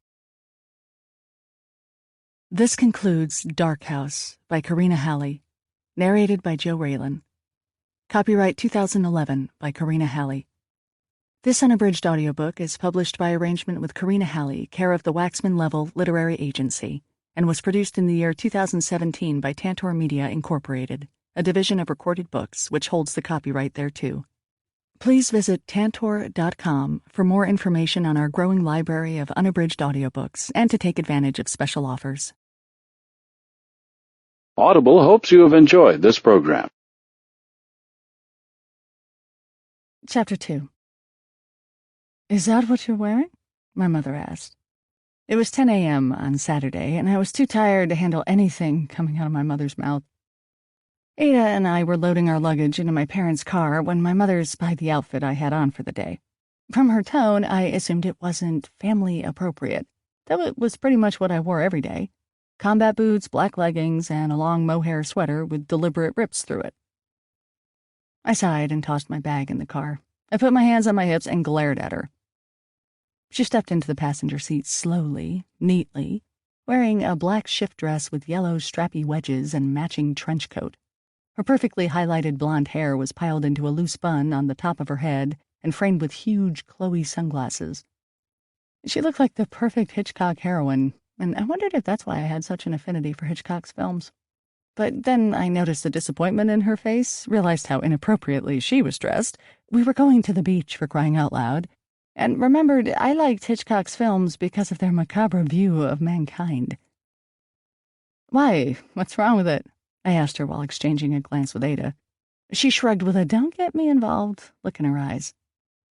This concludes Darkhouse by Karina Halley, narrated by Joe Raylan. Copyright 2011 by Karina Halley. This unabridged audiobook is published by arrangement with Karina Halley, care of the Waxman Level Literary Agency, and was produced in the year 2017 by Tantor Media, Incorporated, a division of Recorded Books, which holds the copyright thereto. Please visit tantor.com for more information on our growing library of unabridged audiobooks and to take advantage of special offers. Audible hopes you have enjoyed this program. Chapter 2. "Is that what you're wearing?" my mother asked. It was 10 a.m. on Saturday, and I was too tired to handle anything coming out of my mother's mouth. Ada and I were loading our luggage into my parents' car when my mother spied the outfit I had on for the day. From her tone, I assumed it wasn't family appropriate, though it was pretty much what I wore every day. Combat boots, black leggings, and a long mohair sweater with deliberate rips through it. I sighed and tossed my bag in the car. I put my hands on my hips and glared at her. She stepped into the passenger seat slowly, neatly, wearing a black shift dress with yellow strappy wedges and matching trench coat. Her perfectly highlighted blonde hair was piled into a loose bun on the top of her head and framed with huge Chloe sunglasses. She looked like the perfect Hitchcock heroine, and I wondered if that's why I had such an affinity for Hitchcock's films. But then I noticed the disappointment in her face, realized how inappropriately she was dressed. We were going to the beach, for crying out loud, and remembered I liked Hitchcock's films because of their macabre view of mankind. "Why? What's wrong with it?" I asked her while exchanging a glance with Ada. She shrugged with a "don't get me involved" look in her eyes.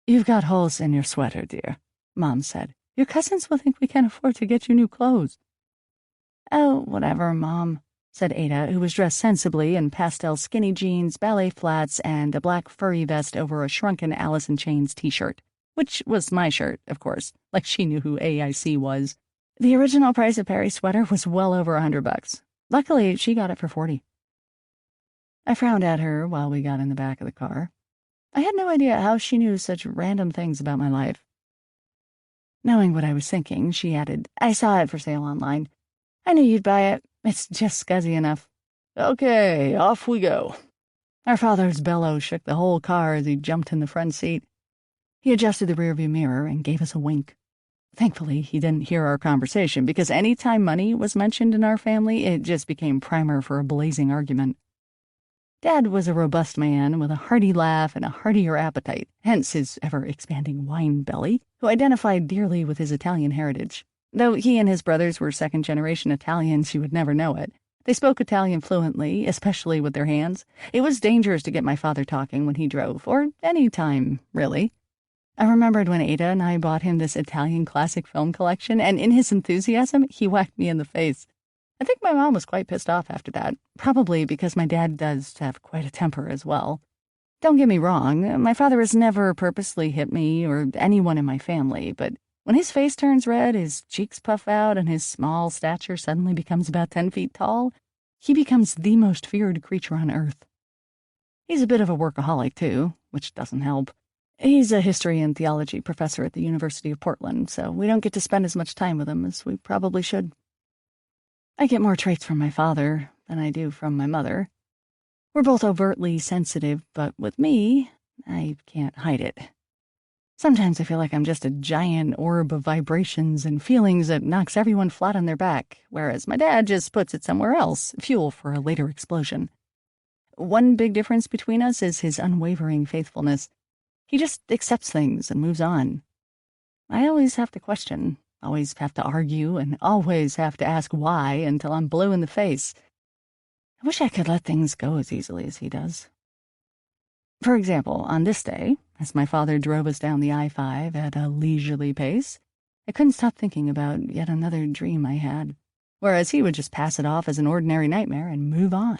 "You've got holes in your sweater, dear," Mom said. "Your cousins will think we can't afford to get you new clothes." "Oh, whatever, Mom," said Ada, who was dressed sensibly in pastel skinny jeans, ballet flats, and a black furry vest over a shrunken Alice in Chains t-shirt, which was my shirt, of course, like she knew who AIC was. The original price of Perry's sweater was well over $100. Luckily, she got it for $40. I frowned at her while we got in the back of the car. I had no idea how she knew such random things about my life. Knowing what I was thinking, she added, "I saw it for sale online. I knew you'd buy it. It's just scuzzy enough." "Okay, off we go." Our father's bellow shook the whole car as he jumped in the front seat. He adjusted the rearview mirror and gave us a wink. Thankfully, he didn't hear our conversation, because any time money was mentioned in our family, it just became primer for a blazing argument. Dad was a robust man with a hearty laugh and a heartier appetite, hence his ever-expanding wine belly, who identified dearly with his Italian heritage. Though he and his brothers were second-generation Italians, you would never know it. They spoke Italian fluently, especially with their hands. It was dangerous to get my father talking when he drove, or any time, really. I remembered when Ada and I bought him this Italian classic film collection, and in his enthusiasm, he whacked me in the face. I think my mom was quite pissed off after that, probably because my dad does have quite a temper as well. Don't get me wrong, my father has never purposely hit me or anyone in my family, but when his face turns red, his cheeks puff out, and his small stature suddenly becomes about 10 feet tall, he becomes the most feared creature on earth. He's a bit of a workaholic, too, which doesn't help. He's a history and theology professor at the University of Portland, so we don't get to spend as much time with him as we probably should. I get more traits from my father than I do from my mother. We're both overtly sensitive, but with me, I can't hide it. Sometimes I feel like I'm just a giant orb of vibrations and feelings that knocks everyone flat on their back, whereas my dad just puts it somewhere else, fuel for a later explosion. One big difference between us is his unwavering faithfulness. He just accepts things and moves on. I always have to question, always have to argue, and always have to ask why until I'm blue in the face. I wish I could let things go as easily as he does. For example, on this day, as my father drove us down the I-5 at a leisurely pace, I couldn't stop thinking about yet another dream I had, whereas he would just pass it off as an ordinary nightmare and move on.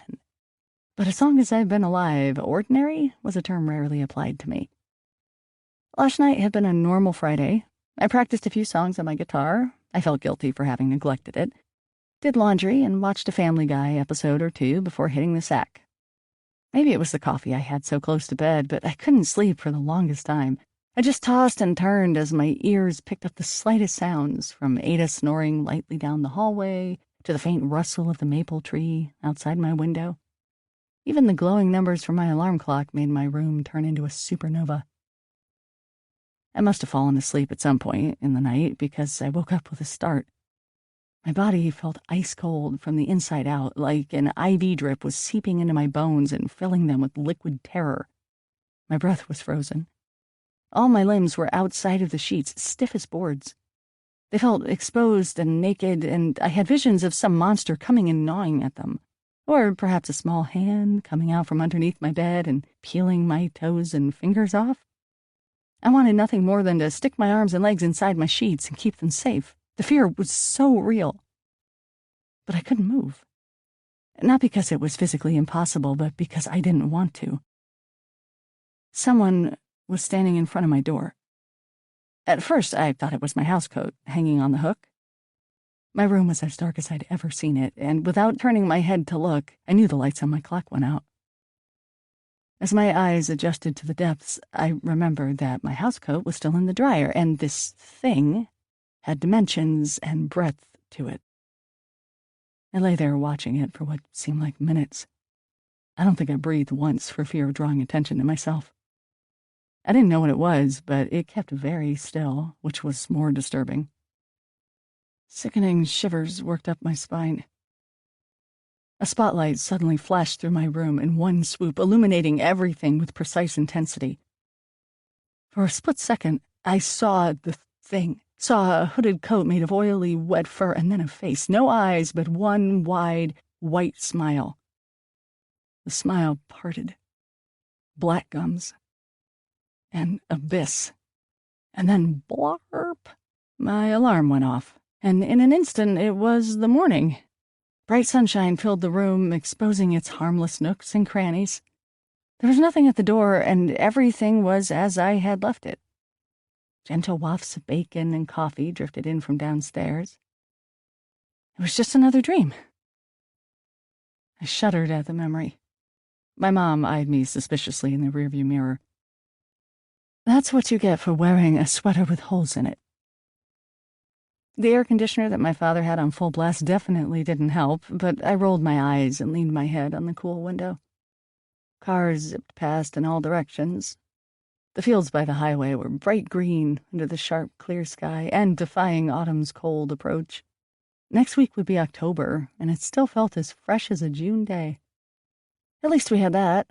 But as long as I've been alive, ordinary was a term rarely applied to me. Last night had been a normal Friday. I practiced a few songs on my guitar. I felt guilty for having neglected it. Did laundry and watched a Family Guy episode or two before hitting the sack. Maybe it was the coffee I had so close to bed, but I couldn't sleep for the longest time. I just tossed and turned as my ears picked up the slightest sounds, from Ada snoring lightly down the hallway to the faint rustle of the maple tree outside my window. Even the glowing numbers from my alarm clock made my room turn into a supernova. I must have fallen asleep at some point in the night because I woke up with a start. My body felt ice cold from the inside out, like an IV drip was seeping into my bones and filling them with liquid terror. My breath was frozen. All my limbs were outside of the sheets, stiff as boards. They felt exposed and naked, and I had visions of some monster coming and gnawing at them. Or perhaps a small hand coming out from underneath my bed and peeling my toes and fingers off. I wanted nothing more than to stick my arms and legs inside my sheets and keep them safe. The fear was so real. But I couldn't move. Not because it was physically impossible, but because I didn't want to. Someone was standing in front of my door. At first, I thought it was my housecoat hanging on the hook. My room was as dark as I'd ever seen it, and without turning my head to look, I knew the lights on my clock went out. As my eyes adjusted to the depths, I remembered that my housecoat was still in the dryer, and this thing had dimensions and breadth to it. I lay there watching it for what seemed like minutes. I don't think I breathed once for fear of drawing attention to myself. I didn't know what it was, but it kept very still, which was more disturbing. Sickening shivers worked up my spine. A spotlight suddenly flashed through my room in one swoop, illuminating everything with precise intensity. For a split second, I saw the thing, saw a hooded coat made of oily, wet fur, and then a face. No eyes, but one wide, white smile. The smile parted. Black gums. An abyss. And then blarp! My alarm went off, and in an instant it was the morning. Bright sunshine filled the room, exposing its harmless nooks and crannies. There was nothing at the door, and everything was as I had left it. Gentle wafts of bacon and coffee drifted in from downstairs. It was just another dream. I shuddered at the memory. My mom eyed me suspiciously in the rearview mirror. That's what you get for wearing a sweater with holes in it. The air conditioner that my father had on full blast definitely didn't help, but I rolled my eyes and leaned my head on the cool window. Cars zipped past in all directions. The fields by the highway were bright green under the sharp, clear sky and defying autumn's cold approach. Next week would be October, and it still felt as fresh as a June day. At least we had that.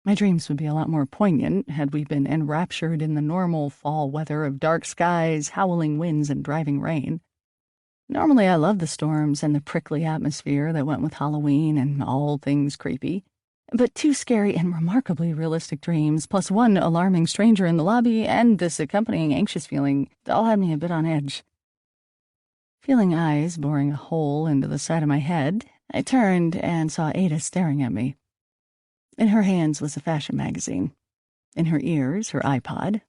My dreams would be a lot more poignant had we been enraptured in the normal fall weather of dark skies, howling winds, and driving rain. Normally I love the storms and the prickly atmosphere that went with Halloween and all things creepy. But two scary and remarkably realistic dreams, plus one alarming stranger in the lobby, and this accompanying anxious feeling, all had me a bit on edge. Feeling eyes boring a hole into the side of my head, I turned and saw Ada staring at me. In her hands was a fashion magazine. In her ears, her iPod.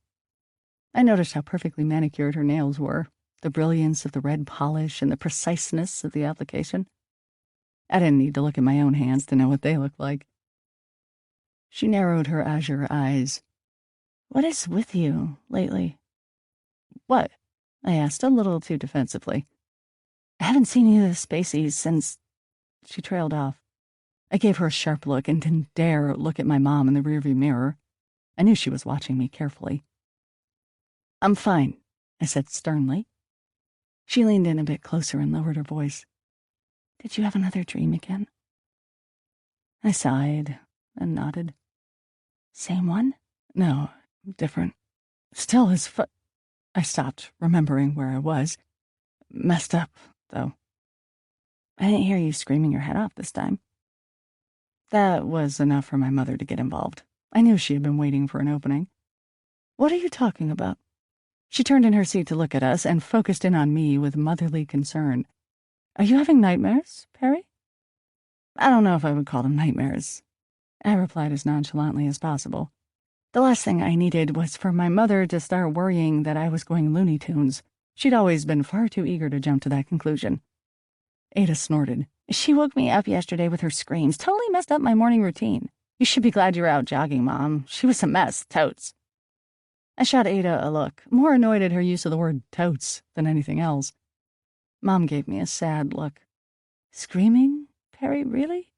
I noticed how perfectly manicured her nails were, the brilliance of the red polish and the preciseness of the application. I didn't need to look at my own hands to know what they looked like. She narrowed her azure eyes. "What is with you lately?" "What?" I asked, a little too defensively. "I haven't seen you this spacey since—" She trailed off. I gave her a sharp look and didn't dare look at my mom in the rearview mirror. I knew she was watching me carefully. "I'm fine," I said sternly. She leaned in a bit closer and lowered her voice. "Did you have another dream again?" I sighed and nodded. "Same one?" "No, different. Still as I stopped, remembering where I was. Messed up, though. "I didn't hear you screaming your head off this time." That was enough for my mother to get involved. I knew she had been waiting for an opening. "What are you talking about?" She turned in her seat to look at us and focused in on me with motherly concern. "Are you having nightmares, Perry?" "I don't know if I would call them nightmares," I replied as nonchalantly as possible. The last thing I needed was for my mother to start worrying that I was going Looney Tunes. She'd always been far too eager to jump to that conclusion. Ada snorted. "She woke me up yesterday with her screams. Totally messed up my morning routine. You should be glad you're out jogging, Mom. She was a mess, totes." I shot Ada a look, more annoyed at her use of the word totes than anything else. Mom gave me a sad look. "Screaming, Perry, really?"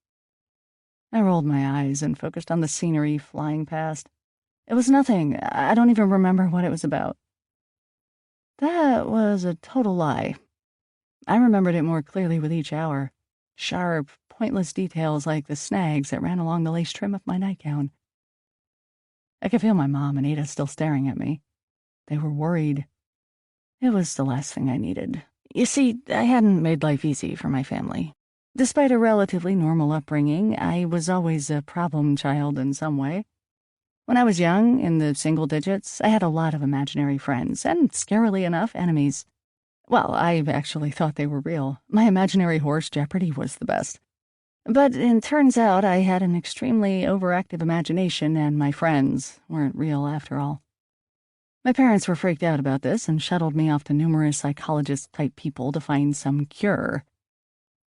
I rolled my eyes and focused on the scenery flying past. It was nothing. I don't even remember what it was about. That was a total lie. I remembered it more clearly with each hour. Sharp, pointless details like the snags that ran along the lace trim of my nightgown. I could feel my mom and Ada still staring at me. They were worried. It was the last thing I needed. You see, I hadn't made life easy for my family. Despite a relatively normal upbringing, I was always a problem child in some way. When I was young, in the single digits, I had a lot of imaginary friends, and scarily enough, enemies. Well, I actually thought they were real. My imaginary horse, Jeopardy, was the best. But it turns out I had an extremely overactive imagination, and my friends weren't real after all. My parents were freaked out about this and shuttled me off to numerous psychologist-type people to find some cure.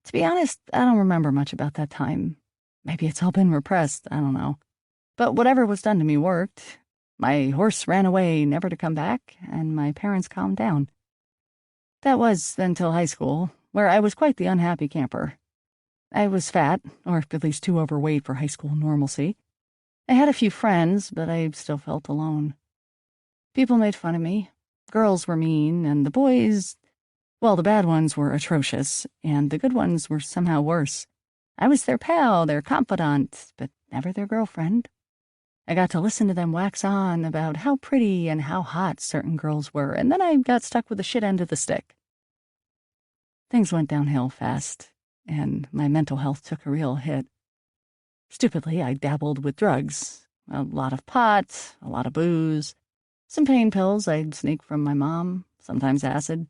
To be honest, I don't remember much about that time. Maybe it's all been repressed, I don't know. But whatever was done to me worked. My horse ran away, never to come back, and my parents calmed down. That was until high school, where I was quite the unhappy camper. I was fat, or at least too overweight for high school normalcy. I had a few friends, but I still felt alone. People made fun of me. Girls were mean, and the boys, well, the bad ones were atrocious, and the good ones were somehow worse. I was their pal, their confidant, but never their girlfriend. I got to listen to them wax on about how pretty and how hot certain girls were, and then I got stuck with the shit end of the stick. Things went downhill fast, and my mental health took a real hit. Stupidly, I dabbled with drugs. A lot of pot, a lot of booze, some pain pills I'd sneak from my mom, sometimes acid.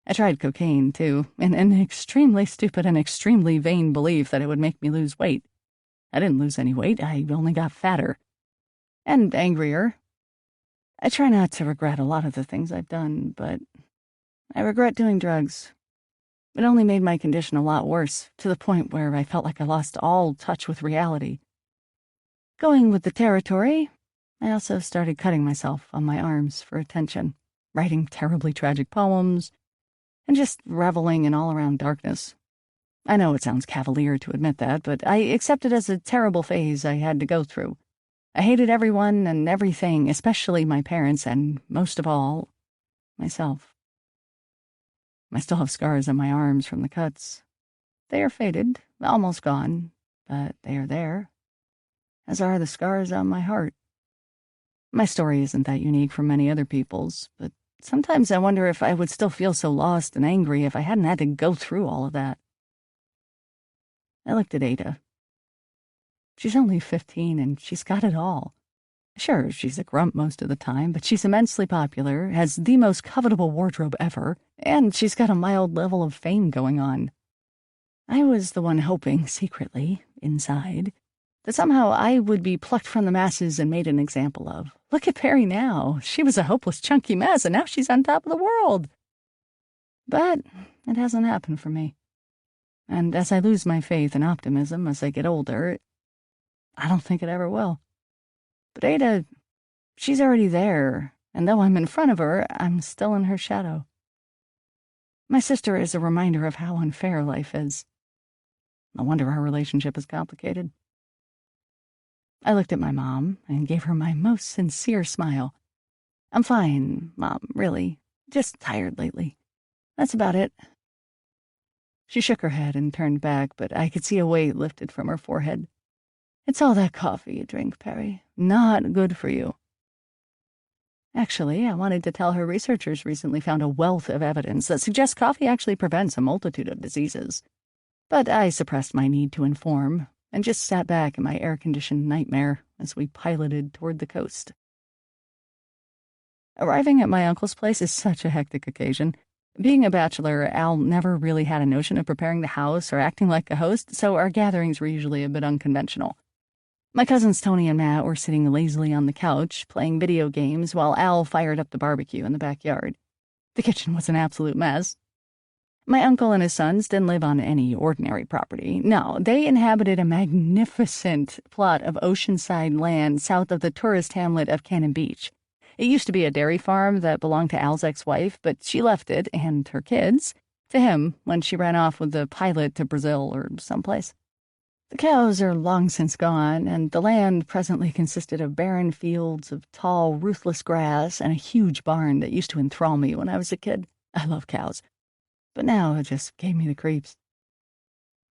I tried cocaine, too, in an extremely stupid and extremely vain belief that it would make me lose weight. I didn't lose any weight, I only got fatter. And angrier. I try not to regret a lot of the things I've done, but I regret doing drugs. It only made my condition a lot worse, to the point where I felt like I lost all touch with reality. Going with the territory, I also started cutting myself on my arms for attention, writing terribly tragic poems, and just reveling in all-around darkness. I know it sounds cavalier to admit that, but I accept it as a terrible phase I had to go through. I hated everyone and everything, especially my parents, and most of all, myself. I still have scars on my arms from the cuts. They are faded, almost gone, but they are there, as are the scars on my heart. My story isn't that unique from many other people's, but sometimes I wonder if I would still feel so lost and angry if I hadn't had to go through all of that. I looked at Ada. She's only 15, and she's got it all. Sure, she's a grump most of the time, but she's immensely popular, has the most covetable wardrobe ever, and she's got a mild level of fame going on. I was the one hoping, secretly, inside, that somehow I would be plucked from the masses and made an example of. Look at Perry now. She was a hopeless, chunky mess, and now she's on top of the world. But it hasn't happened for me. And as I lose my faith and optimism as I get older, I don't think it ever will. But Ada, she's already there, and though I'm in front of her, I'm still in her shadow. My sister is a reminder of how unfair life is. No wonder our relationship is complicated. I looked at my mom and gave her my most sincere smile. I'm fine, Mom, really. Just tired lately. That's about it. She shook her head and turned back, but I could see a weight lifted from her forehead. It's all that coffee you drink, Perry. Not good for you. Actually, I wanted to tell her researchers recently found a wealth of evidence that suggests coffee actually prevents a multitude of diseases. But I suppressed my need to inform and just sat back in my air-conditioned nightmare as we piloted toward the coast. Arriving at my uncle's place is such a hectic occasion. Being a bachelor, Al never really had a notion of preparing the house or acting like a host, so our gatherings were usually a bit unconventional. My cousins Tony and Matt were sitting lazily on the couch, playing video games, while Al fired up the barbecue in the backyard. The kitchen was an absolute mess. My uncle and his sons didn't live on any ordinary property. No, they inhabited a magnificent plot of oceanside land south of the tourist hamlet of Cannon Beach. It used to be a dairy farm that belonged to Al's ex-wife, but she left it, and her kids, to him when she ran off with the pilot to Brazil or someplace. The cows are long since gone, and the land presently consisted of barren fields of tall, ruthless grass and a huge barn that used to enthrall me when I was a kid. I love cows, but now it just gave me the creeps.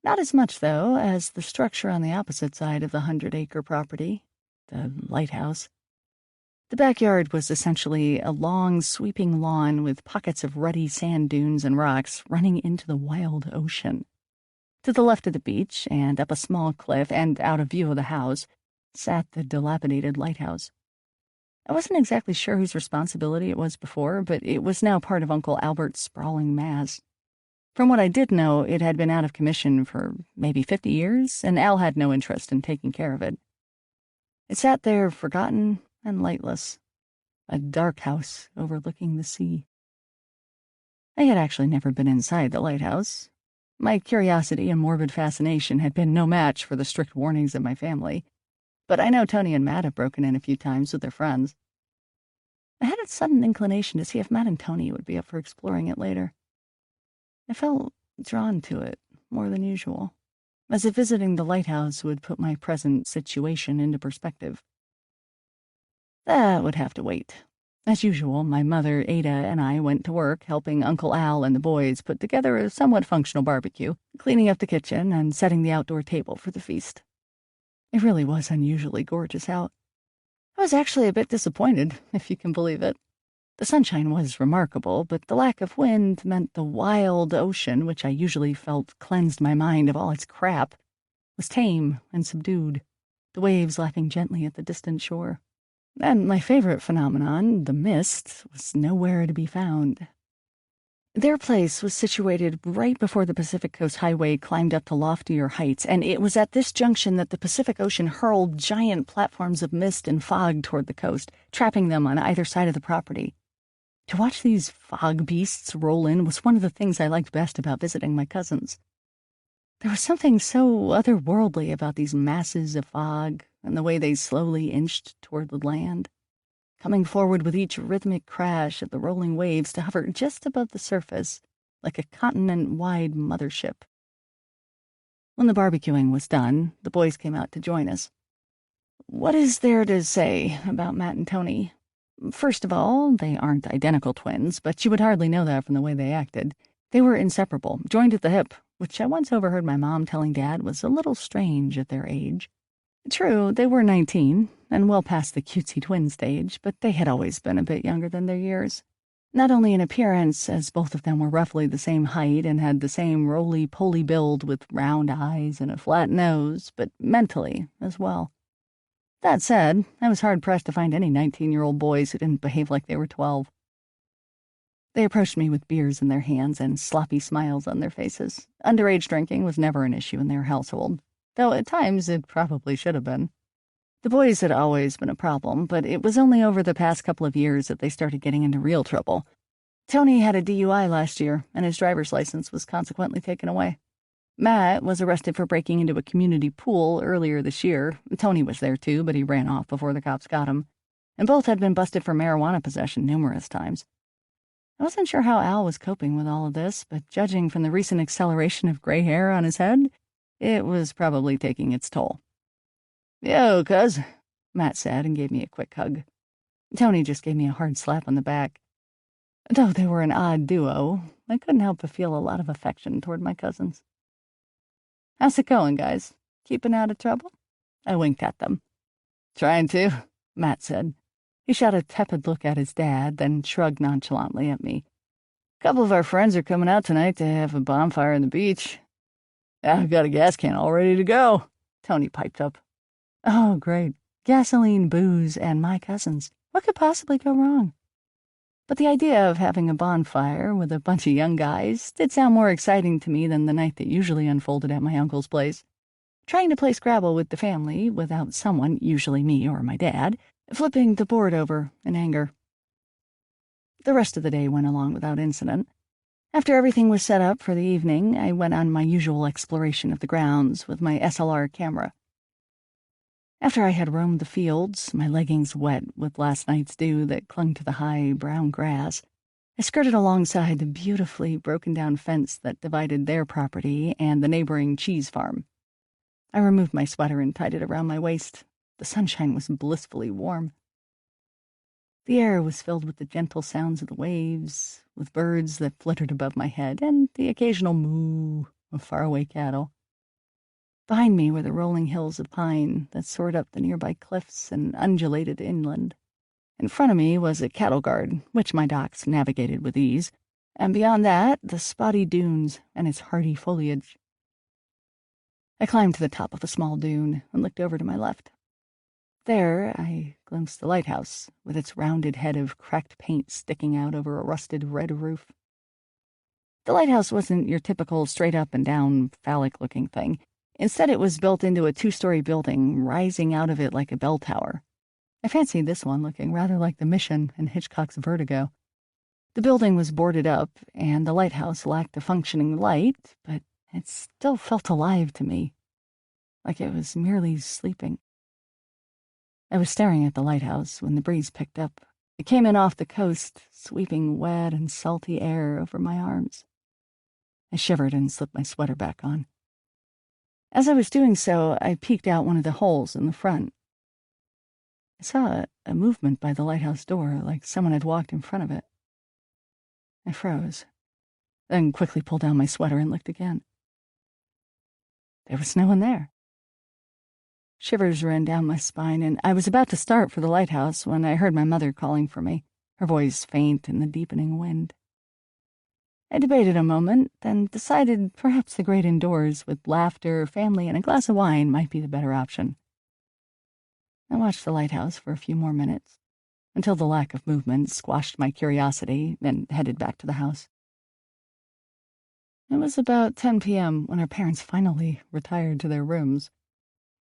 Not as much, though, as the structure on the opposite side of the 100-acre property, the lighthouse. The backyard was essentially a long, sweeping lawn with pockets of ruddy sand dunes and rocks running into the wild ocean. To the left of the beach, and up a small cliff, and out of view of the house, sat the dilapidated lighthouse. I wasn't exactly sure whose responsibility it was before, but it was now part of Uncle Albert's sprawling mass. From what I did know, it had been out of commission for maybe 50 years, and Al had no interest in taking care of it. It sat there forgotten and lightless. a dark house overlooking the sea. I had actually never been inside the lighthouse. My curiosity and morbid fascination had been no match for the strict warnings of my family, but I know Tony and Matt have broken in a few times with their friends. I had a sudden inclination to see if Matt and Tony would be up for exploring it later. I felt drawn to it more than usual, as if visiting the lighthouse would put my present situation into perspective. That would have to wait. As usual, my mother, Ada, and I went to work helping Uncle Al and the boys put together a somewhat functional barbecue, cleaning up the kitchen and setting the outdoor table for the feast. It really was unusually gorgeous out. I was actually a bit disappointed, if you can believe it. The sunshine was remarkable, but the lack of wind meant the wild ocean, which I usually felt cleansed my mind of all its crap, was tame and subdued, the waves lapping gently at the distant shore. And my favorite phenomenon, the mist, was nowhere to be found. Their place was situated right before the Pacific Coast Highway climbed up to loftier heights, and it was at this junction that the Pacific Ocean hurled giant platforms of mist and fog toward the coast, trapping them on either side of the property. To watch these fog beasts roll in was one of the things I liked best about visiting my cousins. There was something so otherworldly about these masses of fog and the way they slowly inched toward the land, coming forward with each rhythmic crash of the rolling waves to hover just above the surface like a continent-wide mothership. When the barbecuing was done, the boys came out to join us. What is there to say about Matt and Tony? First of all, they aren't identical twins, but you would hardly know that from the way they acted. They were inseparable, joined at the hip, which I once overheard my mom telling Dad was a little strange at their age. True, they were 19, and well past the cutesy twin stage, but they had always been a bit younger than their years. Not only in appearance, as both of them were roughly the same height and had the same roly-poly build with round eyes and a flat nose, but mentally as well. That said, I was hard-pressed to find any 19-year-old boys who didn't behave like they were 12. They approached me with beers in their hands and sloppy smiles on their faces. Underage drinking was never an issue in their household, though at times it probably should have been. The boys had always been a problem, but it was only over the past couple of years that they started getting into real trouble. Tony had a DUI last year, and his driver's license was consequently taken away. Matt was arrested for breaking into a community pool earlier this year. Tony was there too, but he ran off before the cops got him. And both had been busted for marijuana possession numerous times. I wasn't sure how Al was coping with all of this, but judging from the recent acceleration of gray hair on his head, it was probably taking its toll. "Yo, cuz," Matt said and gave me a quick hug. Tony just gave me a hard slap on the back. Though they were an odd duo, I couldn't help but feel a lot of affection toward my cousins. "How's it going, guys? Keeping out of trouble?" I winked at them. "Trying to," Matt said. He shot a tepid look at his dad, then shrugged nonchalantly at me. "A couple of our friends are coming out tonight to have a bonfire on the beach. I've got a gas can all ready to go," Tony piped up. Oh, great. Gasoline, booze, and my cousins. What could possibly go wrong? But the idea of having a bonfire with a bunch of young guys did sound more exciting to me than the night that usually unfolded at my uncle's place. Trying to play Scrabble with the family without someone, usually me or my dad, flipping the board over in anger. The rest of the day went along without incident. After everything was set up for the evening, I went on my usual exploration of the grounds with my SLR camera. After I had roamed the fields, my leggings wet with last night's dew that clung to the high, brown grass, I skirted alongside the beautifully broken-down fence that divided their property and the neighboring cheese farm. I removed my sweater and tied it around my waist. The sunshine was blissfully warm. The air was filled with the gentle sounds of the waves, with birds that flittered above my head, and the occasional moo of faraway cattle. Behind me were the rolling hills of pine that soared up the nearby cliffs and undulated inland. In front of me was a cattle guard, which my docs navigated with ease, and beyond that, the spotty dunes and its hardy foliage. I climbed to the top of a small dune and looked over to my left. There, I glimpsed the lighthouse, with its rounded head of cracked paint sticking out over a rusted red roof. The lighthouse wasn't your typical straight-up-and-down, phallic-looking thing. Instead, it was built into a 2-story building, rising out of it like a bell tower. I fancied this one looking rather like the Mission in Hitchcock's Vertigo. The building was boarded up, and the lighthouse lacked a functioning light, but it still felt alive to me, like it was merely sleeping. I was staring at the lighthouse when the breeze picked up. It came in off the coast, sweeping wet and salty air over my arms. I shivered and slipped my sweater back on. As I was doing so, I peeked out one of the holes in the front. I saw a movement by the lighthouse door, like someone had walked in front of it. I froze, then quickly pulled down my sweater and looked again. There was no one there. Shivers ran down my spine, and I was about to start for the lighthouse when I heard my mother calling for me, her voice faint in the deepening wind. I debated a moment, then decided perhaps the great indoors with laughter, family, and a glass of wine might be the better option. I watched the lighthouse for a few more minutes, until the lack of movement squashed my curiosity, and headed back to the house. It was about 10 p.m. when our parents finally retired to their rooms.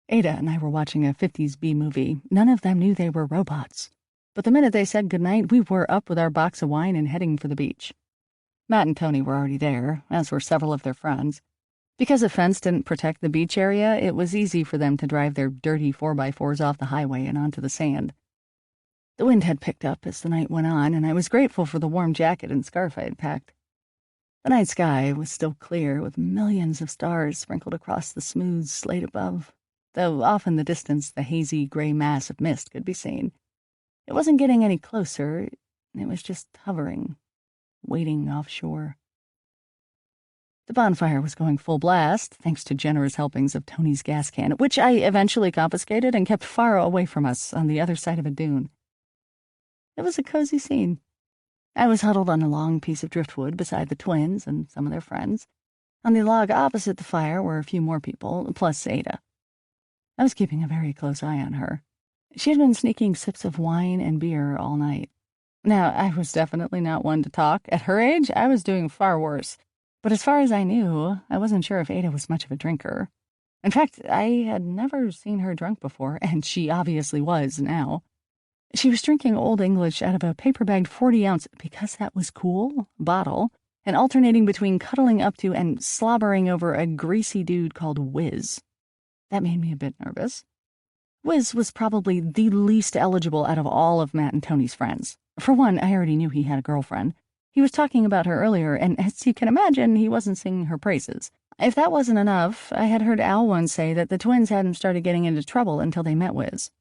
Ada and I were watching a 50s B-movie. None of them knew they were robots. But the minute they said goodnight, we were up with our box of wine and heading for the beach. Matt and Tony were already there, as were several of their friends. Because a fence didn't protect the beach area, it was easy for them to drive their dirty 4x4s off the highway and onto the sand. The wind had picked up as the night went on, and I was grateful for the warm jacket and scarf I had packed. The night sky was still clear, with millions of stars sprinkled across the smooth slate above, though off in the distance the hazy gray mass of mist could be seen. It wasn't getting any closer, it was just hovering, waiting offshore. The bonfire was going full blast, thanks to generous helpings of Tony's gas can, which I eventually confiscated and kept far away from us on the other side of a dune. It was a cozy scene. I was huddled on a long piece of driftwood beside the twins and some of their friends. On the log opposite the fire were a few more people, plus Ada. I was keeping a very close eye on her. She had been sneaking sips of wine and beer all night. Now, I was definitely not one to talk. At her age, I was doing far worse. But as far as I knew, I wasn't sure if Ada was much of a drinker. In fact, I had never seen her drunk before, and she obviously was now. She was drinking Old English out of a paper-bagged 40-ounce, because that was cool, bottle, and alternating between cuddling up to and slobbering over a greasy dude called Wiz. That made me a bit nervous. Wiz was probably the least eligible out of all of Matt and Tony's friends. For one, I already knew he had a girlfriend. He was talking about her earlier, and as you can imagine, he wasn't singing her praises. If that wasn't enough, I had heard Al once say that the twins hadn't started getting into trouble until they met Wiz.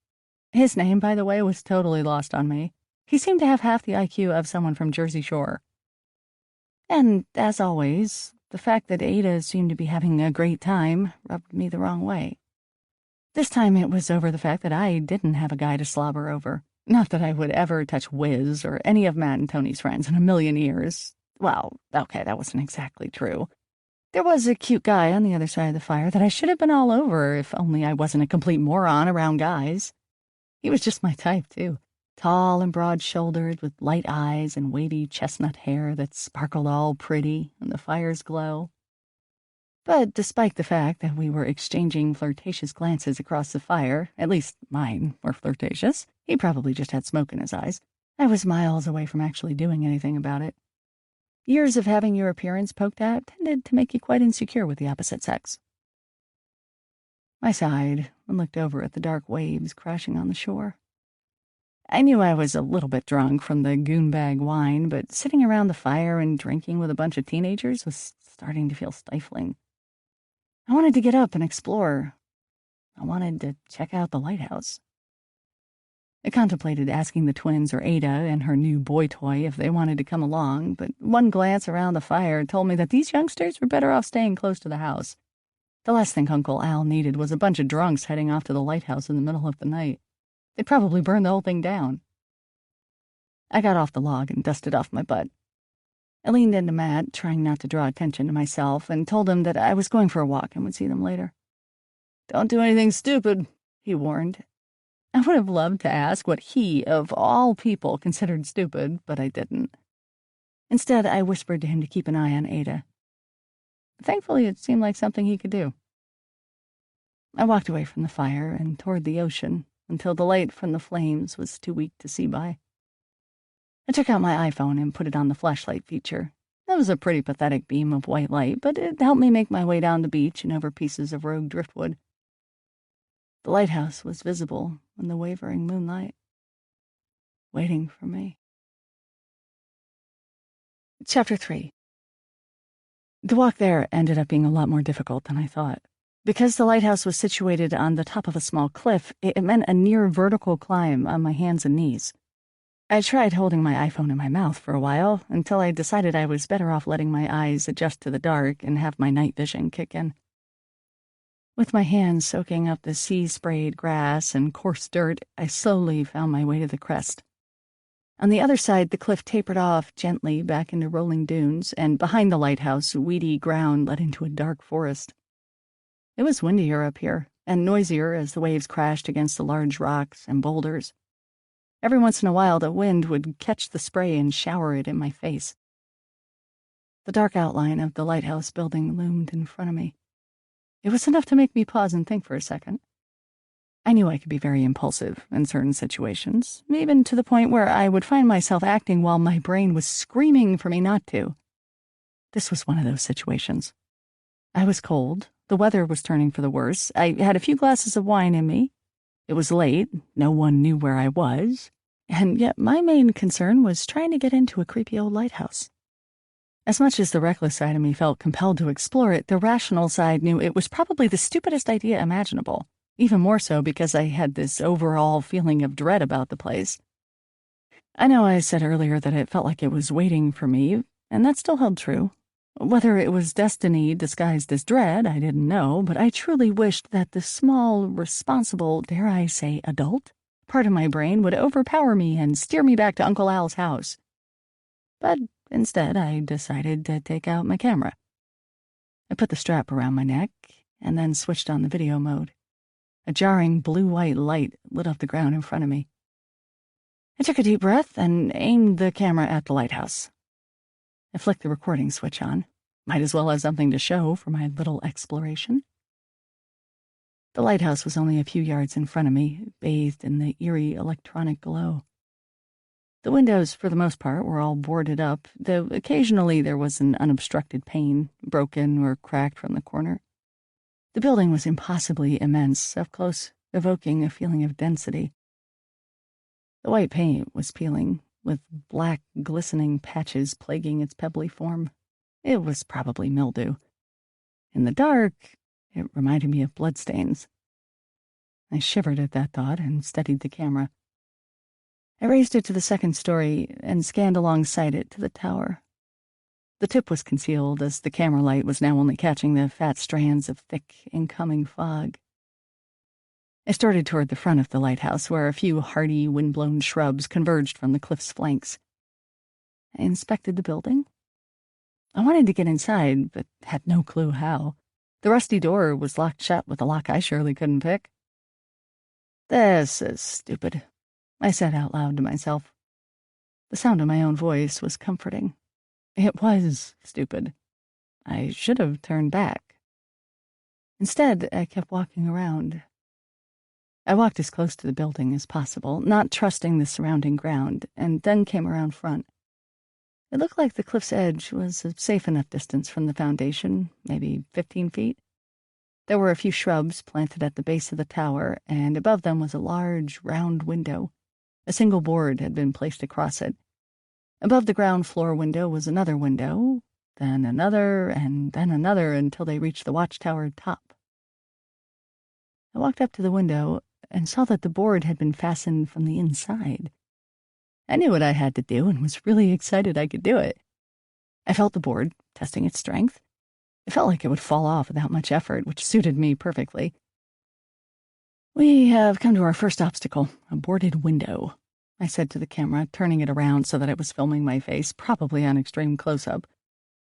His name, by the way, was totally lost on me. He seemed to have half the IQ of someone from Jersey Shore. And, as always, the fact that Ada seemed to be having a great time rubbed me the wrong way. This time it was over the fact that I didn't have a guy to slobber over. Not that I would ever touch Wiz or any of Matt and Tony's friends in a million years. Well, okay, that wasn't exactly true. There was a cute guy on the other side of the fire that I should have been all over if only I wasn't a complete moron around guys. He was just my type, too. Tall and broad-shouldered, with light eyes and wavy chestnut hair that sparkled all pretty in the fire's glow. But despite the fact that we were exchanging flirtatious glances across the fire, at least mine were flirtatious, he probably just had smoke in his eyes, I was miles away from actually doing anything about it. Years of having your appearance poked at tended to make you quite insecure with the opposite sex. I sighed and looked over at the dark waves crashing on the shore. I knew I was a little bit drunk from the goonbag wine, but sitting around the fire and drinking with a bunch of teenagers was starting to feel stifling. I wanted to get up and explore. I wanted to check out the lighthouse. I contemplated asking the twins or Ada and her new boy toy if they wanted to come along, but one glance around the fire told me that these youngsters were better off staying close to the house. The last thing Uncle Al needed was a bunch of drunks heading off to the lighthouse in the middle of the night. They'd probably burn the whole thing down. I got off the log and dusted off my butt. I leaned into Matt, trying not to draw attention to myself, and told him that I was going for a walk and would see them later. "Don't do anything stupid," he warned. I would have loved to ask what he, of all people, considered stupid, but I didn't. Instead, I whispered to him to keep an eye on Ada. Thankfully, it seemed like something he could do. I walked away from the fire and toward the ocean, until the light from the flames was too weak to see by. I took out my iPhone and put it on the flashlight feature. That was a pretty pathetic beam of white light, but it helped me make my way down the beach and over pieces of rogue driftwood. The lighthouse was visible in the wavering moonlight, waiting for me. Chapter 3. The walk there ended up being a lot more difficult than I thought. Because the lighthouse was situated on the top of a small cliff, it meant a near vertical climb on my hands and knees. I tried holding my iPhone in my mouth for a while, until I decided I was better off letting my eyes adjust to the dark and have my night vision kick in. With my hands soaking up the sea-sprayed grass and coarse dirt, I slowly found my way to the crest. On the other side, the cliff tapered off gently back into rolling dunes, and behind the lighthouse, weedy ground led into a dark forest. It was windier up here, and noisier as the waves crashed against the large rocks and boulders. Every once in a while, the wind would catch the spray and shower it in my face. The dark outline of the lighthouse building loomed in front of me. It was enough to make me pause and think for a second. I knew I could be very impulsive in certain situations, even to the point where I would find myself acting while my brain was screaming for me not to. This was one of those situations. I was cold. The weather was turning for the worse. I had a few glasses of wine in me. It was late. No one knew where I was. And yet my main concern was trying to get into a creepy old lighthouse. As much as the reckless side of me felt compelled to explore it, the rational side knew it was probably the stupidest idea imaginable, even more so because I had this overall feeling of dread about the place. I know I said earlier that it felt like it was waiting for me, and that still held true. Whether it was destiny disguised as dread, I didn't know, but I truly wished that the small, responsible, dare I say, adult part of my brain would overpower me and steer me back to Uncle Al's house. But instead, I decided to take out my camera. I put the strap around my neck and then switched on the video mode. A jarring blue-white light lit up the ground in front of me. I took a deep breath and aimed the camera at the lighthouse. I flicked the recording switch on. Might as well have something to show for my little exploration. The lighthouse was only a few yards in front of me, bathed in the eerie electronic glow. The windows, for the most part, were all boarded up, though occasionally there was an unobstructed pane, broken or cracked from the corner. The building was impossibly immense, up close, evoking a feeling of density. The white paint was peeling, with black, glistening patches plaguing its pebbly form. It was probably mildew. In the dark, it reminded me of bloodstains. I shivered at that thought and steadied the camera. I raised it to the second story and scanned alongside it to the tower. The tip was concealed, as the camera light was now only catching the fat strands of thick, incoming fog. I started toward the front of the lighthouse, where a few hardy, wind-blown shrubs converged from the cliff's flanks. I inspected the building. I wanted to get inside, but had no clue how. The rusty door was locked shut with a lock I surely couldn't pick. "This is stupid," I said out loud to myself. The sound of my own voice was comforting. It was stupid. I should have turned back. Instead, I kept walking around. I walked as close to the building as possible, not trusting the surrounding ground, and then came around front. It looked like the cliff's edge was a safe enough distance from the foundation, maybe 15 feet. There were a few shrubs planted at the base of the tower, and above them was a large, round window. A single board had been placed across it. Above the ground floor window was another window, then another, and then another, until they reached the watchtower top. I walked up to the window and saw that the board had been fastened from the inside. I knew what I had to do and was really excited I could do it. I felt the board, testing its strength. It felt like it would fall off without much effort, which suited me perfectly. "We have come to our first obstacle, a boarded window," I said to the camera, turning it around so that it was filming my face, probably on extreme close-up.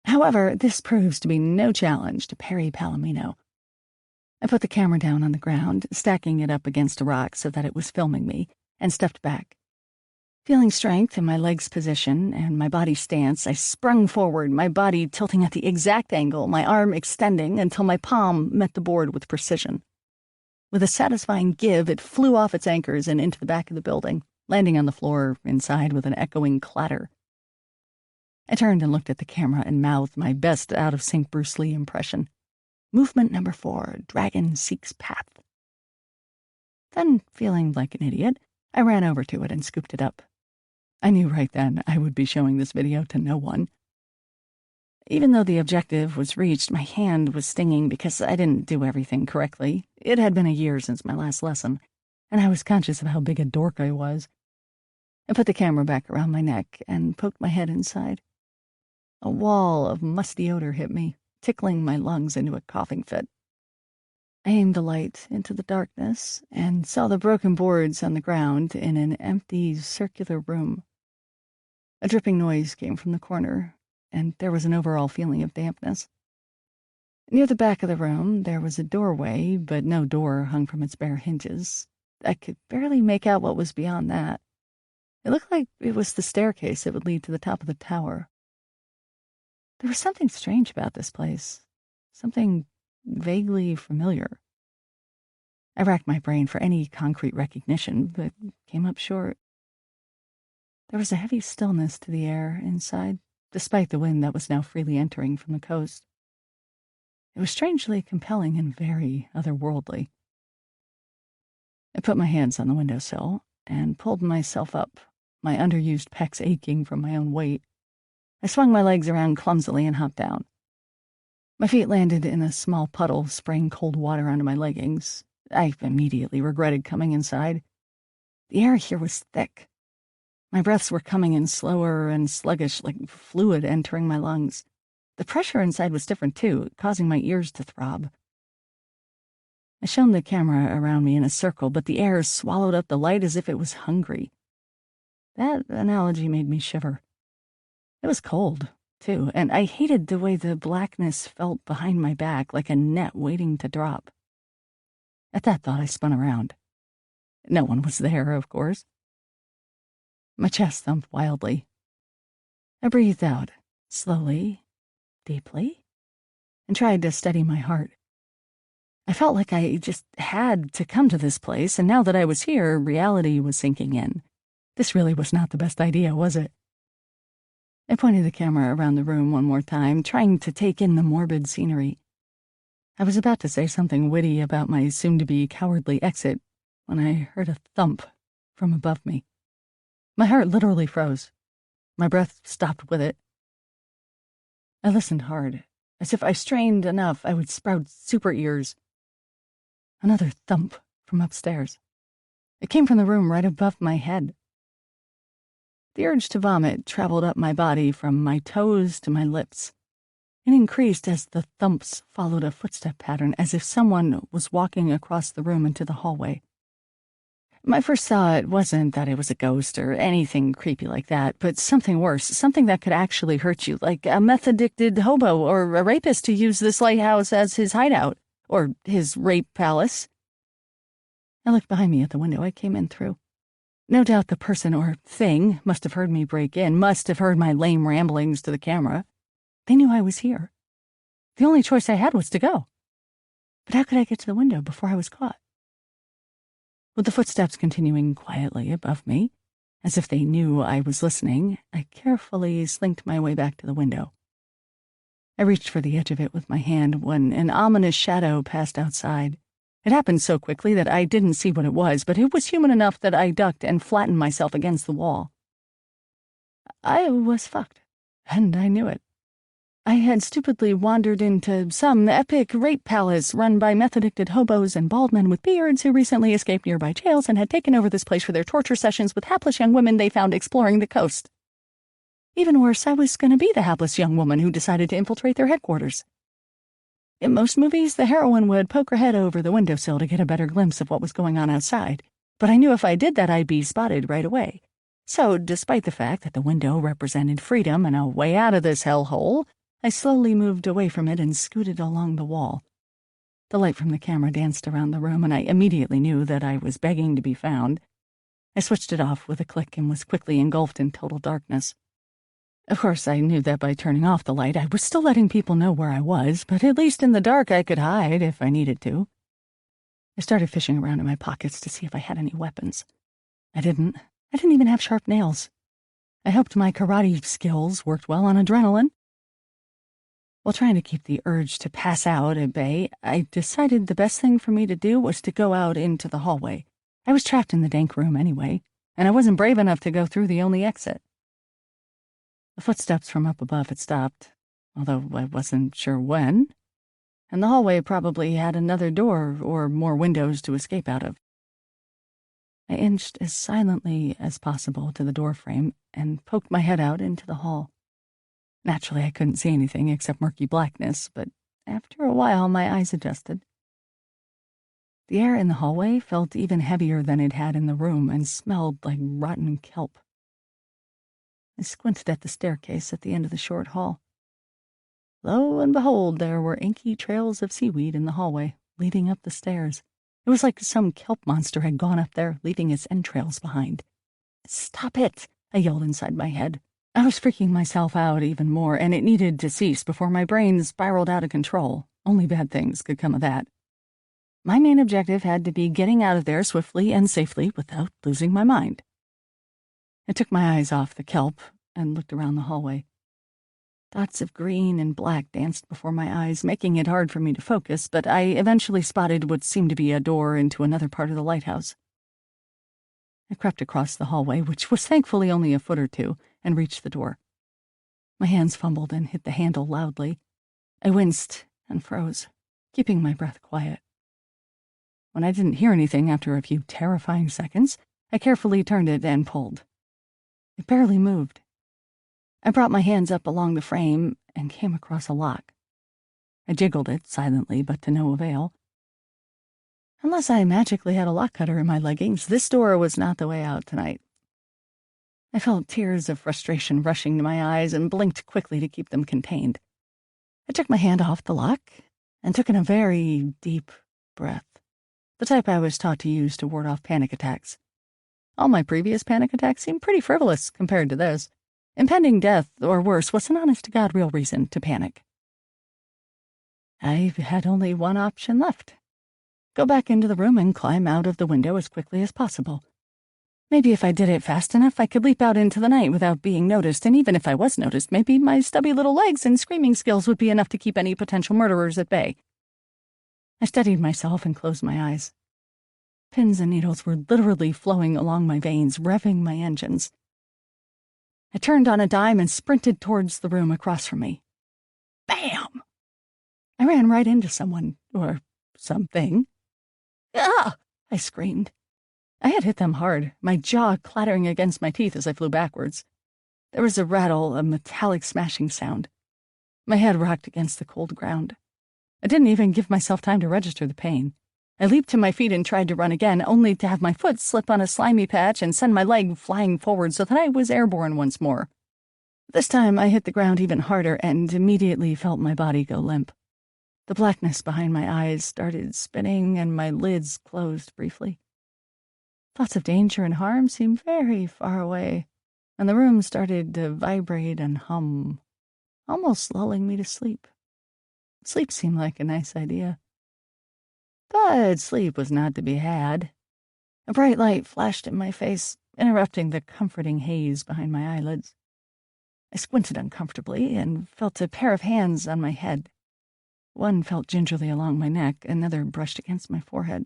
"However, this proves to be no challenge to Perry Palomino." I put the camera down on the ground, stacking it up against a rock so that it was filming me, and stepped back. Feeling strength in my legs' position and my body's stance, I sprung forward, my body tilting at the exact angle, my arm extending until my palm met the board with precision. With a satisfying give, it flew off its anchors and into the back of the building, landing on the floor inside with an echoing clatter. I turned and looked at the camera and mouthed my best out-of-sync Bruce Lee impression. Movement number 4, dragon seeks path. Then, feeling like an idiot, I ran over to it and scooped it up. I knew right then I would be showing this video to no one. Even though the objective was reached, my hand was stinging because I didn't do everything correctly. It had been a year since my last lesson, and I was conscious of how big a dork I was. I put the camera back around my neck and poked my head inside. A wall of musty odor hit me, tickling my lungs into a coughing fit. I aimed the light into the darkness and saw the broken boards on the ground in an empty, circular room. A dripping noise came from the corner, and there was an overall feeling of dampness. Near the back of the room, there was a doorway, but no door hung from its bare hinges. I could barely make out what was beyond that. It looked like it was the staircase that would lead to the top of the tower. There was something strange about this place, something vaguely familiar. I racked my brain for any concrete recognition, but came up short. There was a heavy stillness to the air inside, despite the wind that was now freely entering from the coast. It was strangely compelling and very otherworldly. I put my hands on the windowsill and pulled myself up, my underused pecs aching from my own weight. I swung my legs around clumsily and hopped down. My feet landed in a small puddle, spraying cold water onto my leggings. I immediately regretted coming inside. The air here was thick. My breaths were coming in slower and sluggish, like fluid entering my lungs. The pressure inside was different, too, causing my ears to throb. I shone the camera around me in a circle, but the air swallowed up the light as if it was hungry. That analogy made me shiver. It was cold, too, and I hated the way the blackness felt behind my back, like a net waiting to drop. At that thought, I spun around. No one was there, of course. My chest thumped wildly. I breathed out, slowly, deeply, and tried to steady my heart. I felt like I just had to come to this place, and now that I was here, reality was sinking in. This really was not the best idea, was it? I pointed the camera around the room one more time, trying to take in the morbid scenery. I was about to say something witty about my soon-to-be cowardly exit when I heard a thump from above me. My heart literally froze. My breath stopped with it. I listened hard, as if I strained enough I would sprout super ears. Another thump from upstairs. It came from the room right above my head. The urge to vomit traveled up my body from my toes to my lips. It increased as the thumps followed a footstep pattern, as if someone was walking across the room into the hallway. My first thought wasn't that it was a ghost or anything creepy like that, but something worse, something that could actually hurt you, like a meth-addicted hobo or a rapist who used this lighthouse as his hideout, or his rape palace. I looked behind me at the window I came in through. No doubt the person or thing must have heard me break in, must have heard my lame ramblings to the camera. They knew I was here. The only choice I had was to go. But how could I get to the window before I was caught? With the footsteps continuing quietly above me, as if they knew I was listening, I carefully slinked my way back to the window. I reached for the edge of it with my hand when an ominous shadow passed outside. It happened so quickly that I didn't see what it was, but it was human enough that I ducked and flattened myself against the wall. I was fucked, and I knew it. I had stupidly wandered into some epic rape palace run by meth-addicted hobos and bald men with beards who recently escaped nearby jails and had taken over this place for their torture sessions with hapless young women they found exploring the coast. Even worse, I was going to be the hapless young woman who decided to infiltrate their headquarters. In most movies, the heroine would poke her head over the windowsill to get a better glimpse of what was going on outside, but I knew if I did that I'd be spotted right away. So, despite the fact that the window represented freedom and a way out of this hellhole, I slowly moved away from it and scooted along the wall. The light from the camera danced around the room, and I immediately knew that I was begging to be found. I switched it off with a click and was quickly engulfed in total darkness. Of course, I knew that by turning off the light, I was still letting people know where I was, but at least in the dark I could hide if I needed to. I started fishing around in my pockets to see if I had any weapons. I didn't. I didn't even have sharp nails. I hoped my karate skills worked well on adrenaline. While trying to keep the urge to pass out at bay, I decided the best thing for me to do was to go out into the hallway. I was trapped in the dank room anyway, and I wasn't brave enough to go through the only exit. The footsteps from up above had stopped, although I wasn't sure when, and the hallway probably had another door or more windows to escape out of. I inched as silently as possible to the doorframe and poked my head out into the hall. Naturally, I couldn't see anything except murky blackness, but after a while my eyes adjusted. The air in the hallway felt even heavier than it had in the room and smelled like rotten kelp. I squinted at the staircase at the end of the short hall. Lo and behold, there were inky trails of seaweed in the hallway, leading up the stairs. It was like some kelp monster had gone up there, leaving its entrails behind. "Stop it!" I yelled inside my head. I was freaking myself out even more, and it needed to cease before my brain spiraled out of control. Only bad things could come of that. My main objective had to be getting out of there swiftly and safely without losing my mind. I took my eyes off the kelp and looked around the hallway. Dots of green and black danced before my eyes, making it hard for me to focus, but I eventually spotted what seemed to be a door into another part of the lighthouse. I crept across the hallway, which was thankfully only a foot or two, and reached the door. My hands fumbled and hit the handle loudly. I winced and froze, keeping my breath quiet. When I didn't hear anything after a few terrifying seconds, I carefully turned it and pulled. It barely moved. I brought my hands up along the frame and came across a lock. I jiggled it silently, but to no avail. Unless I magically had a lock cutter in my leggings, this door was not the way out tonight. I felt tears of frustration rushing to my eyes and blinked quickly to keep them contained. I took my hand off the lock and took in a very deep breath, the type I was taught to use to ward off panic attacks. All my previous panic attacks seemed pretty frivolous compared to this. Impending death, or worse, was an honest-to-God real reason to panic. I had only one option left. Go back into the room and climb out of the window as quickly as possible. Maybe if I did it fast enough, I could leap out into the night without being noticed, and even if I was noticed, maybe my stubby little legs and screaming skills would be enough to keep any potential murderers at bay. I steadied myself and closed my eyes. Pins and needles were literally flowing along my veins, revving my engines. I turned on a dime and sprinted towards the room across from me. Bam! I ran right into someone, or something. Ah! I screamed. I had hit them hard, my jaw clattering against my teeth as I flew backwards. There was a rattle, a metallic smashing sound. My head rocked against the cold ground. I didn't even give myself time to register the pain. I leaped to my feet and tried to run again, only to have my foot slip on a slimy patch and send my leg flying forward so that I was airborne once more. This time I hit the ground even harder and immediately felt my body go limp. The blackness behind my eyes started spinning and my lids closed briefly. Thoughts of danger and harm seemed very far away, and the room started to vibrate and hum, almost lulling me to sleep. Sleep seemed like a nice idea. But sleep was not to be had. A bright light flashed in my face, interrupting the comforting haze behind my eyelids. I squinted uncomfortably and felt a pair of hands on my head. One felt gingerly along my neck, another brushed against my forehead.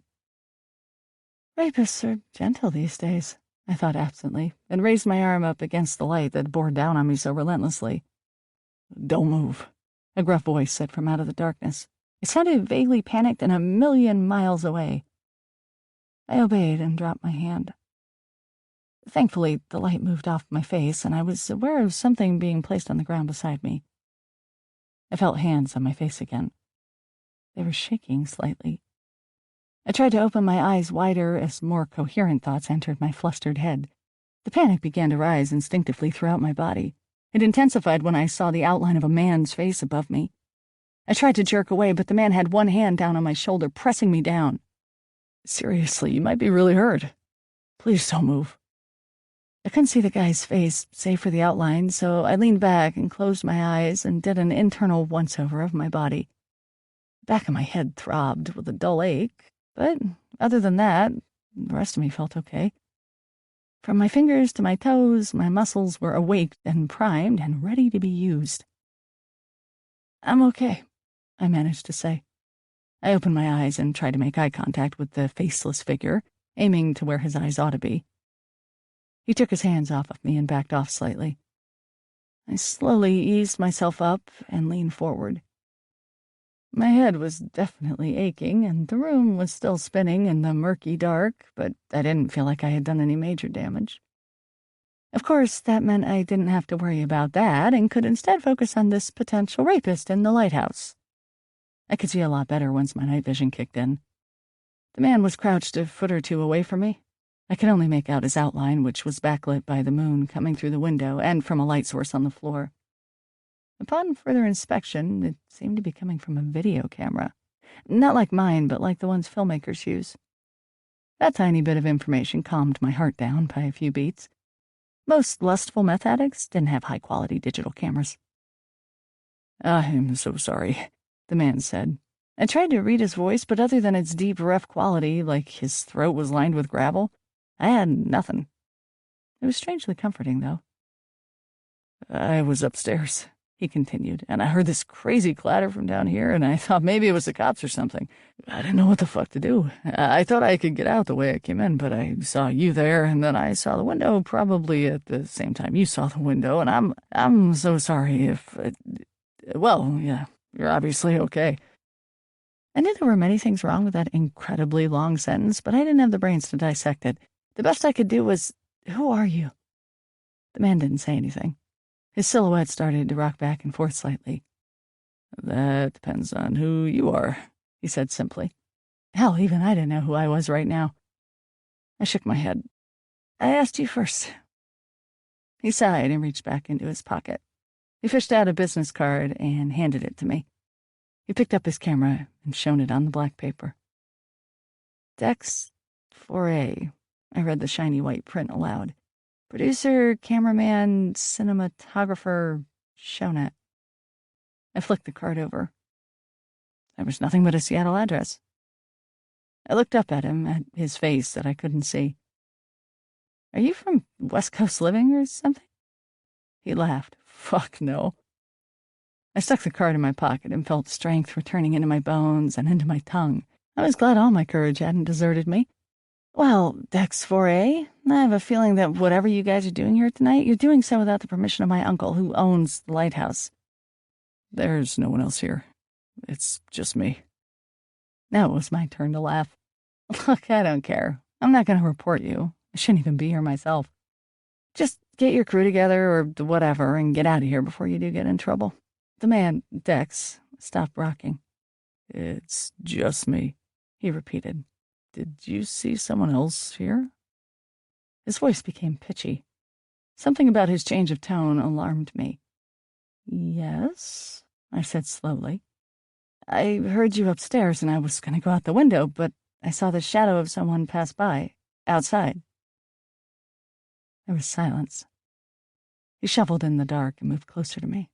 Rapists are gentle these days, I thought absently, and raised my arm up against the light that bore down on me so relentlessly. "Don't move," a gruff voice said from out of the darkness. It sounded vaguely panicked and 1,000,000 miles away. I obeyed and dropped my hand. Thankfully, the light moved off my face, and I was aware of something being placed on the ground beside me. I felt hands on my face again. They were shaking slightly. I tried to open my eyes wider as more coherent thoughts entered my flustered head. The panic began to rise instinctively throughout my body. It intensified when I saw the outline of a man's face above me. I tried to jerk away, but the man had one hand down on my shoulder, pressing me down. "Seriously, you might be really hurt. Please don't move." I couldn't see the guy's face, save for the outline, so I leaned back and closed my eyes and did an internal once-over of my body. The back of my head throbbed with a dull ache, But other than that, the rest of me felt okay. From my fingers to my toes, my muscles were awake and primed and ready to be used. "I'm okay," I managed to say. I opened my eyes and tried to make eye contact with the faceless figure, aiming to where his eyes ought to be. He took his hands off of me and backed off slightly. I slowly eased myself up and leaned forward. My head was definitely aching, and the room was still spinning in the murky dark, but I didn't feel like I had done any major damage. Of course, that meant I didn't have to worry about that and could instead focus on this potential rapist in the lighthouse. I could see a lot better once my night vision kicked in. The man was crouched a foot or two away from me. I could only make out his outline, which was backlit by the moon coming through the window and from a light source on the floor. Upon further inspection, it seemed to be coming from a video camera. Not like mine, but like the ones filmmakers use. That tiny bit of information calmed my heart down by a few beats. Most lustful meth addicts didn't have high-quality digital cameras. "I'm so sorry," the man said. I tried to read his voice, but other than its deep, rough quality, like his throat was lined with gravel, I had nothing. It was strangely comforting, though. "I was upstairs," he continued, "and I heard this crazy clatter from down here, and I thought maybe it was the cops or something. I didn't know what the fuck to do. I thought I could get out the way I came in, but I saw you there, and then I saw the window probably at the same time you saw the window, and I'm so sorry if... well, yeah, you're obviously okay." I knew there were many things wrong with that incredibly long sentence, but I didn't have the brains to dissect it. The best I could do was, "Who are you?" The man didn't say anything. His silhouette started to rock back and forth slightly. "That depends on who you are," he said simply. Hell, even I didn't know who I was right now. I shook my head. "I asked you first." He sighed and reached back into his pocket. He fished out a business card and handed it to me. He picked up his camera and shone it on the black paper. "Dex 4A. I read the shiny white print aloud. "Producer, cameraman, cinematographer, Shownet." I flicked the card over. There was nothing but a Seattle address. I looked up at him, at his face that I couldn't see. "Are you from West Coast Living or something?" He laughed. "Fuck no." I stuck the card in my pocket and felt strength returning into my bones and into my tongue. I was glad all my courage hadn't deserted me. "Well, Dex 4A, I have a feeling that whatever you guys are doing here tonight, you're doing so without the permission of my uncle, who owns the lighthouse." "There's no one else here. It's just me." Now it was my turn to laugh. "Look, I don't care. I'm not going to report you. I shouldn't even be here myself. Just get your crew together or whatever and get out of here before you do get in trouble." The man, Dex, stopped rocking. "It's just me," he repeated. "Did you see someone else here?" His voice became pitchy. Something about his change of tone alarmed me. "Yes," I said slowly. "I heard you upstairs and I was going to go out the window, but I saw the shadow of someone pass by, outside." There was silence. He shuffled in the dark and moved closer to me.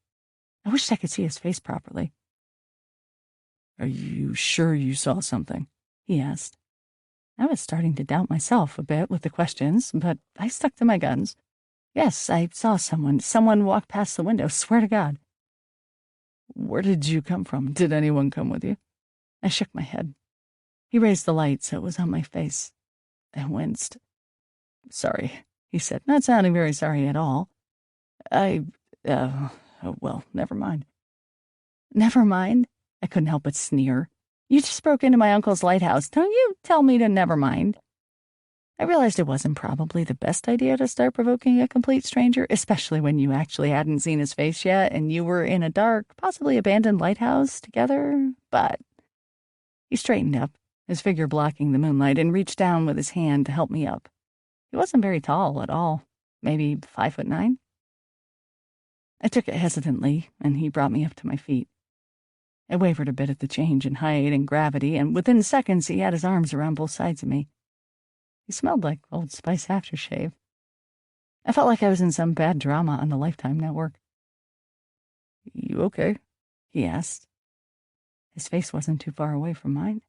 I wished I could see his face properly. "Are you sure you saw something?" he asked. I was starting to doubt myself a bit with the questions, but I stuck to my guns. "Yes, I saw someone. Someone walked past the window, swear to God." "Where did you come from? Did anyone come with you?" I shook my head. He raised the light so it was on my face. I winced. "Sorry," he said, not sounding very sorry at all. Well, never mind." "Never mind?" I couldn't help but sneer. "You just broke into my uncle's lighthouse. Don't you tell me to never mind." I realized it wasn't probably the best idea to start provoking a complete stranger, especially when you actually hadn't seen his face yet and you were in a dark, possibly abandoned lighthouse together, but he straightened up, his figure blocking the moonlight, and reached down with his hand to help me up. He wasn't very tall at all, maybe 5'9". I took it hesitantly, and he brought me up to my feet. I wavered a bit at the change in height and gravity, and within seconds he had his arms around both sides of me. He smelled like Old Spice aftershave. I felt like I was in some bad drama on the Lifetime network. "You okay?" he asked. His face wasn't too far away from mine.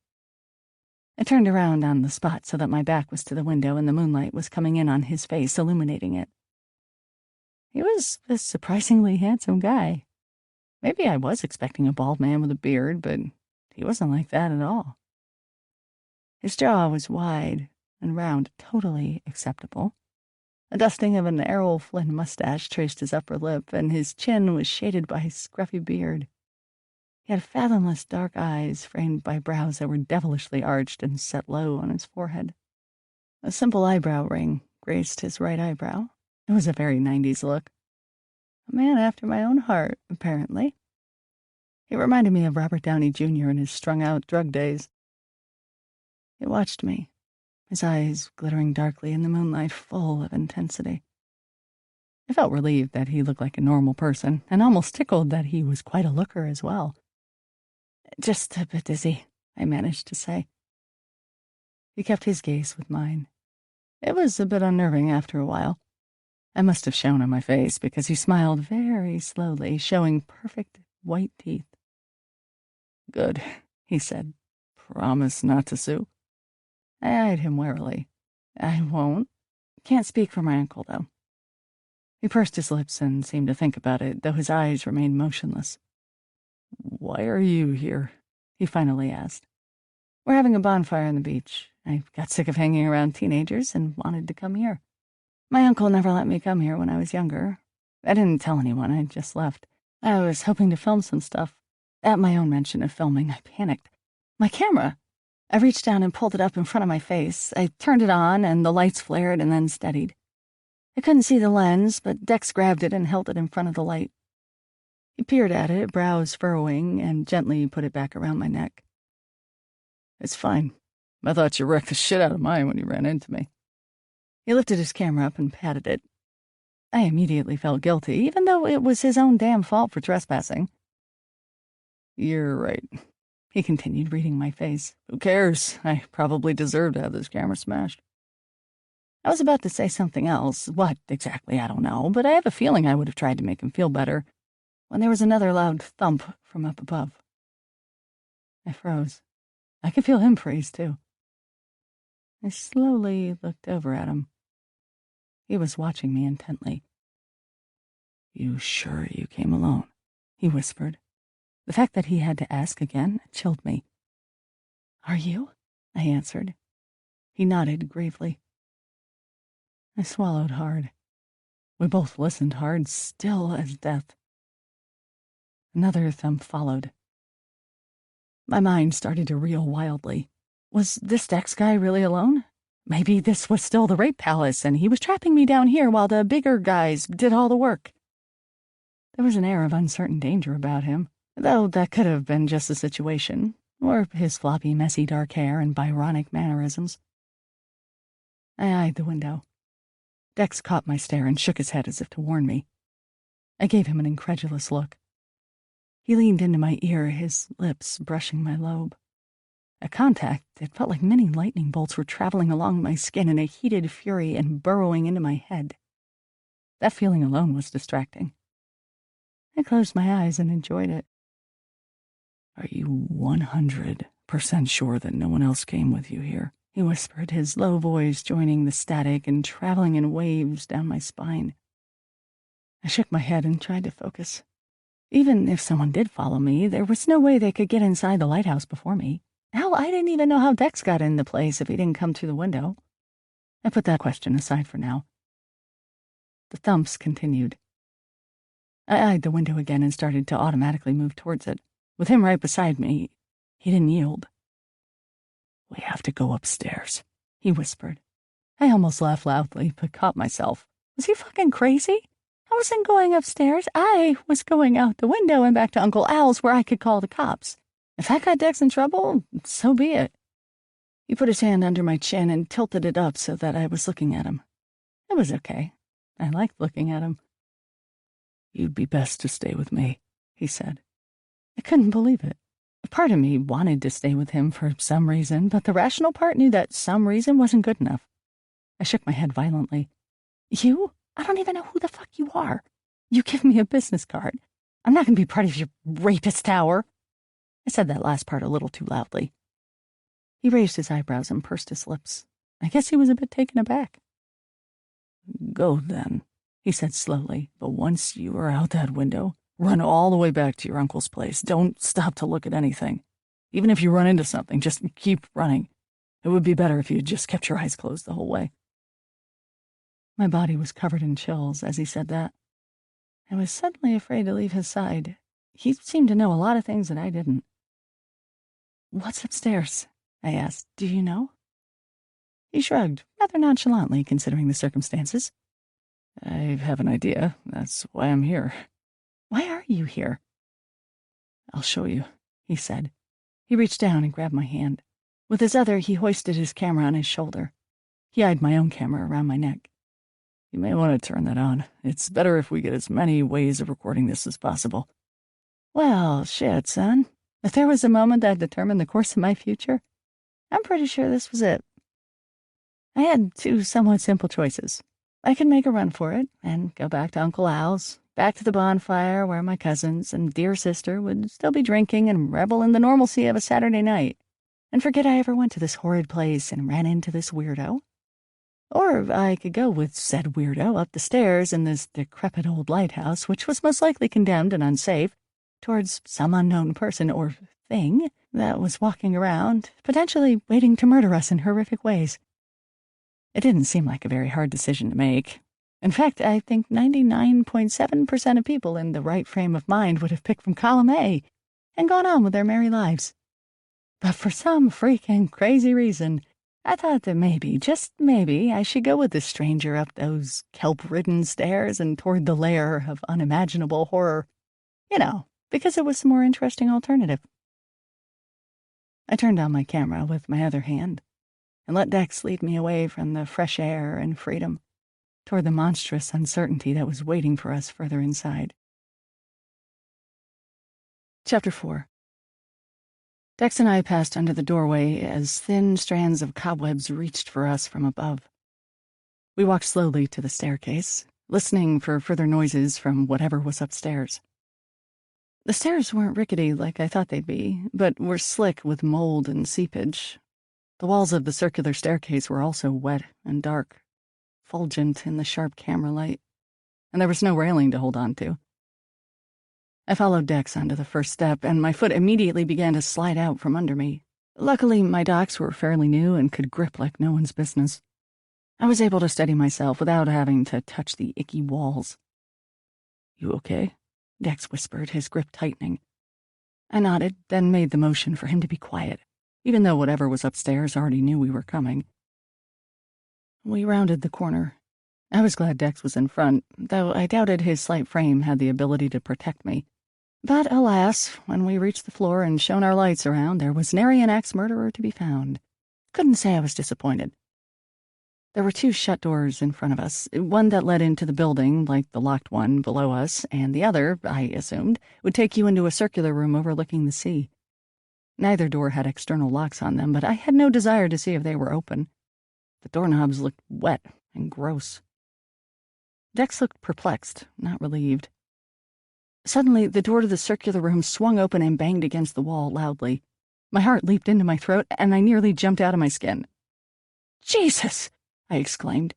I turned around on the spot so that my back was to the window and the moonlight was coming in on his face, illuminating it. He was a surprisingly handsome guy. Maybe I was expecting a bald man with a beard, but he wasn't like that at all. His jaw was wide and round, totally acceptable. A dusting of an Errol Flynn mustache traced his upper lip, and his chin was shaded by his scruffy beard. He had fathomless dark eyes framed by brows that were devilishly arched and set low on his forehead. A simple eyebrow ring graced his right eyebrow. It was a very 90s look. A man after my own heart, apparently. He reminded me of Robert Downey Jr. in his strung-out drug days. He watched me, his eyes glittering darkly in the moonlight, full of intensity. I felt relieved that he looked like a normal person, and almost tickled that he was quite a looker as well. "Just a bit dizzy," I managed to say. He kept his gaze with mine. It was a bit unnerving after a while. I must have shown on my face, because he smiled very slowly, showing perfect white teeth. "Good," he said. "Promise not to sue?" I eyed him warily. "I won't. Can't speak for my uncle, though." He pursed his lips and seemed to think about it, though his eyes remained motionless. "Why are you here?" he finally asked. "We're having a bonfire on the beach. I got sick of hanging around teenagers and wanted to come here. My uncle never let me come here when I was younger. I didn't tell anyone, I just left. I was hoping to film some stuff. At my own mention of filming, I panicked. My camera! I reached down and pulled it up in front of my face. I turned it on, and the lights flared and then steadied. I couldn't see the lens, but Dex grabbed it and held it in front of the light. He peered at it, brows furrowing, and gently put it back around my neck. "It's fine. I thought you wrecked the shit out of mine when you ran into me." He lifted his camera up and patted it. I immediately felt guilty, even though it was his own damn fault for trespassing. "You're right," he continued, reading my face. "Who cares? I probably deserve to have this camera smashed." I was about to say something else. What exactly, I don't know, but I have a feeling I would have tried to make him feel better, when there was another loud thump from up above. I froze. I could feel him freeze, too. I slowly looked over at him. He was watching me intently. "You sure you came alone?" he whispered. The fact that he had to ask again chilled me. "Are you?" I answered. He nodded gravely. I swallowed hard. We both listened hard, still as death. Another thump followed. My mind started to reel wildly. Was this Dex guy really alone? Maybe this was still the rape palace, and he was trapping me down here while the bigger guys did all the work. There was an air of uncertain danger about him, though that could have been just the situation, or his floppy, messy dark hair and Byronic mannerisms. I eyed the window. Dex caught my stare and shook his head as if to warn me. I gave him an incredulous look. He leaned into my ear, his lips brushing my lobe. At contact, it felt like many lightning bolts were traveling along my skin in a heated fury and burrowing into my head. That feeling alone was distracting. I closed my eyes and enjoyed it. "Are you 100% sure that no one else came with you here?" he whispered, his low voice joining the static and traveling in waves down my spine. I shook my head and tried to focus. Even if someone did follow me, there was no way they could get inside the lighthouse before me. Hell, I didn't even know how Dex got in the place if he didn't come through the window. I put that question aside for now. The thumps continued. I eyed the window again and started to automatically move towards it. With him right beside me, he didn't yield. "We have to go upstairs," he whispered. I almost laughed loudly, but caught myself. Was he fucking crazy? I wasn't going upstairs. I was going out the window and back to Uncle Al's where I could call the cops. If that got Dex in trouble, so be it. He put his hand under my chin and tilted it up so that I was looking at him. It was okay. I liked looking at him. "You'd be best to stay with me," he said. I couldn't believe it. A part of me wanted to stay with him for some reason, but the rational part knew that some reason wasn't good enough. I shook my head violently. "You? I don't even know who the fuck you are. You give me a business card. I'm not going to be part of your rapist tower." I said that last part a little too loudly. He raised his eyebrows and pursed his lips. I guess he was a bit taken aback. Go, then, he said slowly, but once you are out that window, run all the way back to your uncle's place. Don't stop to look at anything. Even if you run into something, just keep running. It would be better if you had just kept your eyes closed the whole way. My body was covered in chills as he said that. I was suddenly afraid to leave his side. He seemed to know a lot of things that I didn't. "What's upstairs?" I asked. "Do you know?" He shrugged, rather nonchalantly considering the circumstances. "I have an idea. That's why I'm here." "Why are you here?" "I'll show you," he said. He reached down and grabbed my hand. With his other, he hoisted his camera on his shoulder. He eyed my own camera around my neck. "You may want to turn that on. It's better if we get as many ways of recording this as possible." Well, shit, son. If there was a moment that determined the course of my future, I'm pretty sure this was it. I had two somewhat simple choices. I could make a run for it and go back to Uncle Al's, back to the bonfire where my cousins and dear sister would still be drinking and revel in the normalcy of a Saturday night, and forget I ever went to this horrid place and ran into this weirdo. Or I could go with said weirdo up the stairs in this decrepit old lighthouse, which was most likely condemned and unsafe, towards some unknown person or thing that was walking around, potentially waiting to murder us in horrific ways. It didn't seem like a very hard decision to make. In fact, I think 99.7% of people in the right frame of mind would have picked from column A and gone on with their merry lives. But for some freaking crazy reason, I thought that maybe, just maybe, I should go with this stranger up those kelp-ridden stairs and toward the lair of unimaginable horror. You know, because it was a more interesting alternative. I turned on my camera with my other hand and let Dex lead me away from the fresh air and freedom toward the monstrous uncertainty that was waiting for us further inside. Chapter 4. Dex and I passed under the doorway as thin strands of cobwebs reached for us from above. We walked slowly to the staircase, listening for further noises from whatever was upstairs. The stairs weren't rickety like I thought they'd be, but were slick with mold and seepage. The walls of the circular staircase were also wet and dark, fulgent in the sharp camera light, and there was no railing to hold on to. I followed Dex onto the first step, and my foot immediately began to slide out from under me. Luckily, my docks were fairly new and could grip like no one's business. I was able to steady myself without having to touch the icky walls. "You okay?" Dex whispered, his grip tightening. I nodded, then made the motion for him to be quiet, even though whatever was upstairs already knew we were coming. We rounded the corner. I was glad Dex was in front, though I doubted his slight frame had the ability to protect me. But alas, when we reached the floor and shone our lights around, there was nary an axe-murderer to be found. Couldn't say I was disappointed. There were two shut doors in front of us, one that led into the building, like the locked one below us, and the other, I assumed, would take you into a circular room overlooking the sea. Neither door had external locks on them, but I had no desire to see if they were open. The doorknobs looked wet and gross. Dex looked perplexed, not relieved. Suddenly, the door to the circular room swung open and banged against the wall loudly. My heart leaped into my throat, and I nearly jumped out of my skin. "Jesus!" I exclaimed.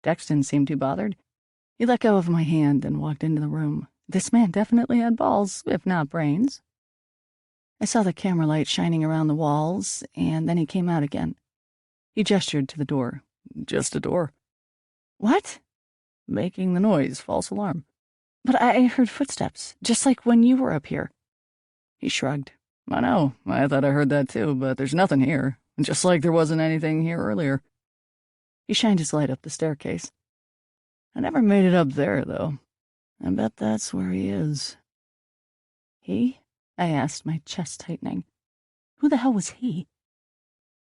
Dex didn't seem too bothered. He let go of my hand and walked into the room. This man definitely had balls, if not brains. I saw the camera light shining around the walls, and then he came out again. He gestured to the door. "Just a door." "What?" "Making the noise, false alarm." "But I heard footsteps, just like when you were up here." He shrugged. "I know, I thought I heard that too, but there's nothing here, just like there wasn't anything here earlier." He shined his light up the staircase. "I never made it up there, though. I bet that's where he is." "He?" I asked, my chest tightening. Who the hell was he?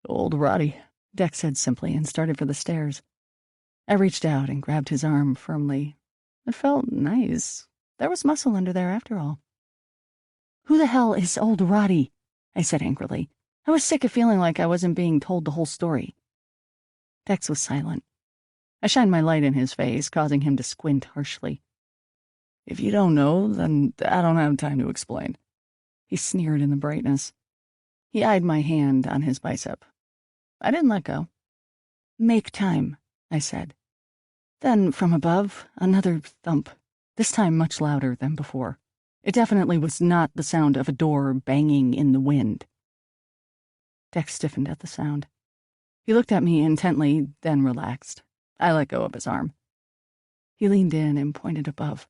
"Old Roddy," Dex said simply and started for the stairs. I reached out and grabbed his arm firmly. It felt nice. There was muscle under there after all. "Who the hell is old Roddy?" I said angrily. I was sick of feeling like I wasn't being told the whole story. Dex was silent. I shined my light in his face, causing him to squint harshly. "If you don't know, then I don't have time to explain." He sneered in the brightness. He eyed my hand on his bicep. I didn't let go. "Make time," I said. Then, from above, another thump, this time much louder than before. It definitely was not the sound of a door banging in the wind. Dex stiffened at the sound. He looked at me intently, then relaxed. I let go of his arm. He leaned in and pointed above.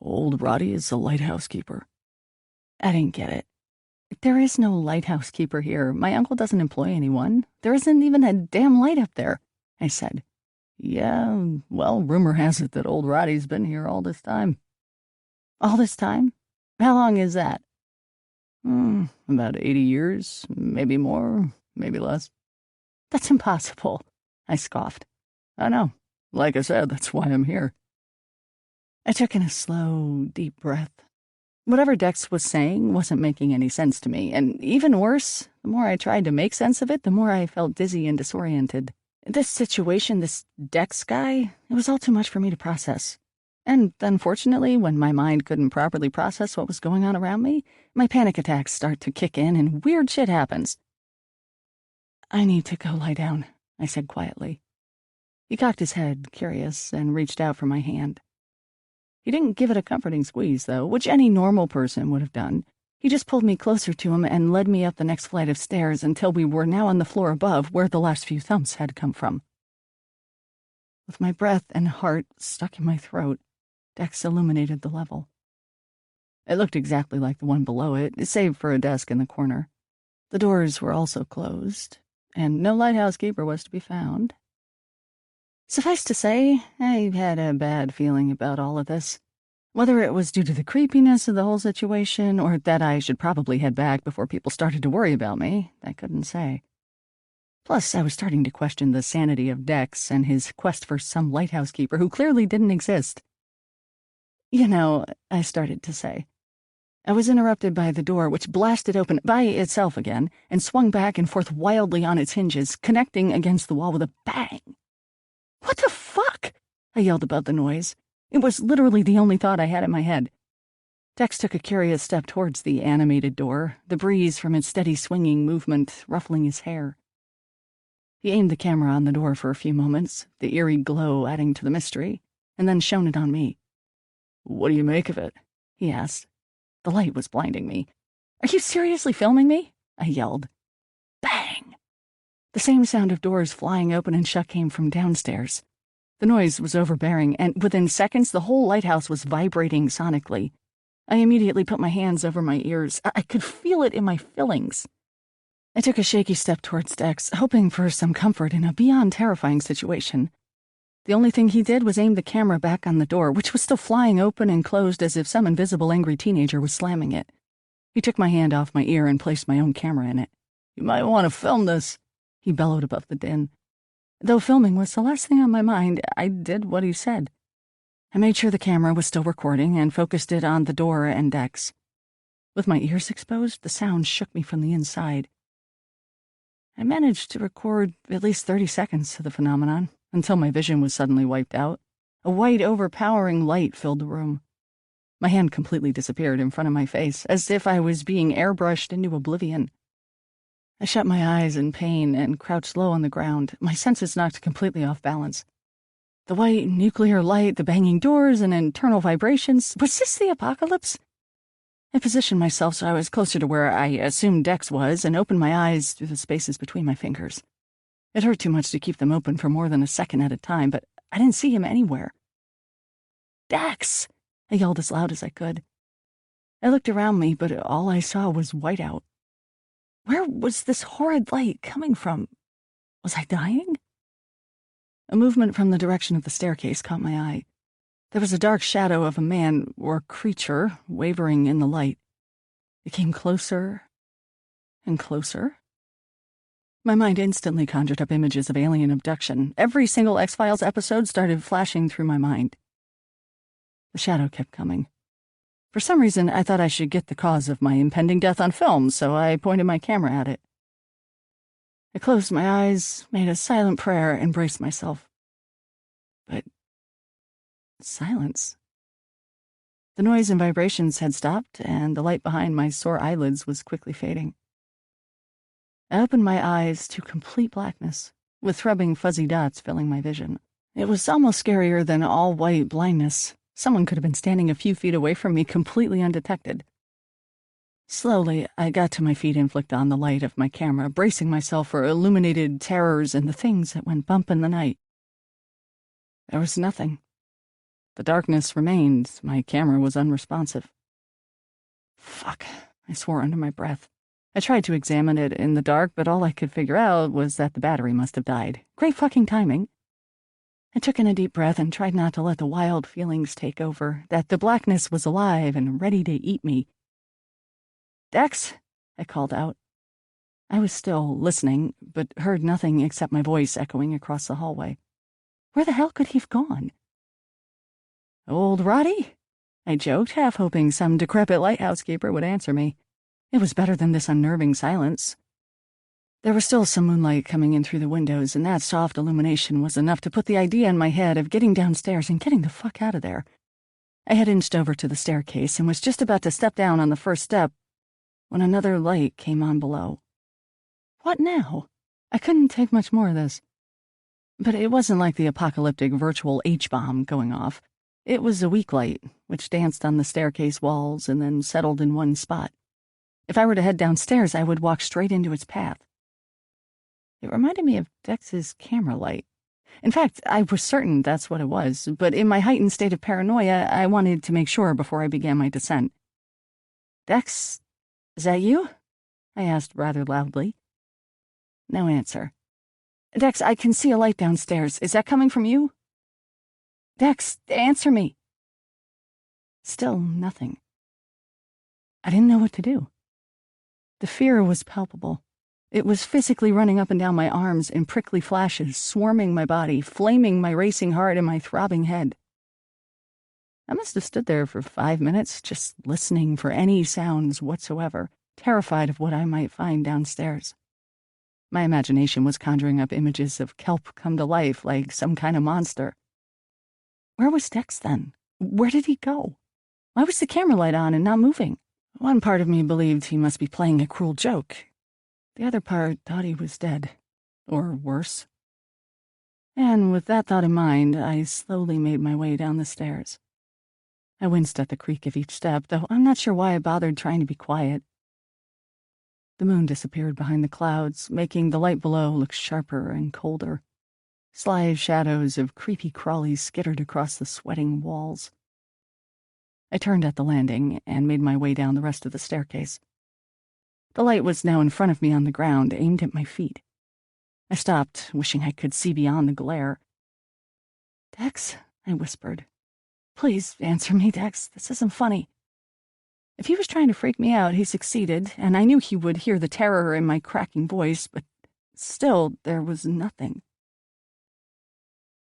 "Old Roddy is the lighthouse keeper." I didn't get it. There is no lighthouse keeper here. My uncle doesn't employ anyone. There isn't even a damn light up there, I said. "Yeah, well, rumor has it that old Roddy's been here all this time." "All this time? How long is that?" About 80 years, maybe more, maybe less." "That's impossible," I scoffed. "I know. Like I said, that's why I'm here." I took in a slow, deep breath. Whatever Dex was saying wasn't making any sense to me, and even worse, the more I tried to make sense of it, the more I felt dizzy and disoriented. This situation, this Dex guy, it was all too much for me to process. And unfortunately, when my mind couldn't properly process what was going on around me, my panic attacks start to kick in and weird shit happens. "I need to go lie down," I said quietly. He cocked his head, curious, and reached out for my hand. He didn't give it a comforting squeeze, though, which any normal person would have done. He just pulled me closer to him and led me up the next flight of stairs until we were now on the floor above, where the last few thumps had come from. With my breath and heart stuck in my throat, Dex illuminated the level. It looked exactly like the one below it, save for a desk in the corner. The doors were also closed, and no lighthouse keeper was to be found. Suffice to say, I had a bad feeling about all of this. Whether it was due to the creepiness of the whole situation, or that I should probably head back before people started to worry about me, I couldn't say. Plus, I was starting to question the sanity of Dex and his quest for some lighthouse keeper who clearly didn't exist. "You know," I started to say. I was interrupted by the door, which blasted open by itself again and swung back and forth wildly on its hinges, connecting against the wall with a bang. "What the fuck?" I yelled above the noise. It was literally the only thought I had in my head. Dex took a curious step towards the animated door, the breeze from its steady swinging movement ruffling his hair. He aimed the camera on the door for a few moments, the eerie glow adding to the mystery, and then shone it on me. "What do you make of it?" he asked. The light was blinding me. "Are you seriously filming me?" I yelled. Bang! The same sound of doors flying open and shut came from downstairs. The noise was overbearing, and within seconds the whole lighthouse was vibrating sonically. I immediately put my hands over my ears. I could feel it in my fillings. I took a shaky step towards Dex, hoping for some comfort in a beyond terrifying situation. The only thing he did was aim the camera back on the door, which was still flying open and closed as if some invisible angry teenager was slamming it. He took my hand off my ear and placed my own camera in it. "You might want to film this," he bellowed above the din. Though filming was the last thing on my mind, I did what he said. I made sure the camera was still recording and focused it on the door and Dex. With my ears exposed, the sound shook me from the inside. I managed to record at least 30 seconds of the phenomenon, until my vision was suddenly wiped out. A white, overpowering light filled the room. My hand completely disappeared in front of my face, as if I was being airbrushed into oblivion. I shut my eyes in pain and crouched low on the ground, my senses knocked completely off balance. The white, nuclear light, the banging doors, and internal vibrations. Was this the apocalypse? I positioned myself so I was closer to where I assumed Dex was and opened my eyes through the spaces between my fingers. It hurt too much to keep them open for more than a second at a time, but I didn't see him anywhere. "Dex!" I yelled as loud as I could. I looked around me, but all I saw was whiteout. Where was this horrid light coming from? Was I dying? A movement from the direction of the staircase caught my eye. There was a dark shadow of a man or creature wavering in the light. It came closer and closer. My mind instantly conjured up images of alien abduction. Every single X-Files episode started flashing through my mind. The shadow kept coming. For some reason, I thought I should get the cause of my impending death on film, so I pointed my camera at it. I closed my eyes, made a silent prayer, and braced myself. But silence. The noise and vibrations had stopped, and the light behind my sore eyelids was quickly fading. I opened my eyes to complete blackness, with throbbing fuzzy dots filling my vision. It was almost scarier than all-white blindness. Someone could have been standing a few feet away from me completely undetected. Slowly, I got to my feet and flicked on the light of my camera, bracing myself for illuminated terrors and the things that went bump in the night. There was nothing. The darkness remained. My camera was unresponsive. Fuck, I swore under my breath. I tried to examine it in the dark, but all I could figure out was that the battery must have died. Great fucking timing. I took in a deep breath and tried not to let the wild feelings take over, that the blackness was alive and ready to eat me. "Dex," I called out. I was still listening, but heard nothing except my voice echoing across the hallway. Where the hell could he have gone? "Old Roddy?" I joked, half hoping some decrepit lighthouse keeper would answer me. It was better than this unnerving silence. There was still some moonlight coming in through the windows, and that soft illumination was enough to put the idea in my head of getting downstairs and getting the fuck out of there. I had inched over to the staircase and was just about to step down on the first step when another light came on below. What now? I couldn't take much more of this. But it wasn't like the apocalyptic virtual H-bomb going off. It was a weak light, which danced on the staircase walls and then settled in one spot. If I were to head downstairs, I would walk straight into its path. It reminded me of Dex's camera light. In fact, I was certain that's what it was, but in my heightened state of paranoia, I wanted to make sure before I began my descent. "Dex, is that you?" I asked rather loudly. No answer. "Dex, I can see a light downstairs. Is that coming from you?" "Dex, answer me." Still nothing. I didn't know what to do. The fear was palpable. It was physically running up and down my arms in prickly flashes, swarming my body, flaming my racing heart and my throbbing head. I must have stood there for 5 minutes, just listening for any sounds whatsoever, terrified of what I might find downstairs. My imagination was conjuring up images of kelp come to life like some kind of monster. Where was Dex then? Where did he go? Why was the camera light on and not moving? One part of me believed he must be playing a cruel joke. The other part thought he was dead. Or worse. And with that thought in mind, I slowly made my way down the stairs. I winced at the creak of each step, though I'm not sure why I bothered trying to be quiet. The moon disappeared behind the clouds, making the light below look sharper and colder. Sly shadows of creepy crawlies skittered across the sweating walls. I turned at the landing and made my way down the rest of the staircase. The light was now in front of me on the ground, aimed at my feet. I stopped, wishing I could see beyond the glare. "Dex," I whispered. "Please answer me, Dex. This isn't funny." If he was trying to freak me out, he succeeded, and I knew he would hear the terror in my cracking voice, but still there was nothing.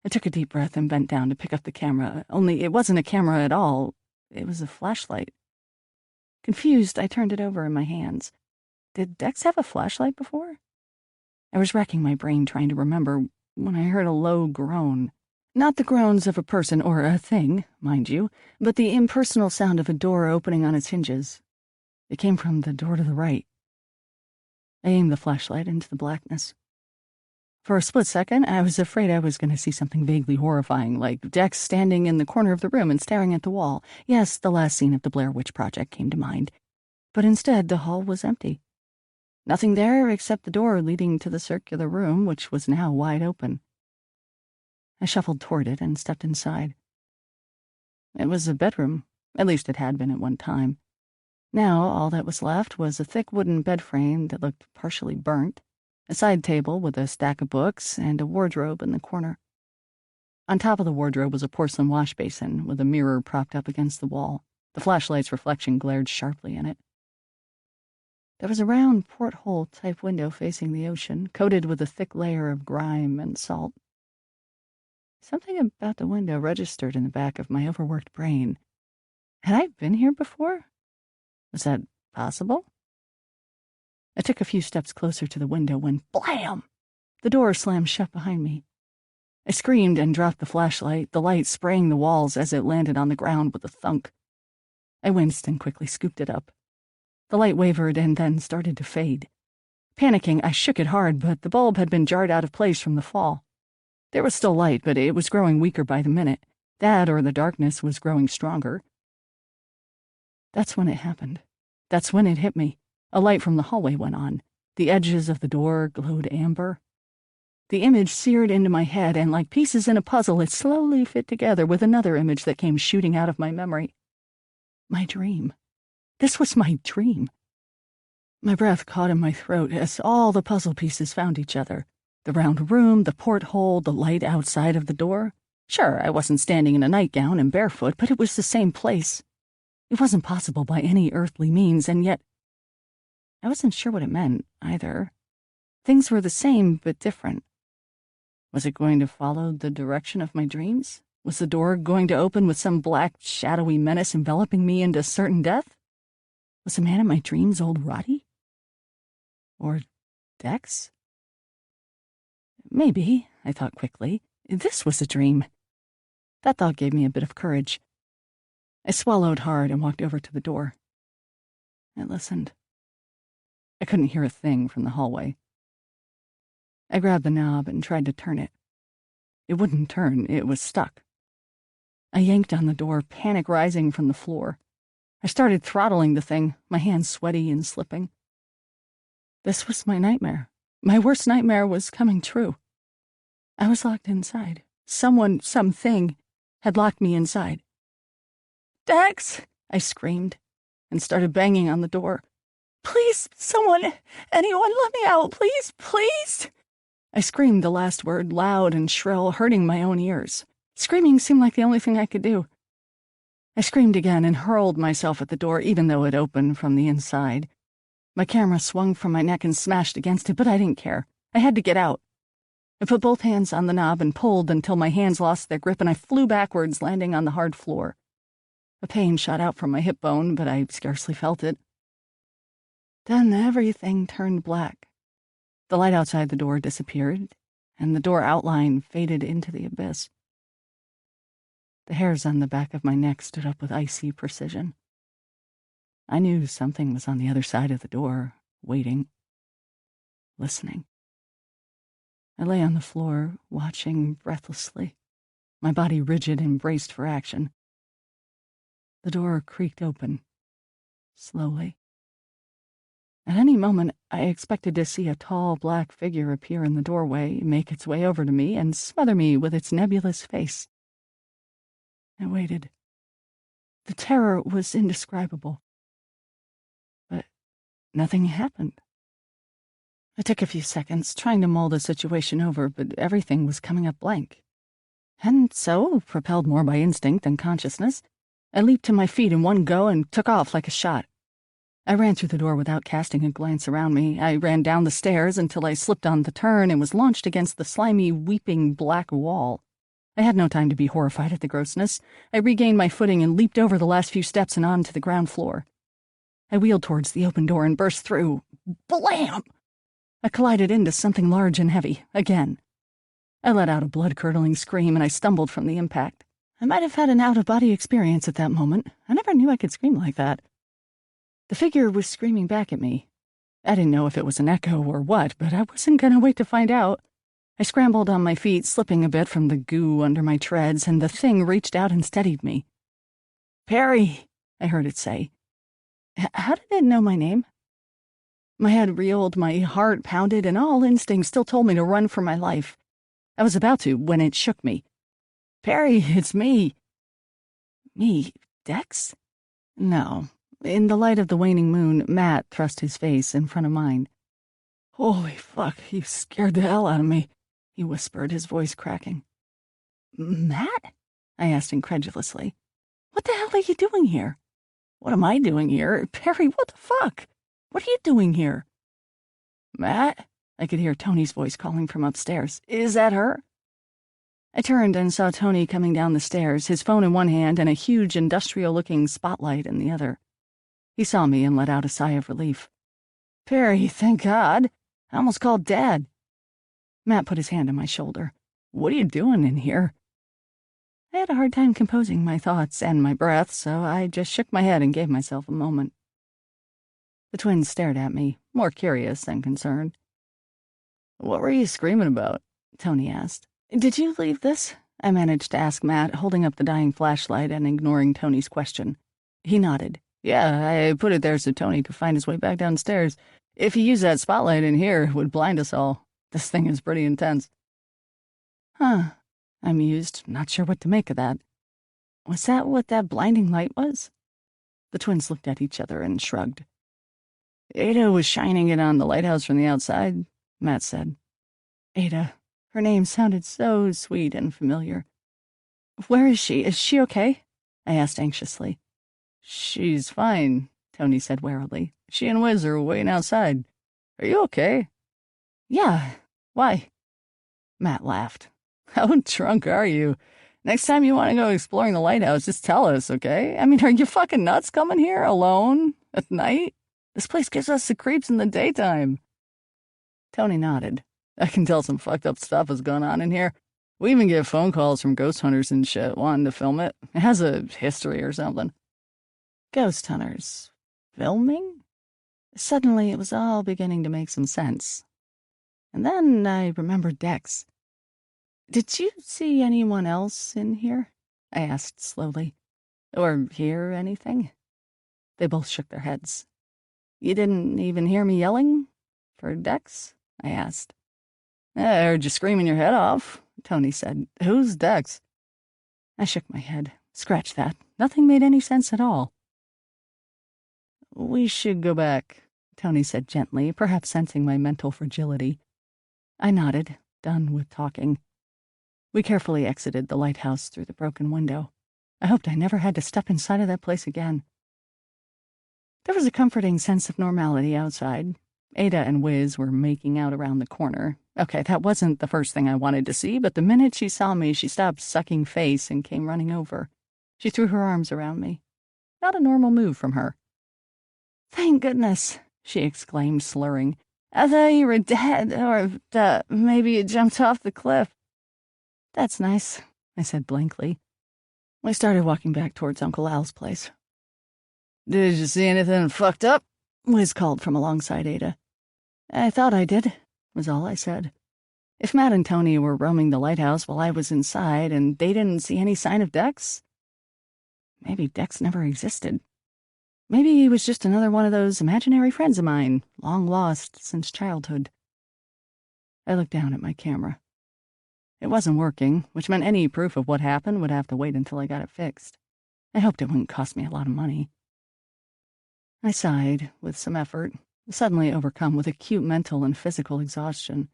I took a deep breath and bent down to pick up the camera, only it wasn't a camera at all. It was a flashlight. Confused, I turned it over in my hands. Did Dex have a flashlight before? I was racking my brain trying to remember when I heard a low groan. Not the groans of a person or a thing, mind you, but the impersonal sound of a door opening on its hinges. It came from the door to the right. I aimed the flashlight into the blackness. For a split second, I was afraid I was going to see something vaguely horrifying, like Dex standing in the corner of the room and staring at the wall. Yes, the last scene of the Blair Witch Project came to mind. But instead, the hall was empty. Nothing there except the door leading to the circular room, which was now wide open. I shuffled toward it and stepped inside. It was a bedroom, at least it had been at one time. Now all that was left was a thick wooden bed frame that looked partially burnt, a side table with a stack of books, and a wardrobe in the corner. On top of the wardrobe was a porcelain wash basin with a mirror propped up against the wall. The flashlight's reflection glared sharply in it. There was a round porthole-type window facing the ocean, coated with a thick layer of grime and salt. Something about the window registered in the back of my overworked brain. Had I been here before? Was that possible? I took a few steps closer to the window when, blam! The door slammed shut behind me. I screamed and dropped the flashlight, the light spraying the walls as it landed on the ground with a thunk. I winced and quickly scooped it up. The light wavered and then started to fade. Panicking, I shook it hard, but the bulb had been jarred out of place from the fall. There was still light, but it was growing weaker by the minute. That, or the darkness, was growing stronger. That's when it happened. That's when it hit me. A light from the hallway went on. The edges of the door glowed amber. The image seared into my head, and like pieces in a puzzle, it slowly fit together with another image that came shooting out of my memory. My dream. This was my dream. My breath caught in my throat as all the puzzle pieces found each other. The round room, the porthole, the light outside of the door. Sure, I wasn't standing in a nightgown and barefoot, but it was the same place. It wasn't possible by any earthly means, and yet I wasn't sure what it meant, either. Things were the same, but different. Was it going to follow the direction of my dreams? Was the door going to open with some black, shadowy menace enveloping me into certain death? Was the man in my dreams old Roddy? Or Dex? Maybe, I thought quickly. This was a dream. That thought gave me a bit of courage. I swallowed hard and walked over to the door. I listened. I couldn't hear a thing from the hallway. I grabbed the knob and tried to turn it. It wouldn't turn, it was stuck. I yanked on the door, panic rising from the floor. I started throttling the thing, my hands sweaty and slipping. This was my nightmare. My worst nightmare was coming true. I was locked inside. Someone, something, had locked me inside. "Dex!" I screamed, and started banging on the door. "Please, someone, anyone, let me out, please, please!" I screamed the last word, loud and shrill, hurting my own ears. Screaming seemed like the only thing I could do. I screamed again and hurled myself at the door, even though it opened from the inside. My camera swung from my neck and smashed against it, but I didn't care. I had to get out. I put both hands on the knob and pulled until my hands lost their grip and I flew backwards, landing on the hard floor. A pain shot out from my hip bone, but I scarcely felt it. Then everything turned black. The light outside the door disappeared, and the door outline faded into the abyss. The hairs on the back of my neck stood up with icy precision. I knew something was on the other side of the door, waiting, listening. I lay on the floor, watching breathlessly, my body rigid and braced for action. The door creaked open, slowly. At any moment, I expected to see a tall black figure appear in the doorway, make its way over to me, and smother me with its nebulous face. I waited. The terror was indescribable. But nothing happened. I took a few seconds, trying to mull the situation over, but everything was coming up blank. And so, propelled more by instinct than consciousness, I leaped to my feet in one go and took off like a shot. I ran through the door without casting a glance around me. I ran down the stairs until I slipped on the turn and was launched against the slimy, weeping black wall. I had no time to be horrified at the grossness. I regained my footing and leaped over the last few steps and onto the ground floor. I wheeled towards the open door and burst through. Blam! I collided into something large and heavy, again. I let out a blood-curdling scream and I stumbled from the impact. I might have had an out-of-body experience at that moment. I never knew I could scream like that. The figure was screaming back at me. I didn't know if it was an echo or what, but I wasn't going to wait to find out. I scrambled on my feet, slipping a bit from the goo under my treads, and the thing reached out and steadied me. "Perry," I heard it say. How did it know my name? My head reeled, my heart pounded, and all instincts still told me to run for my life. I was about to when it shook me. "Perry, it's me." Me? Dex? No. In the light of the waning moon, Matt thrust his face in front of mine. "Holy fuck, you scared the hell out of me," he whispered, his voice cracking. "Matt?" I asked incredulously. "What the hell are you doing here?" "What am I doing here? Perry, what the fuck? What are you doing here?" "Matt?" I could hear Tony's voice calling from upstairs. "Is that her?" I turned and saw Tony coming down the stairs, his phone in one hand and a huge industrial-looking spotlight in the other. He saw me and let out a sigh of relief. "Perry, thank God. I almost called Dad." Matt put his hand on my shoulder. "What are you doing in here?" I had a hard time composing my thoughts and my breath, so I just shook my head and gave myself a moment. The twins stared at me, more curious than concerned. What were you screaming about? Tony asked. Did you leave this? I managed to ask Matt, holding up the dying flashlight and ignoring Tony's question. He nodded. Yeah, I put it there so Tony could find his way back downstairs. If he used that spotlight in here, it would blind us all. This thing is pretty intense. Huh. I mused, not sure what to make of that. Was that what that blinding light was? The twins looked at each other and shrugged. Ada was shining it on the lighthouse from the outside, Matt said. Ada. Her name sounded so sweet and familiar. Where is she? Is she okay? I asked anxiously. She's fine, Tony said warily. She and Wiz are waiting outside. Are you okay? Yeah. Why? Matt laughed. How drunk are you? Next time you want to go exploring the lighthouse, just tell us, okay? I mean, are you fucking nuts coming here alone at night? This place gives us the creeps in the daytime. Tony nodded. I can tell some fucked up stuff is going on in here. We even get phone calls from ghost hunters and shit wanting to film it. It has a history or something. Ghost hunters? Filming? Suddenly, it was all beginning to make some sense. And then I remembered Dex. Did you see anyone else in here? I asked slowly. Or hear anything? They both shook their heads. You didn't even hear me yelling? For Dex? I asked. I heard you screaming your head off, Tony said. Who's Dex? I shook my head. Scratch that. Nothing made any sense at all. We should go back, Tony said gently, perhaps sensing my mental fragility. I nodded, done with talking. We carefully exited the lighthouse through the broken window. I hoped I never had to step inside of that place again. There was a comforting sense of normality outside. Ada and Wiz were making out around the corner. Okay, that wasn't the first thing I wanted to see, but the minute she saw me, she stopped sucking face and came running over. She threw her arms around me. Not a normal move from her. "Thank goodness," she exclaimed, slurring. "I thought you were dead, or maybe you jumped off the cliff." "That's nice," I said blankly. We started walking back towards Uncle Al's place. "Did you see anything fucked up?" Wiz called from alongside Ada. "I thought I did," was all I said. If Matt and Tony were roaming the lighthouse while I was inside and they didn't see any sign of Dex, maybe Dex never existed. Maybe he was just another one of those imaginary friends of mine, long lost since childhood. I looked down at my camera. It wasn't working, which meant any proof of what happened would have to wait until I got it fixed. I hoped it wouldn't cost me a lot of money. I sighed, with some effort, suddenly overcome with acute mental and physical exhaustion.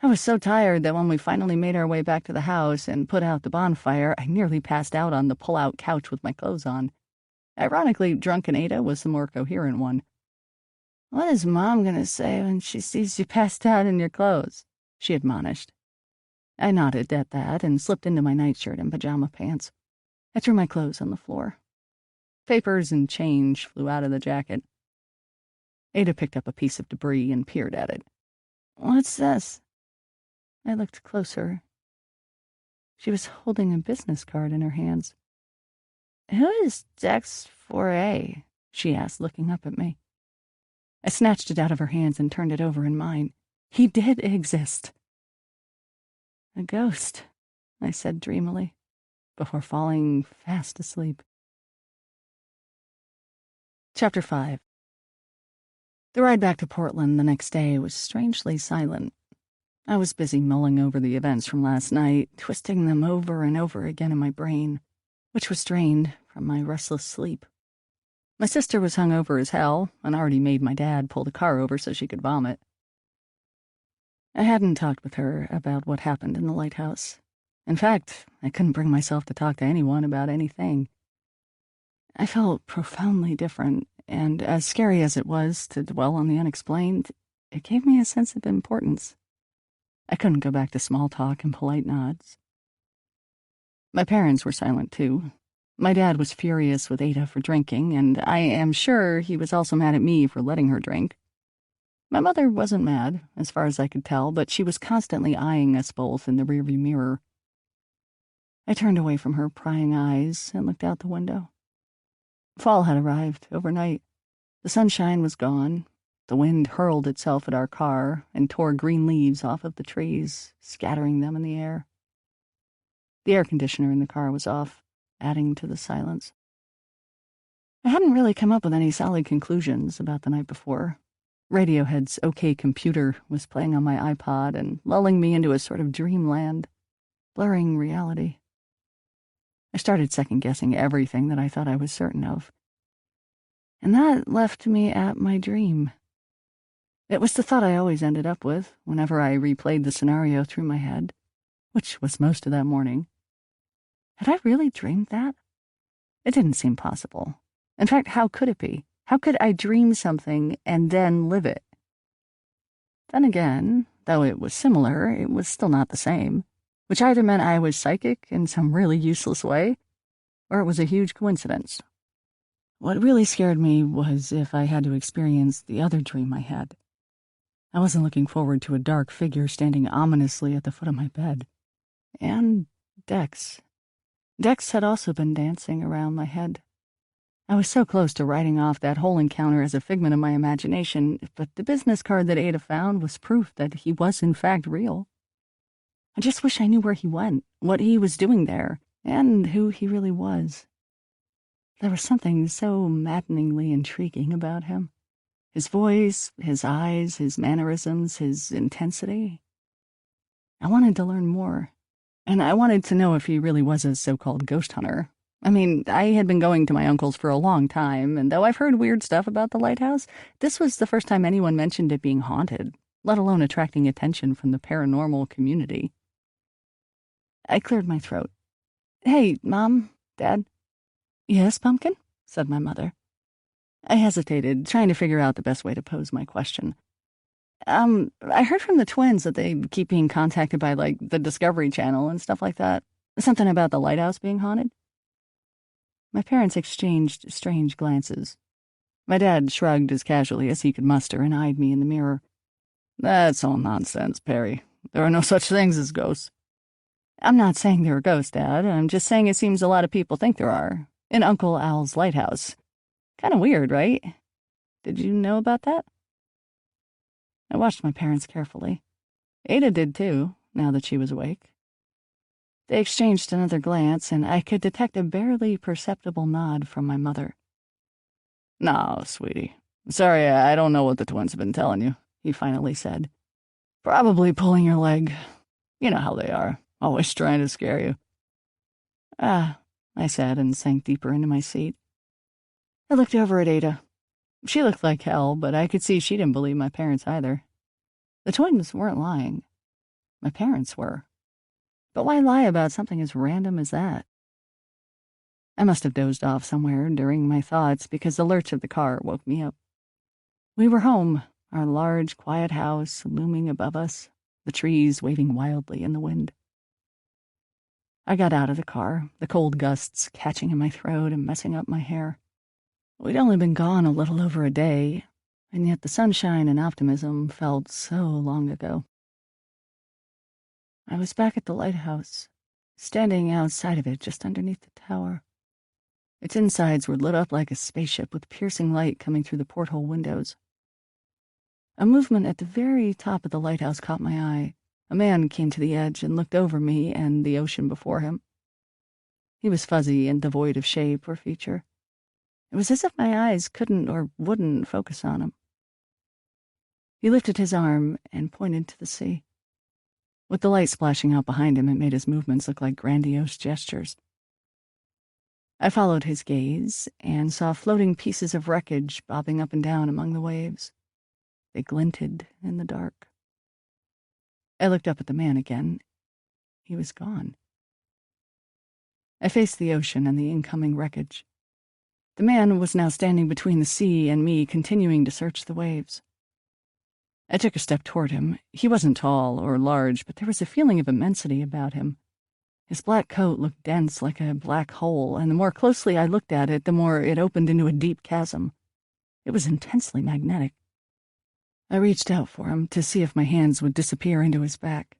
I was so tired that when we finally made our way back to the house and put out the bonfire, I nearly passed out on the pull-out couch with my clothes on. Ironically, drunken Ada was the more coherent one. "What is Mom going to say when she sees you passed out in your clothes?" she admonished. I nodded at that and slipped into my nightshirt and pajama pants. I threw my clothes on the floor. Papers and change flew out of the jacket. Ada picked up a piece of debris and peered at it. "What's this?" I looked closer. She was holding a business card in her hands. "Who is Dex 4A?" she asked, looking up at me. I snatched it out of her hands and turned it over in mine. He did exist. "A ghost," I said dreamily, before falling fast asleep. Chapter 5. The ride back to Portland the next day was strangely silent. I was busy mulling over the events from last night, twisting them over and over again in my brain, which was drained from my restless sleep. My sister was hungover as hell and already made my dad pull the car over so she could vomit. I hadn't talked with her about what happened in the lighthouse. In fact, I couldn't bring myself to talk to anyone about anything. I felt profoundly different, and as scary as it was to dwell on the unexplained, it gave me a sense of importance. I couldn't go back to small talk and polite nods. My parents were silent, too. My dad was furious with Ada for drinking, and I am sure he was also mad at me for letting her drink. My mother wasn't mad, as far as I could tell, but she was constantly eyeing us both in the rearview mirror. I turned away from her prying eyes and looked out the window. Fall had arrived overnight. The sunshine was gone. The wind hurled itself at our car and tore green leaves off of the trees, scattering them in the air. The air conditioner in the car was off, adding to the silence. I hadn't really come up with any solid conclusions about the night before. Radiohead's OK Computer was playing on my iPod and lulling me into a sort of dreamland, blurring reality. I started second-guessing everything that I thought I was certain of. And that left me at my dream. It was the thought I always ended up with whenever I replayed the scenario through my head, which was most of that morning. Had I really dreamed that? It didn't seem possible. In fact, how could it be? How could I dream something and then live it? Then again, though it was similar, it was still not the same, which either meant I was psychic in some really useless way, or it was a huge coincidence. What really scared me was if I had to experience the other dream I had. I wasn't looking forward to a dark figure standing ominously at the foot of my bed. And Dex. Dex had also been dancing around my head. I was so close to writing off that whole encounter as a figment of my imagination, but the business card that Ada found was proof that he was in fact real. I just wish I knew where he went, what he was doing there, and who he really was. There was something so maddeningly intriguing about him. His voice, his eyes, his mannerisms, his intensity. I wanted to learn more, and I wanted to know if he really was a so-called ghost hunter. I mean, I had been going to my uncle's for a long time, and though I've heard weird stuff about the lighthouse, this was the first time anyone mentioned it being haunted, let alone attracting attention from the paranormal community. I cleared my throat. "Hey, Mom, Dad." "Yes, Pumpkin?" said my mother. I hesitated, trying to figure out the best way to pose my question. I heard from the twins that they keep being contacted by, the Discovery Channel and stuff like that. Something about the lighthouse being haunted." My parents exchanged strange glances. My dad shrugged as casually as he could muster and eyed me in the mirror. "That's all nonsense, Perry. There are no such things as ghosts." "I'm not saying there are ghosts, Dad. I'm just saying it seems a lot of people think there are. In Uncle Al's lighthouse. Kind of weird, right? Did you know about that?" I watched my parents carefully. Ada did too, now that she was awake. They exchanged another glance, and I could detect a barely perceptible nod from my mother. "No, sweetie. Sorry, I don't know what the twins have been telling you," he finally said. "Probably pulling your leg. You know how they are, always trying to scare you." "Ah," I said, and sank deeper into my seat. I looked over at Ada. She looked like hell, but I could see she didn't believe my parents either. The twins weren't lying. My parents were. But why lie about something as random as that? I must have dozed off somewhere during my thoughts because the lurch of the car woke me up. We were home, our large, quiet house looming above us, the trees waving wildly in the wind. I got out of the car, the cold gusts catching in my throat and messing up my hair. We'd only been gone a little over a day, and yet the sunshine and optimism felt so long ago. I was back at the lighthouse, standing outside of it just underneath the tower. Its insides were lit up like a spaceship with piercing light coming through the porthole windows. A movement at the very top of the lighthouse caught my eye. A man came to the edge and looked over me and the ocean before him. He was fuzzy and devoid of shape or feature. It was as if my eyes couldn't or wouldn't focus on him. He lifted his arm and pointed to the sea. With the light splashing out behind him, it made his movements look like grandiose gestures. I followed his gaze and saw floating pieces of wreckage bobbing up and down among the waves. They glinted in the dark. I looked up at the man again. He was gone. I faced the ocean and the incoming wreckage. The man was now standing between the sea and me, continuing to search the waves. I took a step toward him. He wasn't tall or large, but there was a feeling of immensity about him. His black coat looked dense like a black hole, and the more closely I looked at it, the more it opened into a deep chasm. It was intensely magnetic. I reached out for him to see if my hands would disappear into his back.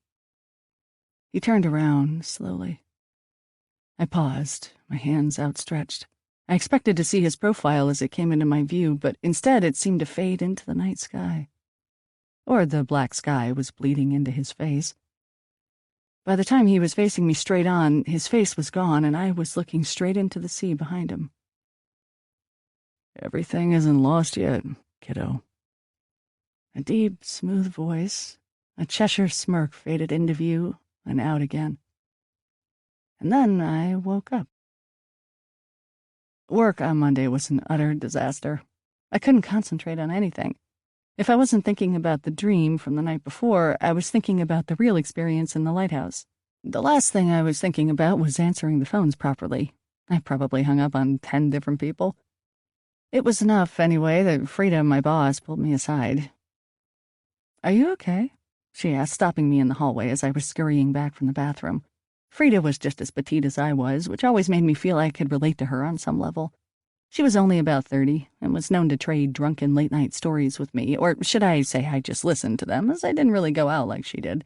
He turned around slowly. I paused, my hands outstretched. I expected to see his profile as it came into my view, but instead it seemed to fade into the night sky. Or the black sky was bleeding into his face. By the time he was facing me straight on, his face was gone, and I was looking straight into the sea behind him. Everything isn't lost yet, kiddo. A deep, smooth voice, a Cheshire smirk faded into view and out again. And then I woke up. Work on Monday was an utter disaster. I couldn't concentrate on anything. If I wasn't thinking about the dream from the night before, I was thinking about the real experience in the lighthouse. The last thing I was thinking about was answering the phones properly. I probably hung up on 10 different people. It was enough, anyway, that Frida, my boss, pulled me aside. "Are you okay?" she asked, stopping me in the hallway as I was scurrying back from the bathroom. Frida was just as petite as I was, which always made me feel I could relate to her on some level. She was only about 30 and was known to trade drunken late-night stories with me, or should I say I just listened to them, as I didn't really go out like she did.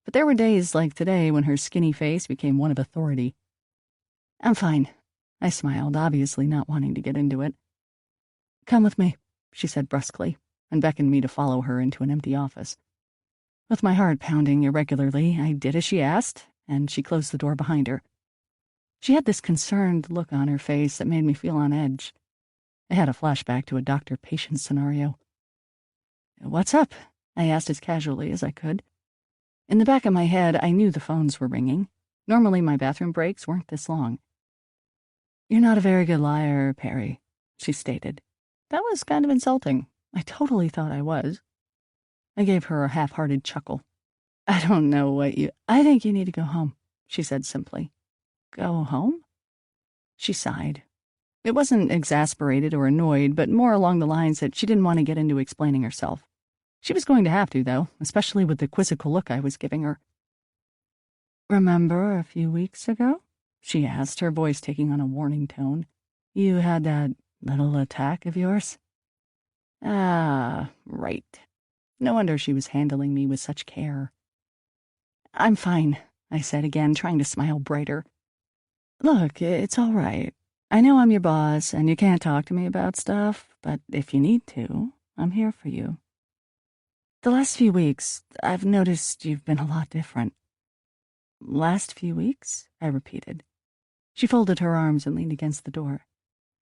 But there were days like today when her skinny face became one of authority. "I'm fine," I smiled, obviously not wanting to get into it. "Come with me," she said brusquely, and beckoned me to follow her into an empty office. With my heart pounding irregularly, I did as she asked, and she closed the door behind her. She had this concerned look on her face that made me feel on edge. I had a flashback to a doctor-patient scenario. "What's up?" I asked as casually as I could. In the back of my head, I knew the phones were ringing. Normally my bathroom breaks weren't this long. "You're not a very good liar, Perry," she stated. That was kind of insulting. I totally thought I was. I gave her a half-hearted chuckle. "I don't know what you... I think you need to go home," she said simply. "Go home?" She sighed. It wasn't exasperated or annoyed, but more along the lines that she didn't want to get into explaining herself. She was going to have to, though, especially with the quizzical look I was giving her. "Remember a few weeks ago?" she asked, her voice taking on a warning tone. "You had that little attack of yours?" Ah, right. No wonder she was handling me with such care. "I'm fine," I said again, trying to smile brighter. "Look, it's all right. I know I'm your boss, and you can't talk to me about stuff, but if you need to, I'm here for you. The last few weeks, I've noticed you've been a lot different." "Last few weeks?" I repeated. She folded her arms and leaned against the door.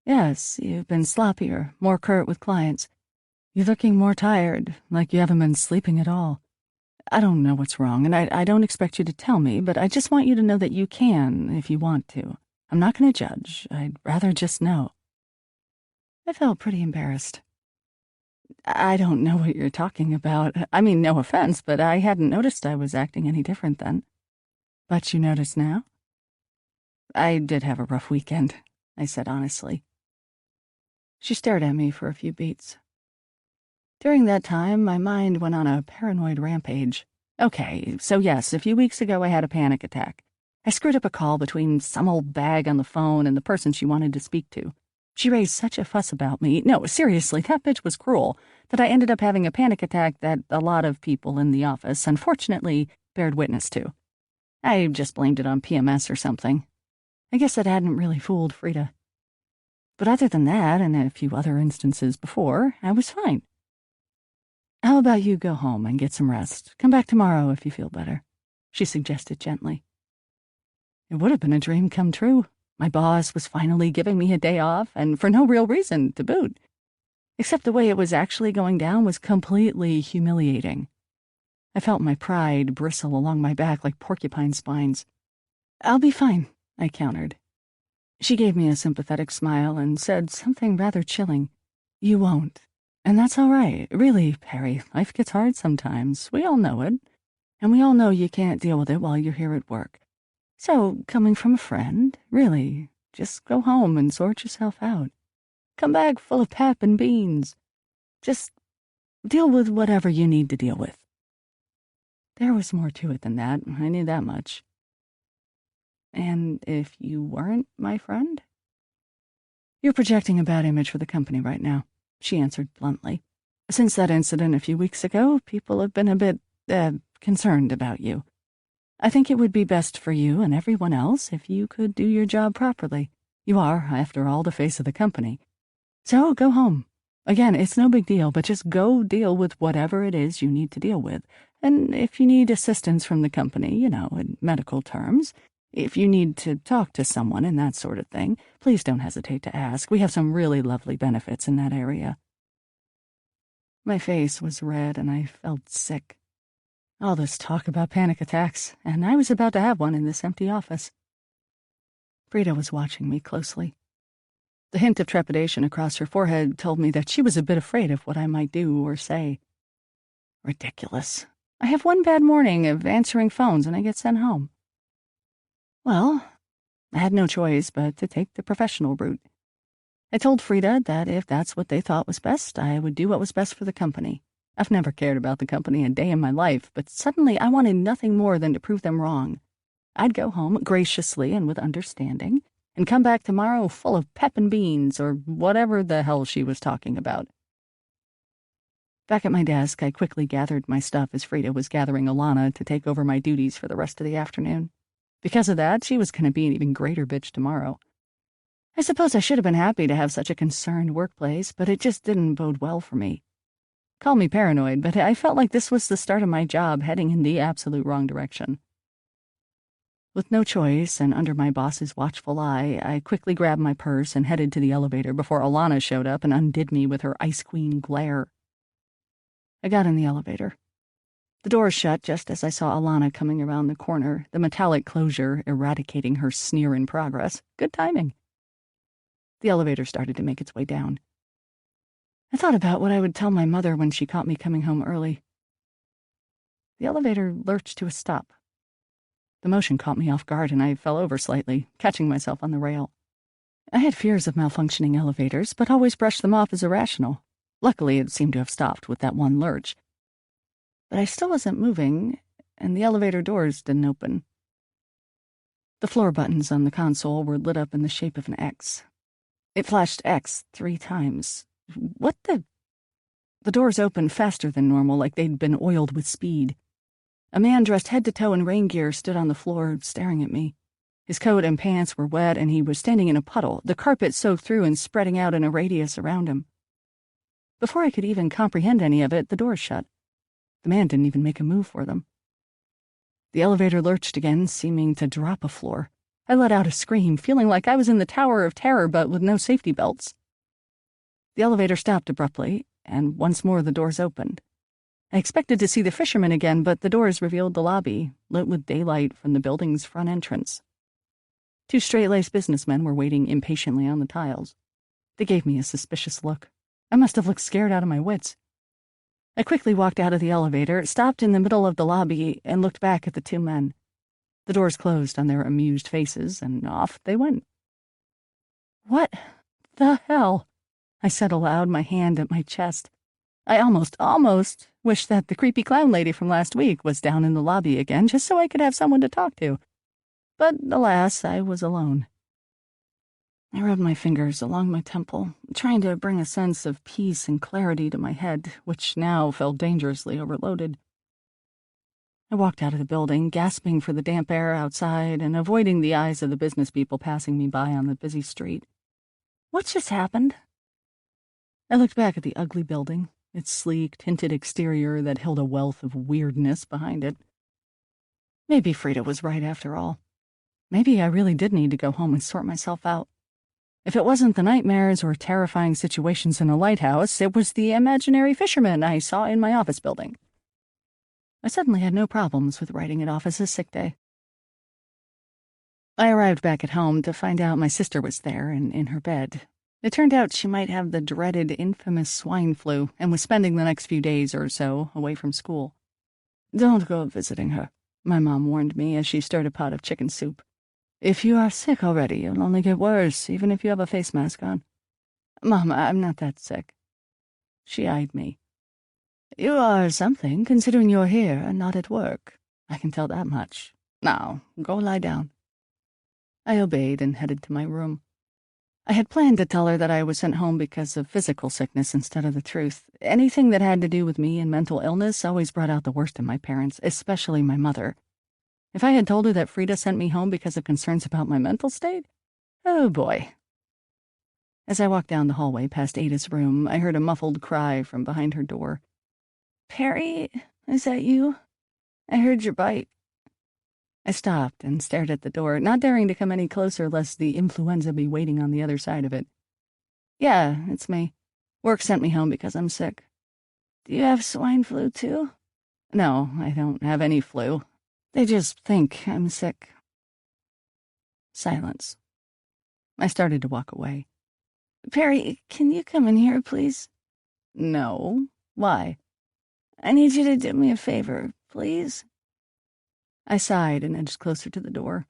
"Yes, you've been sloppier, more curt with clients. You're looking more tired, like you haven't been sleeping at all. I don't know what's wrong, and I don't expect you to tell me, but I just want you to know that you can if you want to. I'm not going to judge. I'd rather just know." I felt pretty embarrassed. "I don't know what you're talking about. I mean, no offense, but I hadn't noticed I was acting any different then." "But you notice now?" "I did have a rough weekend," I said honestly. She stared at me for a few beats. During that time, my mind went on a paranoid rampage. Okay, so yes, a few weeks ago I had a panic attack. I screwed up a call between some old bag on the phone and the person she wanted to speak to. She raised such a fuss about me, no, seriously, that bitch was cruel, that I ended up having a panic attack that a lot of people in the office, unfortunately, bared witness to. I just blamed it on PMS or something. I guess it hadn't really fooled Frida. But other than that, and a few other instances before, I was fine. "How about you go home and get some rest? Come back tomorrow if you feel better," she suggested gently. It would have been a dream come true. My boss was finally giving me a day off, and for no real reason, to boot. Except the way it was actually going down was completely humiliating. I felt my pride bristle along my back like porcupine spines. "I'll be fine," I countered. She gave me a sympathetic smile and said something rather chilling. "You won't. And that's all right. Really, Perry, life gets hard sometimes. We all know it. And we all know you can't deal with it while you're here at work. So, coming from a friend, really, just go home and sort yourself out. Come back full of pep and beans. Just deal with whatever you need to deal with." There was more to it than that. I knew that much. "And if you weren't my friend?" "You're projecting a bad image for the company right now," she answered bluntly. "Since that incident a few weeks ago, people have been a bit, concerned about you. I think it would be best for you and everyone else if you could do your job properly. You are, after all, the face of the company. So go home. Again, it's no big deal, but just go deal with whatever it is you need to deal with. And if you need assistance from the company, in medical terms, if you need to talk to someone and that sort of thing, please don't hesitate to ask. We have some really lovely benefits in that area. My face was red and I felt sick. All this talk about panic attacks, and I was about to have one in this empty office. Frida was watching me closely. The hint of trepidation across her forehead told me that she was a bit afraid of what I might do or say. Ridiculous. I have one bad morning of answering phones and I get sent home. Well, I had no choice but to take the professional route. I told Frida that if that's what they thought was best, I would do what was best for the company. I've never cared about the company a day in my life, but suddenly I wanted nothing more than to prove them wrong. I'd go home graciously and with understanding, and come back tomorrow full of pep and beans, or whatever the hell she was talking about. Back at my desk, I quickly gathered my stuff as Frida was gathering Alana to take over my duties for the rest of the afternoon. Because of that, she was going to be an even greater bitch tomorrow. I suppose I should have been happy to have such a concerned workplace, but it just didn't bode well for me. Call me paranoid, but I felt like this was the start of my job heading in the absolute wrong direction. With no choice, and under my boss's watchful eye, I quickly grabbed my purse and headed to the elevator before Alana showed up and undid me with her Ice Queen glare. I got in the elevator. The door shut just as I saw Alana coming around the corner, the metallic closure eradicating her sneer in progress. Good timing. The elevator started to make its way down. I thought about what I would tell my mother when she caught me coming home early. The elevator lurched to a stop. The motion caught me off guard and I fell over slightly, catching myself on the rail. I had fears of malfunctioning elevators, but always brushed them off as irrational. Luckily, it seemed to have stopped with that one lurch. But I still wasn't moving, and the elevator doors didn't open. The floor buttons on the console were lit up in the shape of an X. It flashed X 3 times. What the? The doors opened faster than normal, like they'd been oiled with speed. A man dressed head to toe in rain gear stood on the floor, staring at me. His coat and pants were wet, and he was standing in a puddle, the carpet soaked through and spreading out in a radius around him. Before I could even comprehend any of it, the doors shut. The man didn't even make a move for them. The elevator lurched again, seeming to drop a floor. I let out a scream, feeling like I was in the Tower of Terror, but with no safety belts. The elevator stopped abruptly, and once more the doors opened. I expected to see the fishermen again, but the doors revealed the lobby, lit with daylight from the building's front entrance. 2 straight-laced businessmen were waiting impatiently on the tiles. They gave me a suspicious look. I must have looked scared out of my wits. I quickly walked out of the elevator, stopped in the middle of the lobby, and looked back at the 2 men. The doors closed on their amused faces, and off they went. "What the hell?" I said aloud, my hand at my chest. I almost wished that the creepy clown lady from last week was down in the lobby again, just so I could have someone to talk to. But, alas, I was alone. I rubbed my fingers along my temple, trying to bring a sense of peace and clarity to my head, which now felt dangerously overloaded. I walked out of the building, gasping for the damp air outside and avoiding the eyes of the business people passing me by on the busy street. What just happened? I looked back at the ugly building, its sleek, tinted exterior that held a wealth of weirdness behind it. Maybe Frida was right after all. Maybe I really did need to go home and sort myself out. If it wasn't the nightmares or terrifying situations in a lighthouse, it was the imaginary fisherman I saw in my office building. I suddenly had no problems with writing it off as a sick day. I arrived back at home to find out my sister was there and in her bed. It turned out she might have the dreaded, infamous swine flu and was spending the next few days or so away from school. "Don't go visiting her," my mom warned me as she stirred a pot of chicken soup. "If you are sick already, you'll only get worse, even if you have a face mask on." "Mom, I'm not that sick." She eyed me. "You are something, considering you're here and not at work. I can tell that much. Now, go lie down." I obeyed and headed to my room. I had planned to tell her that I was sent home because of physical sickness instead of the truth. Anything that had to do with me and mental illness always brought out the worst in my parents, especially my mother. If I had told her that Frida sent me home because of concerns about my mental state, oh boy, As I walked down the hallway past Ada's room, I heard a muffled cry from behind her door. "Perry, is that you? I heard your bite." I stopped and stared at the door, not daring to come any closer lest the influenza be waiting on the other side of it. "Yeah, it's me. Work sent me home because I'm sick." "Do you have swine flu, too?" "No, I don't have any flu. They just think I'm sick." Silence. I started to walk away. "Perry, can you come in here, please?" "No. Why?" "I need you to do me a favor, please." I sighed and edged closer to the door.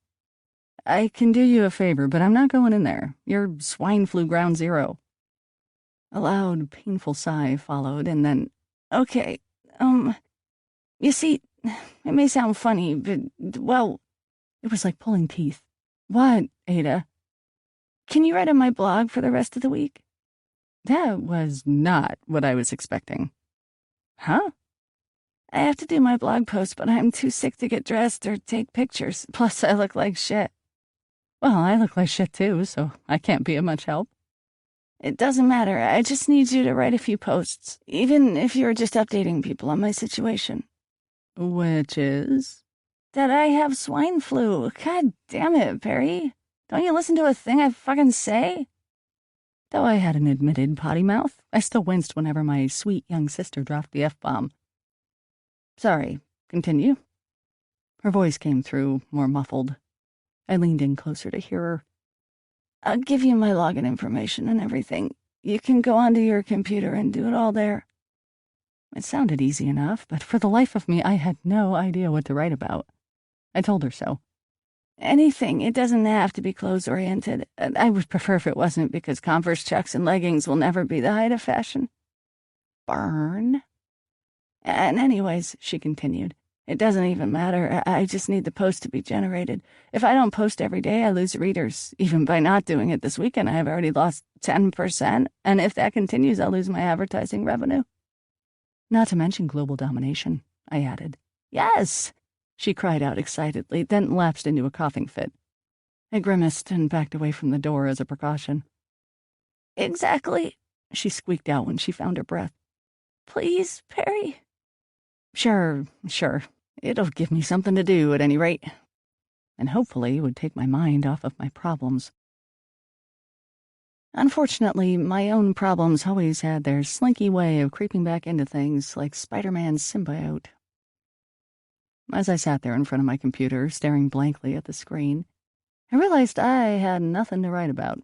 "I can do you a favor, but I'm not going in there. You're swine flu ground zero." A loud, painful sigh followed, and then, "Okay, you see, it may sound funny, but, well," it was like pulling teeth. "What, Ada?" "Can you write on my blog for the rest of the week?" That was not what I was expecting. "Huh?" "I have to do my blog post, but I'm too sick to get dressed or take pictures. Plus, I look like shit." "Well, I look like shit too, so I can't be of much help." "It doesn't matter. I just need you to write a few posts, even if you're just updating people on my situation." "Which is?" "That I have swine flu. God damn it, Perry. Don't you listen to a thing I fucking say?" Though I had an admitted potty mouth, I still winced whenever my sweet young sister dropped the F-bomb. "Sorry, continue." Her voice came through, more muffled. I leaned in closer to hear her. "I'll give you my login information and everything. You can go onto your computer and do it all there." It sounded easy enough, but for the life of me, I had no idea what to write about. I told her so. "Anything. It doesn't have to be clothes-oriented. I would prefer if it wasn't, because Converse chucks and leggings will never be the height of fashion." "Burn." "And anyways," she continued, "it doesn't even matter. I just need the post to be generated. If I don't post every day, I lose readers. Even by not doing it this weekend, I have already lost 10%, and if that continues, I'll lose my advertising revenue." "Not to mention global domination," I added. "Yes!" she cried out excitedly, then lapsed into a coughing fit. I grimaced and backed away from the door as a precaution. "Exactly," she squeaked out when she found her breath. "Please, Perry." Sure. It'll give me something to do at any rate. And hopefully it would take my mind off of my problems. Unfortunately, my own problems always had their slinky way of creeping back into things like Spider-Man's symbiote. As I sat there in front of my computer, staring blankly at the screen, I realized I had nothing to write about.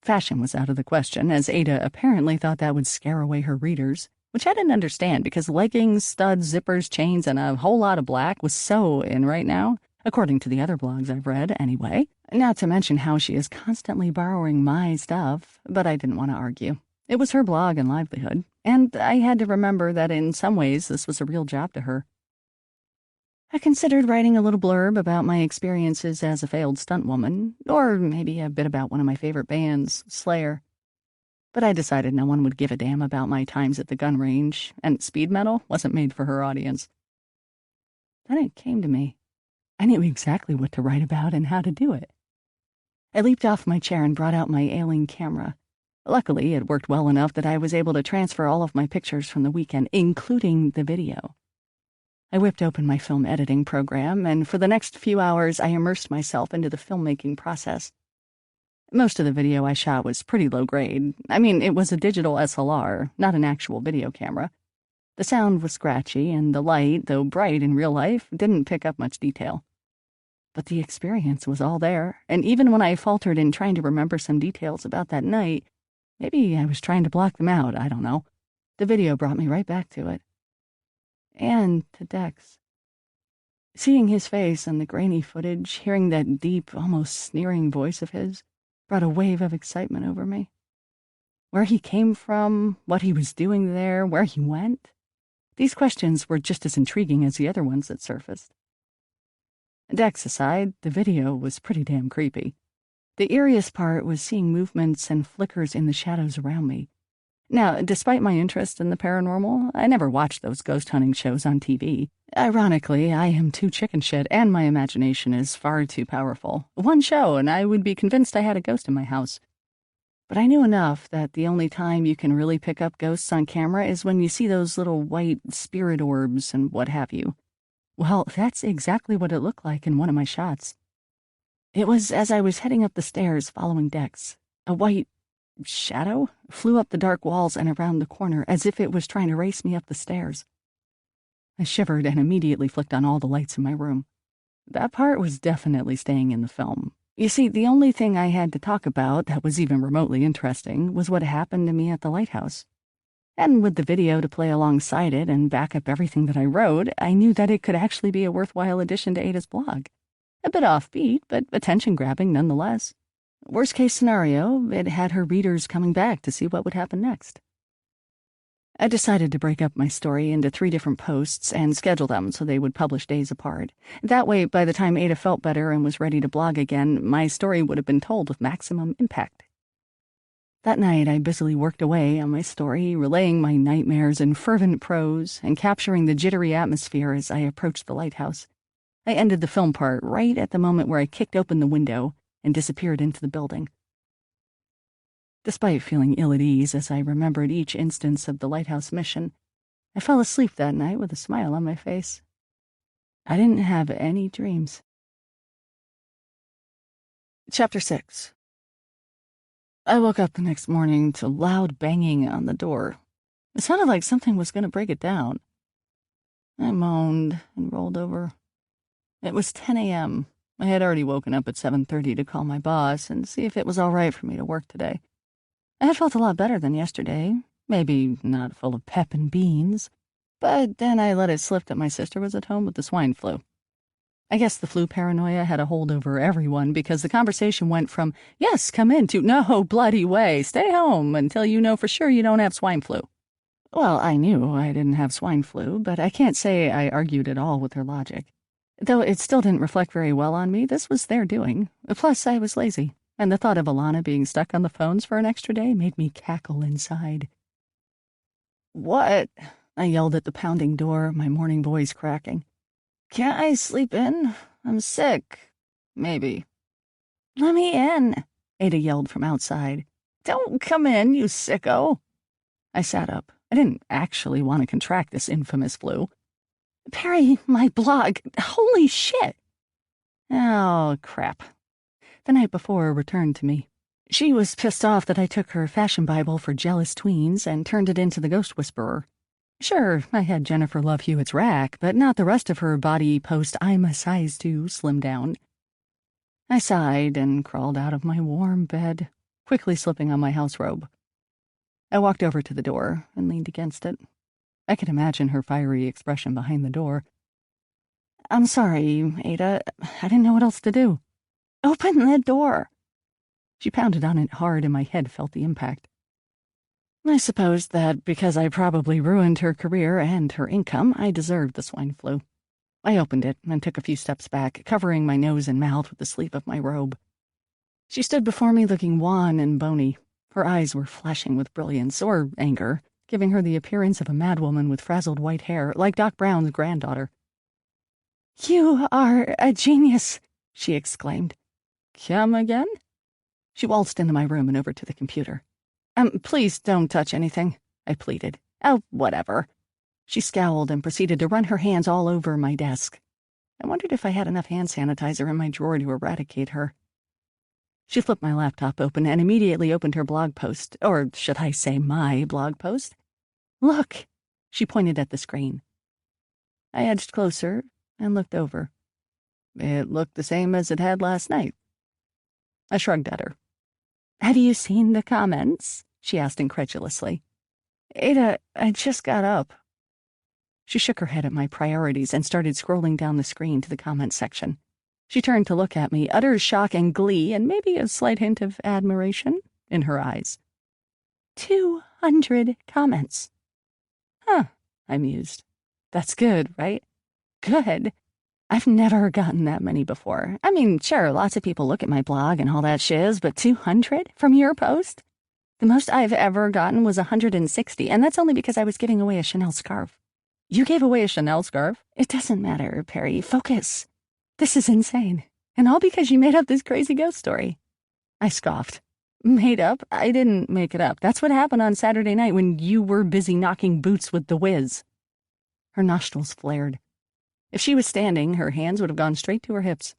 Fashion was out of the question, as Ada apparently thought that would scare away her readers, which I didn't understand because leggings, studs, zippers, chains, and a whole lot of black was so in right now, according to the other blogs I've read, anyway. Not to mention how she is constantly borrowing my stuff, but I didn't want to argue. It was her blog and livelihood, and I had to remember that in some ways this was a real job to her. I considered writing a little blurb about my experiences as a failed stunt woman, or maybe a bit about one of my favorite bands, Slayer. But I decided no one would give a damn about my times at the gun range, and speed metal wasn't made for her audience. Then it came to me. I knew exactly what to write about and how to do it. I leaped off my chair and brought out my ailing camera. Luckily, it worked well enough that I was able to transfer all of my pictures from the weekend, including the video. I whipped open my film editing program, and for the next few hours I immersed myself into the filmmaking process. Most of the video I shot was pretty low grade. I mean, it was a digital SLR, not an actual video camera. The sound was scratchy, and the light, though bright in real life, didn't pick up much detail. But the experience was all there, and even when I faltered in trying to remember some details about that night, maybe I was trying to block them out, I don't know, the video brought me right back to it. And to Dex. Seeing his face on the grainy footage, hearing that deep, almost sneering voice of his, brought a wave of excitement over me. Where he came from, what he was doing there, where he went. These questions were just as intriguing as the other ones that surfaced. Dex aside, the video was pretty damn creepy. The eeriest part was seeing movements and flickers in the shadows around me. Now, despite my interest in the paranormal, I never watched those ghost hunting shows on TV. Ironically, I am too chicken shit, and my imagination is far too powerful. One show, and I would be convinced I had a ghost in my house. But I knew enough that the only time you can really pick up ghosts on camera is when you see those little white spirit orbs and what have you. Well, that's exactly what it looked like in one of my shots. It was as I was heading up the stairs following Dex. A white shadow flew up the dark walls and around the corner as if it was trying to race me up the stairs. I shivered and immediately flicked on all the lights in my room. That part was definitely staying in the film. You see, the only thing I had to talk about that was even remotely interesting was what happened to me at the lighthouse. And with the video to play alongside it and back up everything that I wrote, I knew that it could actually be a worthwhile addition to Ada's blog. A bit offbeat, but attention-grabbing nonetheless. Worst case scenario, it had her readers coming back to see what would happen next. I decided to break up my story into 3 different posts and schedule them so they would publish days apart. That way, by the time Ada felt better and was ready to blog again, my story would have been told with maximum impact. That night, I busily worked away on my story, relaying my nightmares in fervent prose and capturing the jittery atmosphere as I approached the lighthouse. I ended the film part right at the moment where I kicked open the window and disappeared into the building. Despite feeling ill at ease as I remembered each instance of the lighthouse mission, I fell asleep that night with a smile on my face. I didn't have any dreams. Chapter 6. I woke up the next morning to loud banging on the door. It sounded like something was going to break it down. I moaned and rolled over. It was 10 a.m. I had already woken up at 7:30 to call my boss and see if it was all right for me to work today. I had felt a lot better than yesterday, maybe not full of pep and beans, but then I let it slip that my sister was at home with the swine flu. I guess the flu paranoia had a hold over everyone because the conversation went from, yes, come in, to no bloody way, stay home until you know for sure you don't have swine flu. Well, I knew I didn't have swine flu, but I can't say I argued at all with her logic. Though it still didn't reflect very well on me, this was their doing. Plus, I was lazy, and the thought of Alana being stuck on the phones for an extra day made me cackle inside. "What?" I yelled at the pounding door, my morning voice cracking. "Can't I sleep in? I'm sick. Maybe." "Let me in," Ada yelled from outside. "Don't come in, you sicko." I sat up. I didn't actually want to contract this infamous flu. "Perry, my blog. Holy shit." Oh, crap. The night before returned to me. She was pissed off that I took her fashion Bible for jealous tweens and turned it into the Ghost Whisperer. Sure, I had Jennifer Love Hewitt's rack, but not the rest of her body post I'm a size 2 slim down. I sighed and crawled out of my warm bed, quickly slipping on my house robe. I walked over to the door and leaned against it. I could imagine her fiery expression behind the door. "I'm sorry, Ada. I didn't know what else to do." "Open the door." She pounded on it hard and my head felt the impact. I supposed that because I probably ruined her career and her income, I deserved the swine flu. I opened it and took a few steps back, covering my nose and mouth with the sleeve of my robe. She stood before me looking wan and bony. Her eyes were flashing with brilliance, or anger, giving her the appearance of a madwoman with frazzled white hair, like Doc Brown's granddaughter. "You are a genius," she exclaimed. "Come again?" She waltzed into my room and over to the computer. Please don't touch anything," I pleaded. "Oh, whatever." She scowled and proceeded to run her hands all over my desk. I wondered if I had enough hand sanitizer in my drawer to eradicate her. She flipped my laptop open and immediately opened her blog post, or should I say my blog post? "Look," she pointed at the screen. I edged closer and looked over. It looked the same as it had last night. I shrugged at her. "Have you seen the comments?" she asked incredulously. "Ada, I just got up." She shook her head at my priorities and started scrolling down the screen to the comments section. She turned to look at me, utter shock and glee, and maybe a slight hint of admiration in her eyes. 200 comments. Huh, I mused. That's good, right? Good. I've never gotten that many before. I mean, sure, lots of people look at my blog and all that shiz, but 200 from your post? The most I've ever gotten was 160, and that's only because I was giving away a Chanel scarf. You gave away a Chanel scarf? It doesn't matter, Perry. Focus. This is insane. And all because you made up this crazy ghost story. I scoffed. Made up? I didn't make it up. That's what happened on Saturday night when you were busy knocking boots with the whiz. Her nostrils flared. If she was standing, her hands would have gone straight to her hips.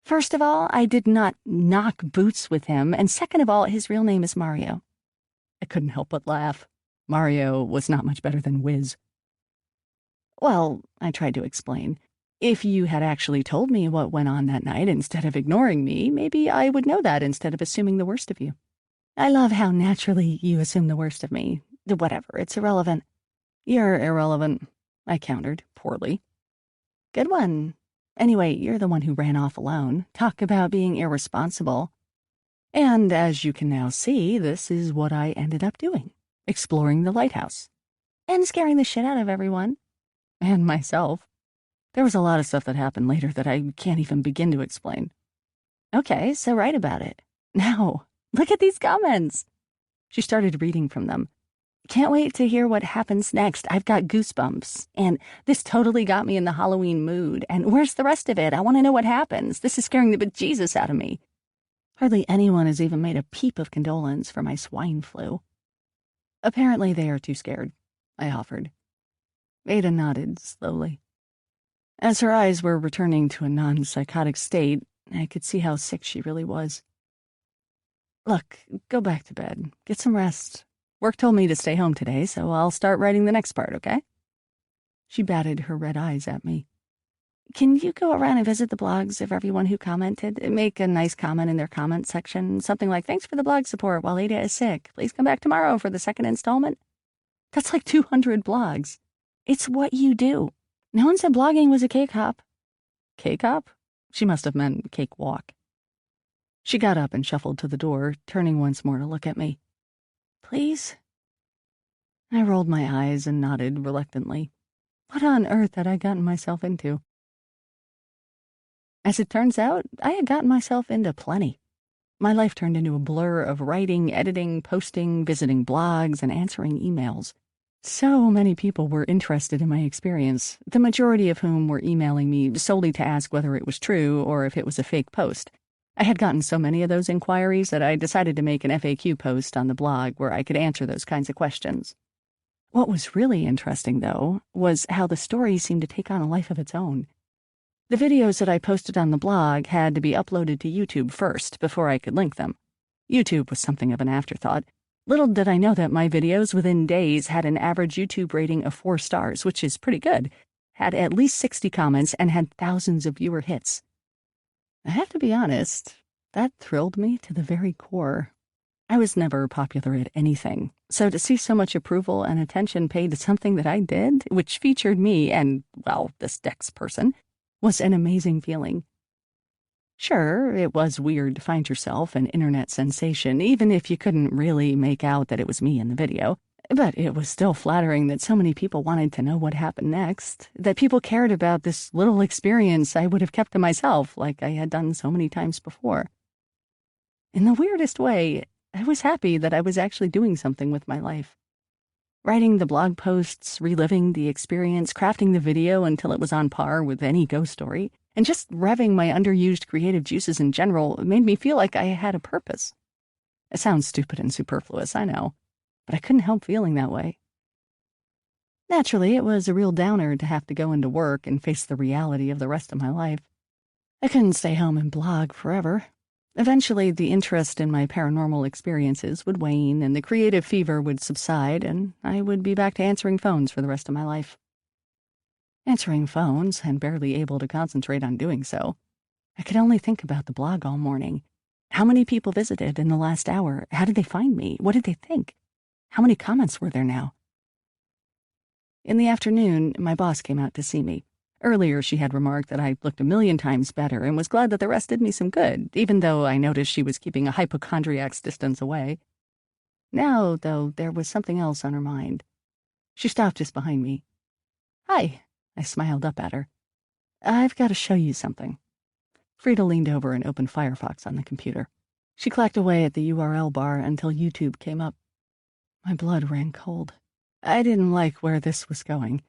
First of all, I did not knock boots with him, and second of all, his real name is Mario. I couldn't help but laugh. Mario was not much better than Whiz. Well, I tried to explain. If you had actually told me what went on that night instead of ignoring me, maybe I would know that instead of assuming the worst of you. I love how naturally you assume the worst of me. Whatever, it's irrelevant. You're irrelevant, I countered, poorly. Good one. Anyway, you're the one who ran off alone. Talk about being irresponsible. And as you can now see, this is what I ended up doing. Exploring the lighthouse. And scaring the shit out of everyone. And myself. There was a lot of stuff that happened later that I can't even begin to explain. Okay, so write about it. Now, look at these comments. She started reading from them. Can't wait to hear what happens next. I've got goosebumps. And this totally got me in the Halloween mood. And where's the rest of it? I want to know what happens. This is scaring the bejesus out of me. Hardly anyone has even made a peep of condolence for my swine flu. Apparently they are too scared, I offered. Ada nodded slowly. As her eyes were returning to a non-psychotic state, I could see how sick she really was. Look, go back to bed. Get some rest. Work told me to stay home today, so I'll start writing the next part, okay? She batted her red eyes at me. Can you go around and visit the blogs of everyone who commented? Make a nice comment in their comment section. Something like, thanks for the blog support while Ada is sick. Please come back tomorrow for the second installment. That's like 200 blogs. It's what you do. No one said blogging was a cake hop. Cake hop? She must have meant cake walk. She got up and shuffled to the door, turning once more to look at me. Please? I rolled my eyes and nodded reluctantly. What on earth had I gotten myself into? As it turns out, I had gotten myself into plenty. My life turned into a blur of writing, editing, posting, visiting blogs, and answering emails. So many people were interested in my experience, the majority of whom were emailing me solely to ask whether it was true or if it was a fake post. I had gotten so many of those inquiries that I decided to make an FAQ post on the blog where I could answer those kinds of questions. What was really interesting, though, was how the story seemed to take on a life of its own. The videos that I posted on the blog had to be uploaded to YouTube first before I could link them. YouTube was something of an afterthought. Little did I know that my videos within days had an average YouTube rating of 4 stars, which is pretty good, had at least 60 comments, and had thousands of viewer hits. I have to be honest, that thrilled me to the very core. I was never popular at anything, so to see so much approval and attention paid to something that I did, which featured me and, well, this Dex person, was an amazing feeling. Sure, it was weird to find yourself an internet sensation, even if you couldn't really make out that it was me in the video. But it was still flattering that so many people wanted to know what happened next, that people cared about this little experience I would have kept to myself like I had done so many times before. In the weirdest way, I was happy that I was actually doing something with my life. Writing the blog posts, reliving the experience, crafting the video until it was on par with any ghost story, and just revving my underused creative juices in general made me feel like I had a purpose. It sounds stupid and superfluous, I know, but I couldn't help feeling that way. Naturally, it was a real downer to have to go into work and face the reality of the rest of my life. I couldn't stay home and blog forever. Eventually, the interest in my paranormal experiences would wane and the creative fever would subside, and I would be back to answering phones for the rest of my life. Answering phones, and barely able to concentrate on doing so. I could only think about the blog all morning. How many people visited in the last hour? How did they find me? What did they think? How many comments were there now? In the afternoon, my boss came out to see me. Earlier, she had remarked that I looked 1,000,000 times better and was glad that the rest did me some good, even though I noticed she was keeping a hypochondriac's distance away. Now, though, there was something else on her mind. She stopped just behind me. Hi. I smiled up at her. I've got to show you something. Frida leaned over and opened Firefox on the computer. She clacked away at the URL bar until YouTube came up. My blood ran cold. I didn't like where this was going.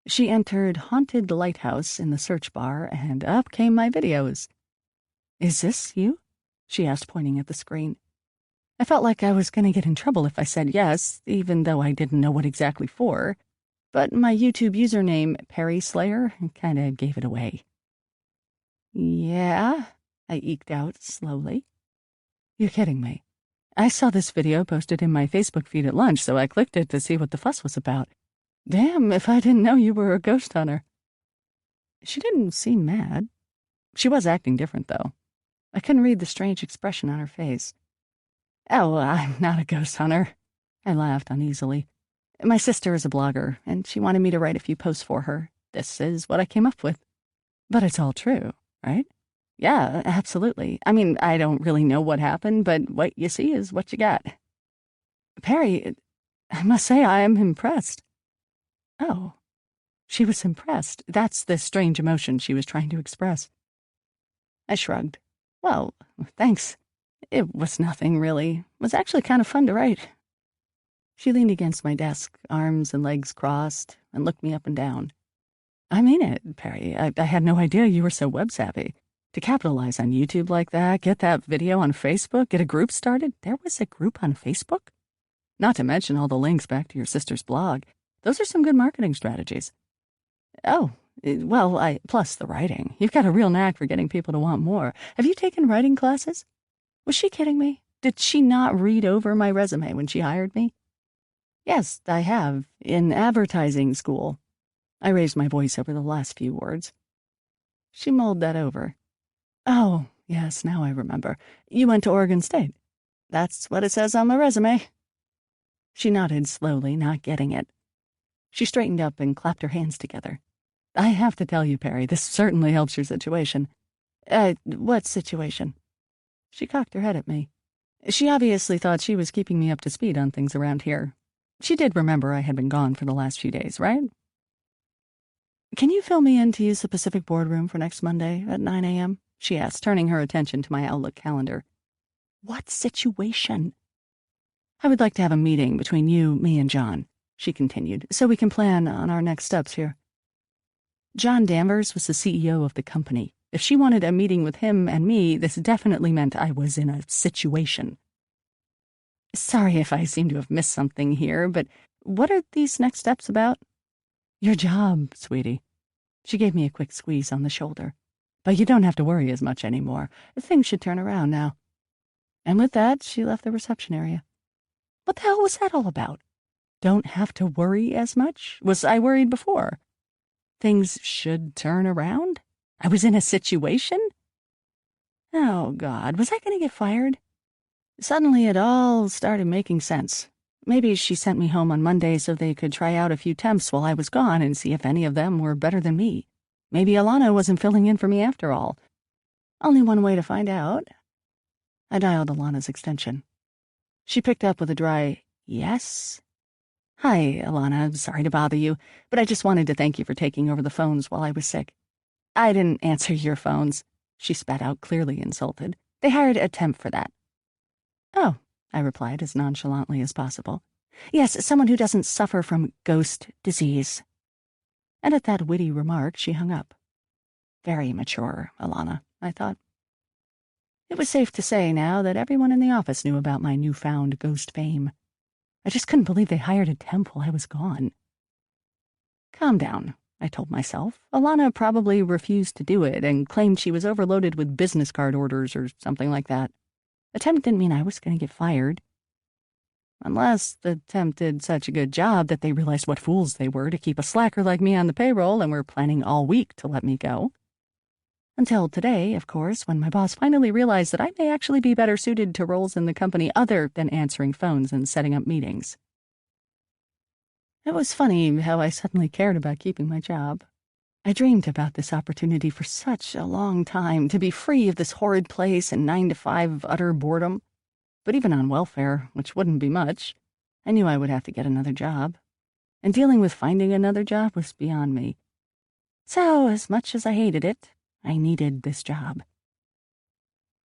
She entered Haunted Lighthouse in the search bar, and up came my videos. Is this you? She asked, pointing at the screen. I felt like I was going to get in trouble if I said yes, even though I didn't know what exactly for. But my YouTube username, Perry Slayer, kind of gave it away. Yeah, I eked out slowly. You're kidding me. I saw this video posted in my Facebook feed at lunch, so I clicked it to see what the fuss was about. Damn, if I didn't know you were a ghost hunter. She didn't seem mad. She was acting different, though. I couldn't read the strange expression on her face. Oh, I'm not a ghost hunter. I laughed uneasily. My sister is a blogger, and she wanted me to write a few posts for her. This is what I came up with. But it's all true, right? Yeah, absolutely. I mean, I don't really know what happened, but what you see is what you got. Perry, I must say I am impressed. Oh, she was impressed. That's the strange emotion she was trying to express. I shrugged. Well, thanks. It was nothing, really. It was actually kind of fun to write. She leaned against my desk, arms and legs crossed, and looked me up and down. I mean it, Perry. I had no idea you were so web-savvy. To capitalize on YouTube like that, get that video on Facebook, get a group started. There was a group on Facebook? Not to mention all the links back to your sister's blog. Those are some good marketing strategies. Oh, well, plus the writing. You've got a real knack for getting people to want more. Have you taken writing classes? Was she kidding me? Did she not read over my resume when she hired me? Yes, I have, in advertising school. I raised my voice over the last few words. She mulled that over. Oh, yes, now I remember. You went to Oregon State. That's what it says on my resume. She nodded slowly, not getting it. She straightened up and clapped her hands together. I have to tell you, Perry, this certainly helps your situation. What situation? She cocked her head at me. She obviously thought she was keeping me up to speed on things around here. She did remember I had been gone for the last few days, right? Can you fill me in to use the Pacific Boardroom for next Monday at 9 a.m.? She asked, turning her attention to my Outlook calendar. What situation? I would like to have a meeting between you, me, and John, she continued, so we can plan on our next steps here. John Danvers was the CEO of the company. If she wanted a meeting with him and me, this definitely meant I was in a situation. Sorry if I seem to have missed something here, but what are these next steps about? Your job, sweetie. She gave me a quick squeeze on the shoulder. But you don't have to worry as much anymore. Things should turn around now. And with that, she left the reception area. What the hell was that all about? Don't have to worry as much? Was I worried before? Things should turn around? I was in a situation? Oh, God, was I going to get fired? Suddenly it all started making sense. Maybe she sent me home on Monday so they could try out a few temps while I was gone and see if any of them were better than me. Maybe Alana wasn't filling in for me after all. Only one way to find out. I dialed Alana's extension. She picked up with a dry, yes? Hi, Alana. Sorry to bother you, but I just wanted to thank you for taking over the phones while I was sick. I didn't answer your phones. She spat out, clearly insulted. They hired a temp for that. Oh, I replied as nonchalantly as possible. Yes, someone who doesn't suffer from ghost disease. And at that witty remark, she hung up. Very mature, Alana, I thought. It was safe to say now that everyone in the office knew about my newfound ghost fame. I just couldn't believe they hired a temp while I was gone. Calm down, I told myself. Alana probably refused to do it and claimed she was overloaded with business card orders or something like that. A temp didn't mean I was going to get fired. Unless the temp did such a good job that they realized what fools they were to keep a slacker like me on the payroll and were planning all week to let me go. Until today, of course, when my boss finally realized that I may actually be better suited to roles in the company other than answering phones and setting up meetings. It was funny how I suddenly cared about keeping my job. I dreamed about this opportunity for such a long time, to be free of this horrid place and 9 to 5 utter boredom. But even on welfare, which wouldn't be much, I knew I would have to get another job. And dealing with finding another job was beyond me. So, as much as I hated it, I needed this job.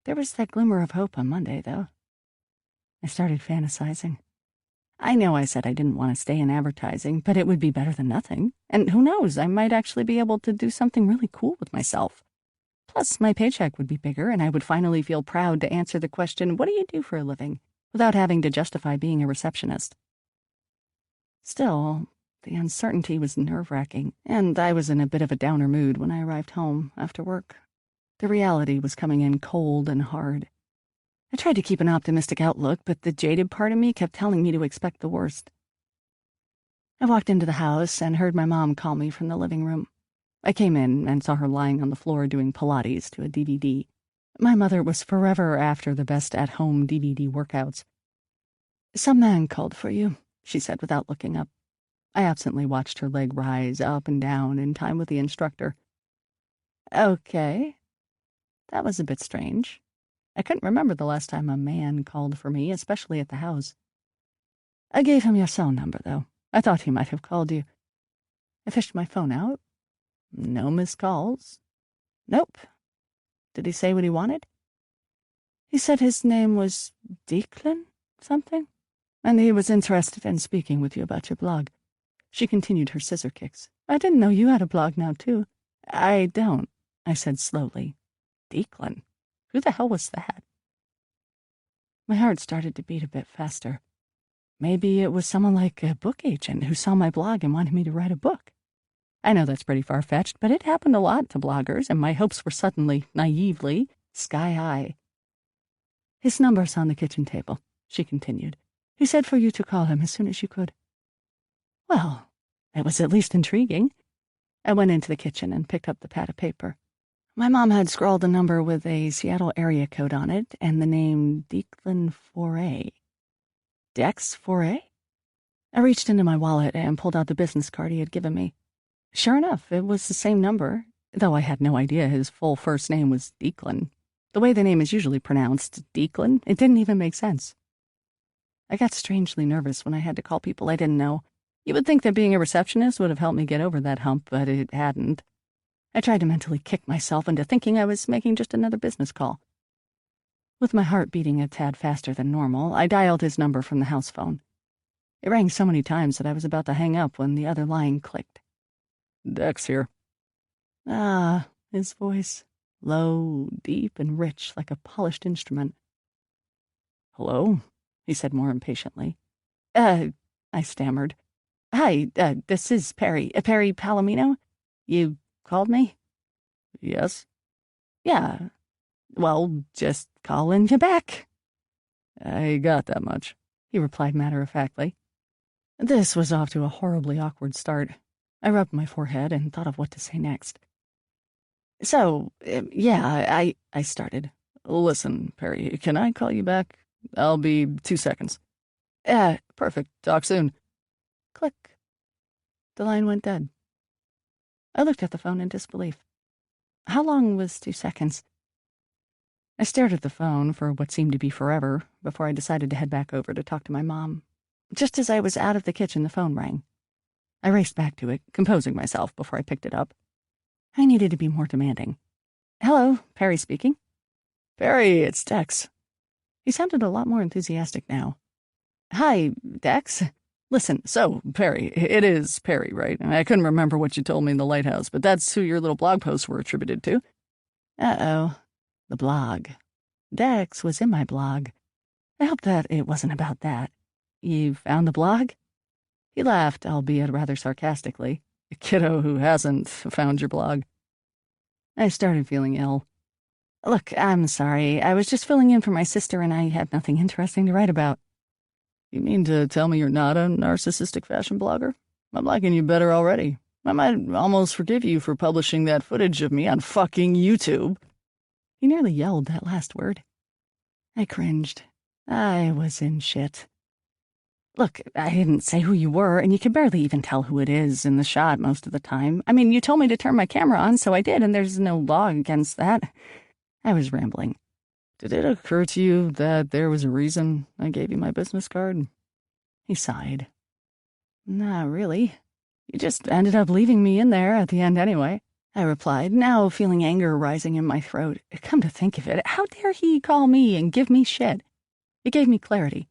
There was that glimmer of hope on Monday, though. I started fantasizing. I know I said I didn't want to stay in advertising, but it would be better than nothing. And who knows, I might actually be able to do something really cool with myself. Plus, my paycheck would be bigger, and I would finally feel proud to answer the question, what do you do for a living? without having to justify being a receptionist. Still, the uncertainty was nerve-wracking, and I was in a bit of a downer mood when I arrived home after work. The reality was coming in cold and hard. I tried to keep an optimistic outlook, but the jaded part of me kept telling me to expect the worst. I walked into the house and heard my mom call me from the living room. I came in and saw her lying on the floor doing Pilates to a DVD. My mother was forever after the best at-home DVD workouts. "Some man called for you," she said without looking up. I absently watched her leg rise up and down in time with the instructor. Okay. That was a bit strange. I couldn't remember the last time a man called for me, especially at the house. I gave him your cell number, though. I thought he might have called you. I fished my phone out. No missed calls. Nope. Did he say what he wanted? He said his name was Declan something, and he was interested in speaking with you about your blog. She continued her scissor kicks. I didn't know you had a blog now, too. I don't, I said slowly. Declan? Who the hell was that? My heart started to beat a bit faster. Maybe it was someone like a book agent who saw my blog and wanted me to write a book. I know that's pretty far-fetched, but it happened a lot to bloggers, and my hopes were suddenly, naively, sky-high. His number's on the kitchen table, she continued. He said for you to call him as soon as you could. Well, it was at least intriguing. I went into the kitchen and picked up the pad of paper. My mom had scrawled a number with a Seattle area code on it and the name Declan Foray. Dex Foray? I reached into my wallet and pulled out the business card he had given me. Sure enough, it was the same number, though I had no idea his full first name was Declan. The way the name is usually pronounced, Declan, it didn't even make sense. I got strangely nervous when I had to call people I didn't know. You would think that being a receptionist would have helped me get over that hump, but it hadn't. I tried to mentally kick myself into thinking I was making just another business call. With my heart beating a tad faster than normal, I dialed his number from the house phone. It rang so many times that I was about to hang up when the other line clicked. Dex here. Ah, his voice, low, deep, and rich like a polished instrument. Hello? He said more impatiently. I stammered. Hi, this is Perry. Perry Palomino? You called me? Yes? Yeah. Well, just calling you back. I got that much, he replied matter-of-factly. This was off to a horribly awkward start. I rubbed my forehead and thought of what to say next. So, yeah, I started. Listen, Perry, can I call you back? I'll be 2 seconds. Perfect. Talk soon. Click. The line went dead. I looked at the phone in disbelief. How long was 2 seconds? I stared at the phone for what seemed to be forever before I decided to head back over to talk to my mom. Just as I was out of the kitchen, the phone rang. I raced back to it, composing myself before I picked it up. I needed to be more demanding. Hello, Perry speaking. Perry, it's Dex. He sounded a lot more enthusiastic now. Hi, Dex. Listen, so, Perry, it is Perry, right? I couldn't remember what you told me in the lighthouse, but that's who your little blog posts were attributed to. Uh-oh. The blog. Dex was in my blog. I hope that it wasn't about that. You found the blog? He laughed, albeit rather sarcastically. A kiddo who hasn't found your blog. I started feeling ill. Look, I'm sorry. I was just filling in for my sister and I had nothing interesting to write about. You mean to tell me you're not a narcissistic fashion blogger? I'm liking you better already. I might almost forgive you for publishing that footage of me on fucking YouTube. He nearly yelled that last word. I cringed. I was in shit. Look, I didn't say who you were, and you can barely even tell who it is in the shot most of the time. I mean, you told me to turn my camera on, so I did, and there's no law against that. I was rambling. Did it occur to you that there was a reason I gave you my business card? He sighed. Not really. You just ended up leaving me in there at the end anyway, I replied, now feeling anger rising in my throat. Come to think of it, how dare he call me and give me shit? It gave me clarity.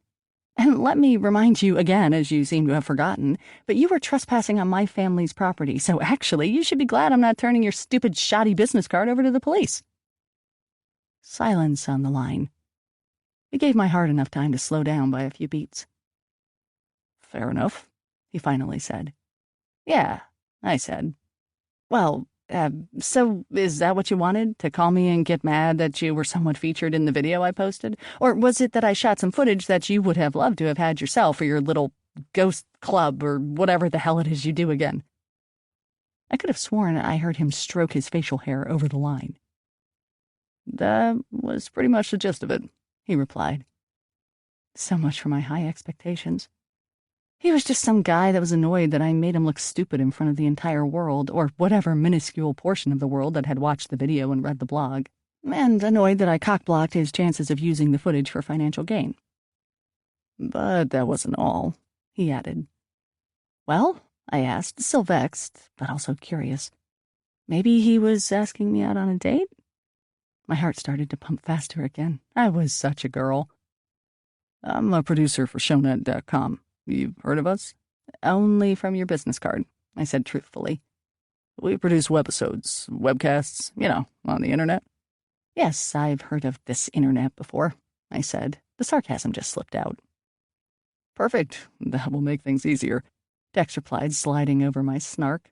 And let me remind you again, as you seem to have forgotten, but you were trespassing on my family's property, so actually you should be glad I'm not turning your stupid, shoddy business card over to the police. Silence on the line. It gave my heart enough time to slow down by a few beats. Fair enough, he finally said. Yeah, I said. Well, so is that what you wanted? To call me and get mad that you were somewhat featured in the video I posted? Or was it that I shot some footage that you would have loved to have had yourself for your little ghost club or whatever the hell it is you do again? I could have sworn I heard him stroke his facial hair over the line. That was pretty much the gist of it, he replied. So much for my high expectations. He was just some guy that was annoyed that I made him look stupid in front of the entire world, or whatever minuscule portion of the world that had watched the video and read the blog, and annoyed that I cock-blocked his chances of using the footage for financial gain. But that wasn't all, he added. Well, I asked, still vexed, but also curious. Maybe he was asking me out on a date? My heart started to pump faster again. I was such a girl. I'm a producer for Shownet.com. You've heard of us? Only from your business card, I said truthfully. We produce webisodes, webcasts, on the internet. Yes, I've heard of this internet before, I said. The sarcasm just slipped out. Perfect. That will make things easier, Dex replied, sliding over my snark.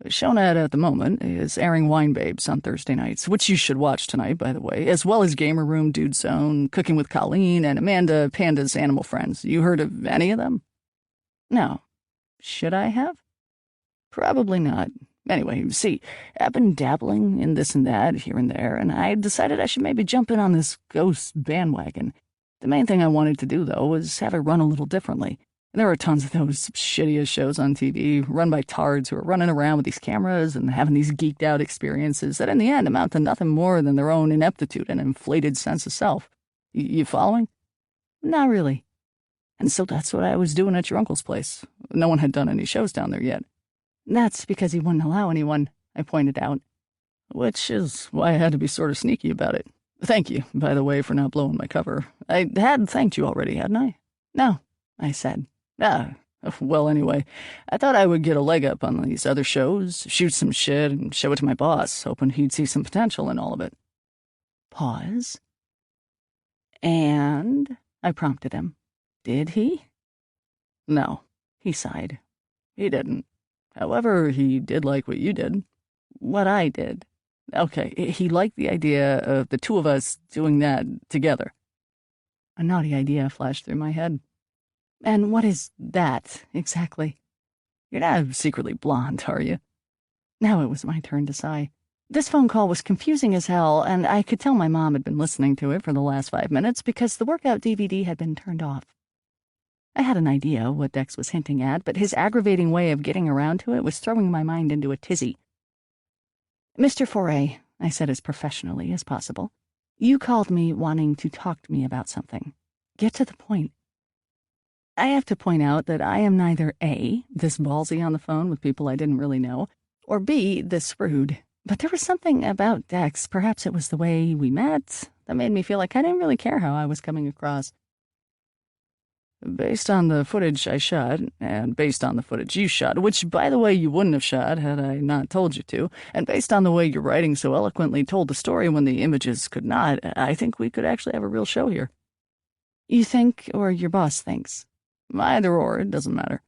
Shownet at the moment is airing Wine Babes on Thursday nights, which you should watch tonight, by the way, as well as Gamer Room, Dude Zone, Cooking with Colleen, and Amanda Panda's Animal Friends. You heard of any of them? No. Should I have? Probably not. Anyway, see, I've been dabbling in this and that here and there, and I decided I should maybe jump in on this ghost bandwagon. The main thing I wanted to do, though, was have it run a little differently. There are tons of those shittiest shows on TV, run by tards who are running around with these cameras and having these geeked-out experiences that in the end amount to nothing more than their own ineptitude and inflated sense of self. You following? Not really. And so that's what I was doing at your uncle's place. No one had done any shows down there yet. That's because he wouldn't allow anyone, I pointed out. Which is why I had to be sort of sneaky about it. Thank you, by the way, for not blowing my cover. I had thanked you already, hadn't I? No, I said. Well, anyway, I thought I would get a leg up on these other shows, shoot some shit, and show it to my boss, hoping he'd see some potential in all of it. Pause. And, I prompted him. Did he? No, he sighed. He didn't. However, he did like what you did. What I did. Okay, he liked the idea of the two of us doing that together. A naughty idea flashed through my head. And what is that, exactly? You're not secretly blonde, are you? Now it was my turn to sigh. This phone call was confusing as hell, and I could tell my mom had been listening to it for the last 5 minutes because the workout DVD had been turned off. I had an idea what Dex was hinting at, but his aggravating way of getting around to it was throwing my mind into a tizzy. Mr. Foray, I said as professionally as possible, you called me wanting to talk to me about something. Get to the point. I have to point out that I am neither A, this ballsy on the phone with people I didn't really know, or B, this rude. But there was something about Dex, perhaps it was the way we met, that made me feel like I didn't really care how I was coming across. Based on the footage I shot, and based on the footage you shot, which, by the way, you wouldn't have shot had I not told you to, and based on the way your writing so eloquently told the story when the images could not, I think we could actually have a real show here. You think, or your boss thinks? Either or, it doesn't matter.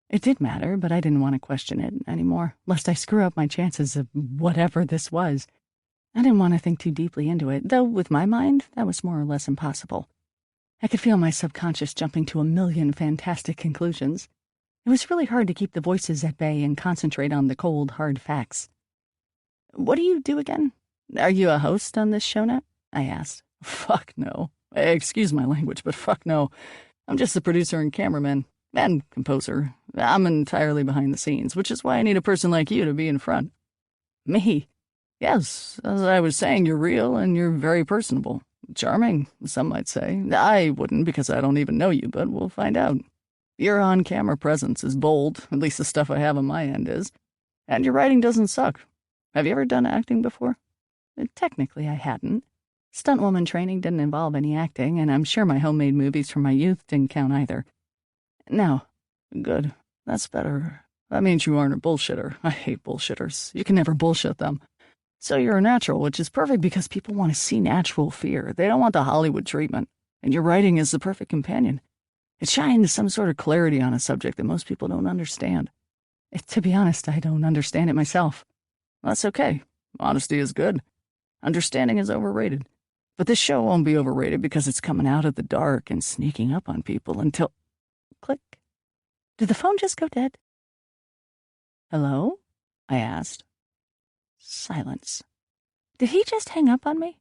It did matter, but I didn't want to question it anymore, lest I screw up my chances of whatever this was. I didn't want to think too deeply into it, though with my mind, that was more or less impossible. I could feel my subconscious jumping to a million fantastic conclusions. It was really hard to keep the voices at bay and concentrate on the cold, hard facts. What do you do again? Are you a host on this show now? I asked. Fuck no. Excuse my language, but fuck no. I'm just the producer and cameraman, and composer. I'm entirely behind the scenes, which is why I need a person like you to be in front. Me? Yes, as I was saying, you're real and you're very personable. Charming, some might say. I wouldn't because I don't even know you, but we'll find out. Your on-camera presence is bold, at least the stuff I have on my end is, and your writing doesn't suck. Have you ever done acting before? Technically, I hadn't. Stuntwoman training didn't involve any acting, and I'm sure my homemade movies from my youth didn't count either. No. Good. That's better. That means you aren't a bullshitter. I hate bullshitters. You can never bullshit them. So you're a natural, which is perfect because people want to see natural fear. They don't want the Hollywood treatment. and your writing is the perfect companion. It shines some sort of clarity on a subject that most people don't understand. To be honest, I don't understand it myself. That's okay. Honesty is good. Understanding is overrated. But this show won't be overrated because it's coming out of the dark and sneaking up on people until... Click. Did the phone just go dead? Hello? I asked. Silence. Did he just hang up on me?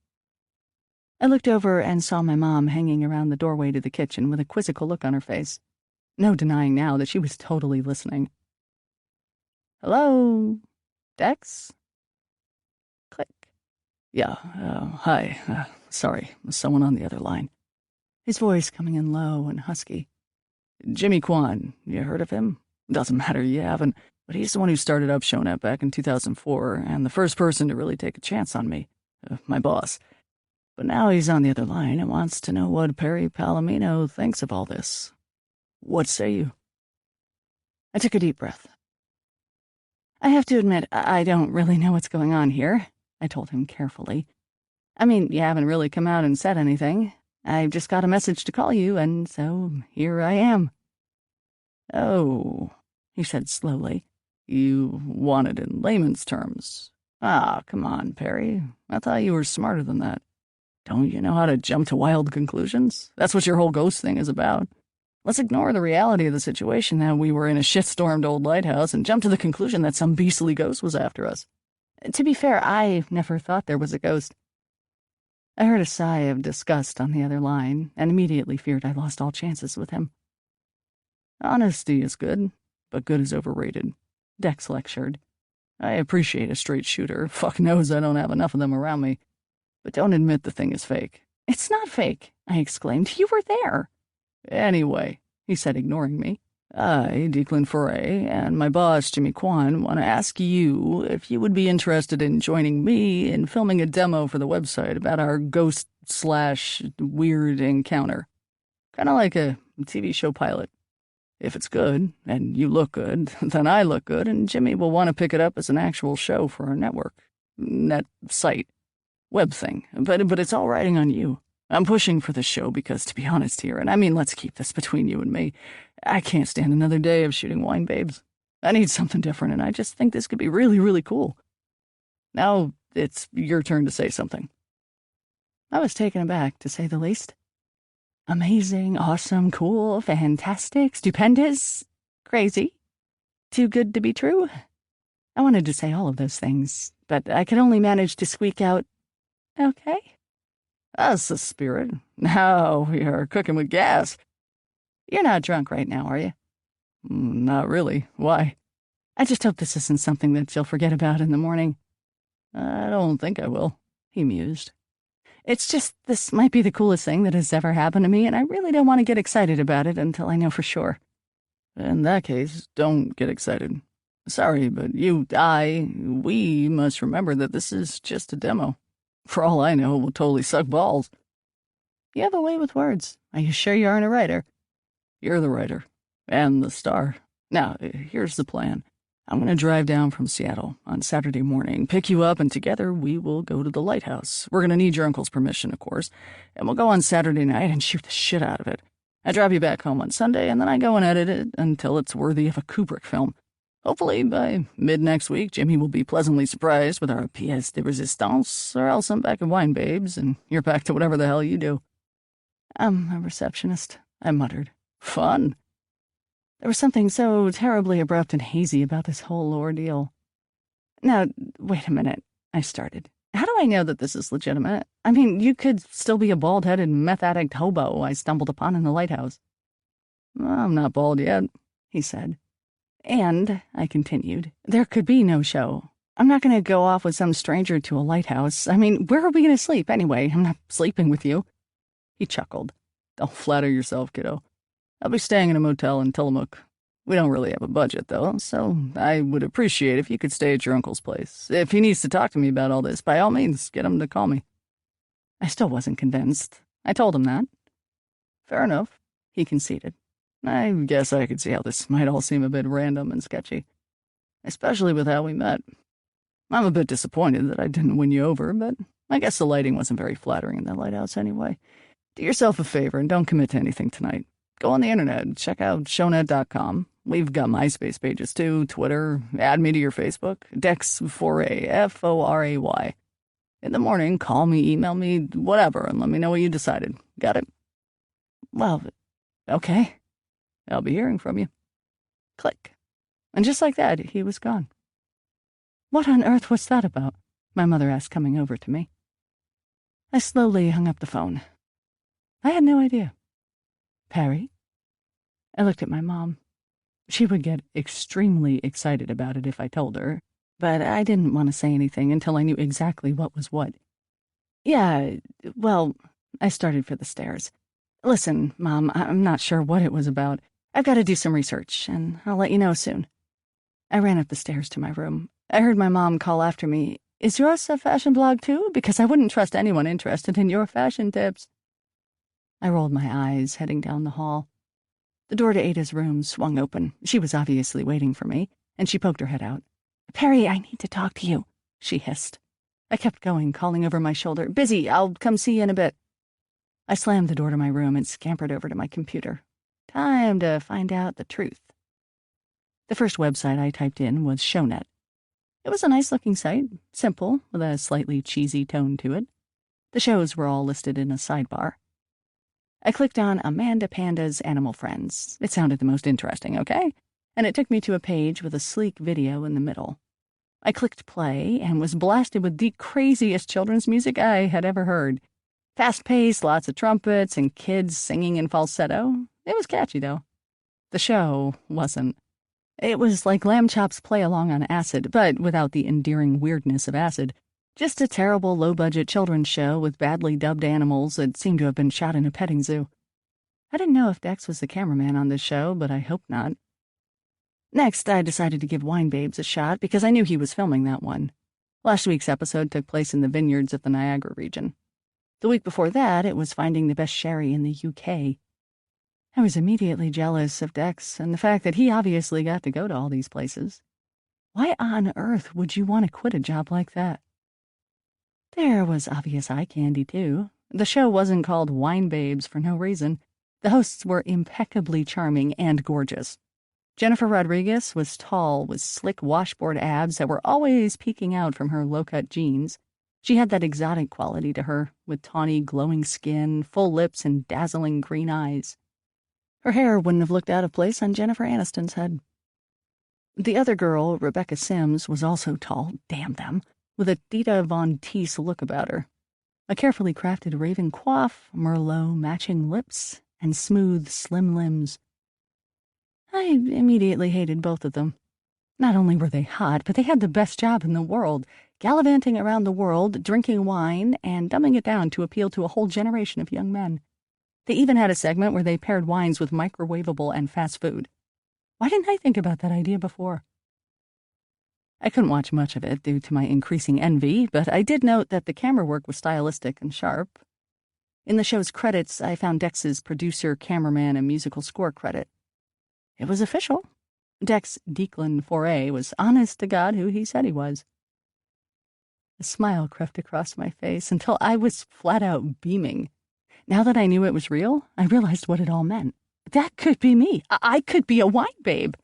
I looked over and saw my mom hanging around the doorway to the kitchen with a quizzical look on her face. No denying now that she was totally listening. Hello? Dex? Click. Yeah, hi. Sorry, someone on the other line. His voice coming in low and husky. Jimmy Kwan, you heard of him? Doesn't matter, you haven't, but he's the one who started up Shownet back in 2004, and the first person to really take a chance on me. My boss. But now he's on the other line and wants to know what Perry Palomino thinks of all this. What say you? I took a deep breath. I have to admit, I don't really know what's going on here, I told him carefully. I mean, you haven't really come out and said anything. I just got a message to call you, and so here I am. Oh, he said slowly. You want it in layman's terms. Ah, come on, Perry. I thought you were smarter than that. Don't you know how to jump to wild conclusions? That's what your whole ghost thing is about. Let's ignore the reality of the situation that we were in a shit-stormed old lighthouse and jump to the conclusion that some beastly ghost was after us. To be fair, I never thought there was a ghost. I heard a sigh of disgust on the other line and immediately feared I lost all chances with him. Honesty is good, but good is overrated, Dex lectured. I appreciate a straight shooter. Fuck knows I don't have enough of them around me. But don't admit the thing is fake. It's not fake, I exclaimed. You were there. Anyway, he said, ignoring me, I, Declan Foray, and my boss, Jimmy Kwan, want to ask you if you would be interested in joining me in filming a demo for the website about our ghost/weird encounter. Kind of like a TV show pilot. If it's good, and you look good, then I look good, and Jimmy will want to pick it up as an actual show for our network. Net site. Web thing. But it's all riding on you. I'm pushing for the show because, to be honest here, and I mean, let's keep this between you and me, I can't stand another day of shooting wine babes. I need something different, and I just think this could be really, really cool. Now it's your turn to say something. I was taken aback, to say the least. Amazing, awesome, cool, fantastic, stupendous, crazy, too good to be true. I wanted to say all of those things, but I could only manage to squeak out, okay. That's the spirit. Now you're cooking with gas. You're not drunk right now, are you? Not really. Why? I just hope this isn't something that you'll forget about in the morning. I don't think I will, he mused. It's just, this might be the coolest thing that has ever happened to me, and I really don't want to get excited about it until I know for sure. In that case, don't get excited. Sorry, but we must remember that this is just a demo. For all I know, it will totally suck balls. You have a way with words. Are you sure you aren't a writer? You're the writer. And the star. Now, here's the plan. I'm going to drive down from Seattle on Saturday morning, pick you up, and together we will go to the lighthouse. We're going to need your uncle's permission, of course. And we'll go on Saturday night and shoot the shit out of it. I drive you back home on Sunday, and then I go and edit it until it's worthy of a Kubrick film. Hopefully, by mid-next week, Jimmy will be pleasantly surprised with our pièce de résistance, or else I'm back at Wine Babes, and you're back to whatever the hell you do. I'm a receptionist, I muttered. Fun. There was something so terribly abrupt and hazy about this whole ordeal. Now, wait a minute, I started. How do I know that this is legitimate? I mean, you could still be a bald-headed meth addict hobo I stumbled upon in the lighthouse. I'm not bald yet, he said. And, I continued, there could be no show. I'm not going to go off with some stranger to a lighthouse. I mean, where are we going to sleep anyway? I'm not sleeping with you. He chuckled. Don't flatter yourself, kiddo. I'll be staying in a motel in Tillamook. We don't really have a budget, though, so I would appreciate if you could stay at your uncle's place. If he needs to talk to me about all this, by all means, get him to call me. I still wasn't convinced. I told him that. Fair enough, he conceded. I guess I could see how this might all seem a bit random and sketchy, especially with how we met. I'm a bit disappointed that I didn't win you over, but I guess the lighting wasn't very flattering in that lighthouse anyway. Do yourself a favor and don't commit to anything tonight. Go on the internet, check out shownet.com. We've got MySpace pages too, Twitter, add me to your Facebook, Dex4A, Foray. In the morning, call me, email me, whatever, and let me know what you decided. Got it? Well, Okay. I'll be hearing from you. Click. And just like that, he was gone. What on earth was that about? My mother asked, coming over to me. I slowly hung up the phone. I had no idea. Perry? I looked at my mom. She would get extremely excited about it if I told her, but I didn't want to say anything until I knew exactly what was what. Yeah, well, I started for the stairs. Listen, Mom, I'm not sure what it was about. I've got to do some research, and I'll let you know soon. I ran up the stairs to my room. I heard my mom call after me, "Is yours a fashion blog too? Because I wouldn't trust anyone interested in your fashion tips." I rolled my eyes, heading down the hall. The door to Ada's room swung open. She was obviously waiting for me, and she poked her head out. "Perry, I need to talk to you," she hissed. I kept going, calling over my shoulder, "Busy, I'll come see you in a bit." I slammed the door to my room and scampered over to my computer. Time to find out the truth. The first website I typed in was Shownet. It was a nice-looking site, simple, with a slightly cheesy tone to it. The shows were all listed in a sidebar. I clicked on Amanda Panda's Animal Friends. It sounded the most interesting, okay? And it took me to a page with a sleek video in the middle. I clicked play and was blasted with the craziest children's music I had ever heard. Fast-paced, lots of trumpets, and kids singing in falsetto. It was catchy, though. The show wasn't. It was like Lamb Chop's play-along on acid, but without the endearing weirdness of acid. Just a terrible, low-budget children's show with badly dubbed animals that seemed to have been shot in a petting zoo. I didn't know if Dex was the cameraman on this show, but I hoped not. Next, I decided to give Wine Babes a shot because I knew he was filming that one. Last week's episode took place in the vineyards of the Niagara region. The week before that, it was finding the best sherry in the UK. I was immediately jealous of Dex and the fact that he obviously got to go to all these places. Why on earth would you want to quit a job like that? There was obvious eye candy, too. The show wasn't called Wine Babes for no reason. The hosts were impeccably charming and gorgeous. Jennifer Rodriguez was tall, with slick washboard abs that were always peeking out from her low-cut jeans. She had that exotic quality to her, with tawny, glowing skin, full lips, and dazzling green eyes. Her hair wouldn't have looked out of place on Jennifer Aniston's head. The other girl, Rebecca Sims, was also tall, damn them, with a Dita Von Teese look about her. A carefully crafted raven coif, Merlot matching lips, and smooth, slim limbs. I immediately hated both of them. Not only were they hot, but they had the best job in the world, gallivanting around the world, drinking wine, and dumbing it down to appeal to a whole generation of young men. They even had a segment where they paired wines with microwavable and fast food. Why didn't I think about that idea before? I couldn't watch much of it due to my increasing envy, but I did note that the camera work was stylistic and sharp. In the show's credits, I found Dex's producer, cameraman, and musical score credit. It was official. Dex Declan Foray was honest to God who he said he was. A smile crept across my face until I was flat out beaming. Now that I knew it was real, I realized what it all meant. That could be me. I could be a wine babe.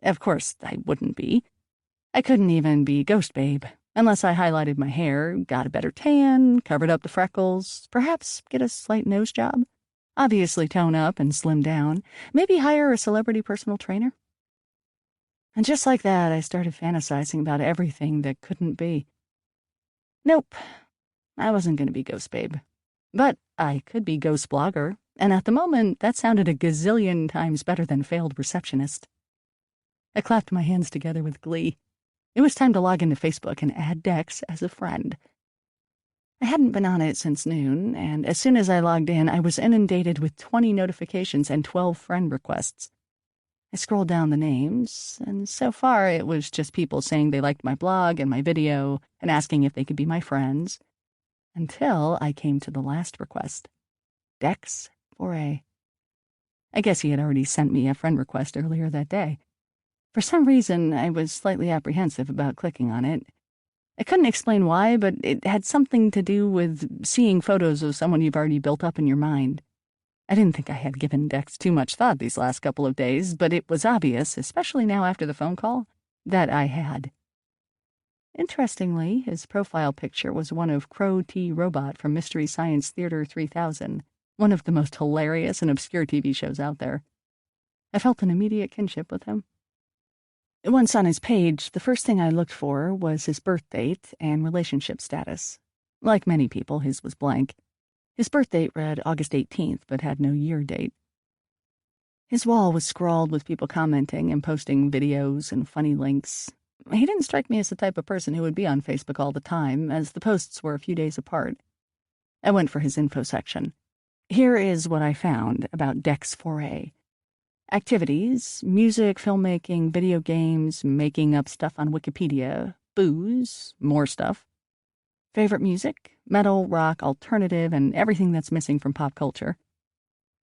Of course, I wouldn't be. I couldn't even be Ghost Babe, unless I highlighted my hair, got a better tan, covered up the freckles, perhaps get a slight nose job, obviously tone up and slim down, maybe hire a celebrity personal trainer. And just like that, I started fantasizing about everything that couldn't be. Nope, I wasn't going to be Ghost Babe. But I could be Ghost Blogger, and at the moment, that sounded a gazillion times better than failed receptionist. I clapped my hands together with glee. It was time to log into Facebook and add Dex as a friend. I hadn't been on it since noon, and as soon as I logged in, I was inundated with 20 notifications and 12 friend requests. I scrolled down the names, and so far it was just people saying they liked my blog and my video and asking if they could be my friends, until I came to the last request. Dex Foray. I guess he had already sent me a friend request earlier that day. For some reason, I was slightly apprehensive about clicking on it. I couldn't explain why, but it had something to do with seeing photos of someone you've already built up in your mind. I didn't think I had given Dex too much thought these last couple of days, but it was obvious, especially now after the phone call, that I had. Interestingly, his profile picture was one of Crow T. Robot from Mystery Science Theater 3000, one of the most hilarious and obscure TV shows out there. I felt an immediate kinship with him. Once on his page, the first thing I looked for was his birth date and relationship status. Like many people, his was blank. His birth date read August 18th, but had no year date. His wall was scrawled with people commenting and posting videos and funny links. He didn't strike me as the type of person who would be on Facebook all the time, as the posts were a few days apart. I went for his info section. Here is what I found about Dex 4A. Activities, music, filmmaking, video games, making up stuff on Wikipedia, booze, more stuff. Favorite music, metal, rock, alternative, and everything that's missing from pop culture.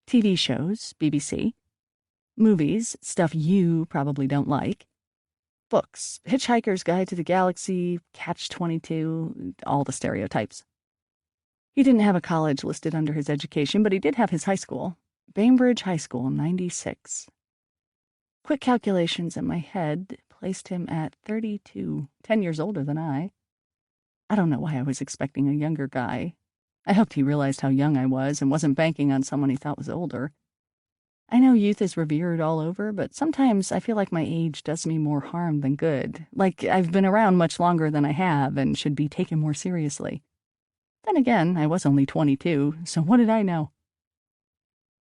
TV shows, BBC. Movies, stuff you probably don't like. Books, Hitchhiker's Guide to the Galaxy, Catch-22, all the stereotypes. He didn't have a college listed under his education, but he did have his high school. Bainbridge High School, 96. Quick calculations in my head placed him at 32, 10 years older than I. I don't know why I was expecting a younger guy. I hoped he realized how young I was and wasn't banking on someone he thought was older. I know youth is revered all over, but sometimes I feel like my age does me more harm than good, like I've been around much longer than I have and should be taken more seriously. Then again, I was only 22, so what did I know?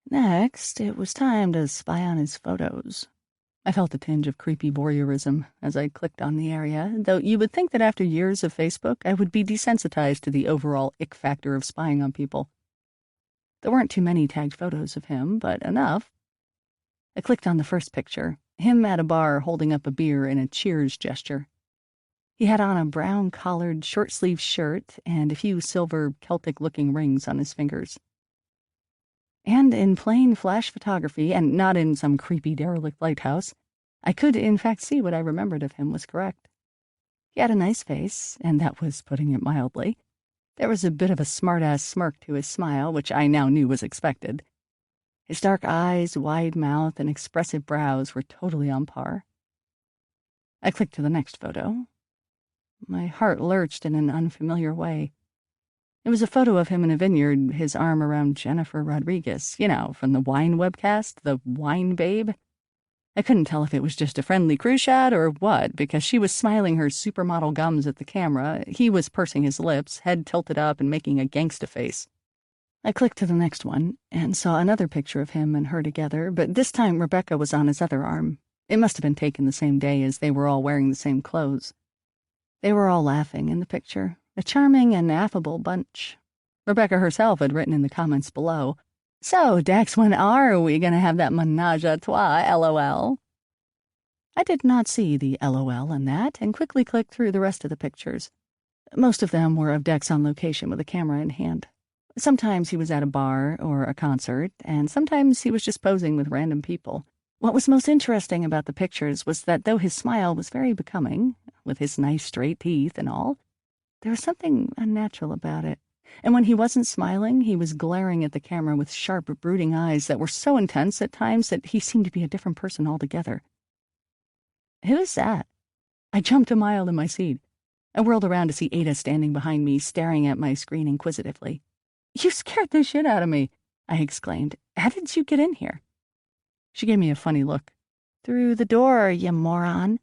Next, it was time to spy on his photos. I felt a tinge of creepy voyeurism as I clicked on the area, though you would think that after years of Facebook, I would be desensitized to the overall ick factor of spying on people. There weren't too many tagged photos of him, but enough. I clicked on the first picture, him at a bar holding up a beer in a cheers gesture. He had on a brown-collared, short-sleeved shirt and a few silver Celtic-looking rings on his fingers. And in plain flash photography, and not in some creepy derelict lighthouse, I could in fact see what I remembered of him was correct. He had a nice face, and that was putting it mildly. There was a bit of a smart-ass smirk to his smile, which I now knew was expected. His dark eyes, wide mouth, and expressive brows were totally on par. I clicked to the next photo. My heart lurched in an unfamiliar way. It was a photo of him in a vineyard, his arm around Jennifer Rodriguez, you know, from the wine webcast, the wine babe. I couldn't tell if it was just a friendly crew shot or what, because she was smiling her supermodel gums at the camera, he was pursing his lips, head tilted up and making a gangsta face. I clicked to the next one and saw another picture of him and her together, but this time Rebecca was on his other arm. It must have been taken the same day as they were all wearing the same clothes. They were all laughing in the picture, a charming and affable bunch. Rebecca herself had written in the comments below, "So, Dex, when are we going to have that menage a trois, LOL?" I did not see the LOL in that and quickly clicked through the rest of the pictures. Most of them were of Dex on location with a camera in hand. Sometimes he was at a bar or a concert, and sometimes he was just posing with random people. What was most interesting about the pictures was that though his smile was very becoming, with his nice straight teeth and all, there was something unnatural about it. And when he wasn't smiling, he was glaring at the camera with sharp, brooding eyes that were so intense at times that he seemed to be a different person altogether. Who is that? I jumped a mile in my seat. I whirled around to see Ada standing behind me, staring at my screen inquisitively. "You scared the shit out of me," I exclaimed. "How did you get in here?" She gave me a funny look. "Through the door, you moron."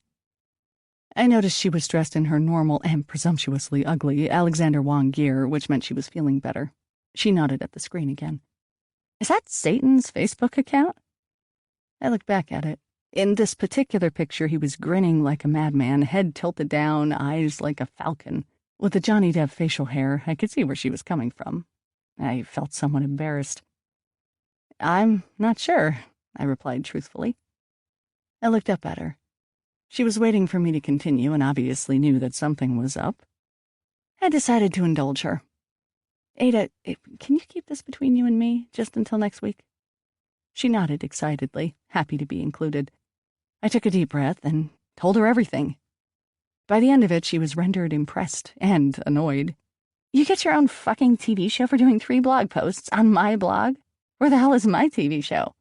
I noticed she was dressed in her normal and presumptuously ugly Alexander Wang gear, which meant she was feeling better. She nodded at the screen again. "Is that Satan's Facebook account?" I looked back at it. In this particular picture, he was grinning like a madman, head tilted down, eyes like a falcon. With the Johnny Depp facial hair, I could see where she was coming from. I felt somewhat embarrassed. "I'm not sure," I replied truthfully. I looked up at her. She was waiting for me to continue and obviously knew that something was up. I decided to indulge her. "Ada, can you keep this between you and me, just until next week?" She nodded excitedly, happy to be included. I took a deep breath and told her everything. By the end of it, she was rendered impressed and annoyed. You get your own fucking TV show for doing 3 blog posts on my blog? Where the hell is my TV show?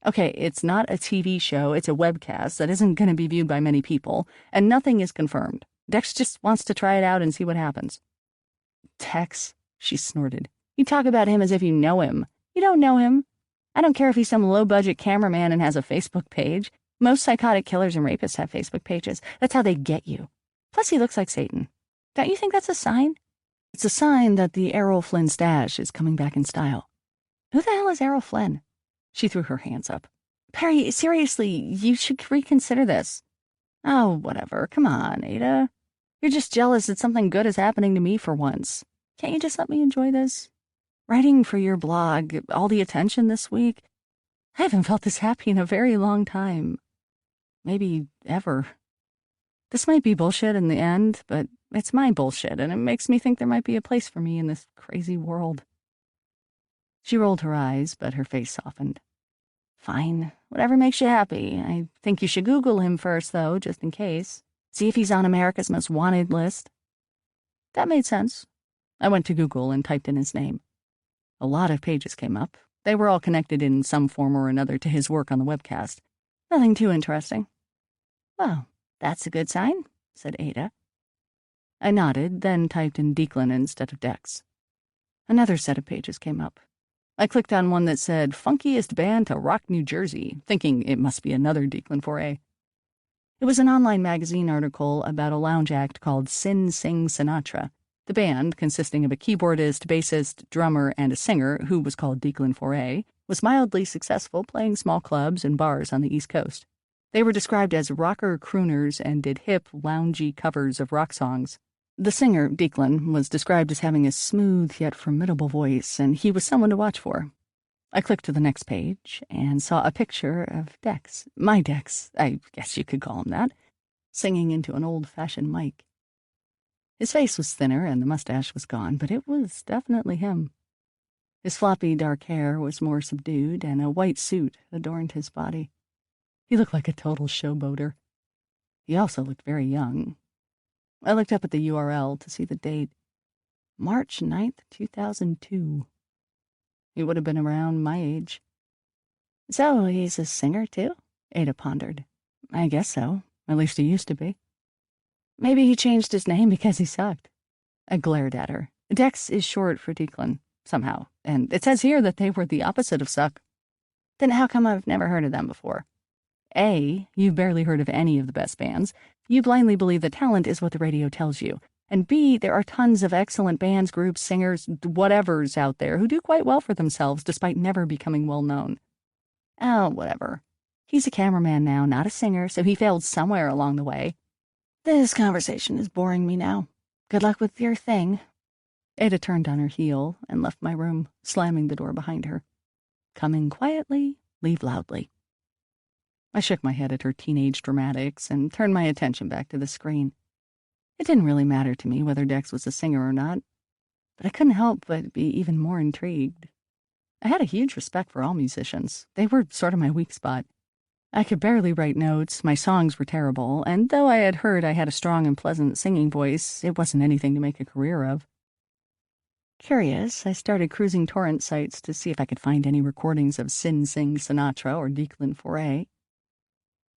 Okay, it's not a TV show, it's a webcast that isn't going to be viewed by many people, and nothing is confirmed. Dex just wants to try it out and see what happens. Tex, she snorted. You talk about him as if you know him. You don't know him. I don't care if he's some low-budget cameraman and has a Facebook page. Most psychotic killers and rapists have Facebook pages. That's how they get you. Plus, he looks like Satan. Don't you think that's a sign? It's a sign that the Errol Flynn stash is coming back in style. Who the hell is Errol Flynn? She threw her hands up. Perry, seriously, you should reconsider this. Oh, whatever. Come on, Ada. You're just jealous that something good is happening to me for once. Can't you just let me enjoy this? Writing for your blog, all the attention this week. I haven't felt this happy in a very long time. Maybe ever. This might be bullshit in the end, but it's my bullshit, and it makes me think there might be a place for me in this crazy world. She rolled her eyes, but her face softened. Fine, whatever makes you happy. I think you should Google him first, though, just in case. See if he's on America's Most Wanted list. That made sense. I went to Google and typed in his name. A lot of pages came up. They were all connected in some form or another to his work on the webcast. Nothing too interesting. Well, that's a good sign, said Ada. I nodded, then typed in Declan instead of Dex. Another set of pages came up. I clicked on one that said, Funkiest Band to Rock New Jersey, thinking it must be another Declan foray. It was an online magazine article about a lounge act called Sin Sing Sinatra. The band, consisting of a keyboardist, bassist, drummer, and a singer, who was called Declan foray, was mildly successful playing small clubs and bars on the East Coast. They were described as rocker crooners and did hip, loungy covers of rock songs. The singer, Declan, was described as having a smooth yet formidable voice, and he was someone to watch for. I clicked to the next page and saw a picture of Dex, my Dex, I guess you could call him that, singing into an old-fashioned mic. His face was thinner and the mustache was gone, but it was definitely him. His floppy dark hair was more subdued, and a white suit adorned his body. He looked like a total showboater. He also looked very young. I looked up at the URL to see the date. March 9th, 2002. He would have been around my age. So he's a singer, too? Ada pondered. I guess so. At least he used to be. Maybe he changed his name because he sucked. I glared at her. Dex is short for Declan, somehow, and it says here that they were the opposite of suck. Then how come I've never heard of them before? A, you've barely heard of any of the best bands. You blindly believe that talent is what the radio tells you. And B, there are tons of excellent bands, groups, singers, whatevers out there who do quite well for themselves despite never becoming well known. Oh, whatever. He's a cameraman now, not a singer, so he failed somewhere along the way. This conversation is boring me now. Good luck with your thing. Ada turned on her heel and left my room, slamming the door behind her. Come in quietly, leave loudly. I shook my head at her teenage dramatics and turned my attention back to the screen. It didn't really matter to me whether Dex was a singer or not, but I couldn't help but be even more intrigued. I had a huge respect for all musicians. They were sort of my weak spot. I could barely write notes, my songs were terrible, and though I had heard I had a strong and pleasant singing voice, it wasn't anything to make a career of. Curious, I started cruising torrent sites to see if I could find any recordings of Sin Sing Sinatra or Declan foray.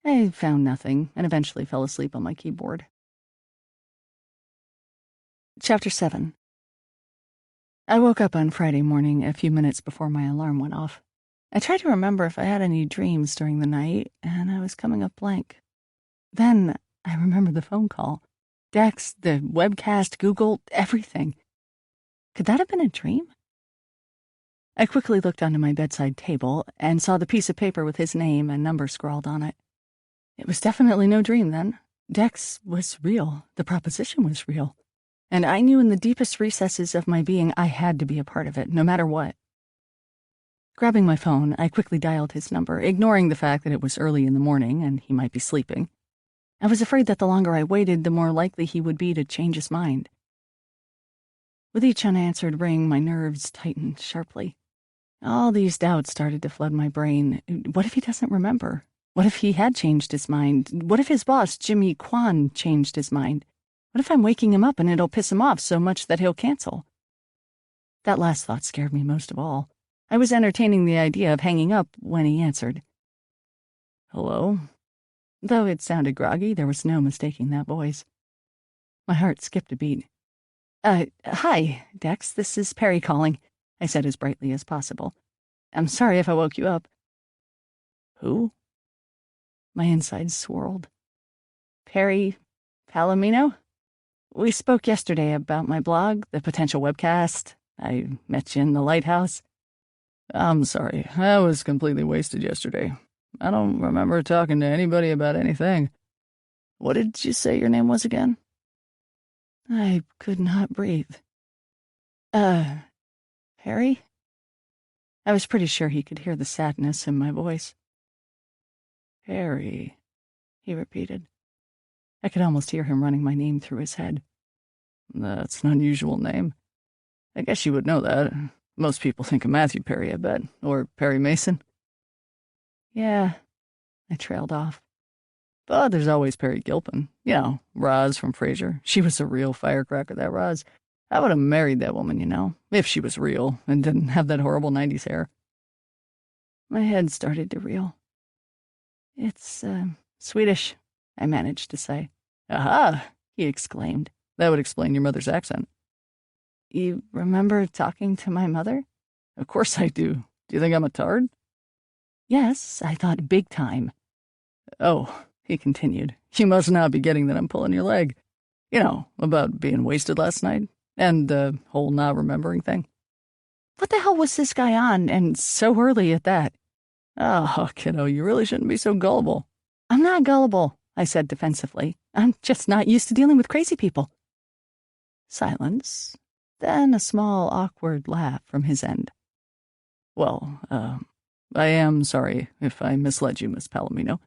I found nothing, and eventually fell asleep on my keyboard. Chapter 7. I woke up on Friday morning a few minutes before my alarm went off. I tried to remember if I had any dreams during the night, and I was coming up blank. Then I remembered the phone call. Dex, the webcast, Google, everything. Could that have been a dream? I quickly looked onto my bedside table and saw the piece of paper with his name and number scrawled on it. It was definitely no dream, then. Dex was real. The proposition was real. And I knew in the deepest recesses of my being I had to be a part of it, no matter what. Grabbing my phone, I quickly dialed his number, ignoring the fact that it was early in the morning and he might be sleeping. I was afraid that the longer I waited, the more likely he would be to change his mind. With each unanswered ring, my nerves tightened sharply. All these doubts started to flood my brain. What if he doesn't remember? What if he had changed his mind? What if his boss, Jimmy Kwan, changed his mind? What if I'm waking him up and it'll piss him off so much that he'll cancel? That last thought scared me most of all. I was entertaining the idea of hanging up when he answered. Hello? Though it sounded groggy, there was no mistaking that voice. My heart skipped a beat. Hi, Dex, this is Perry calling, I said as brightly as possible. I'm sorry if I woke you up. Who? My insides swirled. Perry Palomino? We spoke yesterday about my blog, the potential webcast. I met you in the lighthouse. I'm sorry, I was completely wasted yesterday. I don't remember talking to anybody about anything. What did you say your name was again? I could not breathe. Perry? I was pretty sure he could hear the sadness in my voice. Perry, he repeated. I could almost hear him running my name through his head. That's an unusual name. I guess you would know that. Most people think of Matthew Perry, I bet. Or Perry Mason. Yeah, I trailed off. But there's always Perry Gilpin. You know, Roz from Frasier. She was a real firecracker, that Roz. I would have married that woman, you know, if she was real and didn't have that horrible 90s hair. My head started to reel. It's, Swedish, I managed to say. Aha, he exclaimed. That would explain your mother's accent. You remember talking to my mother? Of course I do. Do you think I'm a tard? Yes, I thought big time. Oh, he continued, you must not be getting that I'm pulling your leg. You know, about being wasted last night, and the whole not remembering thing. What the hell was this guy on, and so early at that? Oh, kiddo, you really shouldn't be so gullible. I'm not gullible, I said defensively. I'm just not used to dealing with crazy people. Silence, then a small, awkward laugh from his end. Well, I am sorry if I misled you, Miss Palomino.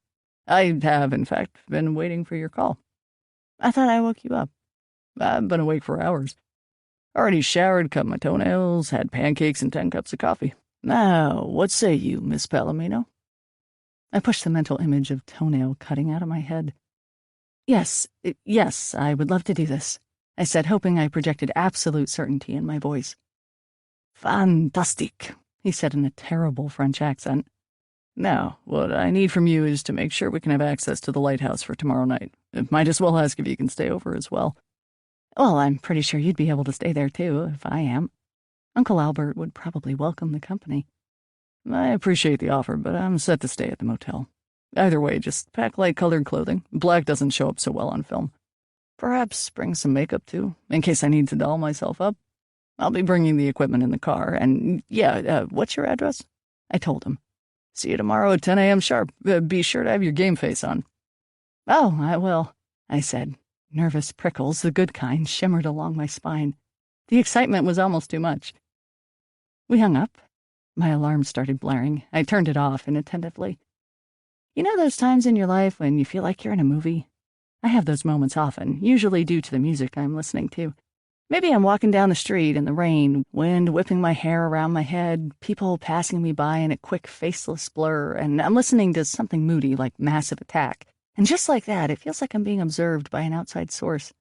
I have, in fact, been waiting for your call. I thought I woke you up. I've been awake for hours. Already showered, cut my toenails, had pancakes and 10 cups of coffee. Now, what say you, Miss Palomino? I pushed the mental image of toenail cutting out of my head. Yes, I would love to do this, I said, hoping I projected absolute certainty in my voice. Fantastic, he said in a terrible French accent. Now, what I need from you is to make sure we can have access to the lighthouse for tomorrow night. It might as well ask if you can stay over as well. Well, I'm pretty sure you'd be able to stay there, too, if I am. Uncle Albert would probably welcome the company. I appreciate the offer, but I'm set to stay at the motel. Either way, just pack light-colored clothing. Black doesn't show up so well on film. Perhaps bring some makeup, too, in case I need to doll myself up. I'll be bringing the equipment in the car, and what's your address? I told him. See you tomorrow at 10 a.m. sharp. Be sure to have your game face on. Oh, I will, I said. Nervous prickles, the good kind, shimmered along my spine. The excitement was almost too much. We hung up. My alarm started blaring. I turned it off inattentively. You know those times in your life when you feel like you're in a movie? I have those moments often, usually due to the music I'm listening to. Maybe I'm walking down the street in the rain, wind whipping my hair around my head, people passing me by in a quick, faceless blur, and I'm listening to something moody like Massive Attack. And just like that, it feels like I'm being observed by an outside source.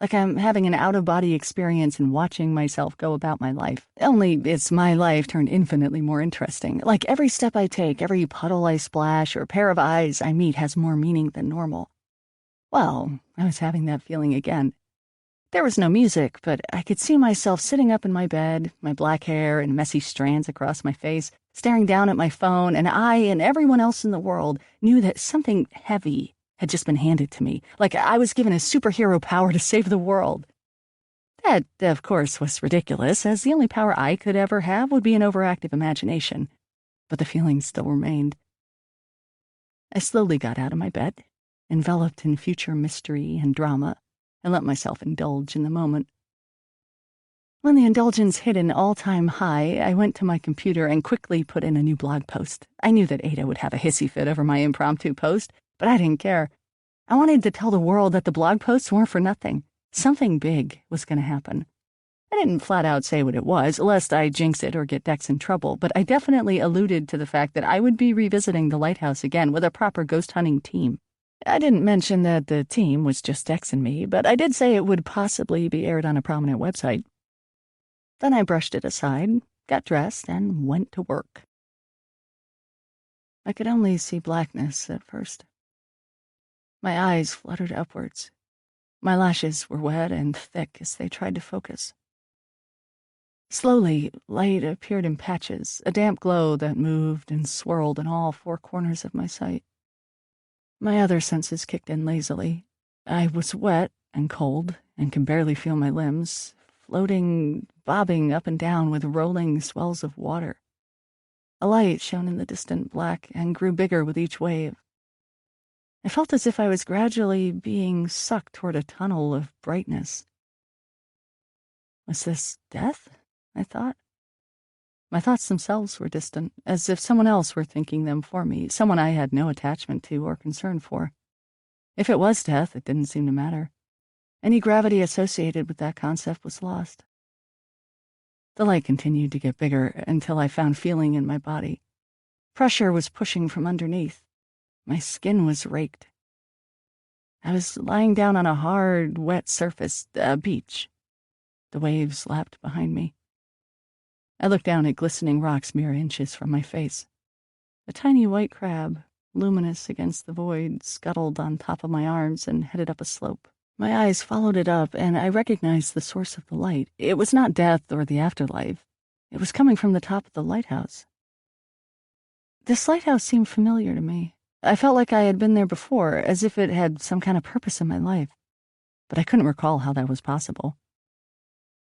Like I'm having an out-of-body experience and watching myself go about my life. Only it's my life turned infinitely more interesting. Like every step I take, every puddle I splash, or pair of eyes I meet has more meaning than normal. Well, I was having that feeling again. There was no music, but I could see myself sitting up in my bed, my black hair and messy strands across my face, staring down at my phone, and I and everyone else in the world knew that something heavy had just been handed to me, like I was given a superhero power to save the world. That, of course, was ridiculous, as the only power I could ever have would be an overactive imagination, but the feeling still remained. I slowly got out of my bed, enveloped in future mystery and drama, and let myself indulge in the moment. When the indulgence hit an all-time high, I went to my computer and quickly put in a new blog post. I knew that Ada would have a hissy fit over my impromptu post, but I didn't care. I wanted to tell the world that the blog posts weren't for nothing. Something big was going to happen. I didn't flat out say what it was, lest I jinx it or get Dex in trouble, but I definitely alluded to the fact that I would be revisiting the lighthouse again with a proper ghost hunting team. I didn't mention that the team was just Dex and me, but I did say it would possibly be aired on a prominent website. Then I brushed it aside, got dressed, and went to work. I could only see blackness at first. My eyes fluttered upwards. My lashes were wet and thick as they tried to focus. Slowly, light appeared in patches, a damp glow that moved and swirled in all four corners of my sight. My other senses kicked in lazily. I was wet and cold and could barely feel my limbs, floating, bobbing up and down with rolling swells of water. A light shone in the distant black and grew bigger with each wave. I felt as if I was gradually being sucked toward a tunnel of brightness. Was this death? I thought. My thoughts themselves were distant, as if someone else were thinking them for me, someone I had no attachment to or concern for. If it was death, it didn't seem to matter. Any gravity associated with that concept was lost. The light continued to get bigger until I found feeling in my body. Pressure was pushing from underneath. My skin was raked. I was lying down on a hard, wet surface, a beach. The waves lapped behind me. I looked down at glistening rocks mere inches from my face. A tiny white crab, luminous against the void, scuttled on top of my arms and headed up a slope. My eyes followed it up, and I recognized the source of the light. It was not death or the afterlife. It was coming from the top of the lighthouse. This lighthouse seemed familiar to me. I felt like I had been there before, as if it had some kind of purpose in my life. But I couldn't recall how that was possible.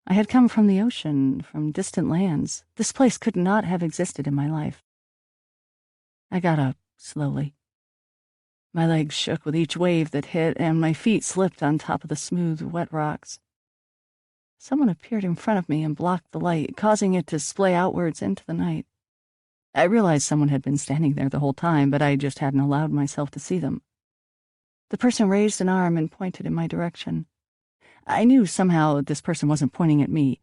I had come from the ocean, from distant lands. This place could not have existed in my life. I got up, slowly. My legs shook with each wave that hit, and my feet slipped on top of the smooth, wet rocks. Someone appeared in front of me and blocked the light, causing it to splay outwards into the night. I realized someone had been standing there the whole time, but I just hadn't allowed myself to see them. The person raised an arm and pointed in my direction. I knew somehow this person wasn't pointing at me.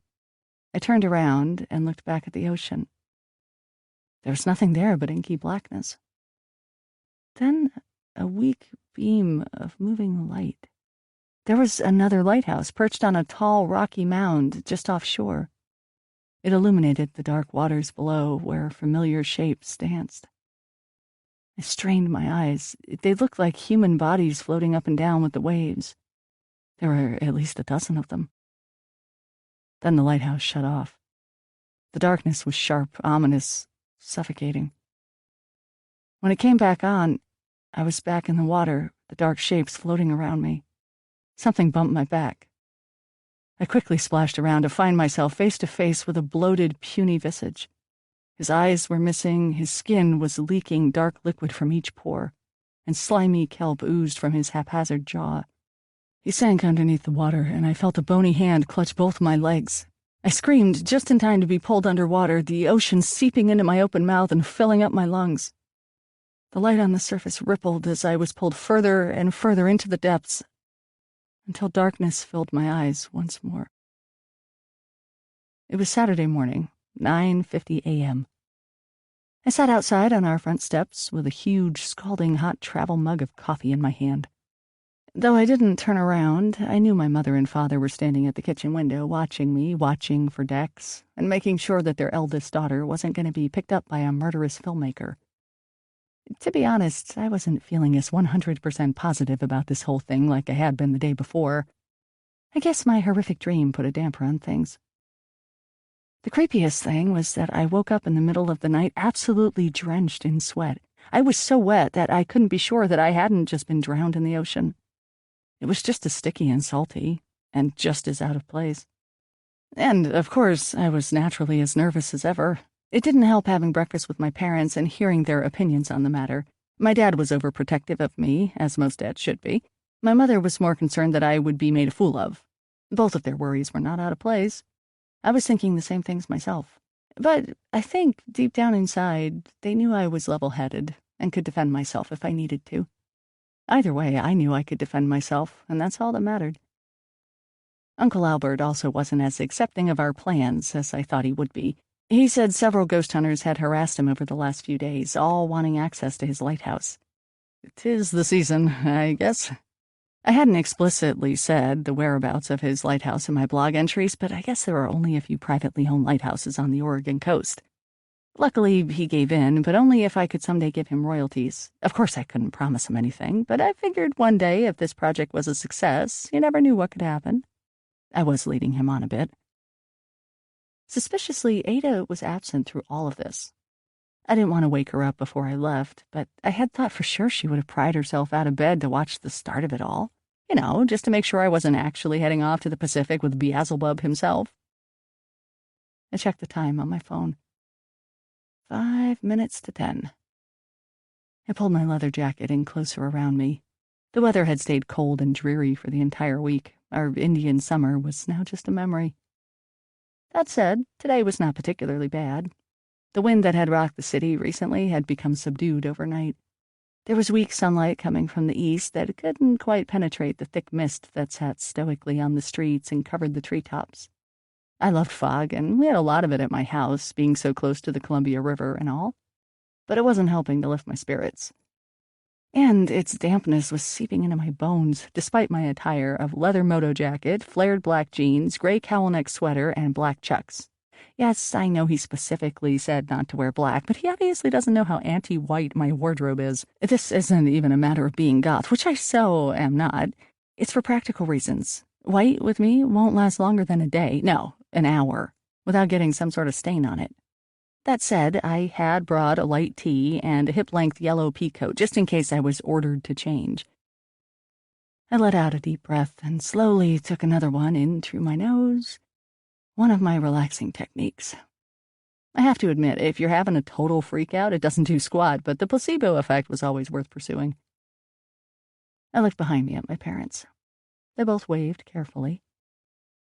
I turned around and looked back at the ocean. There was nothing there but inky blackness. Then a weak beam of moving light. There was another lighthouse perched on a tall, rocky mound just offshore. It illuminated the dark waters below where familiar shapes danced. I strained my eyes. They looked like human bodies floating up and down with the waves. There were at least a dozen of them. Then the lighthouse shut off. The darkness was sharp, ominous, suffocating. When it came back on, I was back in the water, the dark shapes floating around me. Something bumped my back. I quickly splashed around to find myself face to face with a bloated, puny visage. His eyes were missing, his skin was leaking dark liquid from each pore, and slimy kelp oozed from his haphazard jaw. He sank underneath the water, and I felt a bony hand clutch both my legs. I screamed just in time to be pulled underwater, the ocean seeping into my open mouth and filling up my lungs. The light on the surface rippled as I was pulled further and further into the depths, until darkness filled my eyes once more. It was Saturday morning, 9:50 a.m. I sat outside on our front steps with a huge, scalding hot travel mug of coffee in my hand. Though I didn't turn around, I knew my mother and father were standing at the kitchen window watching me, watching for Dex, and making sure that their eldest daughter wasn't going to be picked up by a murderous filmmaker. To be honest, I wasn't feeling as 100% positive about this whole thing like I had been the day before. I guess my horrific dream put a damper on things. The creepiest thing was that I woke up in the middle of the night absolutely drenched in sweat. I was so wet that I couldn't be sure that I hadn't just been drowned in the ocean. It was just as sticky and salty, and just as out of place. And, of course, I was naturally as nervous as ever. It didn't help having breakfast with my parents and hearing their opinions on the matter. My dad was overprotective of me, as most dads should be. My mother was more concerned that I would be made a fool of. Both of their worries were not out of place. I was thinking the same things myself. But I think, deep down inside, they knew I was level-headed and could defend myself if I needed to. Either way, I knew I could defend myself, and that's all that mattered. Uncle Albert also wasn't as accepting of our plans as I thought he would be. He said several ghost hunters had harassed him over the last few days, all wanting access to his lighthouse. 'Tis the season, I guess. I hadn't explicitly said the whereabouts of his lighthouse in my blog entries, but I guess there are only a few privately owned lighthouses on the Oregon coast. Luckily, he gave in, but only if I could someday give him royalties. Of course, I couldn't promise him anything, but I figured one day if this project was a success, you never knew what could happen. I was leading him on a bit. Suspiciously, Ada was absent through all of this. I didn't want to wake her up before I left, but I had thought for sure she would have pried herself out of bed to watch the start of it all. You know, just to make sure I wasn't actually heading off to the Pacific with Beelzebub himself. I checked the time on my phone. 5 minutes to 10. I pulled my leather jacket in closer around me. The weather had stayed cold and dreary for the entire week. Our Indian summer was now just a memory. That said, today was not particularly bad. The wind that had rocked the city recently had become subdued overnight. There was weak sunlight coming from the east that couldn't quite penetrate the thick mist that sat stoically on the streets and covered the treetops. I loved fog, and we had a lot of it at my house, being so close to the Columbia River and all, but it wasn't helping to lift my spirits. And its dampness was seeping into my bones, despite my attire of leather moto jacket, flared black jeans, gray cowl-neck sweater, and black chucks. Yes, I know he specifically said not to wear black, but he obviously doesn't know how anti-white my wardrobe is. This isn't even a matter of being goth, which I so am not. It's for practical reasons. White with me won't last longer than a day, no, an hour, without getting some sort of stain on it. That said, I had brought a light tee and a hip-length yellow peacoat just in case I was ordered to change. I let out a deep breath and slowly took another one in through my nose. One of my relaxing techniques. I have to admit, if you're having a total freak-out, it doesn't do squat, but the placebo effect was always worth pursuing. I looked behind me at my parents. They both waved carefully.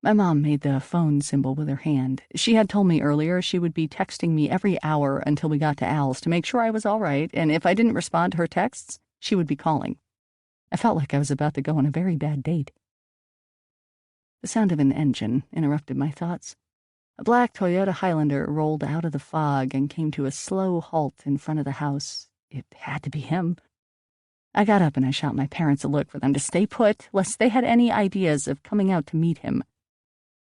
My mom made the phone symbol with her hand. She had told me earlier she would be texting me every hour until we got to Al's to make sure I was all right, and if I didn't respond to her texts, she would be calling. I felt like I was about to go on a very bad date. The sound of an engine interrupted my thoughts. A black Toyota Highlander rolled out of the fog and came to a slow halt in front of the house. It had to be him. I got up and I shot my parents a look for them to stay put, lest they had any ideas of coming out to meet him.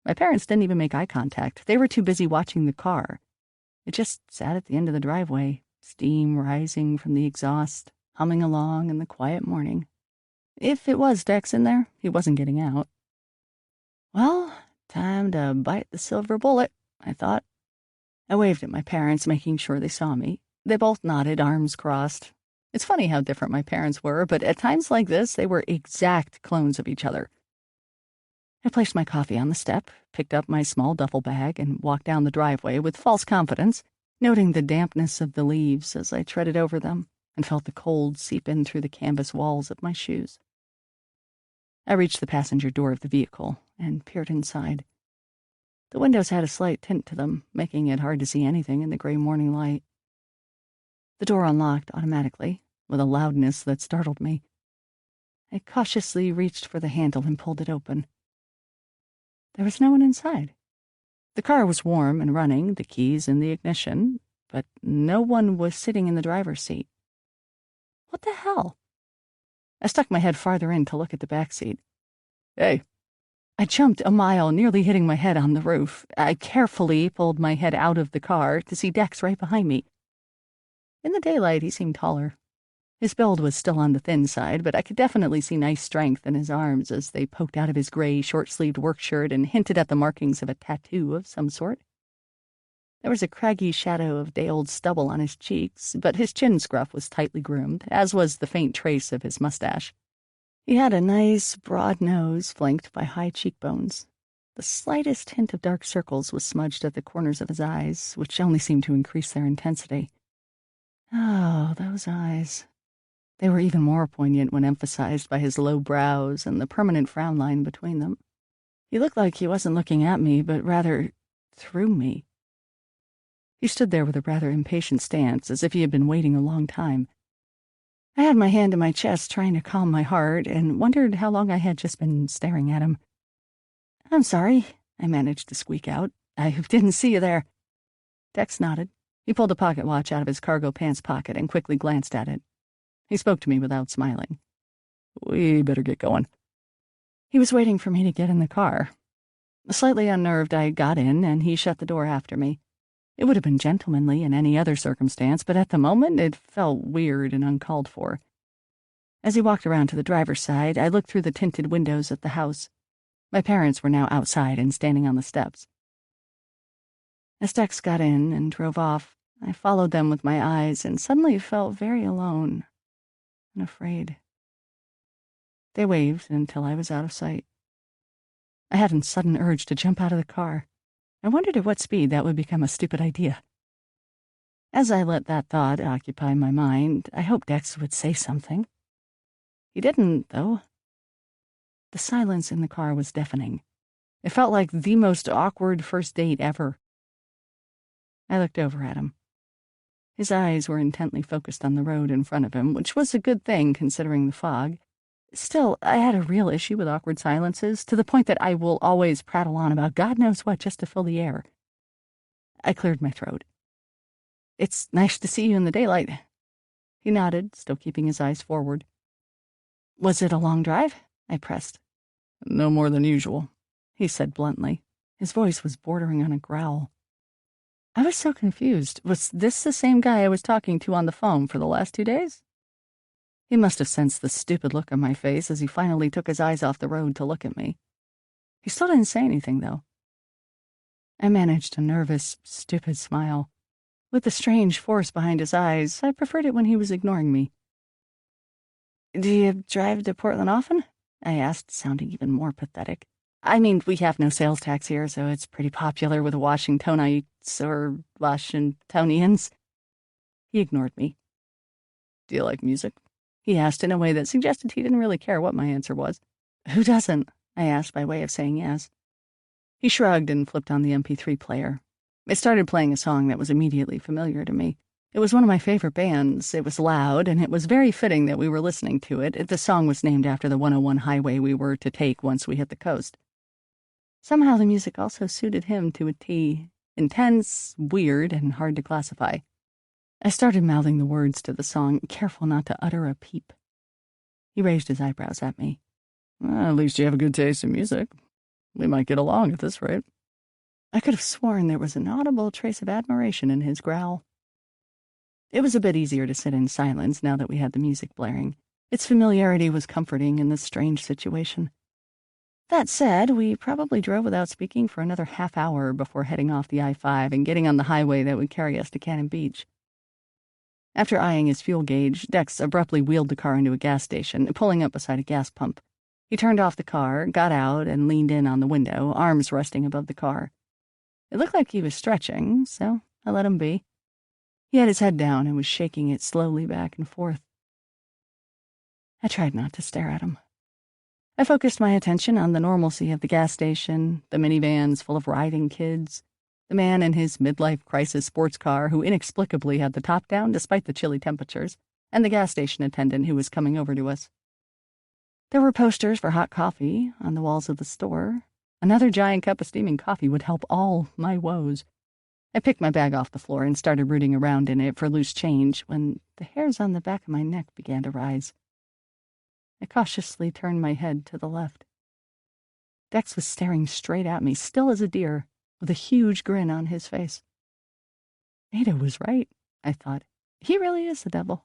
My parents didn't even make eye contact. They were too busy watching the car. It just sat at the end of the driveway, steam rising from the exhaust, humming along in the quiet morning. If it was Dex in there, he wasn't getting out. Well, time to bite the silver bullet, I thought. I waved at my parents, making sure they saw me. They both nodded, arms crossed. It's funny how different my parents were, but at times like this, they were exact clones of each other. I placed my coffee on the step, picked up my small duffel bag, and walked down the driveway with false confidence, noting the dampness of the leaves as I treaded over them and felt the cold seep in through the canvas walls of my shoes. I reached the passenger door of the vehicle and peered inside. The windows had a slight tint to them, making it hard to see anything in the gray morning light. The door unlocked automatically, with a loudness that startled me. I cautiously reached for the handle and pulled it open. There was no one inside. The car was warm and running, the keys in the ignition, but no one was sitting in the driver's seat. What the hell? I stuck my head farther in to look at the back seat. Hey. I jumped a mile, nearly hitting my head on the roof. I carefully pulled my head out of the car to see Dex right behind me. In the daylight, he seemed taller. His build was still on the thin side, but I could definitely see nice strength in his arms as they poked out of his gray, short-sleeved work shirt and hinted at the markings of a tattoo of some sort. There was a craggy shadow of day-old stubble on his cheeks, but his chin scruff was tightly groomed, as was the faint trace of his mustache. He had a nice, broad nose flanked by high cheekbones. The slightest hint of dark circles was smudged at the corners of his eyes, which only seemed to increase their intensity. Oh, those eyes. They were even more poignant when emphasized by his low brows and the permanent frown line between them. He looked like he wasn't looking at me, but rather through me. He stood there with a rather impatient stance, as if he had been waiting a long time. I had my hand in my chest, trying to calm my heart, and wondered how long I had just been staring at him. I'm sorry, I managed to squeak out. I didn't see you there. Dex nodded. He pulled a pocket watch out of his cargo pants pocket and quickly glanced at it. He spoke to me without smiling. We better get going. He was waiting for me to get in the car. Slightly unnerved, I got in, and he shut the door after me. It would have been gentlemanly in any other circumstance, but at the moment it felt weird and uncalled for. As he walked around to the driver's side, I looked through the tinted windows at the house. My parents were now outside and standing on the steps. As Dex got in and drove off, I followed them with my eyes and suddenly felt very alone and afraid. They waved until I was out of sight. I had a sudden urge to jump out of the car. I wondered at what speed that would become a stupid idea. As I let that thought occupy my mind, I hoped Dex would say something. He didn't, though. The silence in the car was deafening. It felt like the most awkward first date ever. I looked over at him. His eyes were intently focused on the road in front of him, which was a good thing considering the fog. Still, I had a real issue with awkward silences, to the point that I will always prattle on about God knows what just to fill the air. I cleared my throat. It's nice to see you in the daylight. He nodded, still keeping his eyes forward. Was it a long drive? I pressed. No more than usual, he said bluntly. His voice was bordering on a growl. I was so confused. Was this the same guy I was talking to on the phone for the last 2 days? He must have sensed the stupid look on my face as he finally took his eyes off the road to look at me. He still didn't say anything, though. I managed a nervous, stupid smile. With the strange force behind his eyes, I preferred it when he was ignoring me. Do you drive to Portland often? I asked, sounding even more pathetic. I mean, we have no sales tax here, so it's pretty popular with Washingtonites or Washingtonians. He ignored me. Do you like music? He asked in a way that suggested he didn't really care what my answer was. Who doesn't? I asked by way of saying yes. He shrugged and flipped on the MP3 player. It started playing a song that was immediately familiar to me. It was one of my favorite bands. It was loud, and it was very fitting that we were listening to it. The song was named after the 101 highway we were to take once we hit the coast. Somehow the music also suited him to a T. Intense, weird, and hard to classify. I started mouthing the words to the song, careful not to utter a peep. He raised his eyebrows at me. Well, at least you have a good taste in music. We might get along at this rate. I could have sworn there was an audible trace of admiration in his growl. It was a bit easier to sit in silence now that we had the music blaring. Its familiarity was comforting in this strange situation. That said, we probably drove without speaking for another half hour before heading off the I-5 and getting on the highway that would carry us to Cannon Beach. After eyeing his fuel gauge, Dex abruptly wheeled the car into a gas station, pulling up beside a gas pump. He turned off the car, got out, and leaned in on the window, arms resting above the car. It looked like he was stretching, so I let him be. He had his head down and was shaking it slowly back and forth. I tried not to stare at him. I focused my attention on the normalcy of the gas station, the minivans full of riding kids, the man in his midlife crisis sports car who inexplicably had the top down despite the chilly temperatures, and the gas station attendant who was coming over to us. There were posters for hot coffee on the walls of the store. Another giant cup of steaming coffee would help all my woes. I picked my bag off the floor and started rooting around in it for loose change when the hairs on the back of my neck began to rise. I cautiously turned my head to the left. Dex was staring straight at me, still as a deer, with a huge grin on his face. Ada was right, I thought. He really is the devil.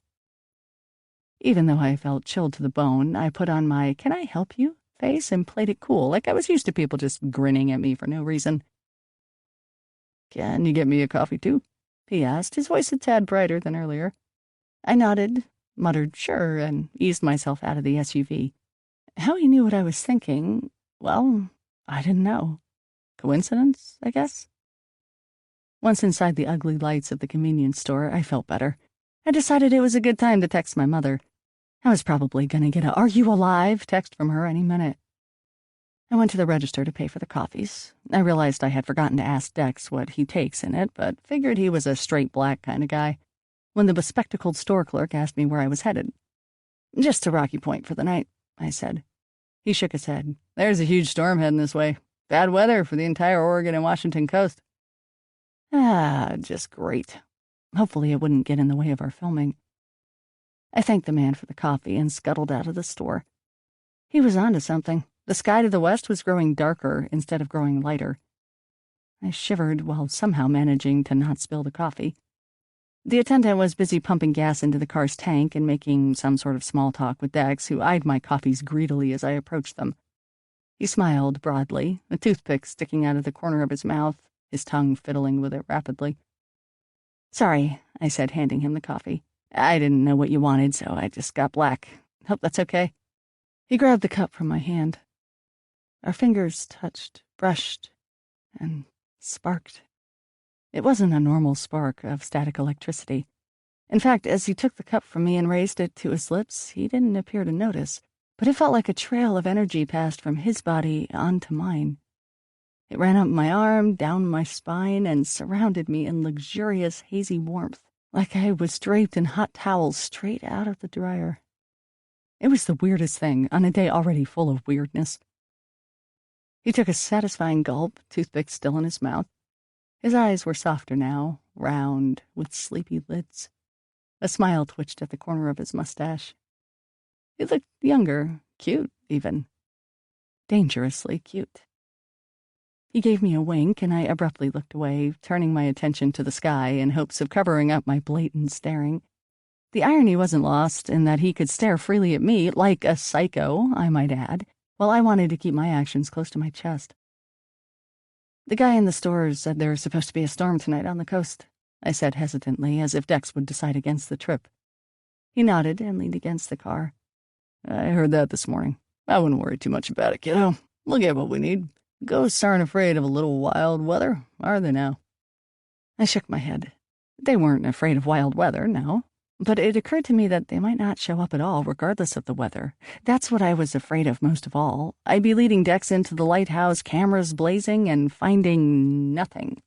Even though I felt chilled to the bone, I put on my "can I help you" face and played it cool, like I was used to people just grinning at me for no reason. Can you get me a coffee, too? He asked, his voice a tad brighter than earlier. I nodded, muttered sure, and eased myself out of the SUV. How he knew what I was thinking, well, I didn't know. Coincidence, I guess? Once inside the ugly lights of the convenience store, I felt better. I decided it was a good time to text my mother. I was probably going to get a "Are you alive?" text from her any minute. I went to the register to pay for the coffees. I realized I had forgotten to ask Dex what he takes in it, but figured he was a straight black kind of guy. When the bespectacled store clerk asked me where I was headed. "Just to Rocky Point for the night," I said. He shook his head. "There's a huge storm heading this way. Bad weather for the entire Oregon and Washington coast. Ah, just great. Hopefully it wouldn't get in the way of our filming. I thanked the man for the coffee and scuttled out of the store. He was onto something. The sky to the west was growing darker instead of growing lighter. I shivered while somehow managing to not spill the coffee. The attendant was busy pumping gas into the car's tank and making some sort of small talk with Dex, who eyed my coffees greedily as I approached them. He smiled broadly, a toothpick sticking out of the corner of his mouth, his tongue fiddling with it rapidly. "Sorry," I said, handing him the coffee. "I didn't know what you wanted, so I just got black. Hope that's okay." He grabbed the cup from my hand. Our fingers touched, brushed, and sparked. It wasn't a normal spark of static electricity. In fact, as he took the cup from me and raised it to his lips, he didn't appear to notice, but it felt like a trail of energy passed from his body onto mine. It ran up my arm, down my spine, and surrounded me in luxurious, hazy warmth, like I was draped in hot towels straight out of the dryer. It was the weirdest thing on a day already full of weirdness. He took a satisfying gulp, toothpick still in his mouth. His eyes were softer now, round, with sleepy lids. A smile twitched at the corner of his mustache. He looked younger, cute, even. Dangerously cute. He gave me a wink, and I abruptly looked away, turning my attention to the sky in hopes of covering up my blatant staring. The irony wasn't lost in that he could stare freely at me, like a psycho, I might add, while I wanted to keep my actions close to my chest. "The guy in the store said there's supposed to be a storm tonight on the coast," I said hesitantly, as if Dex would decide against the trip. He nodded and leaned against the car. "I heard that this morning. I wouldn't worry too much about it, kiddo. We'll get what we need. Ghosts aren't afraid of a little wild weather, are they now?" I shook my head. They weren't afraid of wild weather, no. But it occurred to me that they might not show up at all, regardless of the weather. That's what I was afraid of most of all. I'd be leading Dex into the lighthouse, cameras blazing, and finding nothing.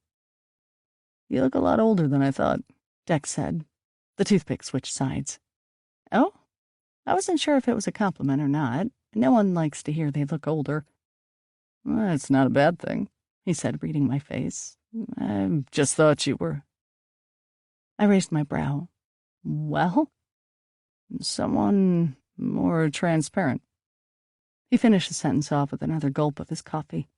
"You look a lot older than I thought," Dex said. The toothpick switched sides. "Oh? I wasn't sure if it was a compliment or not. No one likes to hear they look older." "Well, it's not a bad thing," he said, reading my face. "I just thought you were—" I raised my brow. "Well?" "Someone more transparent." He finished the sentence off with another gulp of his coffee.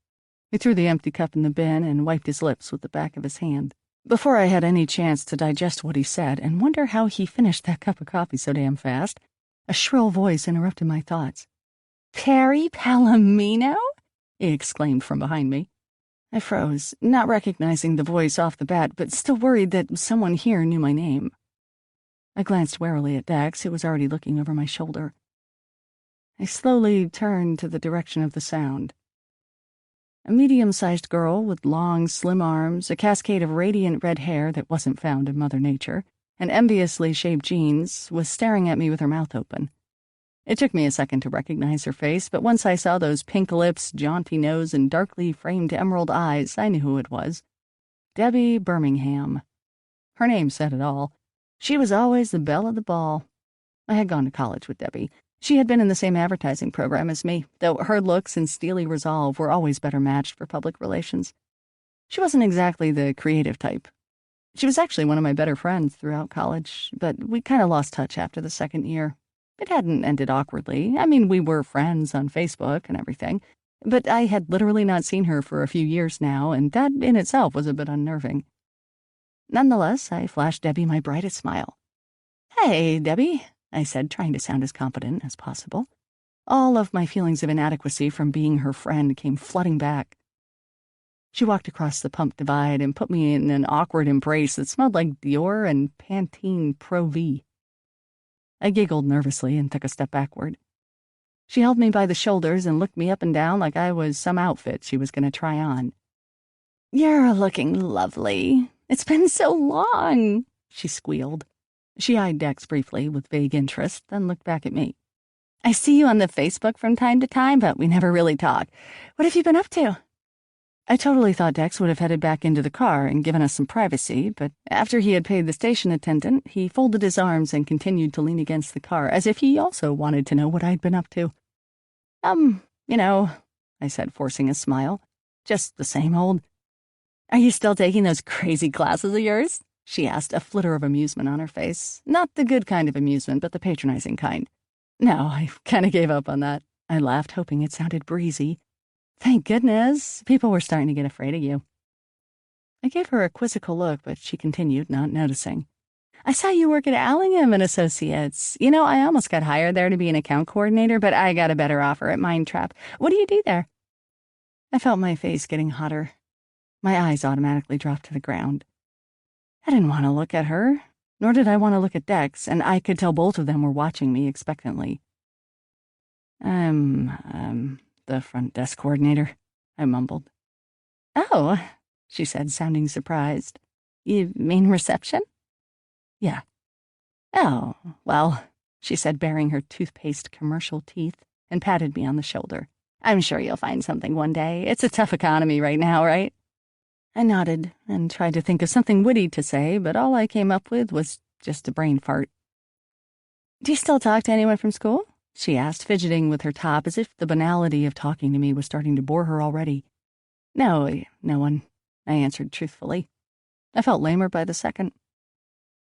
He threw the empty cup in the bin and wiped his lips with the back of his hand. Before I had any chance to digest what he said and wonder how he finished that cup of coffee so damn fast, a shrill voice interrupted my thoughts. "Perry Palomino?" he exclaimed from behind me. I froze, not recognizing the voice off the bat, but still worried that someone here knew my name. I glanced warily at Dax, who was already looking over my shoulder. I slowly turned to the direction of the sound. A medium-sized girl with long, slim arms, a cascade of radiant red hair that wasn't found in Mother Nature, and enviously shaped jeans, was staring at me with her mouth open. It took me a second to recognize her face, but once I saw those pink lips, jaunty nose, and darkly framed emerald eyes, I knew who it was. Debbie Birmingham. Her name said it all. She was always the belle of the ball. I had gone to college with Debbie. She had been in the same advertising program as me, though her looks and steely resolve were always better matched for public relations. She wasn't exactly the creative type. She was actually one of my better friends throughout college, but we kind of lost touch after the second year. It hadn't ended awkwardly. I mean, we were friends on Facebook and everything, but I had literally not seen her for a few years now, and that in itself was a bit unnerving. Nonetheless, I flashed Debbie my brightest smile. "Hey, Debbie," I said, trying to sound as confident as possible. All of my feelings of inadequacy from being her friend came flooding back. She walked across the pump divide and put me in an awkward embrace that smelled like Dior and Pantene Pro V. I giggled nervously and took a step backward. She held me by the shoulders and looked me up and down like I was some outfit she was going to try on. "You're looking lovely. It's been so long," she squealed. She eyed Dex briefly with vague interest, then looked back at me. "I see you on the Facebook from time to time, but we never really talk. What have you been up to?" I totally thought Dex would have headed back into the car and given us some privacy, but after he had paid the station attendant, he folded his arms and continued to lean against the car, as if he also wanted to know what I'd been up to. You know," I said, forcing a smile. Just the same old. Are you still taking those crazy classes of yours? She asked, a flitter of amusement on her face. Not the good kind of amusement, but the patronizing kind. No, I kind of gave up on that. I laughed, hoping it sounded breezy. Thank goodness. People were starting to get afraid of you. I gave her a quizzical look, but she continued, not noticing. I saw you work at Allingham and Associates. You know, I almost got hired there to be an account coordinator, but I got a better offer at Mindtrap. What do you do there? I felt my face getting hotter. My eyes automatically dropped to the ground. I didn't want to look at her, nor did I want to look at Dex, and I could tell both of them were watching me expectantly. I'm the front desk coordinator, I mumbled. Oh, she said, sounding surprised. You mean reception? Yeah. Oh, well, she said, baring her toothpaste commercial teeth, and patted me on the shoulder. I'm sure you'll find something one day. It's a tough economy right now, right? I nodded and tried to think of something witty to say, but all I came up with was just a brain fart. Do you still talk to anyone from school? She asked, fidgeting with her top as if the banality of talking to me was starting to bore her already. No one, I answered truthfully. I felt lamer by the second.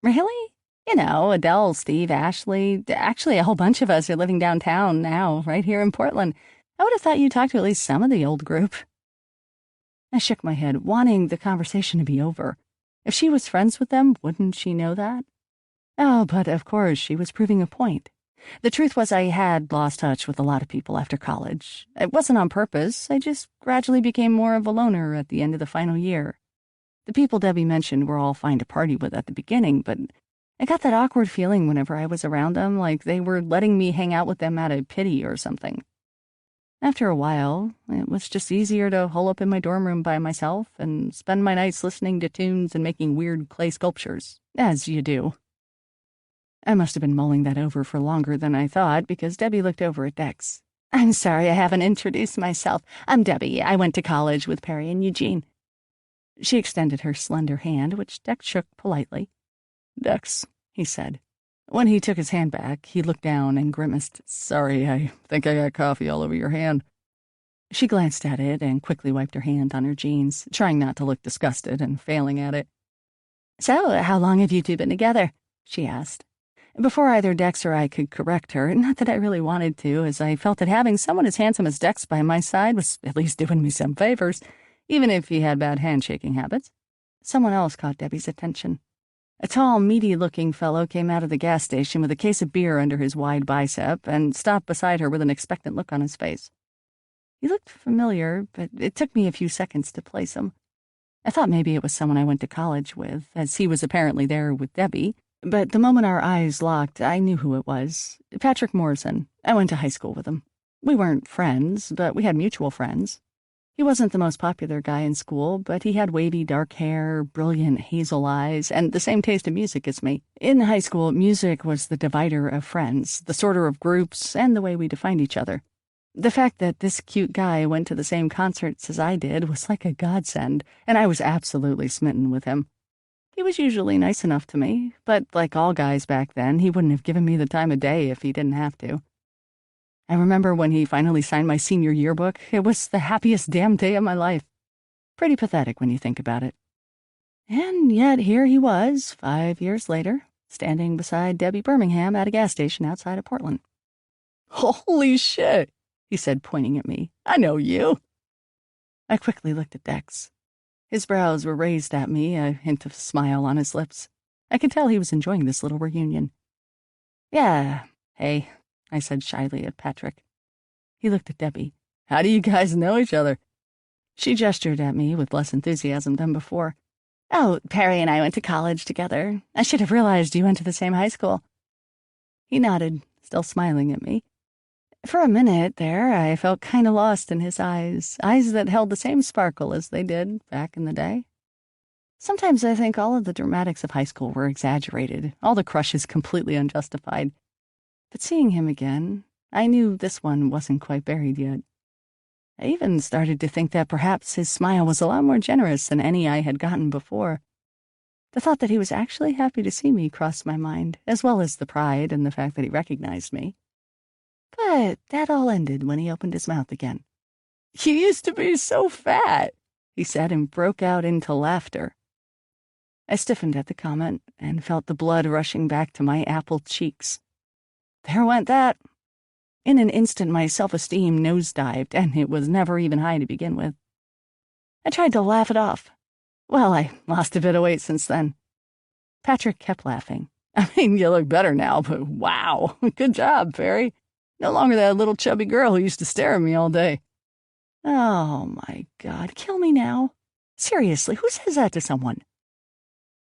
Really? You know, Adele, Steve, Ashley, actually a whole bunch of us are living downtown now, right here in Portland. I would have thought you talked to at least some of the old group. I shook my head, wanting the conversation to be over. If she was friends with them, wouldn't she know that? Oh, but of course she was proving a point. The truth was I had lost touch with a lot of people after college. It wasn't on purpose. I just gradually became more of a loner at the end of the final year. The people Debbie mentioned were all fine to party with at the beginning, but I got that awkward feeling whenever I was around them, like they were letting me hang out with them out of pity or something. After a while, it was just easier to hole up in my dorm room by myself and spend my nights listening to tunes and making weird clay sculptures, as you do. I must have been mulling that over for longer than I thought, because Debbie looked over at Dex. I'm sorry I haven't introduced myself. I'm Debbie. I went to college with Perry and Eugene. She extended her slender hand, which Dex shook politely. Dex, he said. When he took his hand back, he looked down and grimaced. Sorry, I think I got coffee all over your hand. She glanced at it and quickly wiped her hand on her jeans, trying not to look disgusted and failing at it. So, how long have you two been together? She asked. Before either Dex or I could correct her, not that I really wanted to, as I felt that having someone as handsome as Dex by my side was at least doing me some favors, even if he had bad handshaking habits. Someone else caught Debbie's attention. A tall, meaty-looking fellow came out of the gas station with a case of beer under his wide bicep and stopped beside her with an expectant look on his face. He looked familiar, but it took me a few seconds to place him. I thought maybe it was someone I went to college with, as he was apparently there with Debbie, but the moment our eyes locked, I knew who it was. Patrick Morrison. I went to high school with him. We weren't friends, but we had mutual friends. He wasn't the most popular guy in school, but he had wavy dark hair, brilliant hazel eyes, and the same taste in music as me. In high school, music was the divider of friends, the sorter of groups, and the way we defined each other. The fact that this cute guy went to the same concerts as I did was like a godsend, and I was absolutely smitten with him. He was usually nice enough to me, but like all guys back then, he wouldn't have given me the time of day if he didn't have to. I remember when he finally signed my senior yearbook, it was the happiest damn day of my life. Pretty pathetic when you think about it. And yet here he was, 5 years later, standing beside Debbie Birmingham at a gas station outside of Portland. Holy shit, he said, pointing at me. I know you. I quickly looked at Dex. His brows were raised at me, a hint of a smile on his lips. I could tell he was enjoying this little reunion. Yeah, hey, I said shyly at Patrick. He looked at Debbie. How do you guys know each other? She gestured at me with less enthusiasm than before. Oh, Perry and I went to college together. I should have realized you went to the same high school. He nodded, still smiling at me. For a minute there, I felt kind of lost in his eyes that held the same sparkle as they did back in the day. Sometimes I think all of the dramatics of high school were exaggerated, all the crushes completely unjustified. But seeing him again, I knew this one wasn't quite buried yet. I even started to think that perhaps his smile was a lot more generous than any I had gotten before. The thought that he was actually happy to see me crossed my mind, as well as the pride and the fact that he recognized me. But that all ended when he opened his mouth again. You used to be so fat, he said, and broke out into laughter. I stiffened at the comment and felt the blood rushing back to my apple cheeks. There went that. In an instant, my self-esteem nosedived, and it was never even high to begin with. I tried to laugh it off. Well, I lost a bit of weight since then. Patrick kept laughing. I mean, you look better now, but wow, good job, Perry. No longer that little chubby girl who used to stare at me all day. Oh, my God, kill me now. Seriously, who says that to someone?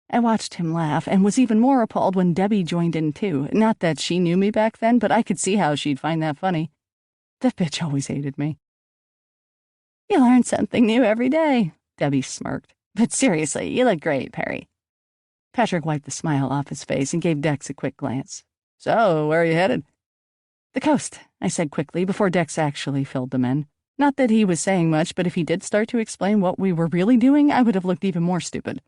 I watched him laugh and was even more appalled when Debbie joined in, too. Not that she knew me back then, but I could see how she'd find that funny. That bitch always hated me. You learn something new every day, Debbie smirked. But seriously, you look great, Perry. Patrick wiped the smile off his face and gave Dex a quick glance. So, where are you headed? The coast, I said quickly, before Dex actually filled them in. Not that he was saying much, but if he did start to explain what we were really doing, I would have looked even more stupid.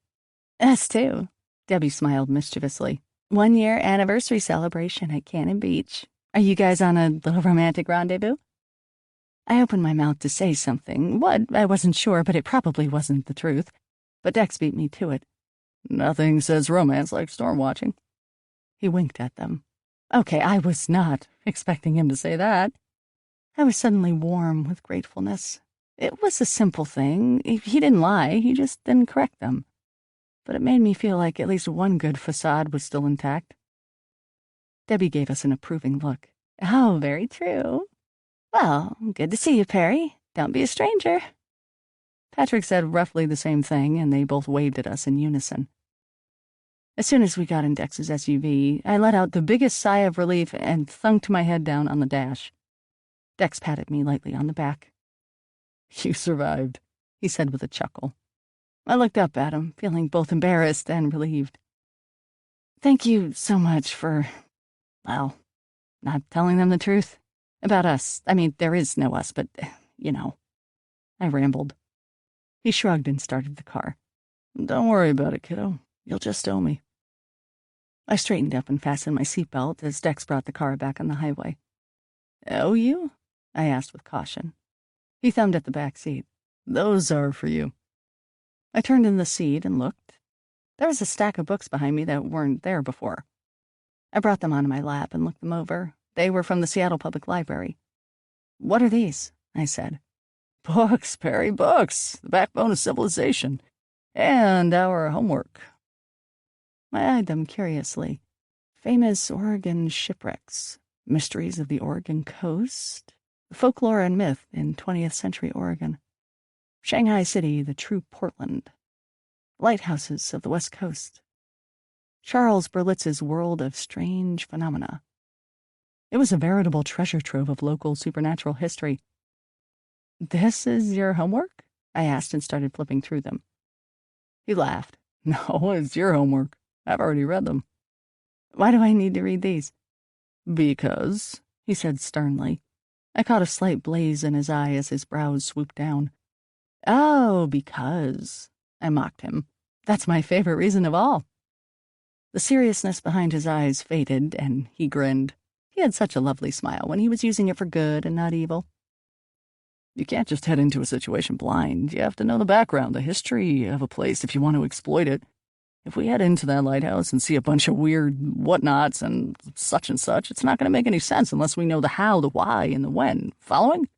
Us too, Debbie smiled mischievously. 1 year anniversary celebration at Cannon Beach. Are you guys on a little romantic rendezvous? I opened my mouth to say something. What? I wasn't sure, but it probably wasn't the truth. But Dex beat me to it. Nothing says romance like storm watching. He winked at them. Okay, I was not expecting him to say that. I was suddenly warm with gratefulness. It was a simple thing. He didn't lie, he just didn't correct them. But it made me feel like at least one good facade was still intact. Debbie gave us an approving look. Oh, very true. Well, good to see you, Perry. Don't be a stranger. Patrick said roughly the same thing, and they both waved at us in unison. As soon as we got in Dex's SUV, I let out the biggest sigh of relief and thunked my head down on the dash. Dex patted me lightly on the back. You survived, he said with a chuckle. I looked up at him, feeling both embarrassed and relieved. Thank you so much for, well, not telling them the truth. About us. I mean, there is no us, but, you know. I rambled. He shrugged and started the car. Don't worry about it, kiddo. You'll just owe me. I straightened up and fastened my seatbelt as Dex brought the car back on the highway. Owe you? I asked with caution. He thumbed at the back seat. Those are for you. I turned in the seat and looked. There was a stack of books behind me that weren't there before. I brought them onto my lap and looked them over. They were from the Seattle Public Library. What are these? I said. Books, Perry, books. The backbone of civilization. And our homework. I eyed them curiously. Famous Oregon shipwrecks. Mysteries of the Oregon coast. Folklore and myth in 20th century Oregon. Shanghai City, the true Portland. Lighthouses of the West Coast. Charles Berlitz's World of Strange Phenomena. It was a veritable treasure trove of local supernatural history. This is your homework? I asked and started flipping through them. He laughed. No, it's your homework. I've already read them. Why do I need to read these? Because, he said sternly. I caught a slight blaze in his eye as his brows swooped down. Oh, because, I mocked him. That's my favorite reason of all. The seriousness behind his eyes faded, and he grinned. He had such a lovely smile when he was using it for good and not evil. You can't just head into a situation blind. You have to know the background, the history of a place if you want to exploit it. If we head into that lighthouse and see a bunch of weird whatnots and such, it's not going to make any sense unless we know the how, the why, and the when. Following?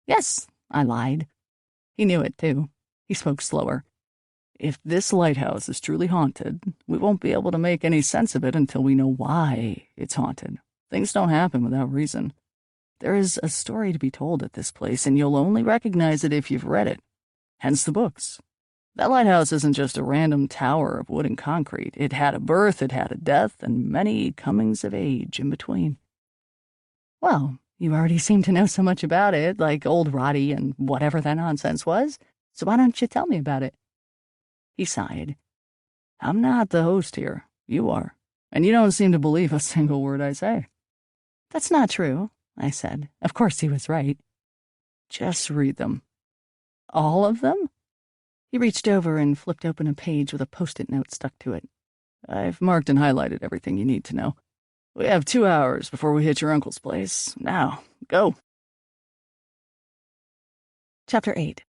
Yes, I lied. He knew it, too. He spoke slower. If this lighthouse is truly haunted, we won't be able to make any sense of it until we know why it's haunted. Things don't happen without reason. There is a story to be told at this place, and you'll only recognize it if you've read it. Hence the books. That lighthouse isn't just a random tower of wood and concrete. It had a birth, it had a death, and many comings of age in between. Well, you already seem to know so much about it, like Old Roddy and whatever that nonsense was, so why don't you tell me about it? He sighed. I'm not the host here. You are. And you don't seem to believe a single word I say. That's not true, I said. Of course he was right. Just read them. All of them? He reached over and flipped open a page with a Post-it note stuck to it. I've marked and highlighted everything you need to know. We have 2 hours before we hit your uncle's place. Now, go. Chapter 8.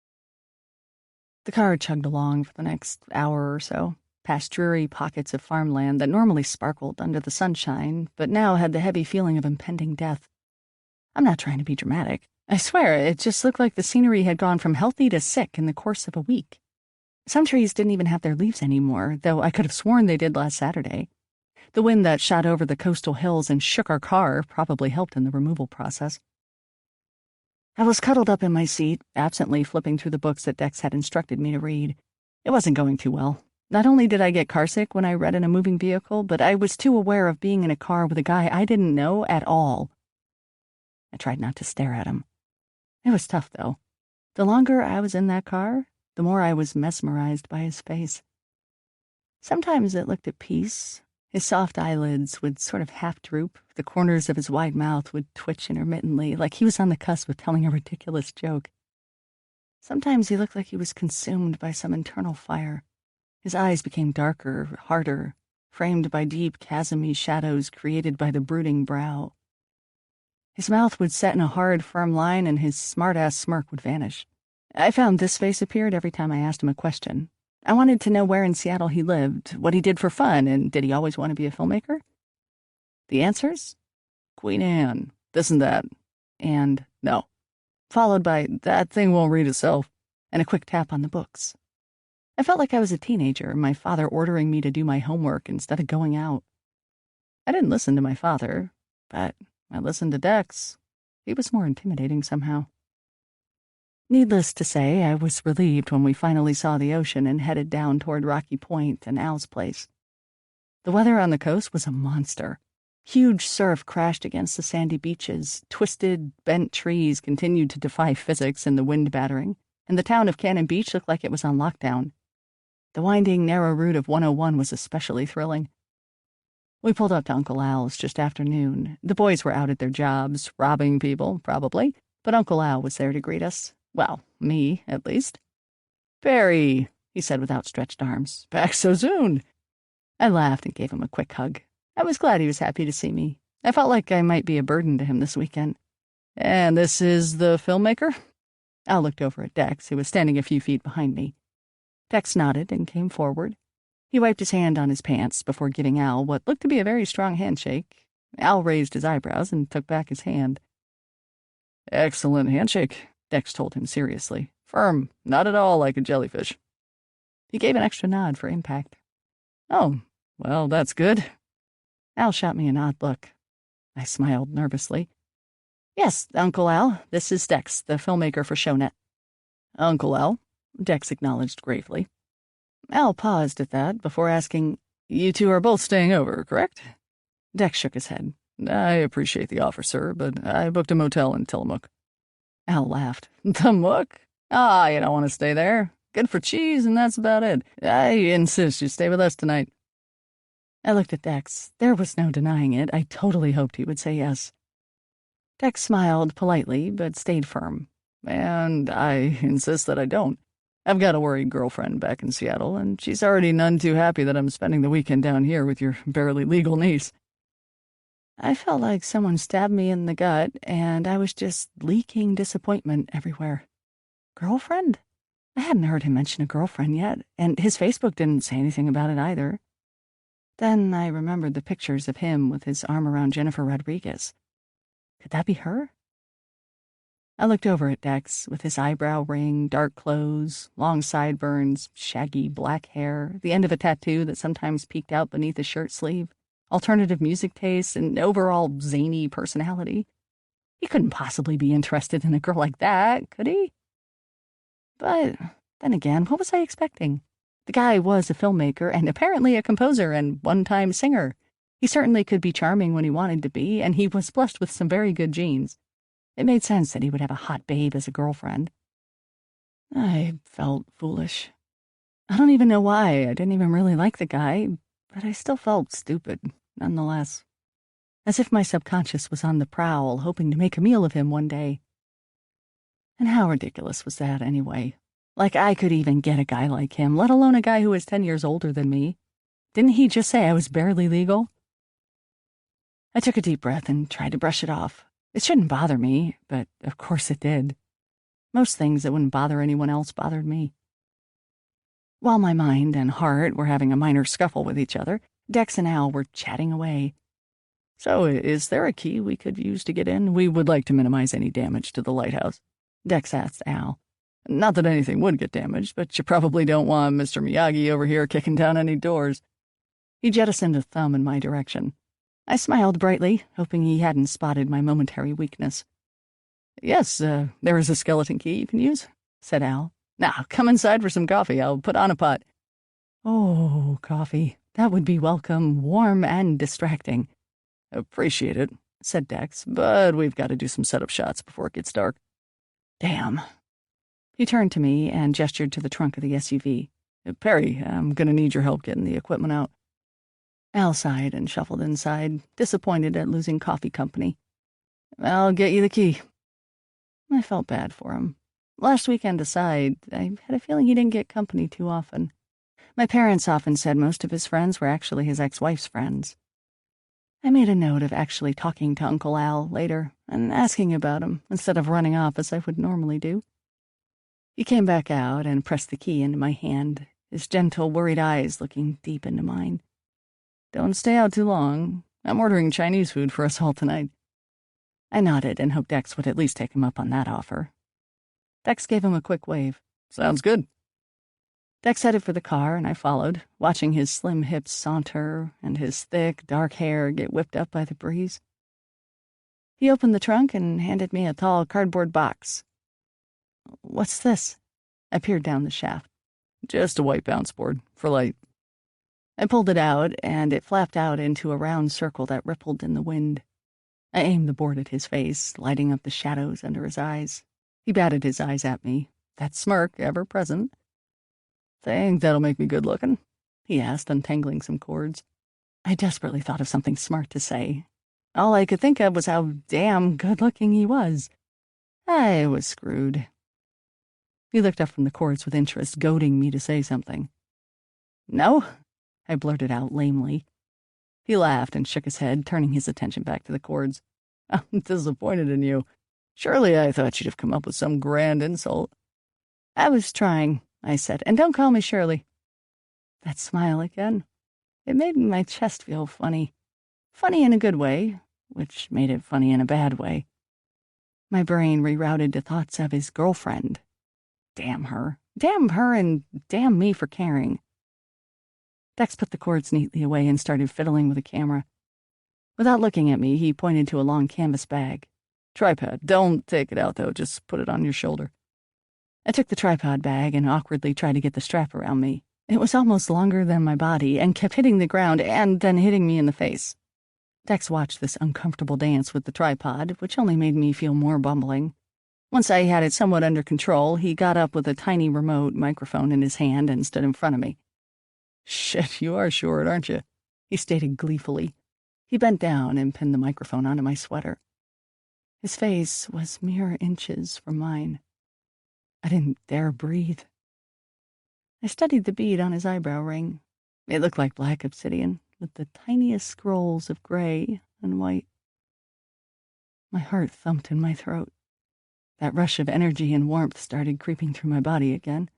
The car chugged along for the next hour or so, past dreary pockets of farmland that normally sparkled under the sunshine, but now had the heavy feeling of impending death. I'm not trying to be dramatic. I swear, it just looked like the scenery had gone from healthy to sick in the course of a week. Some trees didn't even have their leaves anymore, though I could have sworn they did last Saturday. The wind that shot over the coastal hills and shook our car probably helped in the removal process. I was cuddled up in my seat, absently flipping through the books that Dex had instructed me to read. It wasn't going too well. Not only did I get carsick when I read in a moving vehicle, but I was too aware of being in a car with a guy I didn't know at all. I tried not to stare at him. It was tough, though. The longer I was in that car, the more I was mesmerized by his face. Sometimes it looked at peace. His soft eyelids would sort of half droop. The corners of his wide mouth would twitch intermittently, like he was on the cusp of telling a ridiculous joke. Sometimes he looked like he was consumed by some internal fire. His eyes became darker, harder, framed by deep, chasmy shadows created by the brooding brow. His mouth would set in a hard, firm line, and his smart-ass smirk would vanish. I found this face appeared every time I asked him a question. I wanted to know where in Seattle he lived, what he did for fun, and did he always want to be a filmmaker? The answers? Queen Anne, this and that, and no. Followed by, that thing won't read itself, and a quick tap on the books. I felt like I was a teenager, my father ordering me to do my homework instead of going out. I didn't listen to my father, but I listened to Dex. He was more intimidating somehow. Needless to say, I was relieved when we finally saw the ocean and headed down toward Rocky Point and Al's place. The weather on the coast was a monster. Huge surf crashed against the sandy beaches, twisted, bent trees continued to defy physics in the wind battering, and the town of Cannon Beach looked like it was on lockdown. The winding, narrow route of 101 was especially thrilling. We pulled up to Uncle Al's just after noon. The boys were out at their jobs, robbing people, probably, but Uncle Al was there to greet us. Well, me, at least. "Perry," he said with outstretched arms. "Back so soon." I laughed and gave him a quick hug. I was glad he was happy to see me. I felt like I might be a burden to him this weekend. "And this is the filmmaker?" Al looked over at Dex, who was standing a few feet behind me. Dex nodded and came forward. He wiped his hand on his pants before giving Al what looked to be a very strong handshake. Al raised his eyebrows and took back his hand. "Excellent handshake," Dex told him seriously. "Firm, not at all like a jellyfish." He gave an extra nod for impact. "Oh, well, that's good." Al shot me an odd look. I smiled nervously. "Yes, Uncle Al, this is Dex, the filmmaker for ShowNet." "Uncle Al," Dex acknowledged gravely. Al paused at that before asking, "You two are both staying over, correct?" Dex shook his head. "I appreciate the offer, sir, but I booked a motel in Tillamook." Al laughed. "The Mook? Ah, you don't want to stay there. Good for cheese, and that's about it. I insist you stay with us tonight." I looked at Dex. There was no denying it. I totally hoped he would say yes. Dex smiled politely, but stayed firm. "And I insist that I don't. I've got a worried girlfriend back in Seattle, and she's already none too happy that I'm spending the weekend down here with your barely legal niece." I felt like someone stabbed me in the gut, and I was just leaking disappointment everywhere. Girlfriend? I hadn't heard him mention a girlfriend yet, and his Facebook didn't say anything about it either. Then I remembered the pictures of him with his arm around Jennifer Rodriguez. Could that be her? I looked over at Dex, with his eyebrow ring, dark clothes, long sideburns, shaggy black hair, the end of a tattoo that sometimes peeked out beneath his shirt sleeve, alternative music tastes, and overall zany personality. He couldn't possibly be interested in a girl like that, could he? But then again, what was I expecting? The guy was a filmmaker and apparently a composer and one-time singer. He certainly could be charming when he wanted to be, and he was blessed with some very good genes. It made sense that he would have a hot babe as a girlfriend. I felt foolish. I don't even know why. I didn't even really like the guy, but I still felt stupid, nonetheless. As if my subconscious was on the prowl, hoping to make a meal of him one day. And how ridiculous was that, anyway? Like I could even get a guy like him, let alone a guy who was 10 years older than me. Didn't he just say I was barely legal? I took a deep breath and tried to brush it off. It shouldn't bother me, but of course it did. Most things that wouldn't bother anyone else bothered me. While my mind and heart were having a minor scuffle with each other, Dex and Al were chatting away. "So, is there a key we could use to get in? We would like to minimize any damage to the lighthouse," Dex asked Al. "Not that anything would get damaged, but you probably don't want Mr. Miyagi over here kicking down any doors." He jettisoned a thumb in my direction. I smiled brightly, hoping he hadn't spotted my momentary weakness. "Yes, there is a skeleton key you can use," said Al. "Now, come inside for some coffee. I'll put on a pot." Oh, coffee. That would be welcome, warm, and distracting. "Appreciate it," said Dex, "but we've got to do some setup shots before it gets dark." Damn. He turned to me and gestured to the trunk of the SUV. "Perry, I'm going to need your help getting the equipment out." Al sighed and shuffled inside, disappointed at losing coffee company. "I'll get you the key." I felt bad for him. Last weekend aside, I had a feeling he didn't get company too often. My parents often said most of his friends were actually his ex-wife's friends. I made a note of actually talking to Uncle Al later and asking about him instead of running off as I would normally do. He came back out and pressed the key into my hand, his gentle, worried eyes looking deep into mine. "Don't stay out too long. I'm ordering Chinese food for us all tonight." I nodded and hoped Dex would at least take him up on that offer. Dex gave him a quick wave. "Sounds good." Dex headed for the car, and I followed, watching his slim hips saunter and his thick, dark hair get whipped up by the breeze. He opened the trunk and handed me a tall cardboard box. "What's this?" I peered down the shaft. "Just a white bounce board, for light." I pulled it out, and it flapped out into a round circle that rippled in the wind. I aimed the board at his face, lighting up the shadows under his eyes. He batted his eyes at me, that smirk ever present. "Think that'll make me good-looking?" he asked, untangling some cords. I desperately thought of something smart to say. All I could think of was how damn good-looking he was. I was screwed. He looked up from the cords with interest, goading me to say something. "No," I blurted out lamely. He laughed and shook his head, turning his attention back to the cords. "I'm disappointed in you. Surely I thought you'd have come up with some grand insult." "I was trying," I said, "and don't call me Shirley." That smile again. It made my chest feel funny. Funny in a good way, which made it funny in a bad way. My brain rerouted to thoughts of his girlfriend. Damn her. Damn her and damn me for caring. Dex put the cords neatly away and started fiddling with the camera. Without looking at me, he pointed to a long canvas bag. "Tripod. Don't take it out, though. Just put it on your shoulder." I took the tripod bag and awkwardly tried to get the strap around me. It was almost longer than my body and kept hitting the ground and then hitting me in the face. Dex watched this uncomfortable dance with the tripod, which only made me feel more bumbling. Once I had it somewhat under control, he got up with a tiny remote microphone in his hand and stood in front of me. "Shit, you are short, aren't you?" he stated gleefully. He bent down and pinned the microphone onto my sweater. His face was mere inches from mine. I didn't dare breathe. I studied the bead on his eyebrow ring. It looked like black obsidian, with the tiniest scrolls of gray and white. My heart thumped in my throat. That rush of energy and warmth started creeping through my body again.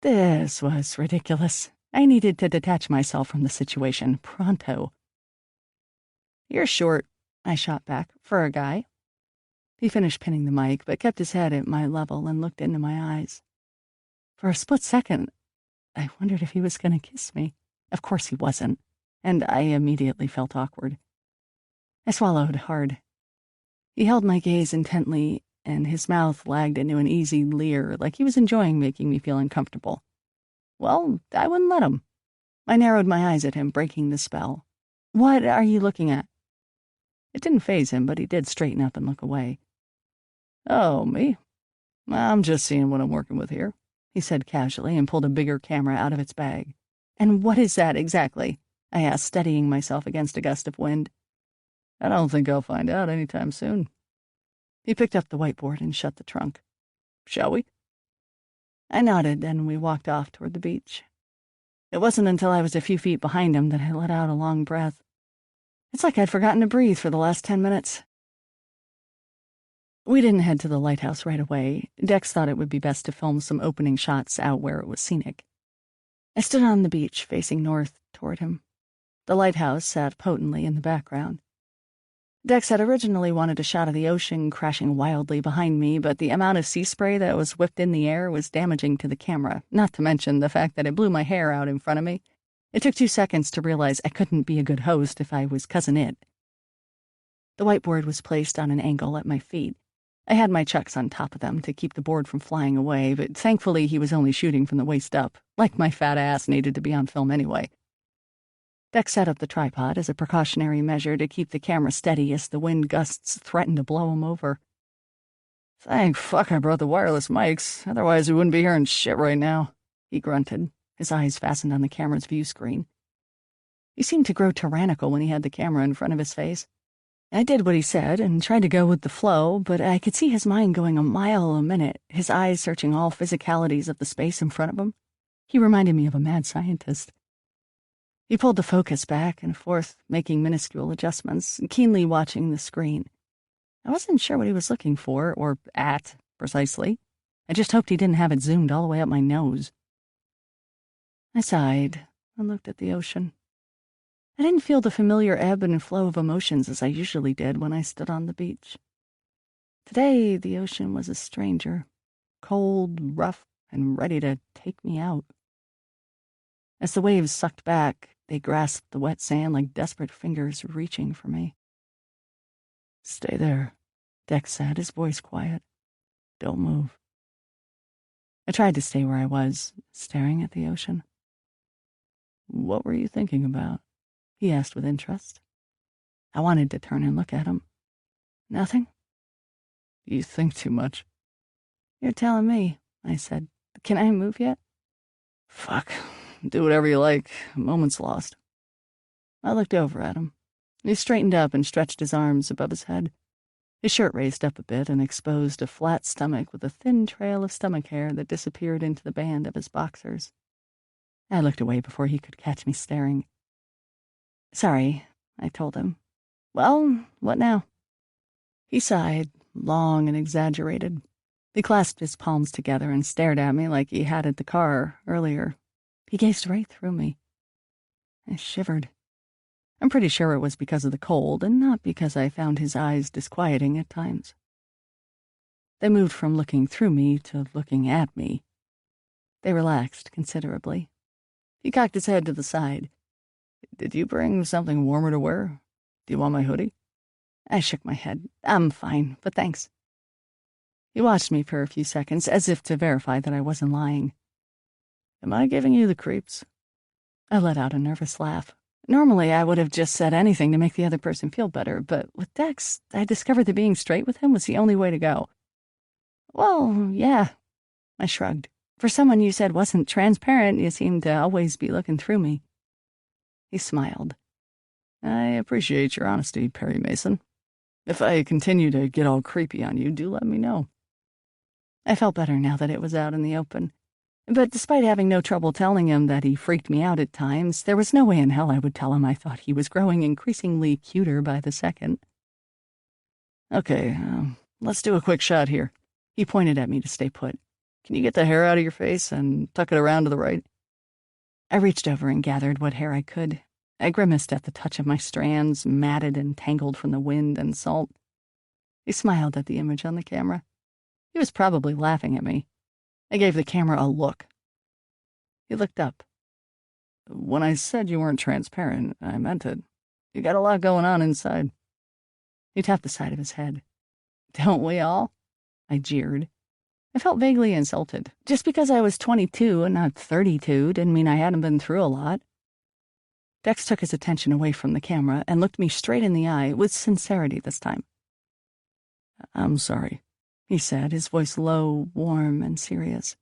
This was ridiculous. I needed to detach myself from the situation, pronto. "You're short," I shot back, "for a guy." He finished pinning the mic, but kept his head at my level and looked into my eyes. For a split second, I wondered if he was going to kiss me. Of course he wasn't, and I immediately felt awkward. I swallowed hard. He held my gaze intently, and his mouth lagged into an easy leer, like he was enjoying making me feel uncomfortable. Well, I wouldn't let him. I narrowed my eyes at him, breaking the spell. "What are you looking at?" It didn't faze him, but he did straighten up and look away. "Oh, me? I'm just seeing what I'm working with here," he said casually and pulled a bigger camera out of its bag. "And what is that exactly?" I asked, steadying myself against a gust of wind. "I don't think I'll find out anytime soon." He picked up the whiteboard and shut the trunk. "Shall we?" I nodded, and we walked off toward the beach. It wasn't until I was a few feet behind him that I let out a long breath. It's like I'd forgotten to breathe for the last 10 minutes. We didn't head to the lighthouse right away. Dex thought it would be best to film some opening shots out where it was scenic. I stood on the beach, facing north toward him. The lighthouse sat potently in the background. Dex had originally wanted a shot of the ocean crashing wildly behind me, but the amount of sea spray that was whipped in the air was damaging to the camera, not to mention the fact that it blew my hair out in front of me. It took 2 seconds to realize I couldn't be a good host if I was Cousin It. The whiteboard was placed on an angle at my feet. I had my chucks on top of them to keep the board from flying away, but thankfully he was only shooting from the waist up, like my fat ass needed to be on film anyway. Dex set up the tripod as a precautionary measure to keep the camera steady as the wind gusts threatened to blow him over. Thank fuck I brought the wireless mics, otherwise we wouldn't be hearing shit right now, he grunted, his eyes fastened on the camera's view screen. He seemed to grow tyrannical when he had the camera in front of his face. I did what he said and tried to go with the flow, but I could see his mind going a mile a minute, his eyes searching all physicalities of the space in front of him. He reminded me of a mad scientist. He pulled the focus back and forth, making minuscule adjustments, keenly watching the screen. I wasn't sure what he was looking for, or at, precisely. I just hoped he didn't have it zoomed all the way up my nose. I sighed and looked at the ocean. I didn't feel the familiar ebb and flow of emotions as I usually did when I stood on the beach. Today, the ocean was a stranger, cold, rough, and ready to take me out. As the waves sucked back, they grasped the wet sand like desperate fingers reaching for me. Stay there, Dex said, his voice quiet. Don't move. I tried to stay where I was, staring at the ocean. What were you thinking about? He asked with interest. I wanted to turn and look at him. Nothing? You think too much. You're telling me, I said. Can I move yet? Fuck. Do whatever you like. A moment's lost. I looked over at him. He straightened up and stretched his arms above his head. His shirt raised up a bit and exposed a flat stomach with a thin trail of stomach hair that disappeared into the band of his boxers. I looked away before he could catch me staring. Sorry, I told him. Well, what now? He sighed, long and exaggerated. He clasped his palms together and stared at me like he had at the car earlier. He gazed right through me. I shivered. I'm pretty sure it was because of the cold and not because I found his eyes disquieting at times. They moved from looking through me to looking at me. They relaxed considerably. He cocked his head to the side. Did you bring something warmer to wear? Do you want my hoodie? I shook my head. I'm fine, but thanks. He watched me for a few seconds, as if to verify that I wasn't lying. Am I giving you the creeps? I let out a nervous laugh. Normally, I would have just said anything to make the other person feel better, but with Dex, I discovered that being straight with him was the only way to go. Well, yeah, I shrugged. For someone you said wasn't transparent, you seemed to always be looking through me. He smiled. I appreciate your honesty, Perry Mason. If I continue to get all creepy on you, do let me know. I felt better now that it was out in the open. But despite having no trouble telling him that he freaked me out at times, there was no way in hell I would tell him I thought he was growing increasingly cuter by the second. Okay, let's do a quick shot here. He pointed at me to stay put. Can you get the hair out of your face and tuck it around to the right? I reached over and gathered what hair I could. I grimaced at the touch of my strands, matted and tangled from the wind and salt. He smiled at the image on the camera. He was probably laughing at me. I gave the camera a look. He looked up. When I said you weren't transparent, I meant it. You got a lot going on inside. He tapped the side of his head. Don't we all? I jeered. I felt vaguely insulted. Just because I was 22 and not 32 didn't mean I hadn't been through a lot. Dex took his attention away from the camera and looked me straight in the eye, with sincerity this time. I'm sorry, he said, his voice low, warm, and serious.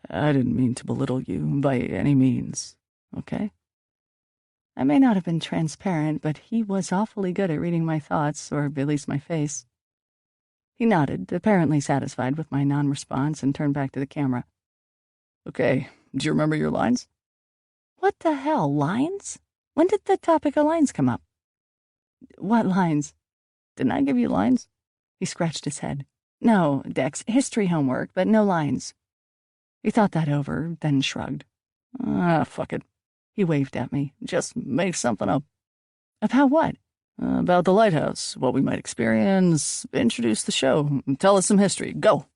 I didn't mean to belittle you by any means, okay? I may not have been transparent, but he was awfully good at reading my thoughts, or at least my face. He nodded, apparently satisfied with my non-response, and turned back to the camera. Okay, do you remember your lines? What the hell, lines? When did the topic of lines come up? What lines? Didn't I give you lines? He scratched his head. No, Dex, history homework, but no lines. He thought that over, then shrugged. Ah, fuck it. He waved at me. Just make something up. About what? About the lighthouse, what we might experience, introduce the show, tell us some history. Go.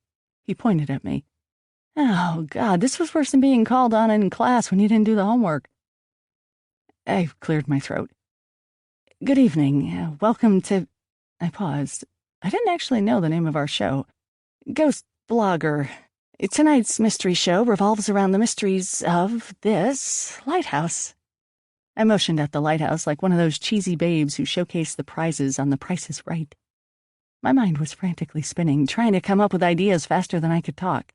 He pointed at me. Oh, God, this was worse than being called on in class when you didn't do the homework. I cleared my throat. Good evening. Welcome to... I paused. I didn't actually know the name of our show. Ghost Blogger. Tonight's mystery show revolves around the mysteries of this lighthouse. I motioned at the lighthouse like one of those cheesy babes who showcase the prizes on The Price is Right. My mind was frantically spinning, trying to come up with ideas faster than I could talk.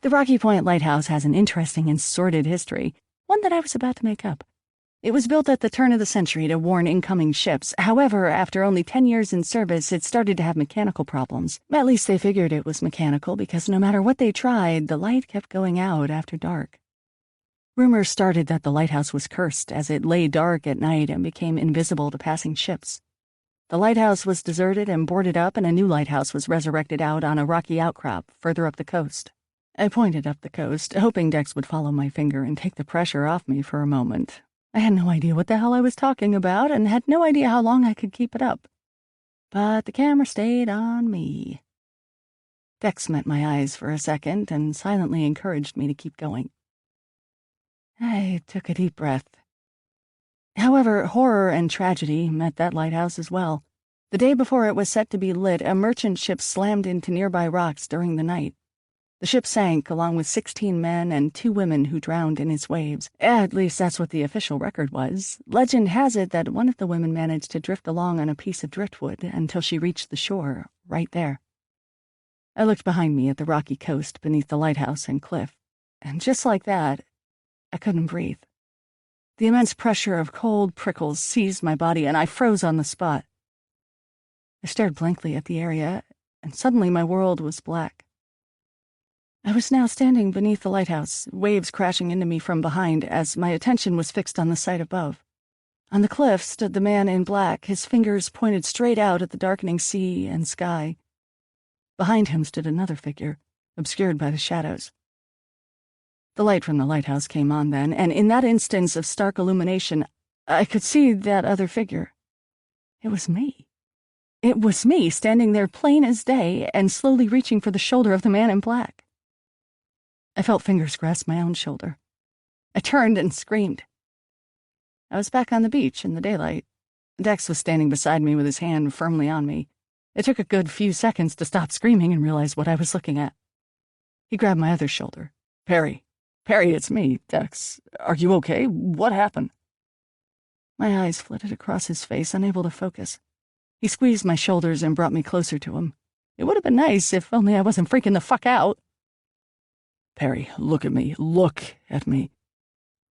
The Rocky Point Lighthouse has an interesting and sordid history, one that I was about to make up. It was built at the turn of the century to warn incoming ships. However, after only 10 years in service, it started to have mechanical problems. At least they figured it was mechanical because no matter what they tried, the light kept going out after dark. Rumors started that the lighthouse was cursed as it lay dark at night and became invisible to passing ships. The lighthouse was deserted and boarded up, and a new lighthouse was resurrected out on a rocky outcrop further up the coast. I pointed up the coast, hoping Dex would follow my finger and take the pressure off me for a moment. I had no idea what the hell I was talking about and had no idea how long I could keep it up. But the camera stayed on me. Dex met my eyes for a second and silently encouraged me to keep going. I took a deep breath. However, horror and tragedy met that lighthouse as well. The day before it was set to be lit, a merchant ship slammed into nearby rocks during the night. The ship sank, along with 16 men and 2 women who drowned in its waves. At least that's what the official record was. Legend has it that one of the women managed to drift along on a piece of driftwood until she reached the shore, right there. I looked behind me at the rocky coast beneath the lighthouse and cliff, and just like that, I couldn't breathe. The immense pressure of cold prickles seized my body, and I froze on the spot. I stared blankly at the area, and suddenly my world was black. I was now standing beneath the lighthouse, waves crashing into me from behind as my attention was fixed on the sight above. On the cliff stood the man in black, his fingers pointed straight out at the darkening sea and sky. Behind him stood another figure, obscured by the shadows. The light from the lighthouse came on then, and in that instance of stark illumination, I could see that other figure. It was me. It was me, standing there plain as day and slowly reaching for the shoulder of the man in black. I felt fingers grasp my own shoulder. I turned and screamed. I was back on the beach in the daylight. Dex was standing beside me with his hand firmly on me. It took a good few seconds to stop screaming and realize what I was looking at. He grabbed my other shoulder. Perry, it's me, Dex. Are you okay? What happened? My eyes flitted across his face, unable to focus. He squeezed my shoulders and brought me closer to him. It would have been nice if only I wasn't freaking the fuck out. Perry, look at me. Look at me.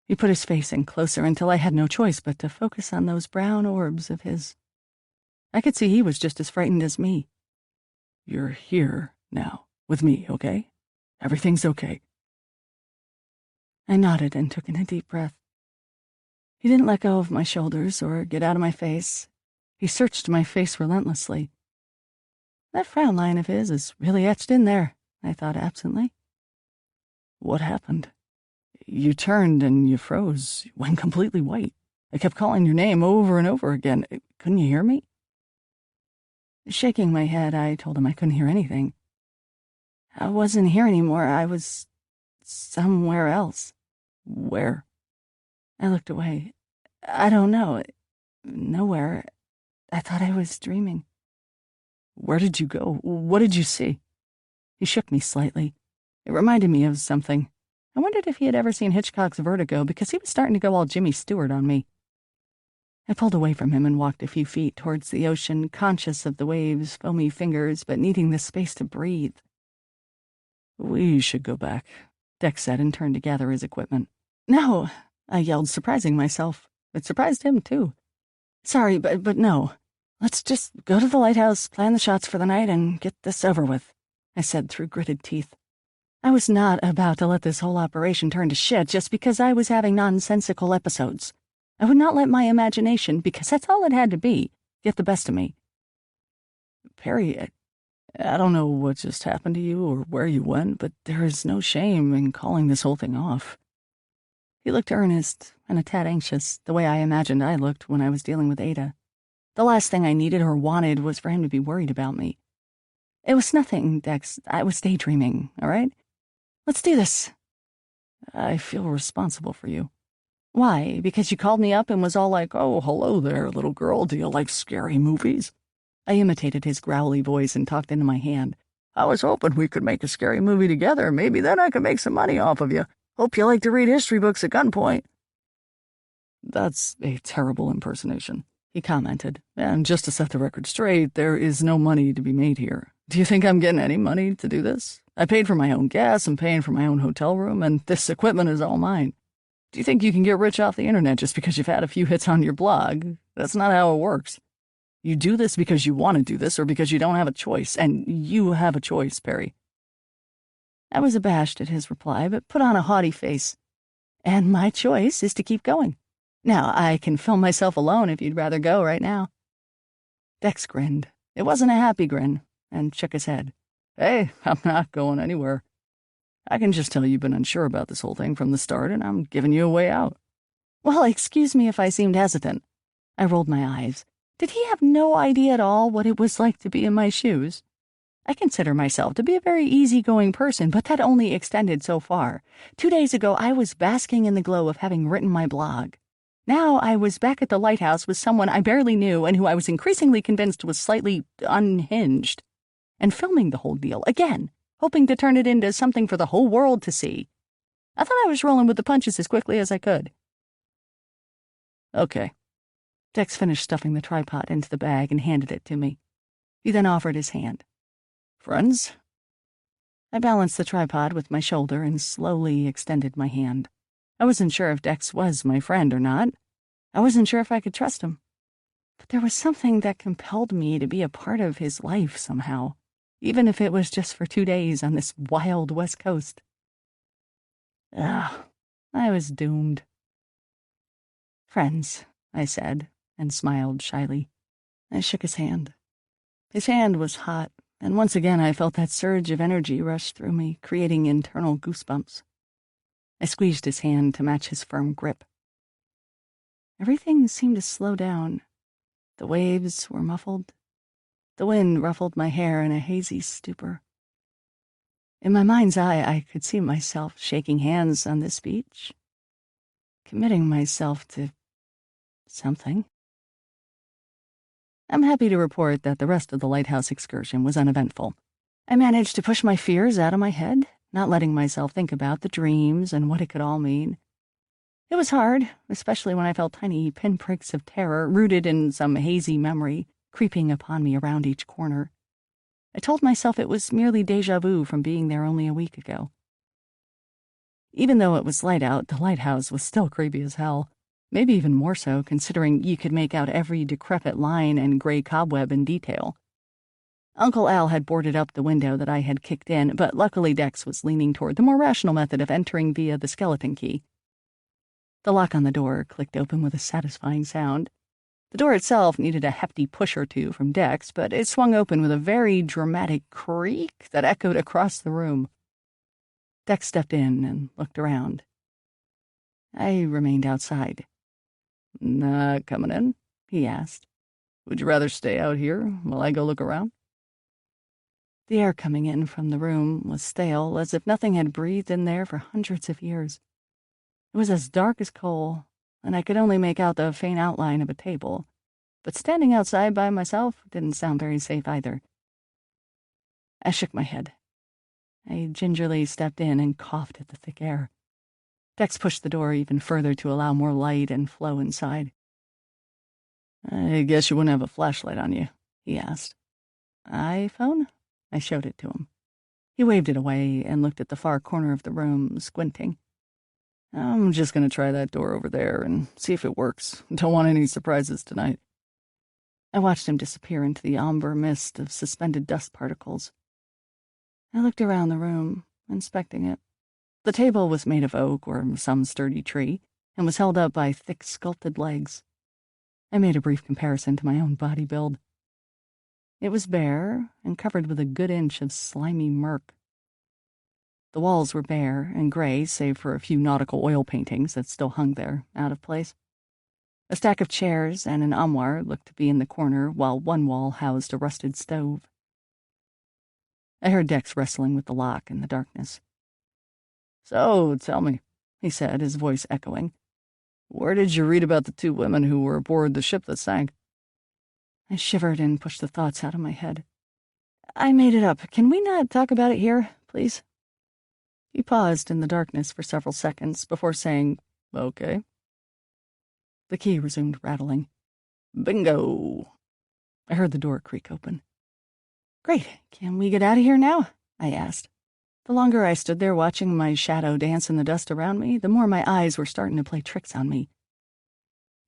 He put his face in closer until I had no choice but to focus on those brown orbs of his. I could see he was just as frightened as me. You're here now, with me, okay? Everything's okay. I nodded and took in a deep breath. He didn't let go of my shoulders or get out of my face. He searched my face relentlessly. That frown line of his is really etched in there, I thought absently. What happened? You turned and you froze. You went completely white. I kept calling your name over and over again. Couldn't you hear me? Shaking my head, I told him I couldn't hear anything. I wasn't here anymore. I was somewhere else. Where? I looked away. I don't know. Nowhere. I thought I was dreaming. Where did you go? What did you see? He shook me slightly. It reminded me of something. I wondered if he had ever seen Hitchcock's Vertigo, because he was starting to go all Jimmy Stewart on me. I pulled away from him and walked a few feet towards the ocean, conscious of the waves' foamy fingers, but needing the space to breathe. We should go back, Dex said and turned to gather his equipment. No, I yelled, surprising myself. It surprised him, too. Sorry, but no. Let's just go to the lighthouse, plan the shots for the night, and get this over with, I said through gritted teeth. I was not about to let this whole operation turn to shit just because I was having nonsensical episodes. I would not let my imagination, because that's all it had to be, get the best of me. Perry, I don't know what just happened to you or where you went, but there is no shame in calling this whole thing off." He looked earnest and a tad anxious, the way I imagined I looked when I was dealing with Ada. The last thing I needed or wanted was for him to be worried about me. "It was nothing, Dex. I was daydreaming, all right? Let's do this." "I feel responsible for you." "Why? Because you called me up and was all like, 'Oh, hello there, little girl. Do you like scary movies?'" I imitated his growly voice and talked into my hand. "I was hoping we could make a scary movie together. Maybe then I could make some money off of you. Hope you like to read history books at gunpoint." "That's a terrible impersonation," he commented. "And just to set the record straight, there is no money to be made here. Do you think I'm getting any money to do this? I paid for my own gas, I'm paying for my own hotel room, and this equipment is all mine. Do you think you can get rich off the internet just because you've had a few hits on your blog? That's not how it works. You do this because you want to do this or because you don't have a choice, and you have a choice, Perry." I was abashed at his reply, but put on a haughty face. "And my choice is to keep going. Now, I can film myself alone if you'd rather go right now." Dex grinned. It wasn't a happy grin, and shook his head. "Hey, I'm not going anywhere. I can just tell you've been unsure about this whole thing from the start, and I'm giving you a way out." "Well, excuse me if I seemed hesitant." I rolled my eyes. Did he have no idea at all what it was like to be in my shoes? I consider myself to be a very easygoing person, but that only extended so far. 2 days ago, I was basking in the glow of having written my blog. Now I was back at the lighthouse with someone I barely knew and who I was increasingly convinced was slightly unhinged, and filming the whole deal again, hoping to turn it into something for the whole world to see. I thought I was rolling with the punches as quickly as I could. "Okay." Dex finished stuffing the tripod into the bag and handed it to me. He then offered his hand. "Friends?" I balanced the tripod with my shoulder and slowly extended my hand. I wasn't sure if Dex was my friend or not. I wasn't sure if I could trust him. But there was something that compelled me to be a part of his life somehow, even if it was just for 2 days on this wild West Coast. Ugh, I was doomed. "Friends," I said, and smiled shyly. I shook his hand. His hand was hot, and once again I felt that surge of energy rush through me, creating internal goosebumps. I squeezed his hand to match his firm grip. Everything seemed to slow down. The waves were muffled. The wind ruffled my hair in a hazy stupor. In my mind's eye, I could see myself shaking hands on this beach, committing myself to something. I'm happy to report that the rest of the lighthouse excursion was uneventful. I managed to push my fears out of my head, not letting myself think about the dreams and what it could all mean. It was hard, especially when I felt tiny pinpricks of terror rooted in some hazy memory creeping upon me around each corner. I told myself it was merely déjà vu from being there only a week ago. Even though it was light out, the lighthouse was still creepy as hell. Maybe even more so, considering you could make out every decrepit line and gray cobweb in detail. Uncle Al had boarded up the window that I had kicked in, but luckily Dex was leaning toward the more rational method of entering via the skeleton key. The lock on the door clicked open with a satisfying sound. The door itself needed a hefty push or two from Dex, but it swung open with a very dramatic creak that echoed across the room. Dex stepped in and looked around. I remained outside. "Not coming in?" he asked. "Would you rather stay out here while I go look around?" The air coming in from the room was stale, as if nothing had breathed in there for hundreds of years. It was as dark as coal, and I could only make out the faint outline of a table. But standing outside by myself didn't sound very safe either. I shook my head. I gingerly stepped in and coughed at the thick air. Dex pushed the door even further to allow more light and flow inside. "I guess you wouldn't have a flashlight on you," he asked. "iPhone?" I showed it to him. He waved it away and looked at the far corner of the room, squinting. "I'm just going to try that door over there and see if it works. Don't want any surprises tonight." I watched him disappear into the amber mist of suspended dust particles. I looked around the room, inspecting it. The table was made of oak or some sturdy tree, and was held up by thick sculpted legs. I made a brief comparison to my own body build. It was bare and covered with a good inch of slimy murk. The walls were bare and gray, save for a few nautical oil paintings that still hung there, out of place. A stack of chairs and an armoire looked to be in the corner, while one wall housed a rusted stove. I heard Dex wrestling with the lock in the darkness. "So, tell me," he said, his voice echoing, "where did you read about the two women who were aboard the ship that sank?" I shivered and pushed the thoughts out of my head. "I made it up. Can we not talk about it here, please?" He paused in the darkness for several seconds before saying, "Okay." The key resumed rattling. "Bingo!" I heard the door creak open. "Great. Can we get out of here now?" I asked. The longer I stood there watching my shadow dance in the dust around me, the more my eyes were starting to play tricks on me.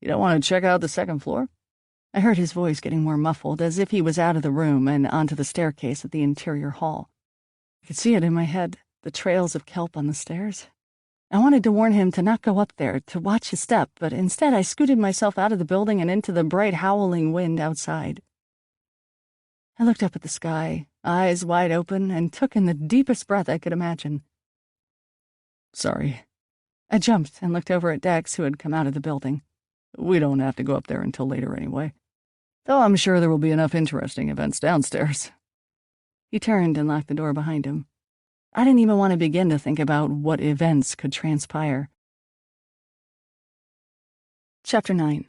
"You don't want to check out the second floor?" I heard his voice getting more muffled, as if he was out of the room and onto the staircase at the interior hall. I could see it in my head, the trails of kelp on the stairs. I wanted to warn him to not go up there, to watch his step, but instead I scooted myself out of the building and into the bright, howling wind outside. I looked up at the sky, eyes wide open, and took in the deepest breath I could imagine. "Sorry." I jumped and looked over at Dex, who had come out of the building. "We don't have to go up there until later anyway. Though I'm sure there will be enough interesting events downstairs." He turned and locked the door behind him. I didn't even want to begin to think about what events could transpire. Chapter 9.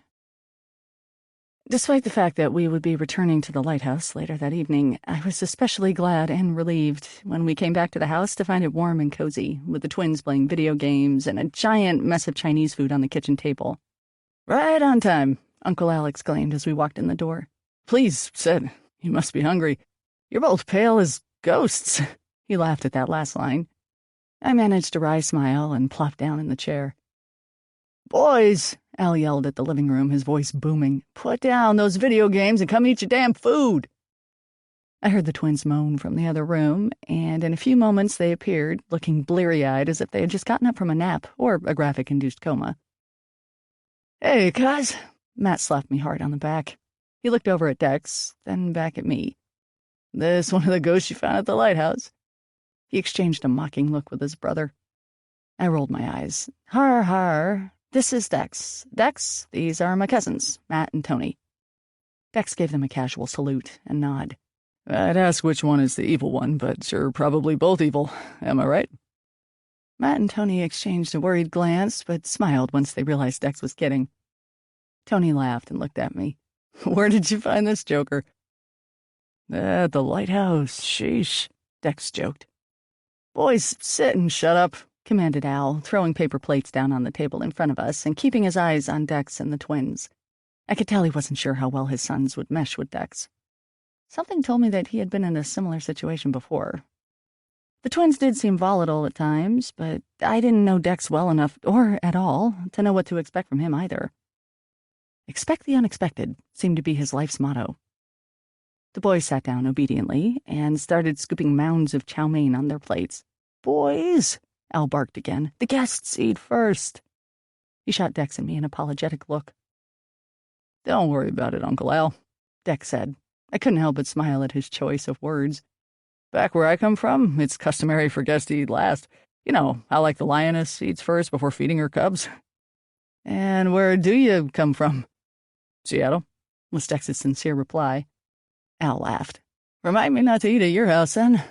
Despite the fact that we would be returning to the lighthouse later that evening, I was especially glad and relieved when we came back to the house to find it warm and cozy, with the twins playing video games and a giant mess of Chinese food on the kitchen table. "Right on time," Uncle Al exclaimed as we walked in the door. "Please, Sid, you must be hungry. You're both pale as ghosts." He laughed at that last line. I managed a wry smile and plopped down in the chair. "Boys," Al yelled at the living room, his voice booming, "put down those video games and come eat your damn food." I heard the twins moan from the other room, and in a few moments they appeared, looking bleary-eyed as if they had just gotten up from a nap or a graphic-induced coma. "Hey, cuz." Matt slapped me hard on the back. He looked over at Dex, then back at me. "This one of the ghosts you found at the lighthouse?" He exchanged a mocking look with his brother. I rolled my eyes. "Har, har. This is Dex. Dex, these are my cousins, Matt and Tony." Dex gave them a casual salute and nod. "I'd ask which one is the evil one, but you're probably both evil. Am I right?" Matt and Tony exchanged a worried glance, but smiled once they realized Dex was kidding. Tony laughed and looked at me. "Where did you find this joker?" "At the lighthouse. Sheesh," Dex joked. "Boys, sit and shut up," commanded Al, throwing paper plates down on the table in front of us and keeping his eyes on Dex and the twins. I could tell he wasn't sure how well his sons would mesh with Dex. Something told me that he had been in a similar situation before. The twins did seem volatile at times, but I didn't know Dex well enough, or at all, to know what to expect from him either. Expect the unexpected seemed to be his life's motto. The boys sat down obediently and started scooping mounds of chow mein on their plates. "Boys," Al barked again, "the guests eat first." He shot Dex and me an apologetic look. "Don't worry about it, Uncle Al," Dex said. I couldn't help but smile at his choice of words. "Back where I come from, it's customary for guests to eat last. You know, how like the lioness eats first before feeding her cubs." "And where do you come from?" "Seattle," was Dex's sincere reply. Al laughed. "Remind me not to eat at your house, then."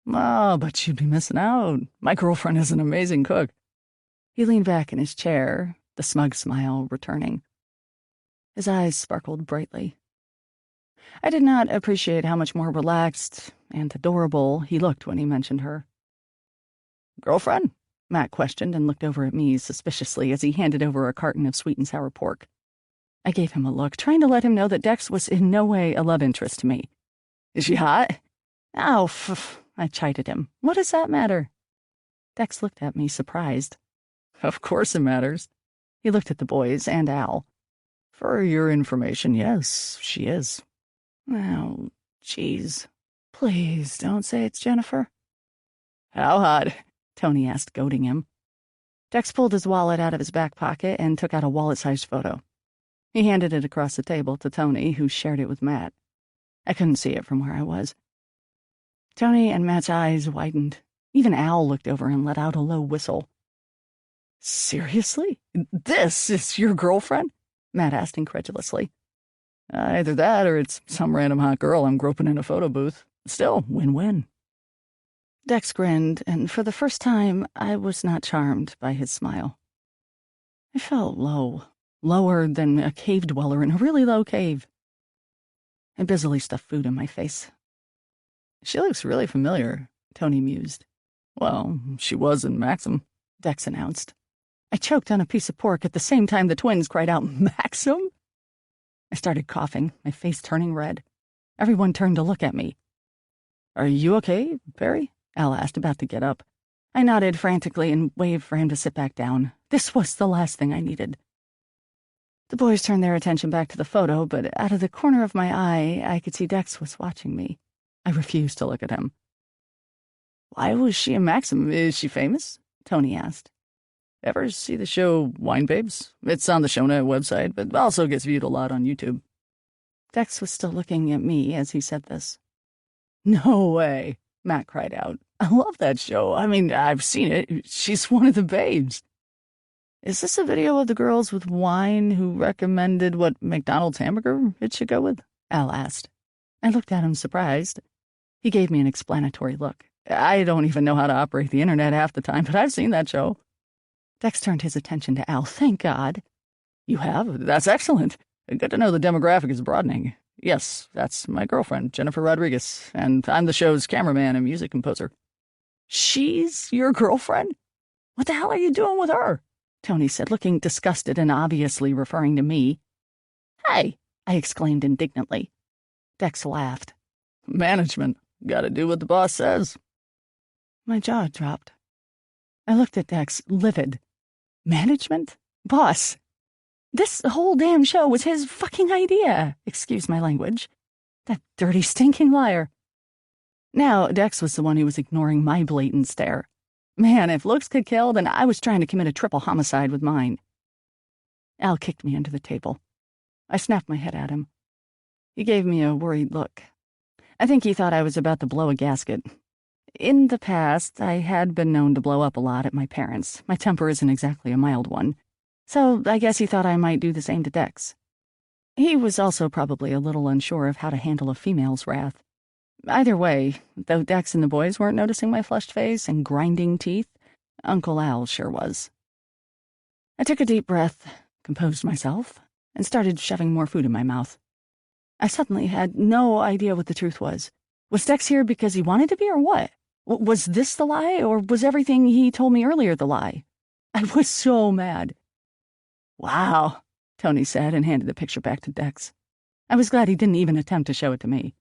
"Oh, but you'd be missing out. My girlfriend is an amazing cook." He leaned back in his chair, the smug smile returning. His eyes sparkled brightly. I did not appreciate how much more relaxed and adorable he looked when he mentioned her. "Girlfriend?" Matt questioned and looked over at me suspiciously as he handed over a carton of sweet and sour pork. I gave him a look, trying to let him know that Dex was in no way a love interest to me. "Is she hot?" "Oh, I chided him. "What does that matter?" Dex looked at me, surprised. "Of course it matters." He looked at the boys and Al. "For your information, yes, she is." "Oh, jeez. Please don't say it's Jennifer." "How hot?" Tony asked, goading him. Dex pulled his wallet out of his back pocket and took out a wallet-sized photo. He handed it across the table to Tony, who shared it with Matt. I couldn't see it from where I was. Tony and Matt's eyes widened. Even Al looked over and let out a low whistle. Seriously? This is your girlfriend? Matt asked incredulously. Either that or it's some random hot girl I'm groping in a photo booth. Still, win-win. Dex grinned, and for the first time, I was not charmed by his smile. I felt low, lower than a cave dweller in a really low cave. I busily stuffed food in my face. She looks really familiar, Tony mused. Well, she was in Maxim, Dex announced. I choked on a piece of pork at the same time the twins cried out, "Maxim?" I started coughing, my face turning red. Everyone turned to look at me. Are you okay, Perry? Al asked, about to get up. I nodded frantically and waved for him to sit back down. This was the last thing I needed. The boys turned their attention back to the photo, but out of the corner of my eye, I could see Dex was watching me. I refused to look at him. Why was she in Maxim? Is she famous? Tony asked. Ever see the show Wine Babes? It's on the ShowNet website, but also gets viewed a lot on YouTube. Dex was still looking at me as he said this. No way, Matt cried out. I love that show. I mean, I've seen it. She's one of the babes. Is this a video of the girls with wine who recommended what McDonald's hamburger it should go with? Al asked. I looked at him surprised. He gave me an explanatory look. I don't even know how to operate the internet half the time, but I've seen that show. Dex turned his attention to Al. Thank God. You have? That's excellent. Good to know the demographic is broadening. Yes, that's my girlfriend, Jennifer Rodriguez, and I'm the show's cameraman and music composer. She's your girlfriend? What the hell are you doing with her? Tony said, looking disgusted and obviously referring to me. Hey, I exclaimed indignantly. Dex laughed. Management. Gotta do what the boss says. My jaw dropped. I looked at Dex, livid. Management? Boss? This whole damn show was his fucking idea. Excuse my language. That dirty, stinking liar. Now, Dex was the one who was ignoring my blatant stare. Man, if looks could kill, then I was trying to commit a triple homicide with mine. Al kicked me under the table. I snapped my head at him. He gave me a worried look. I think he thought I was about to blow a gasket. In the past, I had been known to blow up a lot at my parents. My temper isn't exactly a mild one. So I guess he thought I might do the same to Dex. He was also probably a little unsure of how to handle a female's wrath. Either way, though Dex and the boys weren't noticing my flushed face and grinding teeth, Uncle Al sure was. I took a deep breath, composed myself, and started shoving more food in my mouth. I suddenly had no idea what the truth was. Was Dex here because he wanted to be, or what? Was this the lie, or was everything he told me earlier the lie? I was so mad. Wow, Tony said and handed the picture back to Dex. I was glad he didn't even attempt to show it to me.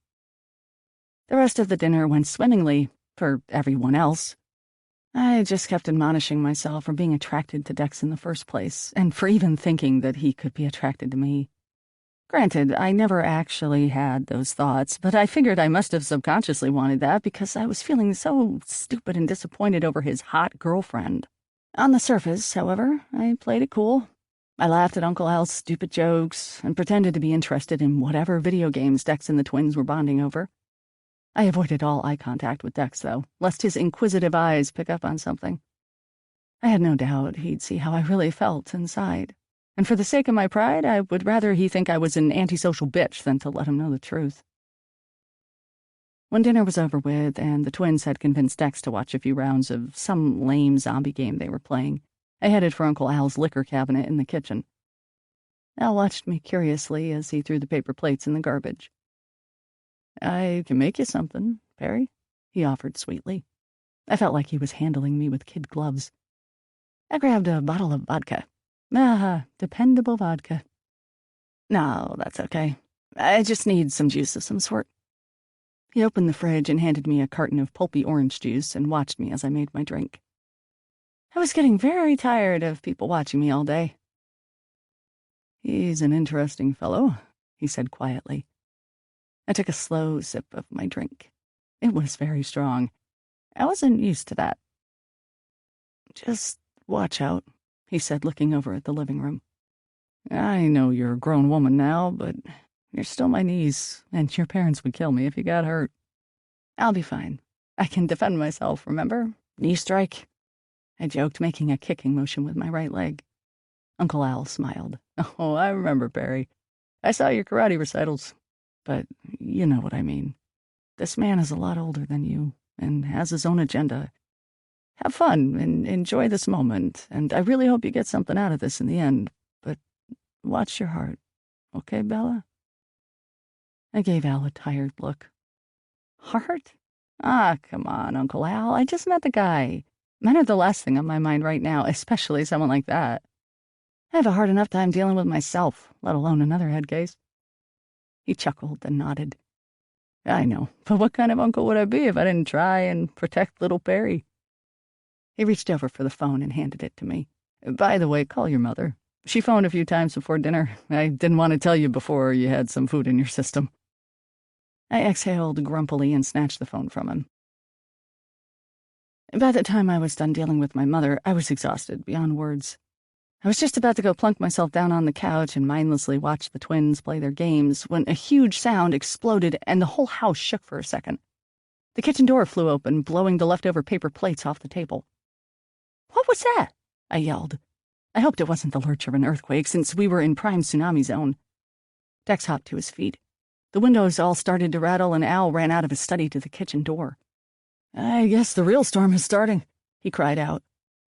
The rest of the dinner went swimmingly, for everyone else. I just kept admonishing myself for being attracted to Dex in the first place, and for even thinking that he could be attracted to me. Granted, I never actually had those thoughts, but I figured I must have subconsciously wanted that because I was feeling so stupid and disappointed over his hot girlfriend. On the surface, however, I played it cool. I laughed at Uncle Al's stupid jokes and pretended to be interested in whatever video games Dex and the twins were bonding over. I avoided all eye contact with Dex, though, lest his inquisitive eyes pick up on something. I had no doubt he'd see how I really felt inside, and for the sake of my pride, I would rather he think I was an antisocial bitch than to let him know the truth. When dinner was over with, and the twins had convinced Dex to watch a few rounds of some lame zombie game they were playing, I headed for Uncle Al's liquor cabinet in the kitchen. Al watched me curiously as he threw the paper plates in the garbage. I can make you something, Perry, he offered sweetly. I felt like he was handling me with kid gloves. I grabbed a bottle of vodka. Dependable vodka. No, that's okay. I just need some juice of some sort. He opened the fridge and handed me a carton of pulpy orange juice and watched me as I made my drink. I was getting very tired of people watching me all day. He's an interesting fellow, he said quietly. I took a slow sip of my drink. It was very strong. I wasn't used to that. Just watch out, he said, looking over at the living room. I know you're a grown woman now, but You're still my niece, and your parents would kill me if you got hurt. I'll be fine. I can defend myself, remember? Knee strike. I joked, making a kicking motion with my right leg. Uncle Al smiled. Oh, I remember, Perry. I saw your karate recitals. But you know what I mean. This man is a lot older than you, and has his own agenda. Have fun, and enjoy this moment, and I really hope you get something out of this in the end, but watch your heart. Okay, Bella? I gave Al a tired look. Heart? Ah, come on, Uncle Al. I just met the guy. Men are the last thing on my mind right now, especially someone like that. I have a hard enough time dealing with myself, let alone another head case. He chuckled and nodded. I know, but what kind of uncle would I be if I didn't try and protect little Perry? He reached over for the phone and handed it to me. By the way, call your mother. She phoned a few times before dinner. I didn't want to tell you before you had some food in your system. I exhaled grumpily and snatched the phone from him. By the time I was done dealing with my mother, I was exhausted beyond words. I was just about to go plunk myself down on the couch and mindlessly watch the twins play their games when a huge sound exploded and the whole house shook for a second. The kitchen door flew open, blowing the leftover paper plates off the table. "What was that?" I yelled. I hoped it wasn't the lurch of an earthquake, since we were in prime tsunami zone. Dex hopped to his feet. The windows all started to rattle, and Al ran out of his study to the kitchen door. "I guess the real storm is starting," he cried out.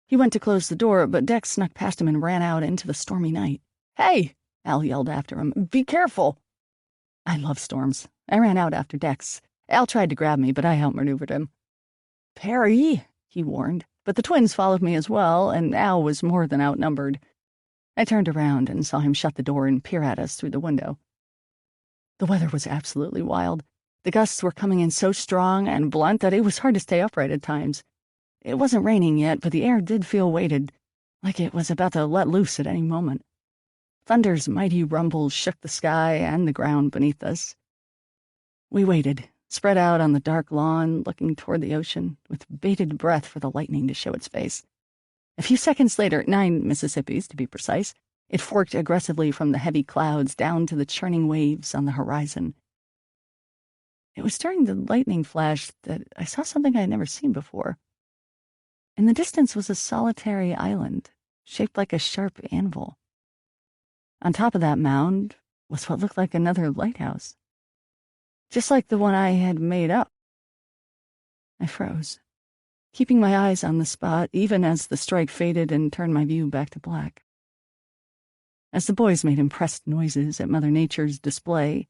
He went to close the door, but Dex snuck past him and ran out into the stormy night. "Hey!" Al yelled after him. "Be careful!" I love storms. I ran out after Dex. Al tried to grab me, but I outmaneuvered him. "Perry," he warned, but the twins followed me as well, and Al was more than outnumbered. I turned around and saw him shut the door and peer at us through the window. The weather was absolutely wild. The gusts were coming in so strong and blunt that it was hard to stay upright at times. It wasn't raining yet, but the air did feel weighted, like it was about to let loose at any moment. Thunder's mighty rumbles shook the sky and the ground beneath us. We waited, spread out on the dark lawn, looking toward the ocean, with bated breath for the lightning to show its face. A few seconds later, 9 Mississippis to be precise, it forked aggressively from the heavy clouds down to the churning waves on the horizon. It was during the lightning flash that I saw something I had never seen before. In the distance was a solitary island, shaped like a sharp anvil. On top of that mound was what looked like another lighthouse, just like the one I had made up. I froze, keeping my eyes on the spot even as the strike faded and turned my view back to black. As the boys made impressed noises at Mother Nature's display,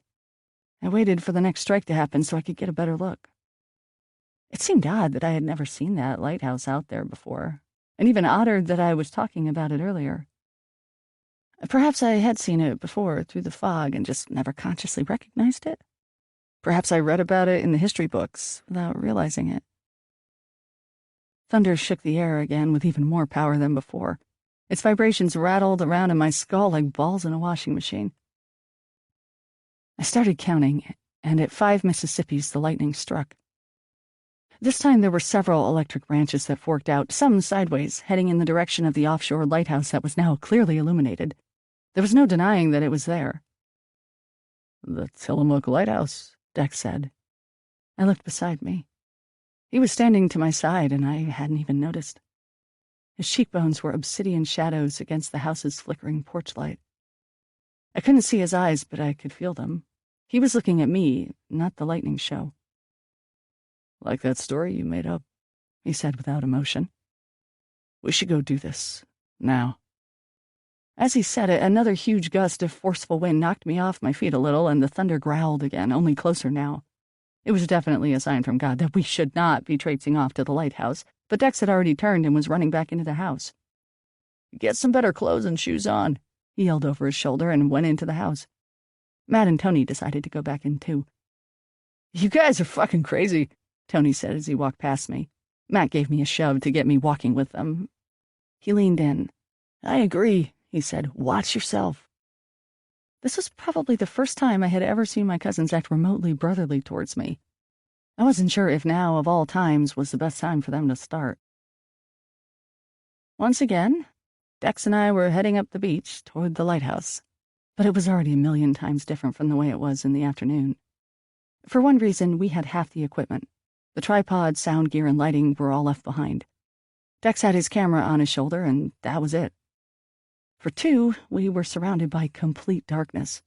I waited for the next strike to happen so I could get a better look. It seemed odd that I had never seen that lighthouse out there before, and even odder that I was talking about it earlier. Perhaps I had seen it before through the fog and just never consciously recognized it. Perhaps I read about it in the history books without realizing it. Thunder shook the air again with even more power than before. Its vibrations rattled around in my skull like balls in a washing machine. I started counting, and at 5 Mississippis the lightning struck. This time there were several electric branches that forked out, some sideways, heading in the direction of the offshore lighthouse that was now clearly illuminated. There was no denying that it was there. "The Tillamook Lighthouse," Dex said. I looked beside me. He was standing to my side, and I hadn't even noticed. His cheekbones were obsidian shadows against the house's flickering porch light. I couldn't see his eyes, but I could feel them. He was looking at me, not the lightning show. "Like that story you made up," he said without emotion. "We should go do this. Now." As he said it, another huge gust of forceful wind knocked me off my feet a little, and the thunder growled again, only closer now. It was definitely a sign from God that we should not be traipsing off to the lighthouse, but Dex had already turned and was running back into the house. "Get some better clothes and shoes on," he yelled over his shoulder and went into the house. Matt and Tony decided to go back in too. "You guys are fucking crazy," Tony said as he walked past me. Matt gave me a shove to get me walking with them. He leaned in. "I agree," he said. "Watch yourself." This was probably the first time I had ever seen my cousins act remotely brotherly towards me. I wasn't sure if now, of all times, was the best time for them to start. Once again, Dex and I were heading up the beach toward the lighthouse. but it was already a million times different from the way it was in the afternoon. For one reason, we had half the equipment. The tripod, sound gear, and lighting were all left behind. Dex had his camera on his shoulder, and that was it. For two, we were surrounded by complete darkness.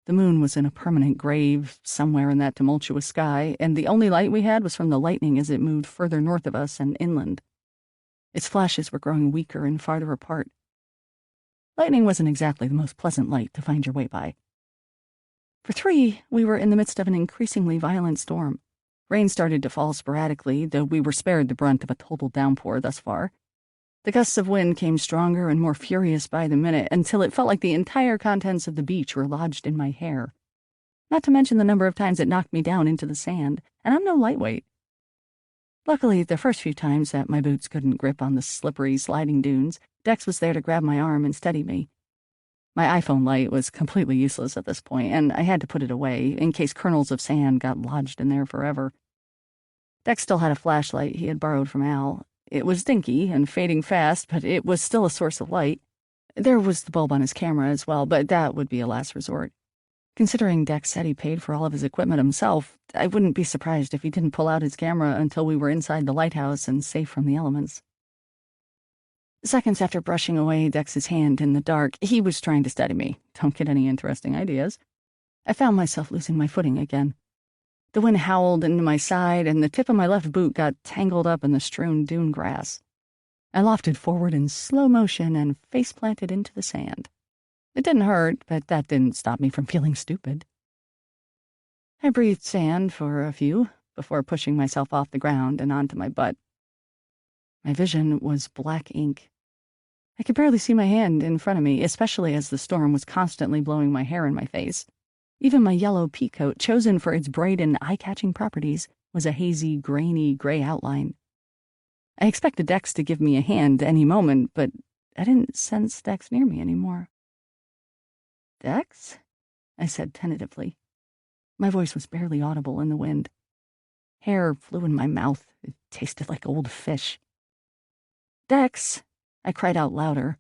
The moon was in a permanent grave somewhere in that tumultuous sky, and the only light we had was from the lightning as it moved further north of us and inland. Its flashes were growing weaker and farther apart. Lightning wasn't exactly the most pleasant light to find your way by. For three, we were in the midst of an increasingly violent storm. Rain started to fall sporadically, though we were spared the brunt of a total downpour thus far. The gusts of wind came stronger and more furious by the minute, until it felt like the entire contents of the beach were lodged in my hair. Not to mention the number of times it knocked me down into the sand, and I'm no lightweight. Luckily, the first few times that my boots couldn't grip on the slippery, sliding dunes, Dex was there to grab my arm and steady me. My iPhone light was completely useless at this point, and I had to put it away in case kernels of sand got lodged in there forever. Dex still had a flashlight he had borrowed from Al. It was dinky and fading fast, but it was still a source of light. There was the bulb on his camera as well, but that would be a last resort. Considering Dex said he paid for all of his equipment himself, I wouldn't be surprised if he didn't pull out his camera until we were inside the lighthouse and safe from the elements. Seconds after brushing away Dex's hand in the dark, he was trying to steady me. Don't get any interesting ideas. I found myself losing my footing again. The wind howled into my side, and the tip of my left boot got tangled up in the strewn dune grass. I lofted forward in slow motion and face-planted into the sand. It didn't hurt, but that didn't stop me from feeling stupid. I breathed sand for a few before pushing myself off the ground and onto my butt. My vision was black ink. I could barely see my hand in front of me, especially as the storm was constantly blowing my hair in my face. Even my yellow pea coat, chosen for its bright and eye-catching properties, was a hazy, grainy gray outline. I expected Dex to give me a hand any moment, but I didn't sense Dex near me anymore. "Dex?" I said tentatively. My voice was barely audible in the wind. Hair flew in my mouth. It tasted like old fish. "Dex!" I cried out louder.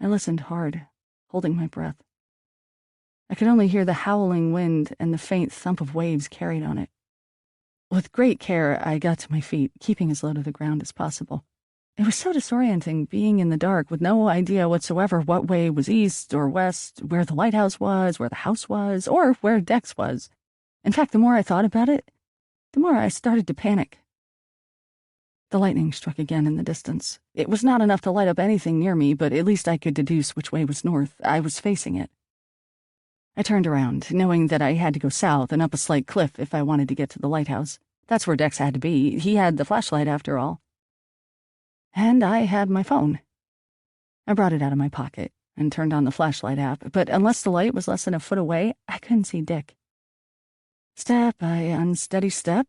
I listened hard, holding my breath. I could only hear the howling wind and the faint thump of waves carried on it. With great care, I got to my feet, keeping as low to the ground as possible. It was so disorienting being in the dark with no idea whatsoever what way was east or west, where the lighthouse was, where the house was, or where Dex was. In fact, the more I thought about it, the more I started to panic. The lightning struck again in the distance. It was not enough to light up anything near me, but at least I could deduce which way was north. I was facing it. I turned around, knowing that I had to go south and up a slight cliff if I wanted to get to the lighthouse. That's where Dex had to be. He had the flashlight, after all. And I had my phone. I brought it out of my pocket and turned on the flashlight app, but unless the light was less than a foot away, I couldn't see Dick. Step by unsteady step,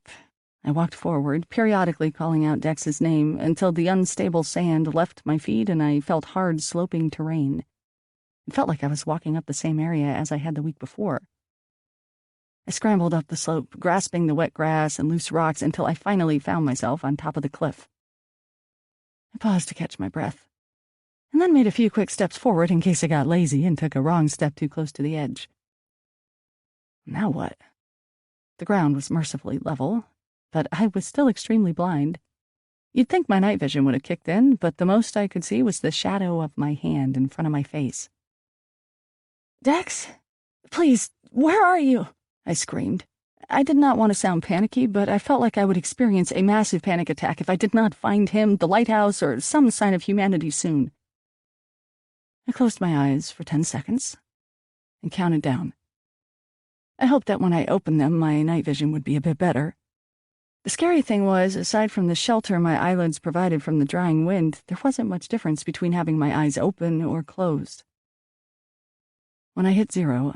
I walked forward, periodically calling out Dex's name until the unstable sand left my feet and I felt hard, sloping terrain. It felt like I was walking up the same area as I had the week before. I scrambled up the slope, grasping the wet grass and loose rocks until I finally found myself on top of the cliff. I paused to catch my breath, and then made a few quick steps forward in case I got lazy and took a wrong step too close to the edge. Now what? The ground was mercifully level, but I was still extremely blind. You'd think my night vision would have kicked in, but the most I could see was the shadow of my hand in front of my face. "Dex? Please, where are you?" I screamed. I did not want to sound panicky, but I felt like I would experience a massive panic attack if I did not find him, the lighthouse, or some sign of humanity soon. I closed my eyes for 10 seconds and counted down. I hoped that when I opened them, my night vision would be a bit better. The scary thing was, aside from the shelter my eyelids provided from the drying wind, there wasn't much difference between having my eyes open or closed. When I hit 0,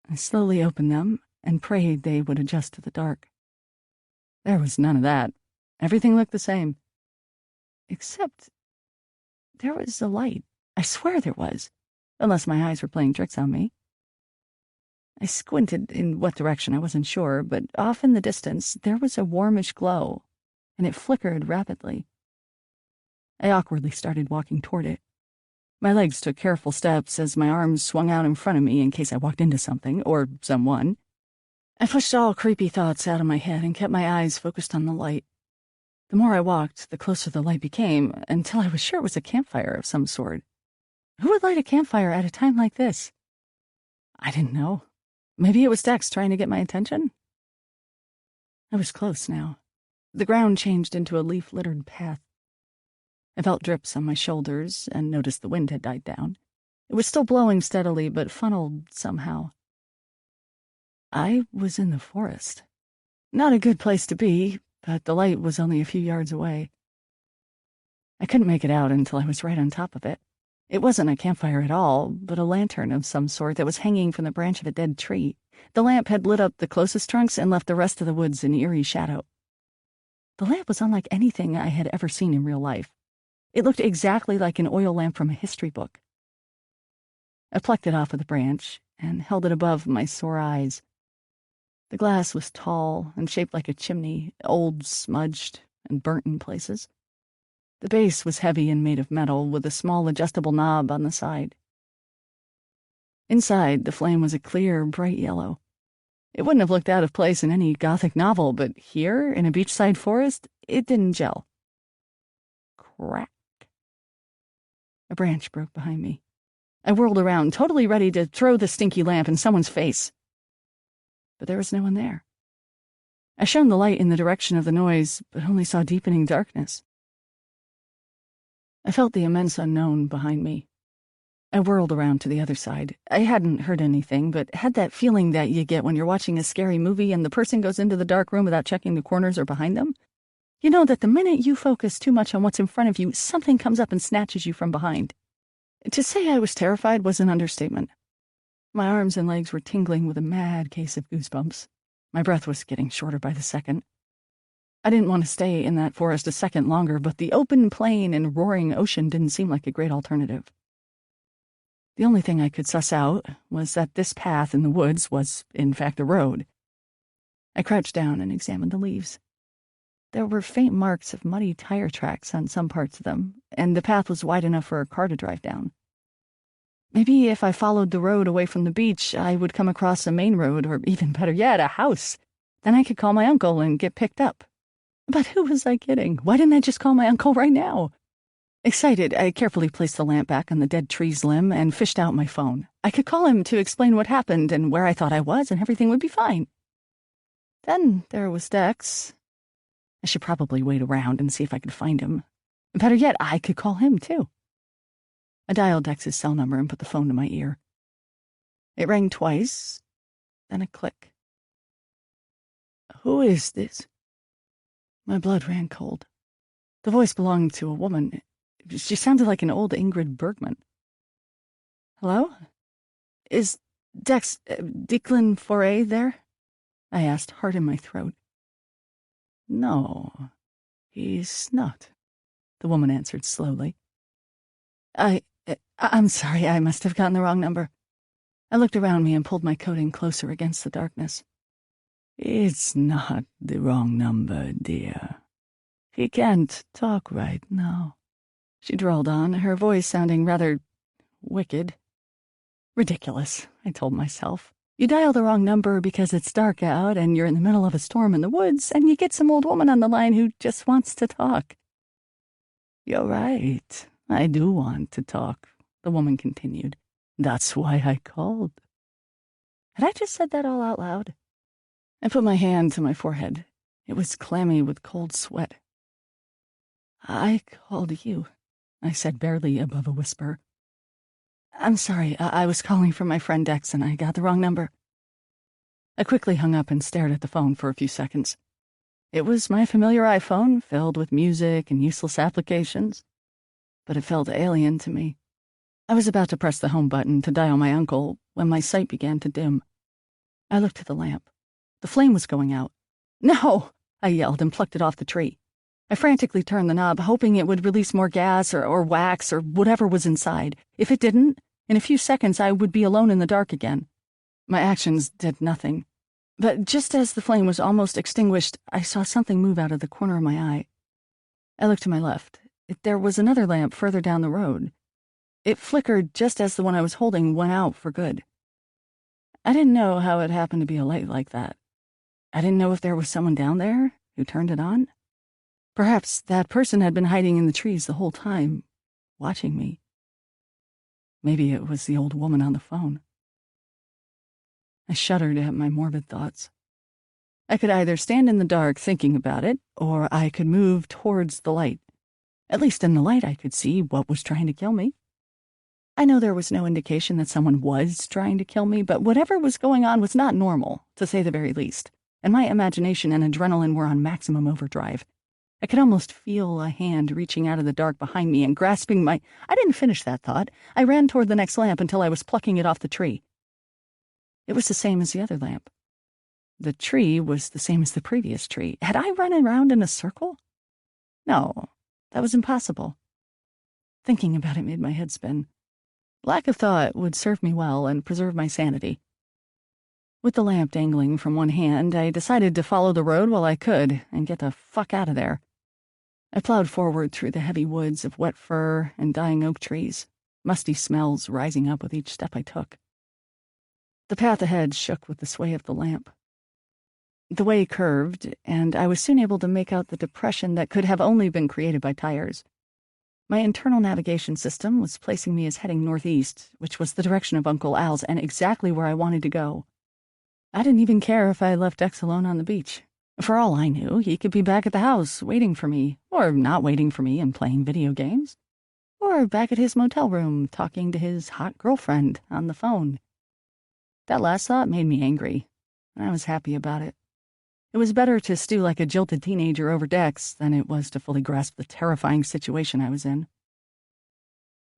I slowly opened them and prayed they would adjust to the dark. There was none of that. Everything looked the same. Except there was a light. I swear there was, unless my eyes were playing tricks on me. I squinted in what direction I wasn't sure, but off in the distance there was a warmish glow, and it flickered rapidly. I awkwardly started walking toward it. My legs took careful steps as my arms swung out in front of me in case I walked into something, or someone. I pushed all creepy thoughts out of my head and kept my eyes focused on the light. The more I walked, the closer the light became, until I was sure it was a campfire of some sort. Who would light a campfire at a time like this? I didn't know. Maybe it was Dex trying to get my attention? I was close now. The ground changed into a leaf-littered path. I felt drips on my shoulders and noticed the wind had died down. It was still blowing steadily, but funneled somehow. I was in the forest. Not a good place to be, but the light was only a few yards away. I couldn't make it out until I was right on top of it. It wasn't a campfire at all, but a lantern of some sort that was hanging from the branch of a dead tree. The lamp had lit up the closest trunks and left the rest of the woods in eerie shadow. The lamp was unlike anything I had ever seen in real life. It looked exactly like an oil lamp from a history book. I plucked it off of the branch and held it above my sore eyes. The glass was tall and shaped like a chimney, old, smudged, and burnt in places. The base was heavy and made of metal, with a small adjustable knob on the side. Inside, the flame was a clear, bright yellow. It wouldn't have looked out of place in any Gothic novel, but here, in a beachside forest, it didn't gel. Crack. A branch broke behind me. I whirled around, totally ready to throw the stinky lamp in someone's face. But there was no one there. I shone the light in the direction of the noise, but only saw deepening darkness. I felt the immense unknown behind me. I whirled around to the other side. I hadn't heard anything, but had that feeling that you get when you're watching a scary movie and the person goes into the dark room without checking the corners or behind them. You know that the minute you focus too much on what's in front of you, something comes up and snatches you from behind. To say I was terrified was an understatement. My arms and legs were tingling with a mad case of goosebumps. My breath was getting shorter by the second. I didn't want to stay in that forest a second longer, but the open plain and roaring ocean didn't seem like a great alternative. The only thing I could suss out was that this path in the woods was, in fact, a road. I crouched down and examined the leaves. There were faint marks of muddy tire tracks on some parts of them, and the path was wide enough for a car to drive down. Maybe if I followed the road away from the beach, I would come across a main road, or even better yet, a house. Then I could call my uncle and get picked up. But who was I kidding? Why didn't I just call my uncle right now? Excited, I carefully placed the lamp back on the dead tree's limb and fished out my phone. I could call him to explain what happened and where I thought I was, and everything would be fine. Then there was Dex. I should probably wait around and see if I could find him. Better yet, I could call him, too. I dialed Dex's cell number and put the phone to my ear. It rang twice, then a click. Who is this? My blood ran cold. The voice belonged to a woman. She sounded like an old Ingrid Bergman. Hello? Is Dex, Declan Foray there? I asked, heart in my throat. No, he's not, the woman answered slowly. I'm sorry, I must have gotten the wrong number. I looked around me and pulled my coat in closer against the darkness. It's not the wrong number, dear. He can't talk right now, she drawled on, her voice sounding rather wicked. Ridiculous, I told myself. You dial the wrong number because it's dark out and you're in the middle of a storm in the woods and you get some old woman on the line who just wants to talk. You're right. I do want to talk, the woman continued. That's why I called. Had I just said that all out loud? I put my hand to my forehead. It was clammy with cold sweat. I called you, I said barely above a whisper. I'm sorry, I was calling for my friend Dex and I got the wrong number. I quickly hung up and stared at the phone for a few seconds. It was my familiar iPhone, filled with music and useless applications, but it felt alien to me. I was about to press the home button to dial my uncle when my sight began to dim. I looked at the lamp. The flame was going out. No! I yelled and plucked it off the tree. I frantically turned the knob, hoping it would release more gas or wax or whatever was inside. If it didn't, in a few seconds I would be alone in the dark again. My actions did nothing. But just as the flame was almost extinguished, I saw something move out of the corner of my eye. I looked to my left. There was another lamp further down the road. It flickered just as the one I was holding went out for good. I didn't know how it happened to be a light like that. I didn't know if there was someone down there who turned it on. Perhaps that person had been hiding in the trees the whole time, watching me. Maybe it was the old woman on the phone. I shuddered at my morbid thoughts. I could either stand in the dark thinking about it, or I could move towards the light. At least in the light I could see what was trying to kill me. I know there was no indication that someone was trying to kill me, but whatever was going on was not normal, to say the very least, and my imagination and adrenaline were on maximum overdrive. I could almost feel a hand reaching out of the dark behind me and grasping my— I didn't finish that thought. I ran toward the next lamp until I was plucking it off the tree. It was the same as the other lamp. The tree was the same as the previous tree. Had I run around in a circle? No, that was impossible. Thinking about it made my head spin. Lack of thought would serve me well and preserve my sanity. With the lamp dangling from one hand, I decided to follow the road while I could and get the fuck out of there. I plowed forward through the heavy woods of wet fir and dying oak trees, musty smells rising up with each step I took. The path ahead shook with the sway of the lamp. The way curved, and I was soon able to make out the depression that could have only been created by tires. My internal navigation system was placing me as heading northeast, which was the direction of Uncle Al's and exactly where I wanted to go. I didn't even care if I left X alone on the beach. For all I knew, he could be back at the house waiting for me, or not waiting for me and playing video games, or back at his motel room talking to his hot girlfriend on the phone. That last thought made me angry, and I was happy about it. It was better to stew like a jilted teenager over Dex than it was to fully grasp the terrifying situation I was in.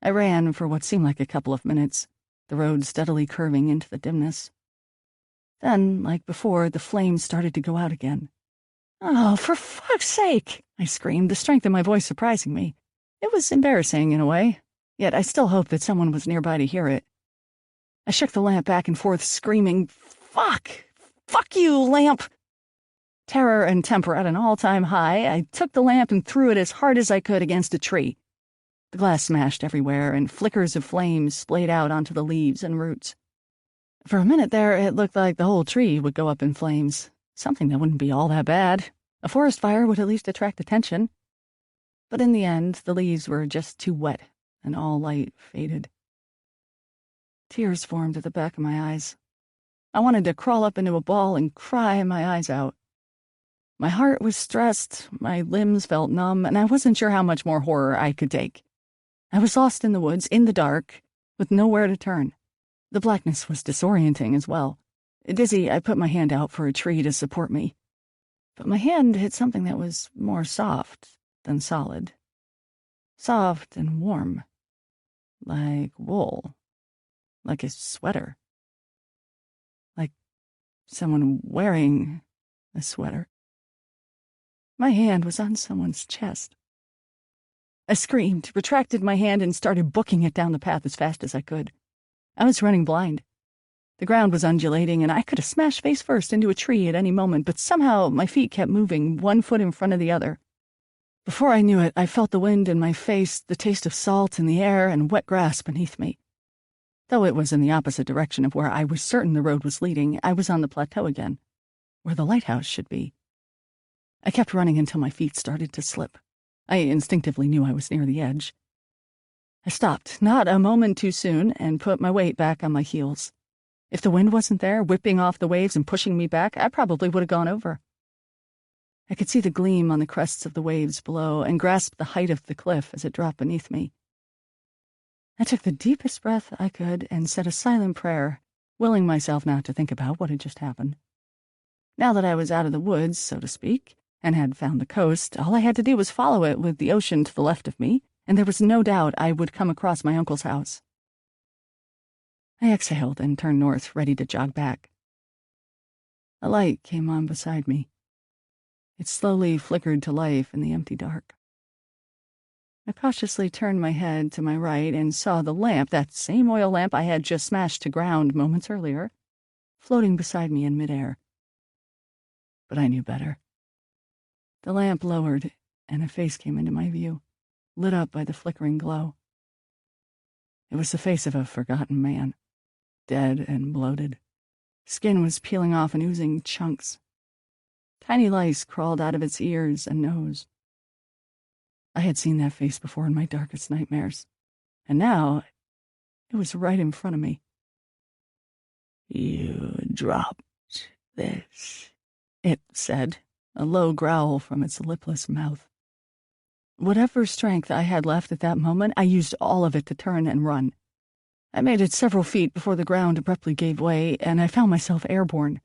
I ran for what seemed like a couple of minutes, the road steadily curving into the dimness. Then, like before, the flames started to go out again. "Oh, for fuck's sake!" I screamed, the strength in my voice surprising me. It was embarrassing in a way, yet I still hoped that someone was nearby to hear it. I shook the lamp back and forth, screaming, "Fuck! Fuck you, lamp!" Terror and temper at an all-time high, I took the lamp and threw it as hard as I could against a tree. The glass smashed everywhere, and flickers of flames splayed out onto the leaves and roots. For a minute there, it looked like the whole tree would go up in flames, something that wouldn't be all that bad. A forest fire would at least attract attention. But in the end, the leaves were just too wet, and all light faded. Tears formed at the back of my eyes. I wanted to crawl up into a ball and cry my eyes out. My heart was stressed, my limbs felt numb, and I wasn't sure how much more horror I could take. I was lost in the woods, in the dark, with nowhere to turn. The blackness was disorienting as well. Dizzy, I put my hand out for a tree to support me. But my hand hit something that was more soft than solid. Soft and warm. Like wool. Like a sweater. Like someone wearing a sweater. My hand was on someone's chest. I screamed, retracted my hand, and started booking it down the path as fast as I could. I was running blind. The ground was undulating, and I could have smashed face first into a tree at any moment, but somehow my feet kept moving, one foot in front of the other. Before I knew it, I felt the wind in my face, the taste of salt in the air, and wet grass beneath me. Though it was in the opposite direction of where I was certain the road was leading, I was on the plateau again, where the lighthouse should be. I kept running until my feet started to slip. I instinctively knew I was near the edge. I stopped, not a moment too soon, and put my weight back on my heels. If the wind wasn't there, whipping off the waves and pushing me back, I probably would have gone over. I could see the gleam on the crests of the waves below and grasped the height of the cliff as it dropped beneath me. I took the deepest breath I could and said a silent prayer, willing myself not to think about what had just happened. Now that I was out of the woods, so to speak, and had found the coast, all I had to do was follow it with the ocean to the left of me, and there was no doubt I would come across my uncle's house. I exhaled and turned north, ready to jog back. A light came on beside me. It slowly flickered to life in the empty dark. I cautiously turned my head to my right and saw the lamp, that same oil lamp I had just smashed to ground moments earlier, floating beside me in midair. But I knew better. The lamp lowered, and a face came into my view, lit up by the flickering glow. It was the face of a forgotten man, dead and bloated. Skin was peeling off and oozing chunks. Tiny lice crawled out of its ears and nose. I had seen that face before in my darkest nightmares, and now it was right in front of me. "You dropped this," it said, a low growl from its lipless mouth. Whatever strength I had left at that moment, I used all of it to turn and run. I made it several feet before the ground abruptly gave way, and I found myself airborne.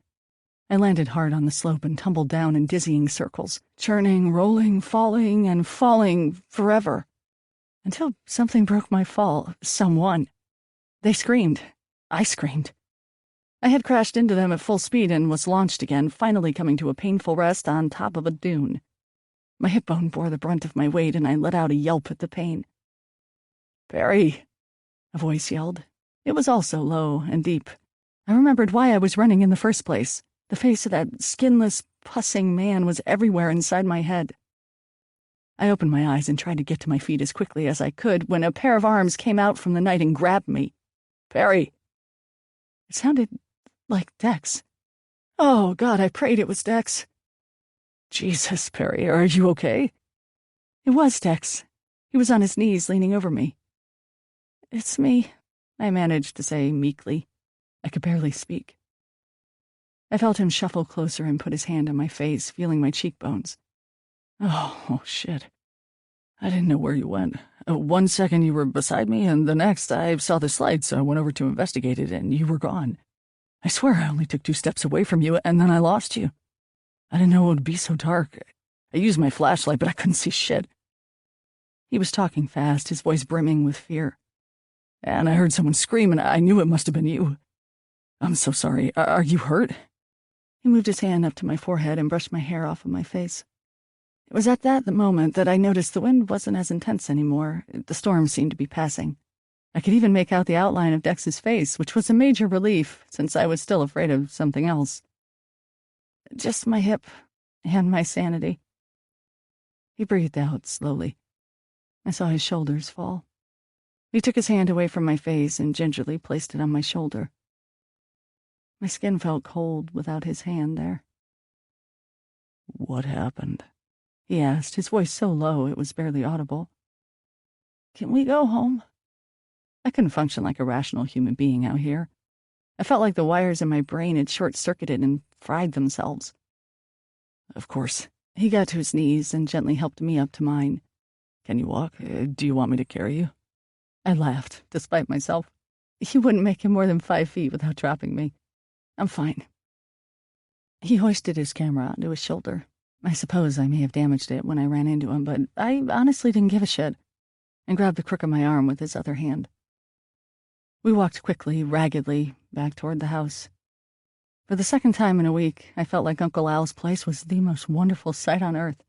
I landed hard on the slope and tumbled down in dizzying circles, churning, rolling, falling, and falling forever, until something broke my fall. Someone. They screamed. I screamed. I had crashed into them at full speed and was launched again, finally coming to a painful rest on top of a dune. My hip bone bore the brunt of my weight, and I let out a yelp at the pain. "Perry!" a voice yelled. It was also low and deep. I remembered why I was running in the first place. The face of that skinless, pussing man was everywhere inside my head. I opened my eyes and tried to get to my feet as quickly as I could when a pair of arms came out from the night and grabbed me. "Perry!" It sounded like Dex. Oh, God, I prayed it was Dex. "Jesus, Perry, are you okay?" It was Dex. He was on his knees, leaning over me. "It's me," I managed to say meekly. I could barely speak. I felt him shuffle closer and put his hand on my face, feeling my cheekbones. Oh, shit. I didn't know where you went. 1 second you were beside me, and the next I saw this light, so I went over to investigate it, and you were gone. I swear I only took 2 steps away from you, and then I lost you. I didn't know it would be so dark. I used my flashlight, but I couldn't see shit." He was talking fast, his voice brimming with fear. "And I heard someone scream, and I knew it must have been you. I'm so sorry. Are you hurt?" He moved his hand up to my forehead and brushed my hair off of my face. It was at that moment that I noticed the wind wasn't as intense anymore. The storm seemed to be passing. I could even make out the outline of Dex's face, which was a major relief, since I was still afraid of something else. "Just my hip and my sanity." He breathed out slowly. I saw his shoulders fall. He took his hand away from my face and gingerly placed it on my shoulder. My skin felt cold without his hand there. "What happened?" he asked, his voice so low it was barely audible. "Can we go home?" I couldn't function like a rational human being out here. I felt like the wires in my brain had short-circuited and fried themselves. "Of course." He got to his knees and gently helped me up to mine. "Can you walk? Do you want me to carry you?" I laughed, despite myself. He wouldn't make it more than 5 feet without dropping me. "I'm fine." He hoisted his camera onto his shoulder. I suppose I may have damaged it when I ran into him, but I honestly didn't give a shit, and grabbed the crook of my arm with his other hand. We walked quickly, raggedly, back toward the house. For the second time in a week, I felt like Uncle Al's place was the most wonderful sight on earth.